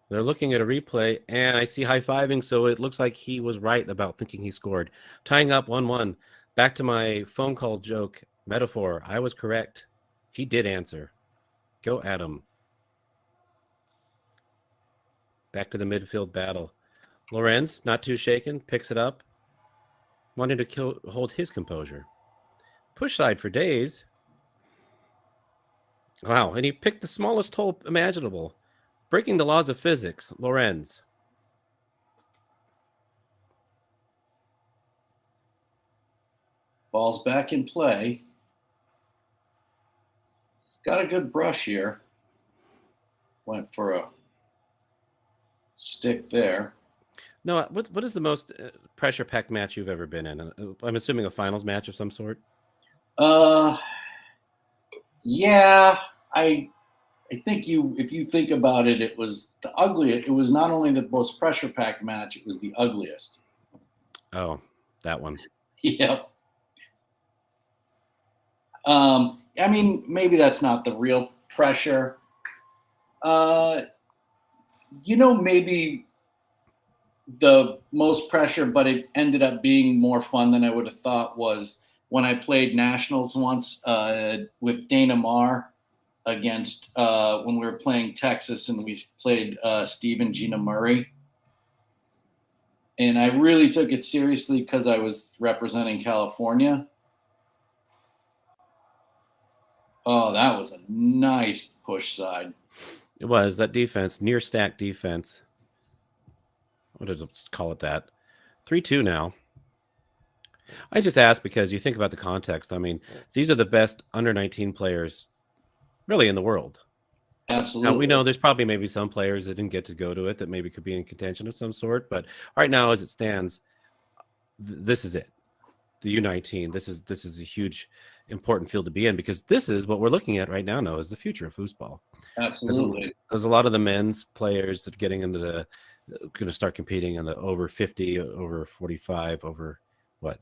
They're looking at a replay, and I see high-fiving, so it looks like he was right about thinking he scored. Tying up 1-1. Back to my phone call joke metaphor. I was correct. He did answer. Go Adam. Back to the midfield battle. Lorenz, not too shaken, picks it up. Wanting to hold his composure. Push side for days. Wow, and he picked the smallest hole imaginable. Breaking the laws of physics, Lorenz. Ball's back in play. He's got a good brush here. Went for a stick there. No, what is the most pressure-packed match you've ever been in? I'm assuming a finals match of some sort. Yeah, I think if you think about it, it was the ugliest. It was not only the most pressure packed match, it was the ugliest. Oh, that one. Yep. I mean, maybe that's not the real pressure. Maybe the most pressure, but it ended up being more fun than I would have thought, was when I played nationals once with Dana Marr against when we were playing Texas, and we played Steve and Gina Murray. And I really took it seriously because I was representing California. Oh, that was a nice push side. It was that defense, near stack defense. What did it call it that? 3-2 now. I just asked because you think about the context. I mean, these are the best under 19 players really in the world. Absolutely. Now, we know there's probably maybe some players that didn't get to go to it that maybe could be in contention of some sort. But right now, as it stands, this is it. The U19. This is a huge, important field to be in, because this is what we're looking at right now. Now is the future of foosball. Absolutely. There's a lot of the men's players that are getting into the going to start competing in the over 50, over 45, over what,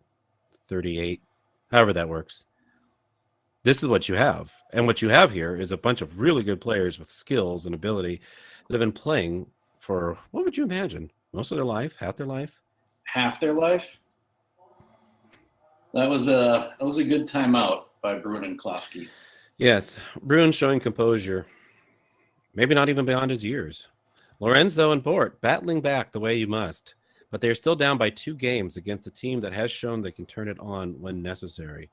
38, however that works. This is what you have. And what you have here is a bunch of really good players with skills and ability that have been playing for, what would you imagine? Most of their life, half their life? Half their life. That was a good timeout by Bruin and Klofke. Yes, Bruin showing composure. Maybe not even beyond his years. Lorenz, though, and Bort battling back the way you must. But they're still down by 2 games against a team that has shown they can turn it on when necessary.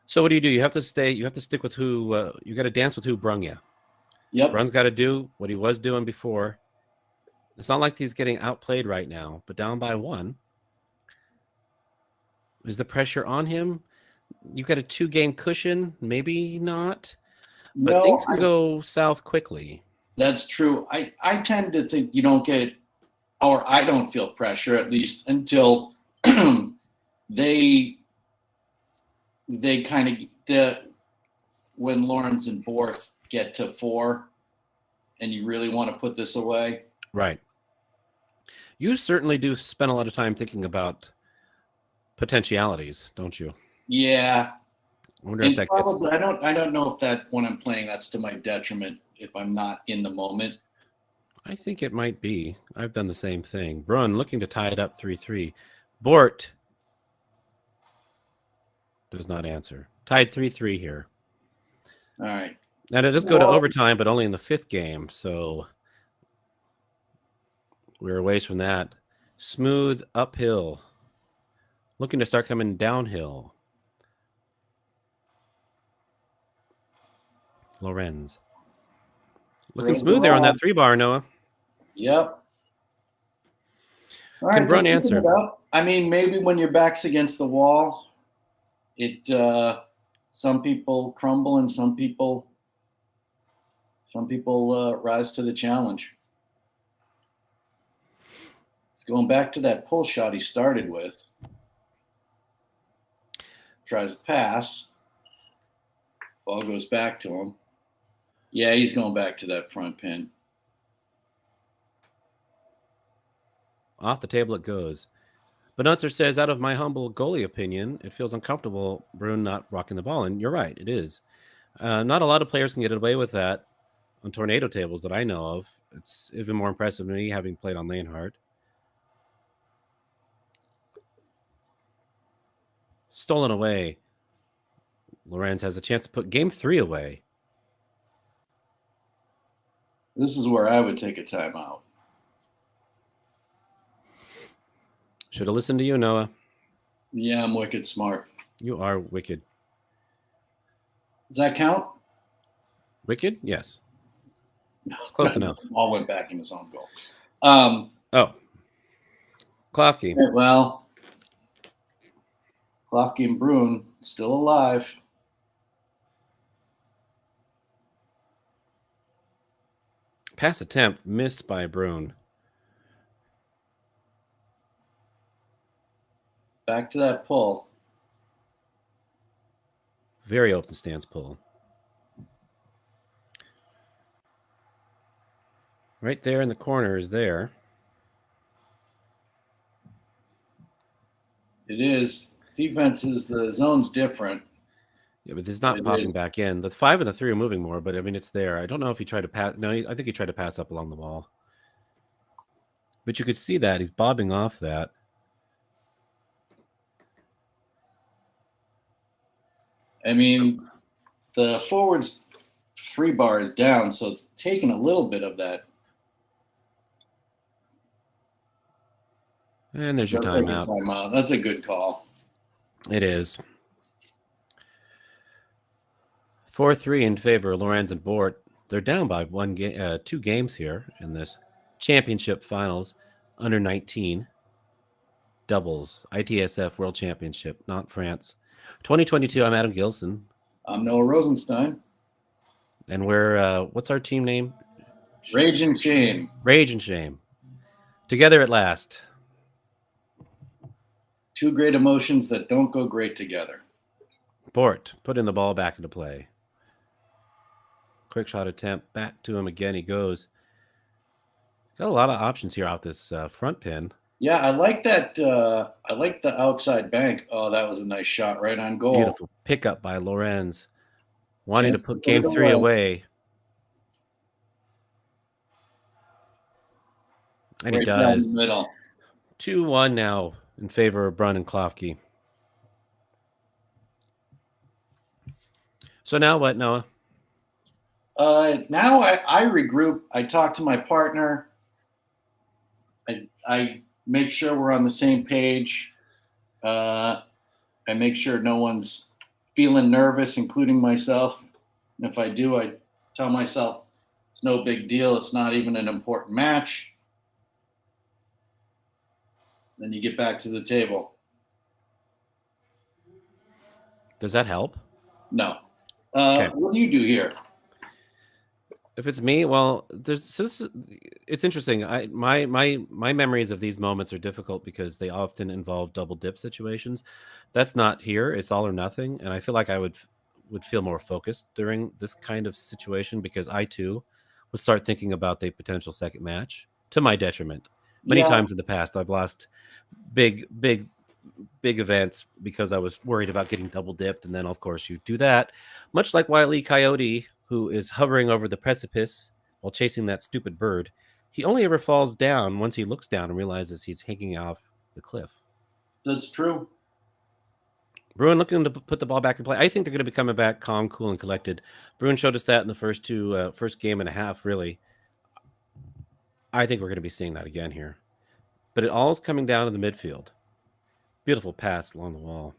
So what do? You have to stick with who, you got to dance with who brung you. Yep. Brun's got to do what he was doing before. It's not like he's getting outplayed right now, but down by 1. Is the pressure on him? You've got a 2-game cushion, maybe not. But No, things can go south quickly. That's true. I tend to think you don't get, or I don't feel pressure, at least until they kind of when Lawrence and Borth get to 4 and you really want to put this away. Right. You certainly do spend a lot of time thinking about potentialities, don't you? Yeah. I wonder And if that probably, I don't know if that when I'm playing that's to my detriment if I'm not in the moment. I think it might be. I've done the same thing. Brun looking to tie it up 3-3. Bort does not answer. Tied 3-3 here. All right. And it does go to overtime, but only in the 5th game. So we're a ways from that. Smooth uphill. Looking to start coming downhill. Lorenz. Looking smooth there on that 3-bar, Noah. Yep. All Can right, Brun keeping answer? it up. I mean, maybe when your back's against the wall, it some people crumble and some people rise to the challenge. It's going back to that pull shot he started with. Tries a pass. Ball goes back to him. Yeah, he's going back to that front pin. Off the table it goes. Benutzer says, out of my humble goalie opinion, it feels uncomfortable Bruin not rocking the ball. And you're right, it is. Not a lot of players can get away with that on tornado tables that I know of. It's even more impressive to me having played on Leonhardt. Stolen away. Lorenz has a chance to put game 3 away. This is where I would take a timeout. Should have listened to you, Noah. Yeah, I'm wicked smart. You are wicked. Does that count? Wicked? Yes. It's close enough. All went back in his own goal. Oh. Klofke. Well, Klofke and Bruin still alive. Pass attempt missed by Bruin. Back to that pull. Very open stance pull. Right there in the corner is there. It is. Defense is, the zone's different. Yeah, but it's not It popping is. back in. The 5 and the 3 are moving more, but I mean, it's there. I don't know if he tried to pass. No, I think he tried to pass up along the wall. But you could see that. He's bobbing off that. I mean, the forwards 3-bar is down, so it's taking a little bit of that. And there's your That's a good timeout. timeout. That's a good call. It is. 4-3 in favor of Lorenz and Bort. They're down by 2 games here in this championship finals. Under 19 doubles ITSF World Championship, not France. 2022. I'm Adam Gilson. I'm Noah Rosenstein. And we're what's our team name? Rage and Shame. Rage and Shame. Together at last. 2 great emotions that don't go great together. Bort putting the ball back into play. Quick shot attempt. Back to him again. He goes. Got a lot of options here off this front pin. Yeah, I like that. I like the outside bank. Oh, that was a nice shot right on goal. Beautiful pickup by Lorenz, wanting to Chance to put put game it 3 away. away. And he Right down does. the middle. 2-1 now in favor of Brunn and Klofke. So now what, Noah? Now I regroup. I talk to my partner. I make sure we're on the same page. I make sure no one's feeling nervous, including myself. And if I do, I tell myself it's no big deal. It's not even an important match. Then you get back to the table. Does that help? No. Okay. What do you do here? If it's me, well, it's interesting. My memories of these moments are difficult because they often involve double dip situations. That's not here. It's all or nothing, and I feel like I would feel more focused during this kind of situation because I too would start thinking about the potential second match to my detriment. Many Yeah, times in the past, I've lost big, big, big events because I was worried about getting double dipped, and then of course you do that, much like Wile E. Coyote, who is hovering over the precipice while chasing that stupid bird. He only ever falls down once he looks down and realizes he's hanging off the cliff. that's true. Bruin looking to put the ball back in play. I think they're going to be coming back calm, cool, and collected. Bruin showed us that in the first game and a half. Really, I think we're going to be seeing that again here. But it all is coming down to the midfield. Beautiful pass along the wall.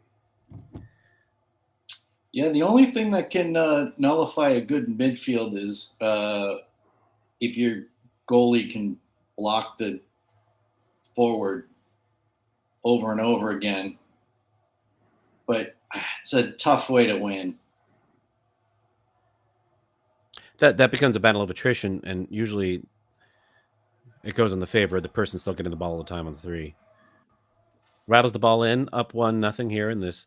Yeah, the only thing that can nullify a good midfield is if your goalie can block the forward over and over again. But it's a tough way to win. That becomes a battle of attrition, and usually it goes in the favor of the person still getting the ball all the time on the 3. Rattles the ball in, up 1-0 here in this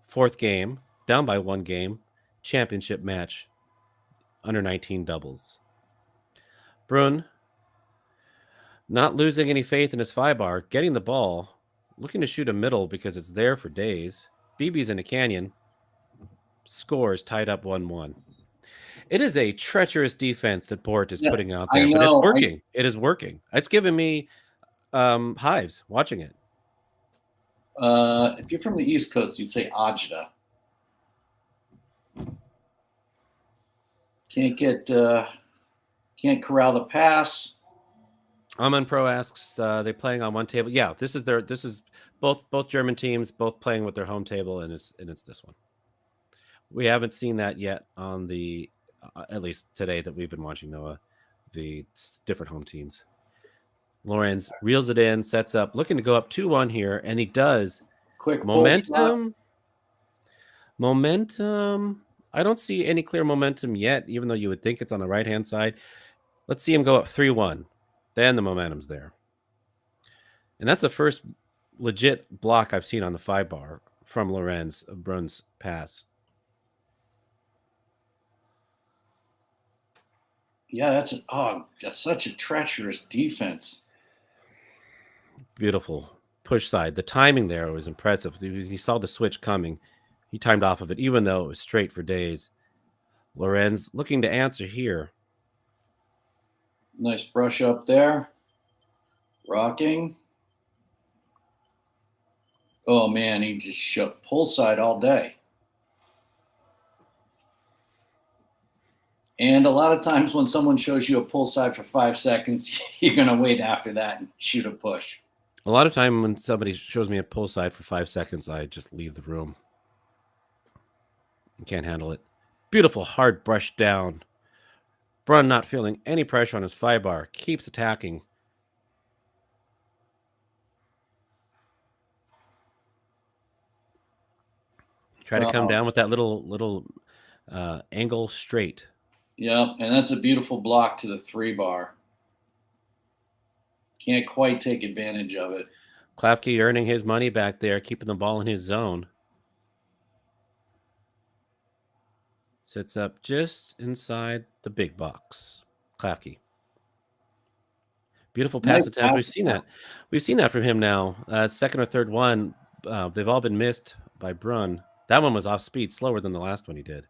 4th game, down by 1 game, championship match, under 19 doubles. Brunn, not losing any faith in his 5-bar, getting the ball, looking to shoot a middle because it's there for days. BB's in a canyon, scores tied up 1-1. It is a treacherous defense that Port is Yeah, putting out I there, but it's know. working. It is working. It's giving me hives watching it. If you're from the East Coast, you'd say Ajda. Can't corral the pass. Aman Pro asks, they playing on one table? Yeah, this is both German teams, both playing with their home table, and it's this one. We haven't seen that yet on the at least today that we've been watching, Noah, the different home teams. Lorenz reels it in, sets up, looking to go up 2-1 here, and he does. Quick pull shot. Momentum. I don't see any clear momentum yet, even though you would think it's on the right-hand side. Let's see him go up 3-1. Then the momentum's there. And that's the first legit block I've seen on the 5-bar from Lorenz of Brunn's pass. Yeah, that's such a treacherous defense. Beautiful push side. The timing there was impressive. He saw the switch coming. He timed off of it, even though it was straight for days. Lorenz looking to answer here. Nice brush up there. Rocking. Oh man, he just shot pull side all day. And a lot of times when someone shows you a pull side for 5 seconds, you're going to wait after that and shoot a push. A lot of time when somebody shows me a pull side for 5 seconds, I just leave the room. I can't handle it. Beautiful hard brush down. Brunn not feeling any pressure on his 5-bar. Keeps attacking. Try to come down with that little angle straight. Yeah, and that's a beautiful block to the 3-bar. Can't quite take advantage of it. Klafke earning his money back there, keeping the ball in his zone. Sits up just inside the big box. Klafke. Beautiful pass Nice attempt. We've pass seen attempt. that. We've seen that from him now. Second or third one, they've all been missed by Brunn. That one was off speed, slower than the last one he did.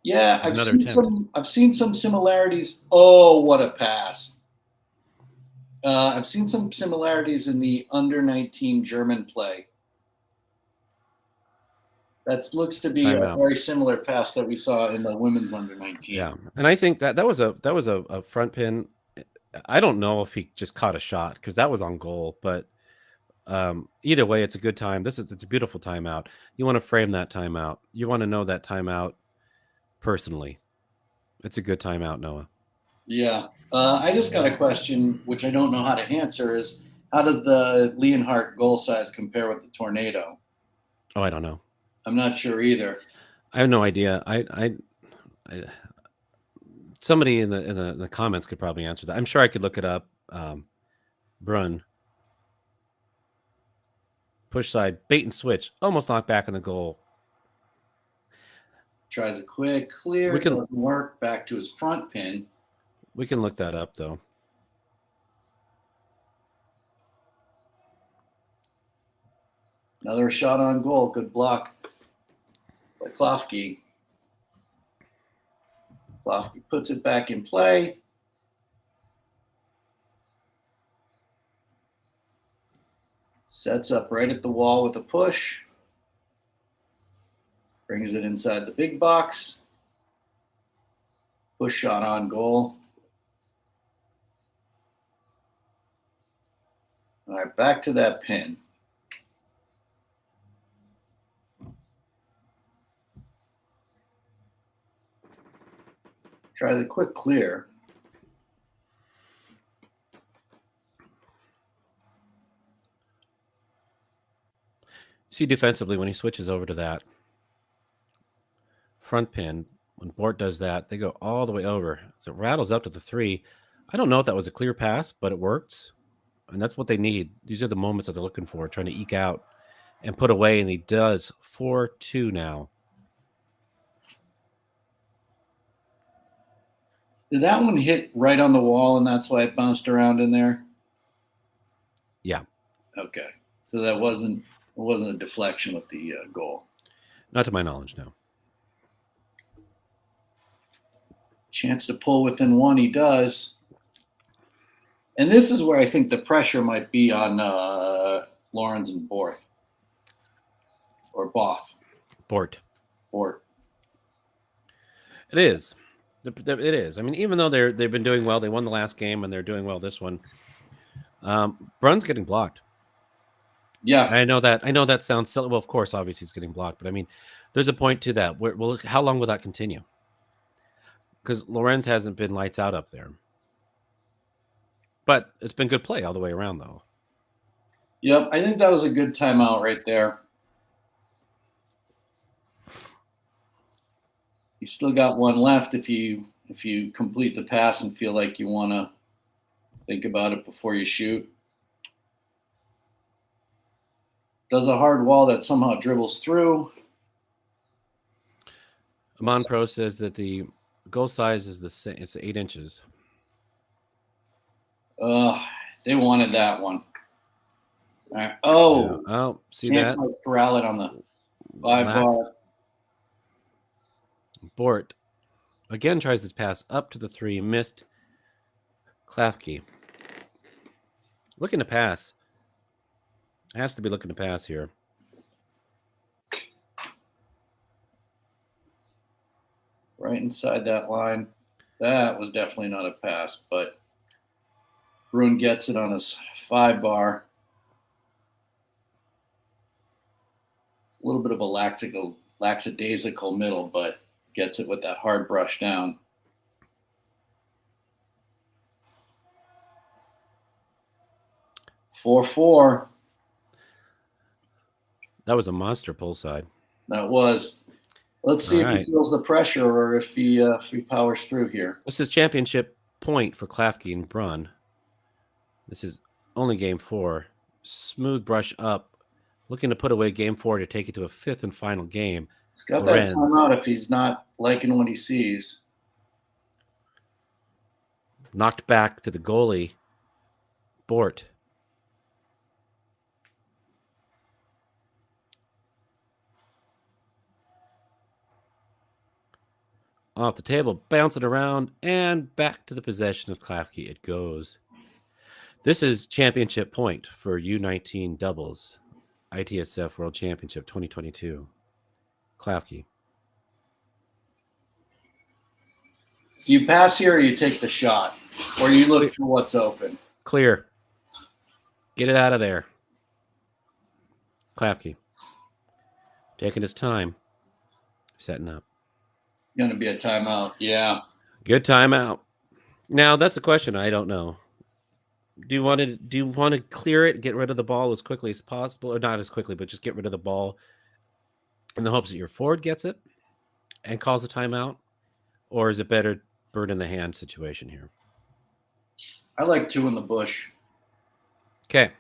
Yeah, Another attempt. I've seen some similarities. Oh, what a pass! I've seen some similarities in the under 19 German play. That looks to be a Timeout. very similar pass that we saw in the women's under 19. Yeah, and I think that was a front pin. I don't know if he just caught a shot because that was on goal, but either way, it's a good time. It's a beautiful timeout. You want to frame that timeout. You want to know that timeout personally. It's a good timeout, Noah. Yeah. I just got a question, which I don't know how to answer, is how does the Leonhardt goal size compare with the Tornado? Oh, I don't know. I'm not sure either. I have no idea. I somebody in the comments could probably answer that. I'm sure I could look it up. Brunn. Push side, bait and switch, almost knocked back in the goal. Tries a quick clear, doesn't work. Back to his front pin. We can look that up, though. Another shot on goal. Good block by Klofke. Klofke puts it back in play. Sets up right at the wall with a push. Brings it inside the big box. Push shot on goal. All right, back to that pin. Try the quick clear. See defensively when he switches over to that front pin, when Bort does that, they go all the way over. So it rattles up to the 3. I don't know if that was a clear pass, but it works. And that's what they need. These are the moments that they're looking for, trying to eke out and put away. And he does 4-2 now. Did that one hit right on the wall and that's why it bounced around in there? Yeah. Okay. So that wasn't a deflection with the goal. Not to my knowledge, no. Chance to pull within 1, he does. And this is where I think the pressure might be on Lawrence and Borth. Or Both. Bort. It is. It is. I mean, even though they've been doing well, they won the last game and they're doing well this one. Brunn's getting blocked. Yeah, I know that sounds silly. Well, of course, obviously he's getting blocked, but I mean, there's a point to that. How long will that continue? Because Lorenz hasn't been lights out up there, but it's been good play all the way around, though. Yep, I think that was a good timeout right there. You still got one left if you complete the pass and feel like you want to think about it before you shoot. Does a hard wall that somehow dribbles through. Amon Pro says that the goal size is the same. It's 8 inches. They wanted that one. All right. Oh, yeah. Oh, see that? Corral it on the 5-bar. Bort again tries to pass up to the 3, missed. Klafke looking to pass. Has to be looking to pass here. Right inside that line. That was definitely not a pass, but Bruin gets it on his 5-bar. A little bit of a lackadaisical middle, but gets it with that hard brush down. Four. That was a monster pull side. That was. Let's see if he feels the pressure or if he powers through here. This is championship point for Klafke and Brunn. This is only game 4. Smooth brush up. Looking to put away game 4 to take it to a 5th and final game. He's got that timeout if he's not liking what he sees. Knocked back to the goalie, Bort. Off the table, bounce it around, and back to the possession of Klafke it goes. This is championship point for U19 doubles, ITSF World Championship 2022. Klafke. Do you pass here or you take the shot? Or you look for what's open? Clear. Get it out of there. Klafke. Taking his time. Setting up. Going to be a timeout. Yeah. Good timeout. Now that's a question I don't know. Do you want to clear it, get rid of the ball as quickly as possible, or not as quickly, but just get rid of the ball in the hopes that your forward gets it and calls a timeout? Or is it better bird in the hand situation here? I like 2 in the bush. Okay.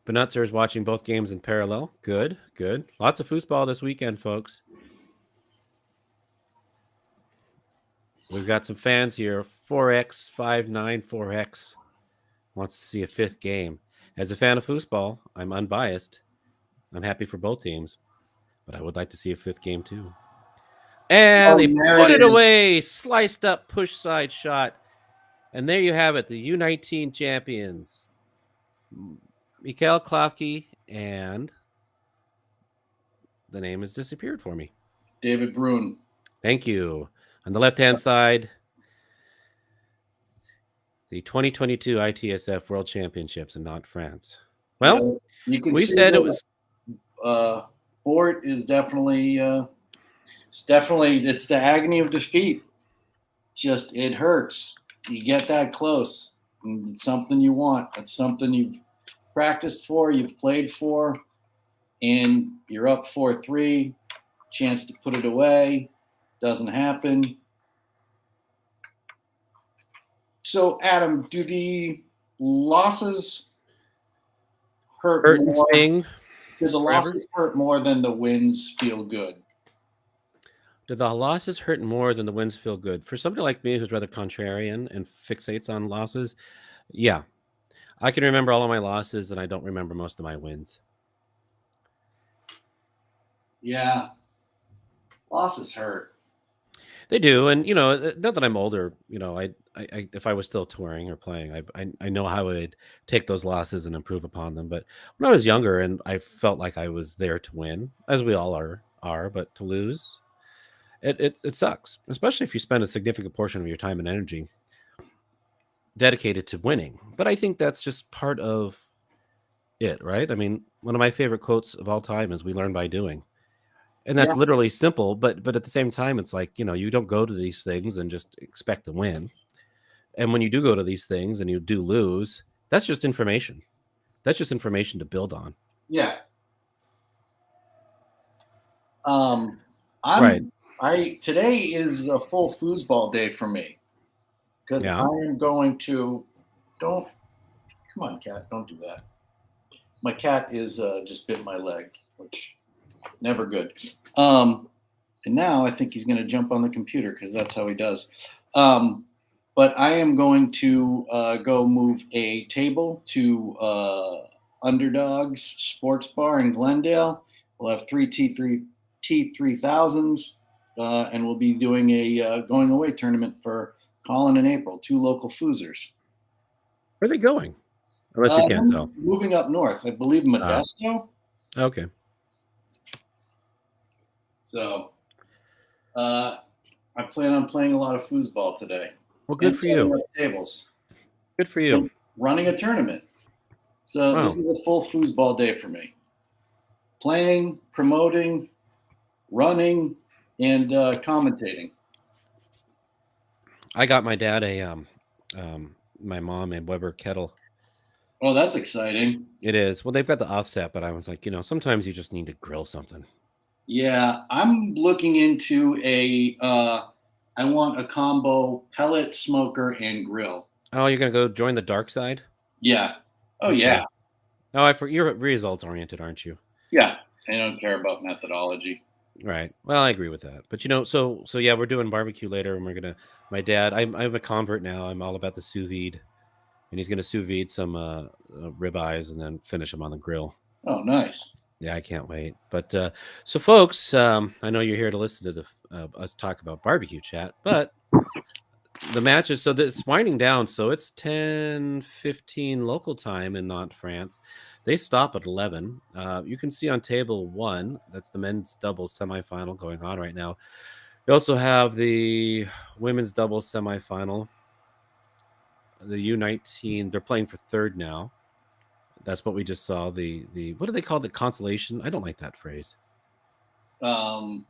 Benutzer is watching both games in parallel. Good, good. Lots of foosball this weekend, folks. We've got some fans here. 4X594X wants to see a 5th game. As a fan of foosball, I'm unbiased. I'm happy for both teams, but I would like to see a 5th game too. And they put it away. Sliced up push side shot. And there you have it, the U19 champions. Mikhail Klafke, and the name has disappeared for me. David Brun. Thank you. On the left-hand side, the 2022 ITSF World Championships in Nantes, France. Well, you can we see said it was. Bort is definitely. It's the agony of defeat. Just it hurts. You get that close. It's something you want. It's something you've practiced for, you've played for, and you're up 4-3. Chance to put it away. Doesn't happen. So, Adam, do the losses hurt more? Sting do the losses hurt more than the wins feel good? Do the losses hurt more than the wins feel good? For somebody like me who's rather contrarian and fixates on losses, yeah. I can remember all of my losses, and I don't remember most of my wins. Yeah. Losses hurt. They do, and not that I'm older. I if I was still touring or playing, I know how I'd take those losses and improve upon them. But when I was younger, and I felt like I was there to win, as we all are, but to lose, it sucks, especially if you spend a significant portion of your time and energy dedicated to winning. But I think that's just part of it, right? I mean, one of my favorite quotes of all time is "We learn by doing." And that's literally simple, but at the same time, it's like, you don't go to these things and just expect to win. And when you do go to these things and you do lose, that's just information. That's just information to build on. Yeah. Today is a full foosball day for me because I am going to come on, cat, don't do that. My cat is just bit my leg, which never good. And now I think he's going to jump on the computer because that's how he does. But I am going to go move a table to Underdogs Sports Bar in Glendale. We'll have 3 T3000s, and we'll be doing a going away tournament for Colin and April, 2 local Foosers. Where are they going? Unless you can't tell. Moving up north, I believe Modesto. Okay. So I plan on playing a lot of foosball today. Well, good for you. Tables. Good for you. And running a tournament. So This is a full foosball day for me. Playing, promoting, running, and commentating. I got my dad my mom a Weber kettle. Oh, that's exciting. It is. Well, they've got the offset, but I was like, sometimes you just need to grill something. Yeah, I'm looking into I want a combo pellet, smoker, and grill. Oh, you're going to go join the dark side? Yeah. Oh, okay. Yeah. Oh, you're results oriented, aren't you? Yeah. I don't care about methodology. Right. Well, I agree with that. But so yeah, we're doing barbecue later, and we're gonna. My dad, I'm a convert now. I'm all about the sous vide, and he's gonna sous vide some ribeyes and then finish them on the grill. Oh, nice. Yeah, I can't wait. But so, folks, I know you're here to listen to us talk about barbecue chat, but the matches. So it's winding down. So it's 10:15 local time in Nantes, France. They stop at 11. You can see on table 1. That's the men's doubles semifinal going on right now. You also have the women's doubles semifinal. The U19. They're playing for third now. That's what we just saw. The what do they call the consolation? I don't like that phrase. The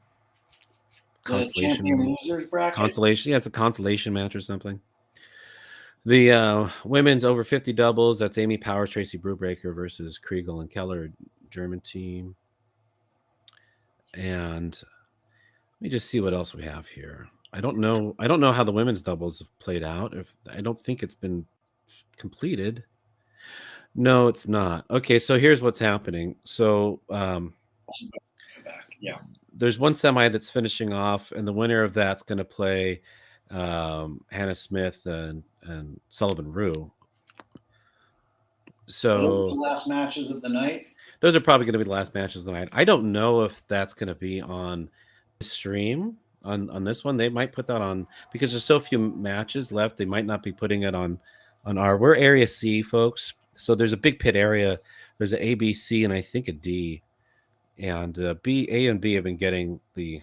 Consolation. champion losers bracket. Consolation. Yeah, it's a consolation match or something. The women's over 50 doubles. That's Amy Powers, Tracy Brewbreaker versus Kriegel and Keller, German team. And let me just see what else we have here. I don't know how the women's doubles have played out. I don't think it's been completed. No, it's not. Okay, so here's what's happening. So Yeah. there's one semi that's finishing off, and the winner of that's going to play Hannah Smith and Sullivan Rue. So Are those the last matches of the night? Those are probably going to be the last matches of the night. I don't know if that's going to be on the stream on this one. They might put that on because there's so few matches left. They might not be putting it on we're area C, folks. So there's a big pit area. There's an A, B, C, and I think a D. And A and B have been getting the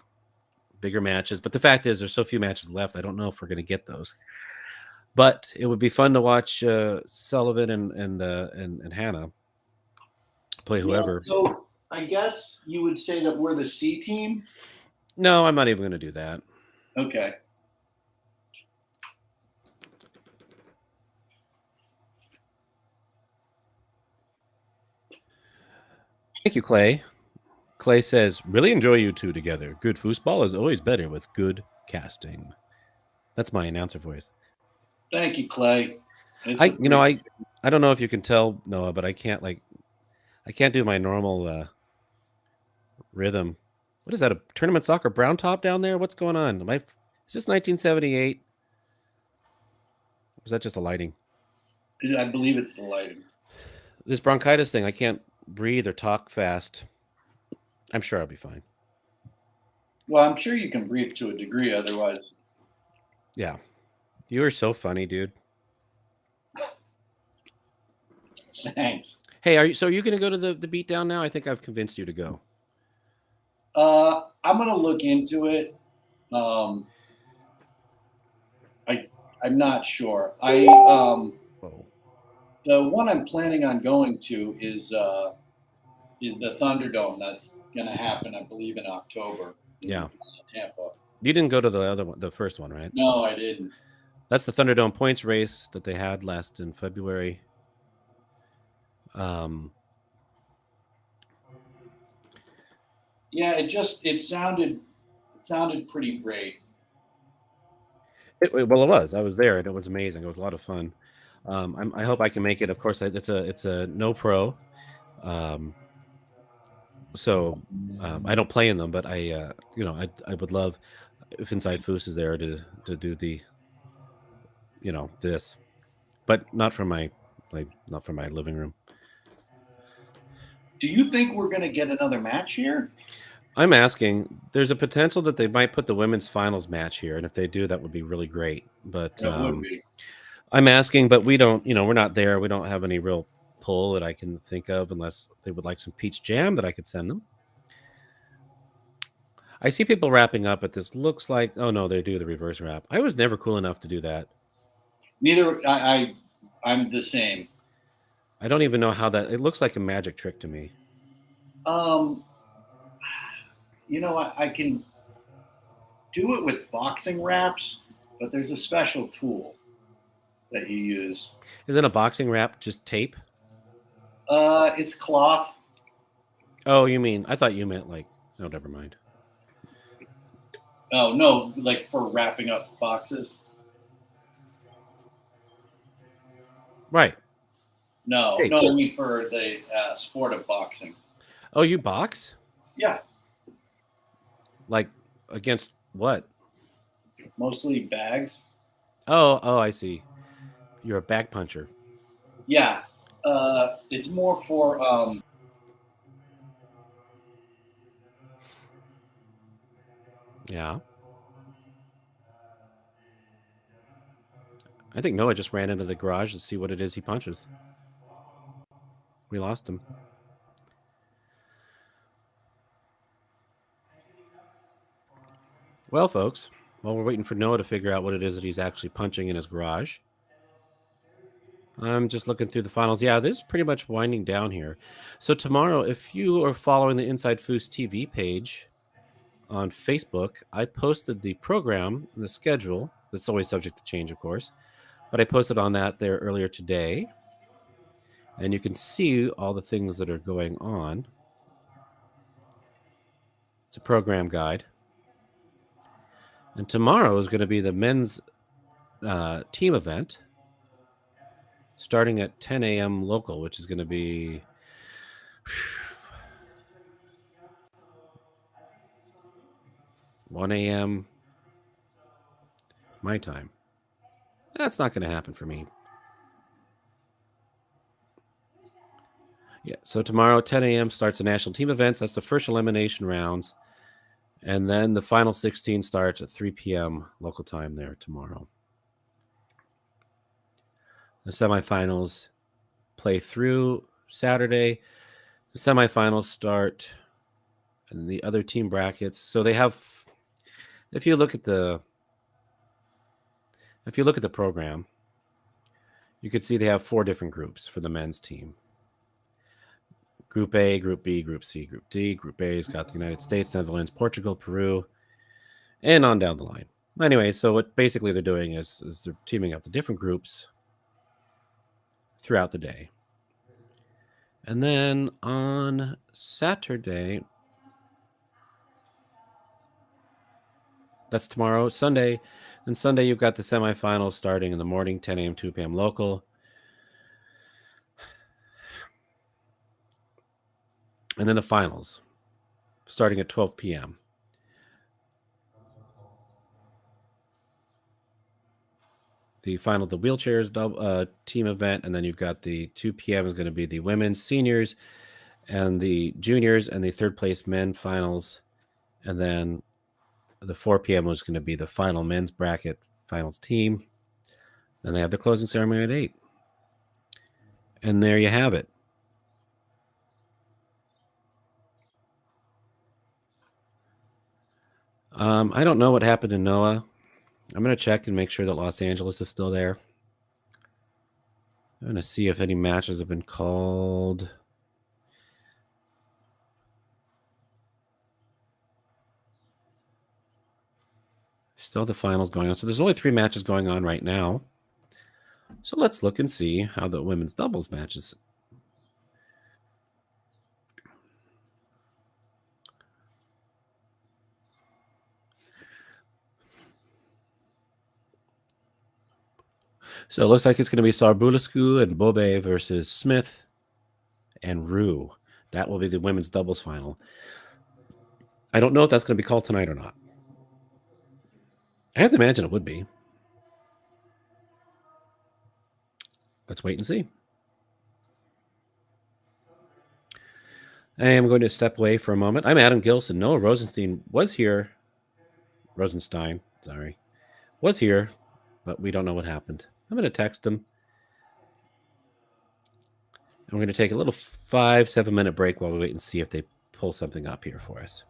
bigger matches. But the fact is, there's so few matches left. I don't know if we're going to get those. But it would be fun to watch Sullivan and Hannah play whoever. Yeah, so I guess you would say that we're the C team? No, I'm not even going to do that. Okay. Thank you, Clay. Clay says, really enjoy you two together. Good foosball is always better with good casting. That's my announcer voice. Thank you, Clay. I don't know if you can tell, Noah, but I can't do my normal rhythm. What is that? A tournament soccer brown top down there? What's going on? Is this 1978? Or is that just the lighting? I believe it's the lighting. This bronchitis thing, I can't breathe or talk fast. I'm sure I'll be fine. Well, I'm sure you can breathe to a degree, otherwise. Yeah. You are so funny, dude. Thanks. Hey, are you going to go to the beatdown now? I think I've convinced you to go. I'm going to look into it. I'm not sure. The one I'm planning on going to is the Thunderdome. That's going to happen, I believe, in October. Yeah. Tampa. You didn't go to the other one, the first one, right? No, I didn't. That's the Thunderdome points race that they had last in February. Yeah, it sounded pretty great. Well, it was. I was there, and it was amazing. It was a lot of fun. I hope I can make it. Of course, it's a no pro. So I don't play in them, but I would love if Inside Foos is there to do the this, but not from my living room. Do you think we're going to get another match here? I'm asking. There's a potential that they might put the women's finals match here, and if they do, that would be really great. But would be. I'm asking, but we don't. We're not there. We don't have any real pull that I can think of, unless they would like some peach jam that I could send them. I see people wrapping up, but this looks like, oh no, they do the reverse wrap. I was never cool enough to do that. Neither. I'm the same. I don't even know how that. It looks like a magic trick to me. I can do it with boxing wraps, but there's a special tool that you use. Isn't a boxing wrap just tape? It's cloth. Oh, you mean? I thought you meant like. No, never mind. Oh no, like for wrapping up boxes. Right. No, Hey, no, cool. I mean for the sport of boxing. Oh, you box? Yeah. Like against what? Mostly bags. Oh, I see. You're a bag puncher. Yeah, it's more for Yeah. I think Noah just ran into the garage to see what it is he punches. We lost him. Well, folks, while we're waiting for Noah to figure out what it is that he's actually punching in his garage, I'm just looking through the finals. Yeah, this is pretty much winding down here. So tomorrow, if you are following the Inside Foos TV page on Facebook, I posted the program and the schedule. That's always subject to change, of course, but I posted on that there earlier today, and you can see all the things that are going on. It's a program guide. And tomorrow is going to be the men's team event starting at 10 a.m. local, which is going to be 1 a.m. my time. That's not going to happen for me. Yeah, so tomorrow, 10 a.m. starts the national team events. That's the first elimination rounds. And then the final 16 starts at 3 p.m. local time there tomorrow. The semifinals play through Saturday. The semifinals start in the other team brackets. So they have, if you look at the program, you can see they have 4 different groups for the men's team. Group A, Group B, Group C, Group D. Group A's got the United States, Netherlands, Portugal, Peru, and on down the line. Anyway, so what basically they're doing is they're teaming up the different groups throughout the day. And then on Saturday, that's tomorrow, Sunday. And Sunday, you've got the semifinals starting in the morning, 10 a.m., 2 p.m. local. And then the finals starting at 12 p.m. The final, the wheelchairs team event. And then you've got the 2 p.m. is going to be the women's seniors and the juniors and the third place men finals. And then the 4 p.m. was going to be the final men's bracket finals team. Then they have the closing ceremony at 8. And there you have it. I don't know what happened to Noah. I'm going to check and make sure that Los Angeles is still there. I'm going to see if any matches have been called. Still the finals going on. So there's only 3 matches going on right now. So let's look and see how the women's doubles matches. So it looks like it's going to be Sarbulescu and Bobe versus Smith and Rue. That will be the women's doubles final. I don't know if that's going to be called tonight or not. I have to imagine it would be. Let's wait and see. I am going to step away for a moment. I'm Adam Gilson. Noah Rosenstein was here. Rosenstein, sorry. Was here, but we don't know what happened. I'm going to text him. And we're going to take a little 5-7 minute break while we wait and see if they pull something up here for us.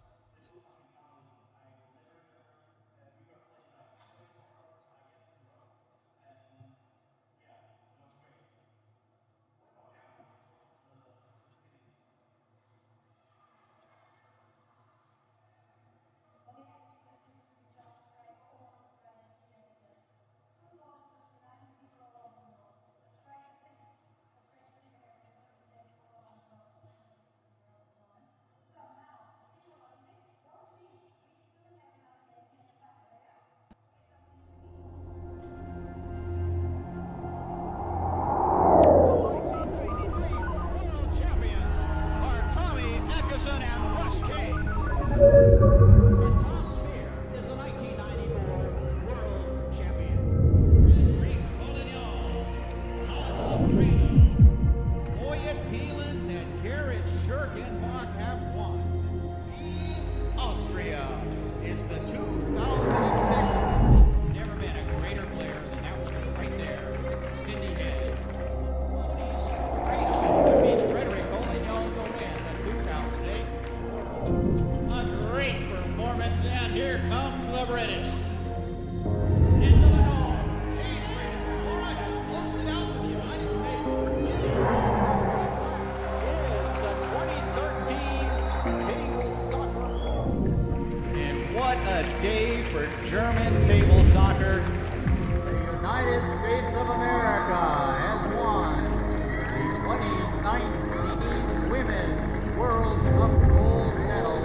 the British. Into the goal. Adrian Morahan closed it out for the United States. This is the 2013 table soccer. And what a day for German table soccer. The United States of America has won the 2019 Women's World Cup gold medal.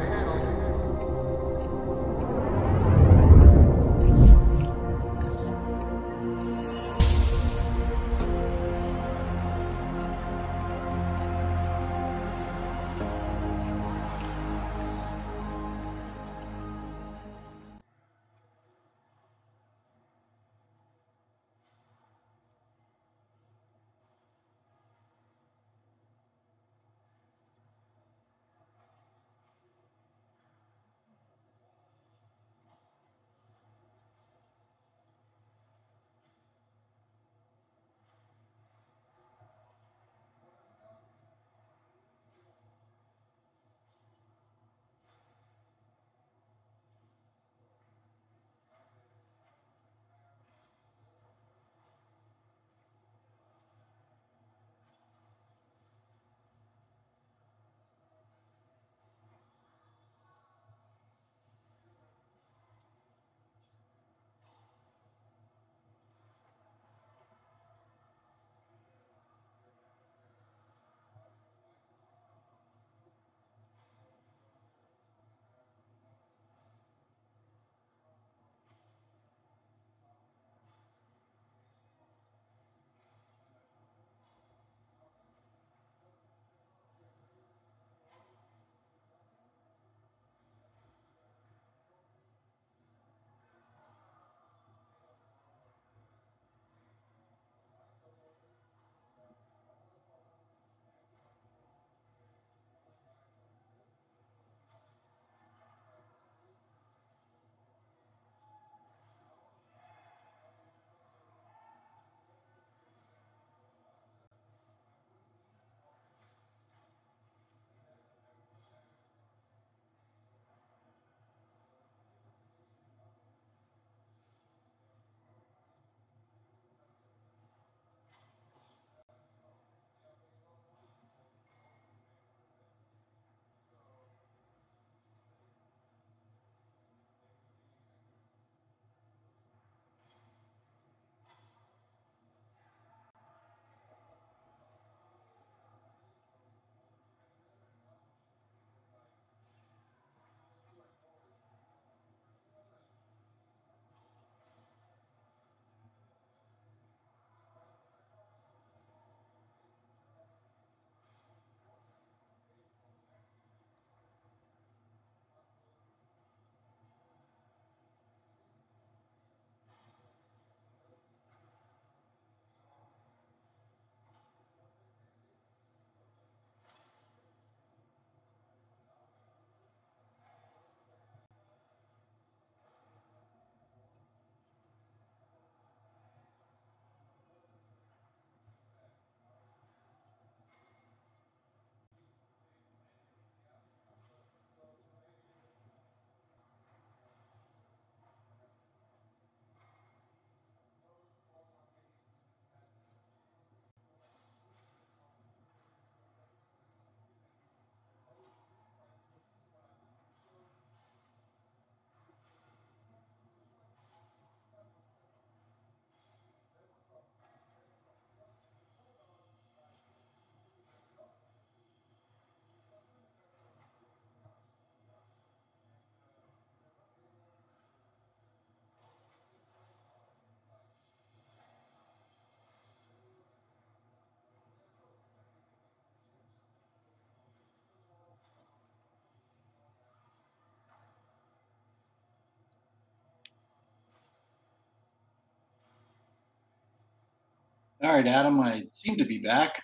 All right, Adam, I seem to be back.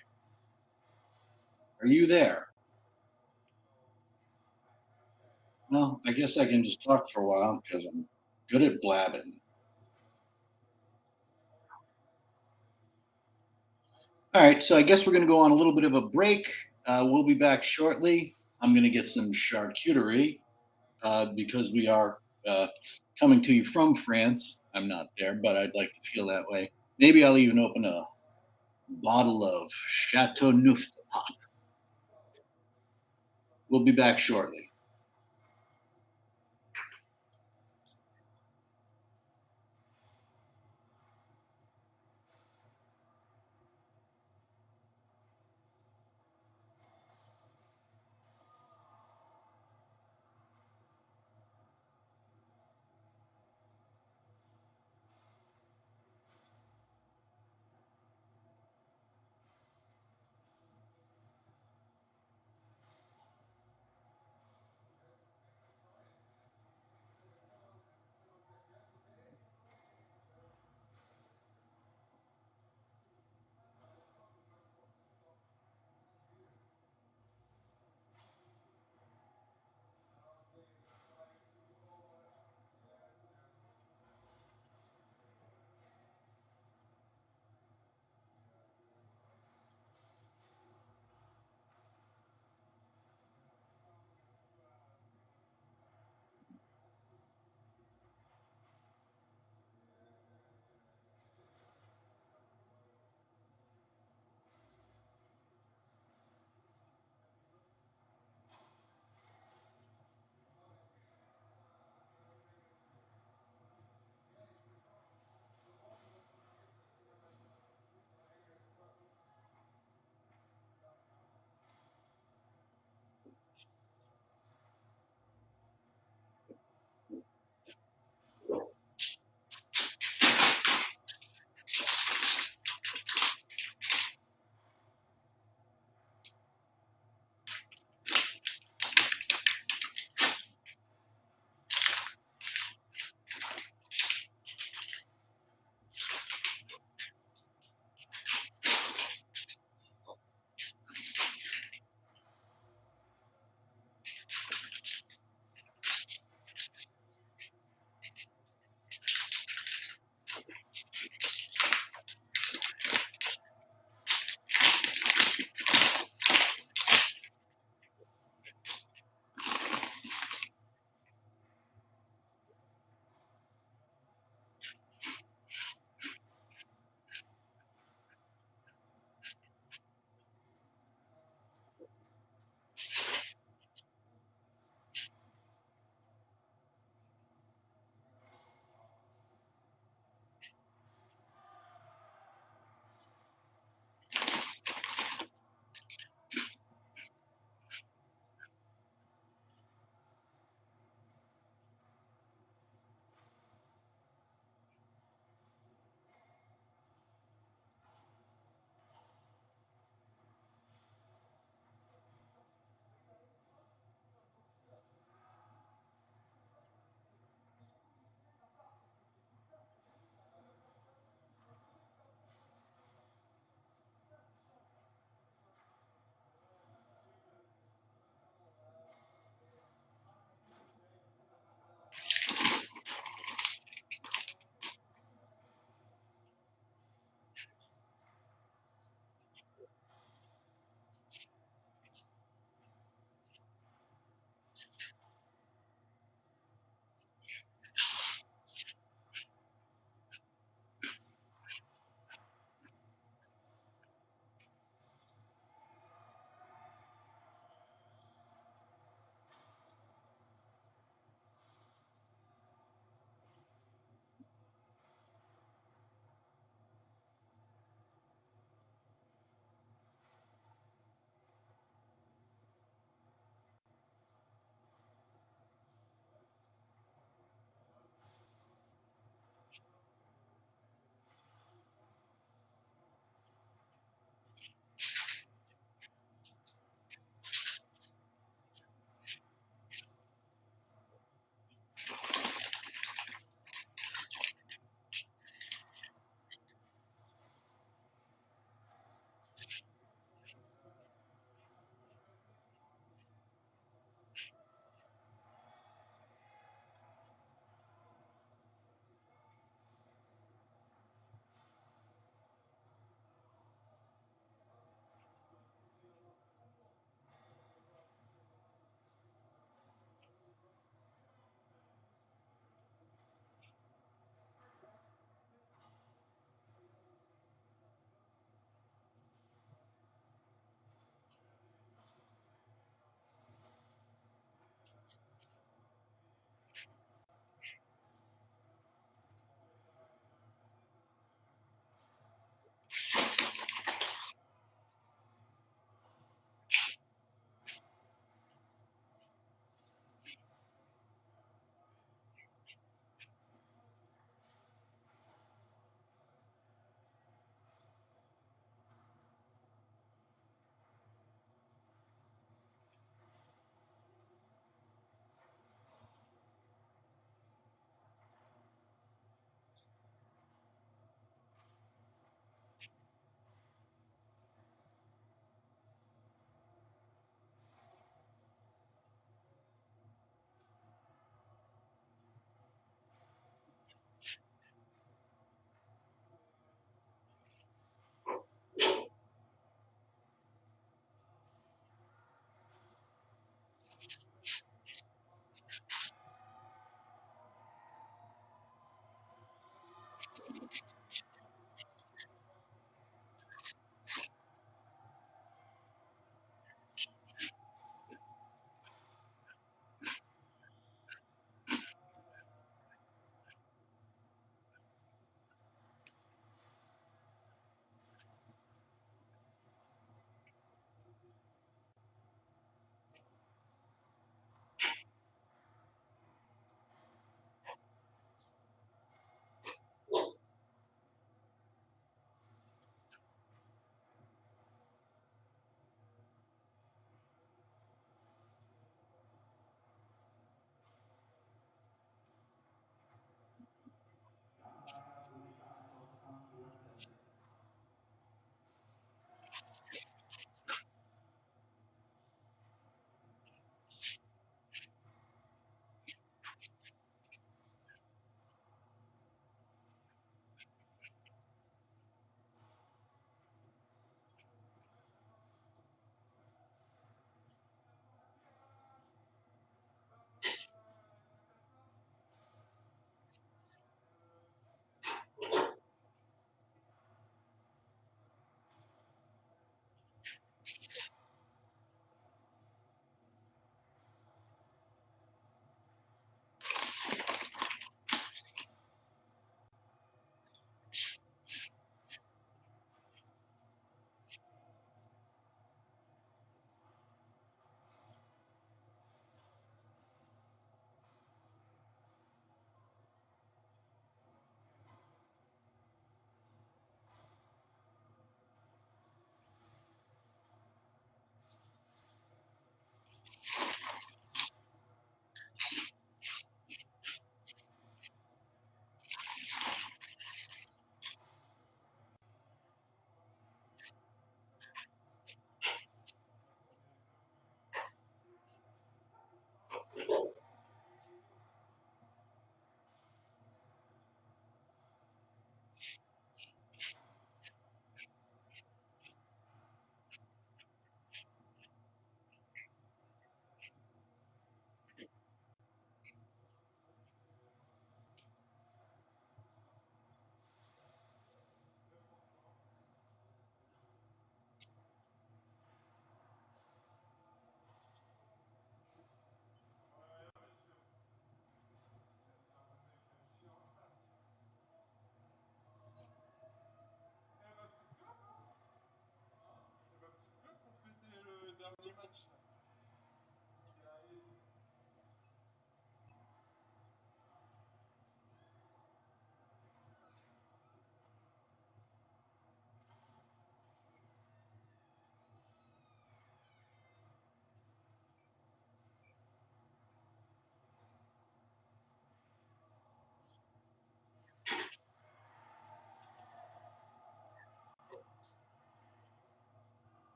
Are you there? Well, I guess I can just talk for a while because I'm good at blabbing. All right, so I guess we're going to go on a little bit of a break. We'll be back shortly. I'm going to get some charcuterie because we are coming to you from France. I'm not there, but I'd like to feel that way. Maybe I'll even open a bottle of Chateau Neuf de Pop. We'll be back shortly.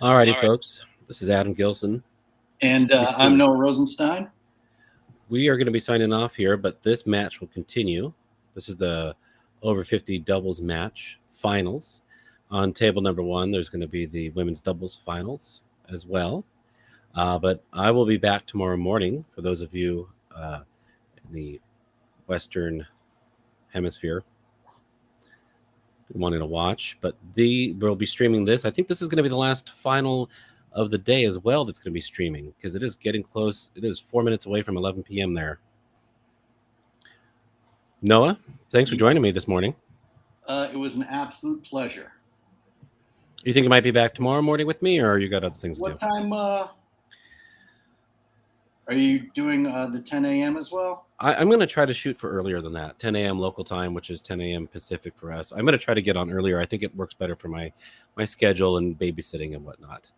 All righty, folks. This is Adam Gilson. And I'm Noah Rosenstein. We are going to be signing off here, but this match will continue. This is the over 50 doubles match finals. On table number 1, there's going to be the women's doubles finals as well. But I will be back tomorrow morning for those of you in the Western Hemisphere wanting to watch. But we'll be streaming this. I think this is going to be the last final of the day as well that's going to be streaming, because it is getting close. It is 4 minutes away from 11 p.m. there. Noah, thanks for joining me this morning. It was an absolute pleasure. You think you might be back tomorrow morning with me, or you got other things to do? What time are you doing the 10 a.m. as well? I'm going to try to shoot for earlier than that, 10 a.m. local time, which is 10 a.m. Pacific for us. I'm going to try to get on earlier. I think it works better for my schedule and babysitting and whatnot.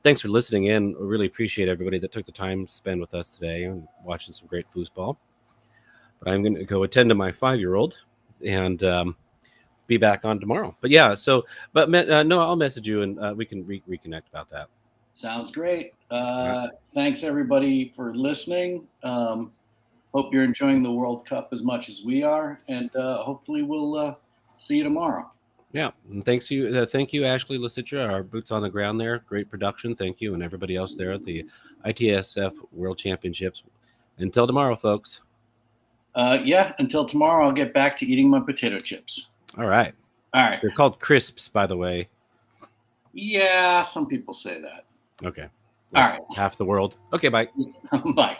Thanks for listening in. I really appreciate everybody that took the time to spend with us today and watching some great foosball. But I'm going to go attend to my 5-year-old and be back on tomorrow. But yeah, no, I'll message you and we can reconnect about that. Sounds great. Thanks everybody for listening. Hope you're enjoying the World Cup as much as we are, and hopefully we'll see you tomorrow. Yeah, and thank you, Ashley Lasitra, our boots on the ground there. Great production. Thank you, and everybody else there at the ITSF World Championships. Until tomorrow, folks. Until tomorrow, I'll get back to eating my potato chips. All right. They're called crisps, by the way. Yeah, some people say that. Okay. All right. Half the world. Okay, bye. Bye.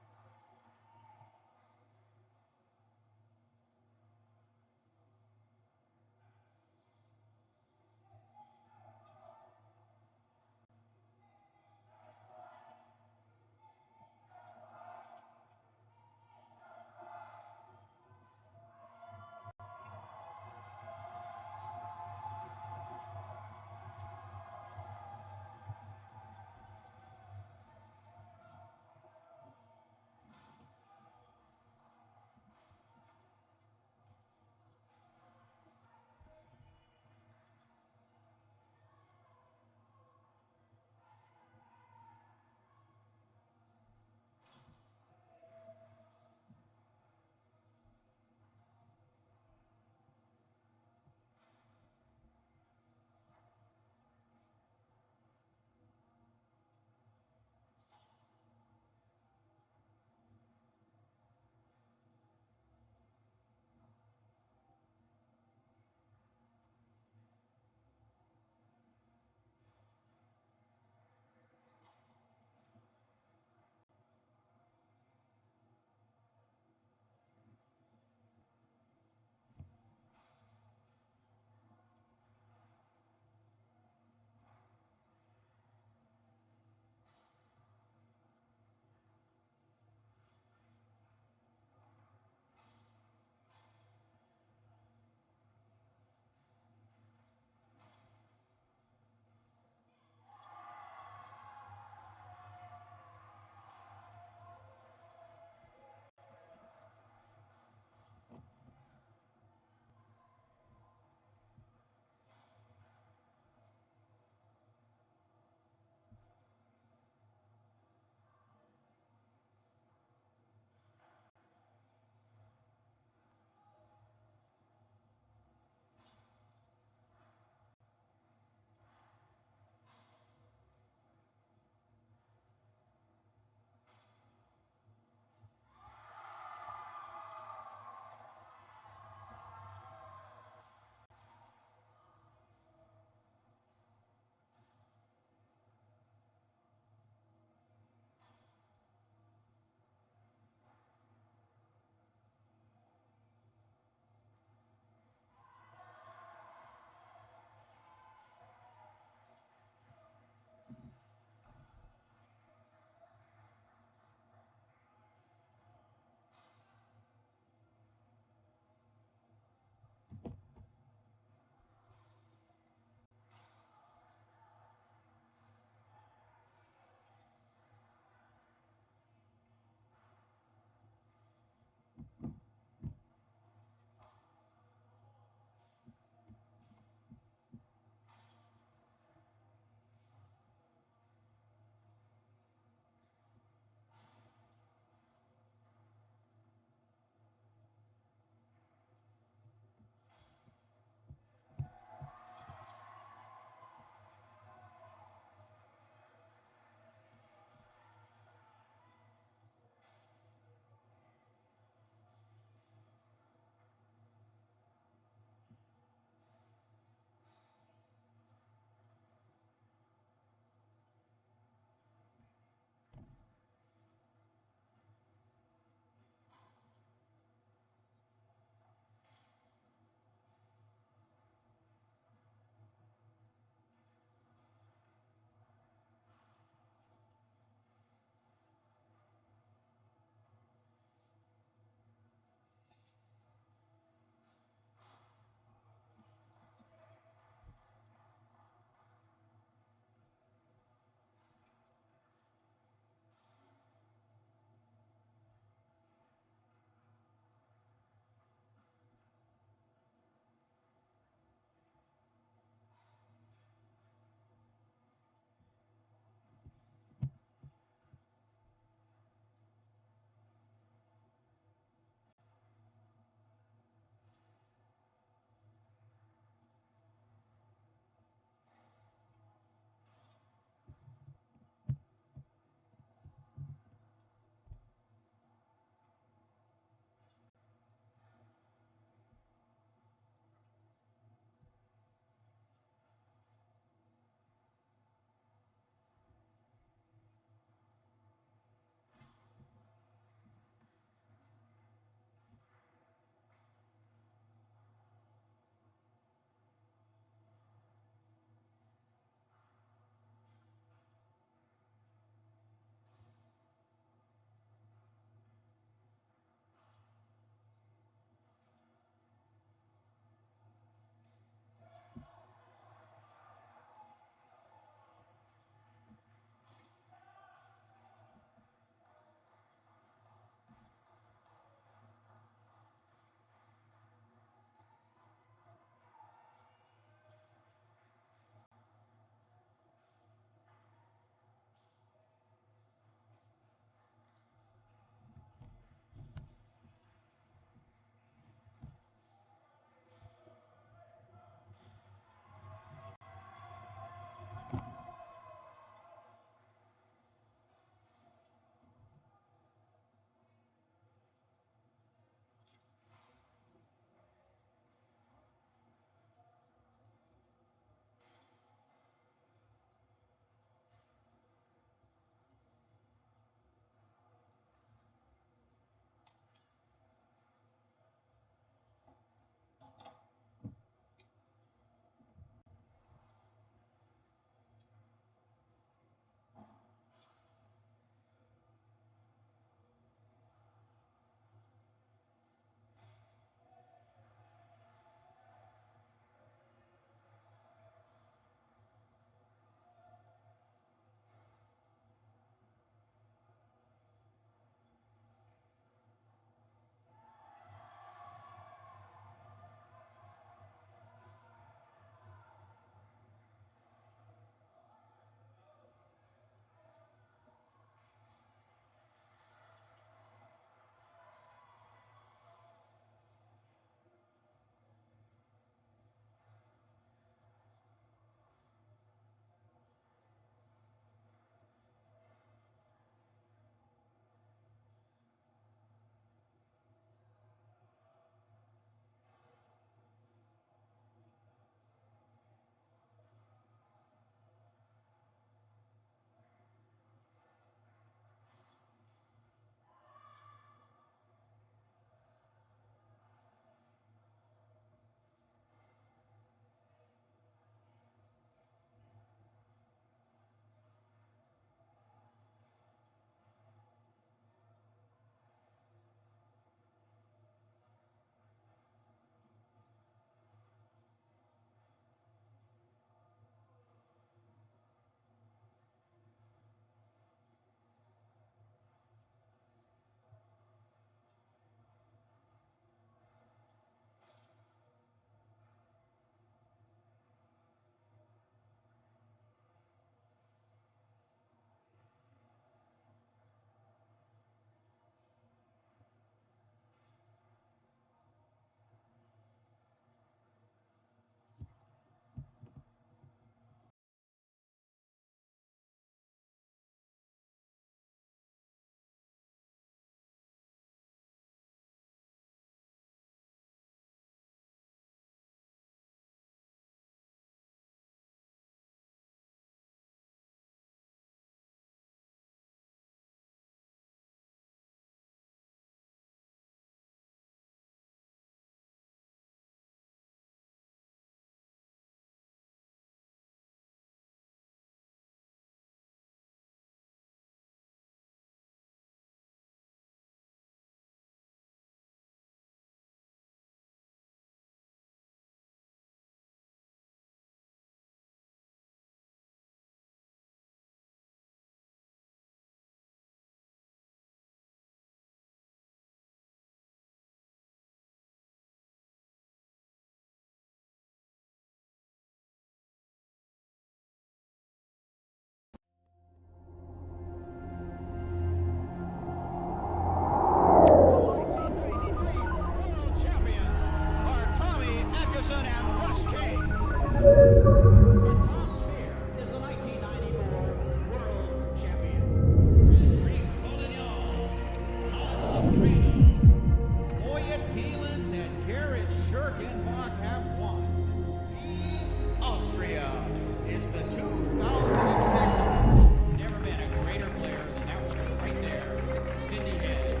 wins the 2006. Never been a greater player than that one right there. Cindy Head.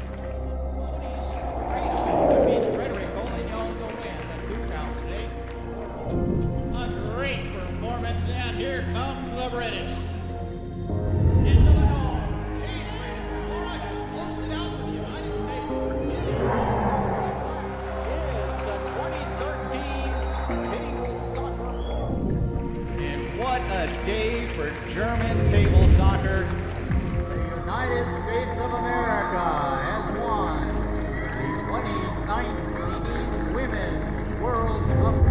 He's straight up beats Frederick Collignon to win the 2008. A great performance, and here come the British. Into the goal. Adrian's Laura has closed it out for the United States. This is the 2013 table soccer. And what a day for German table soccer. The United States of America has won the 2019 Women's World Cup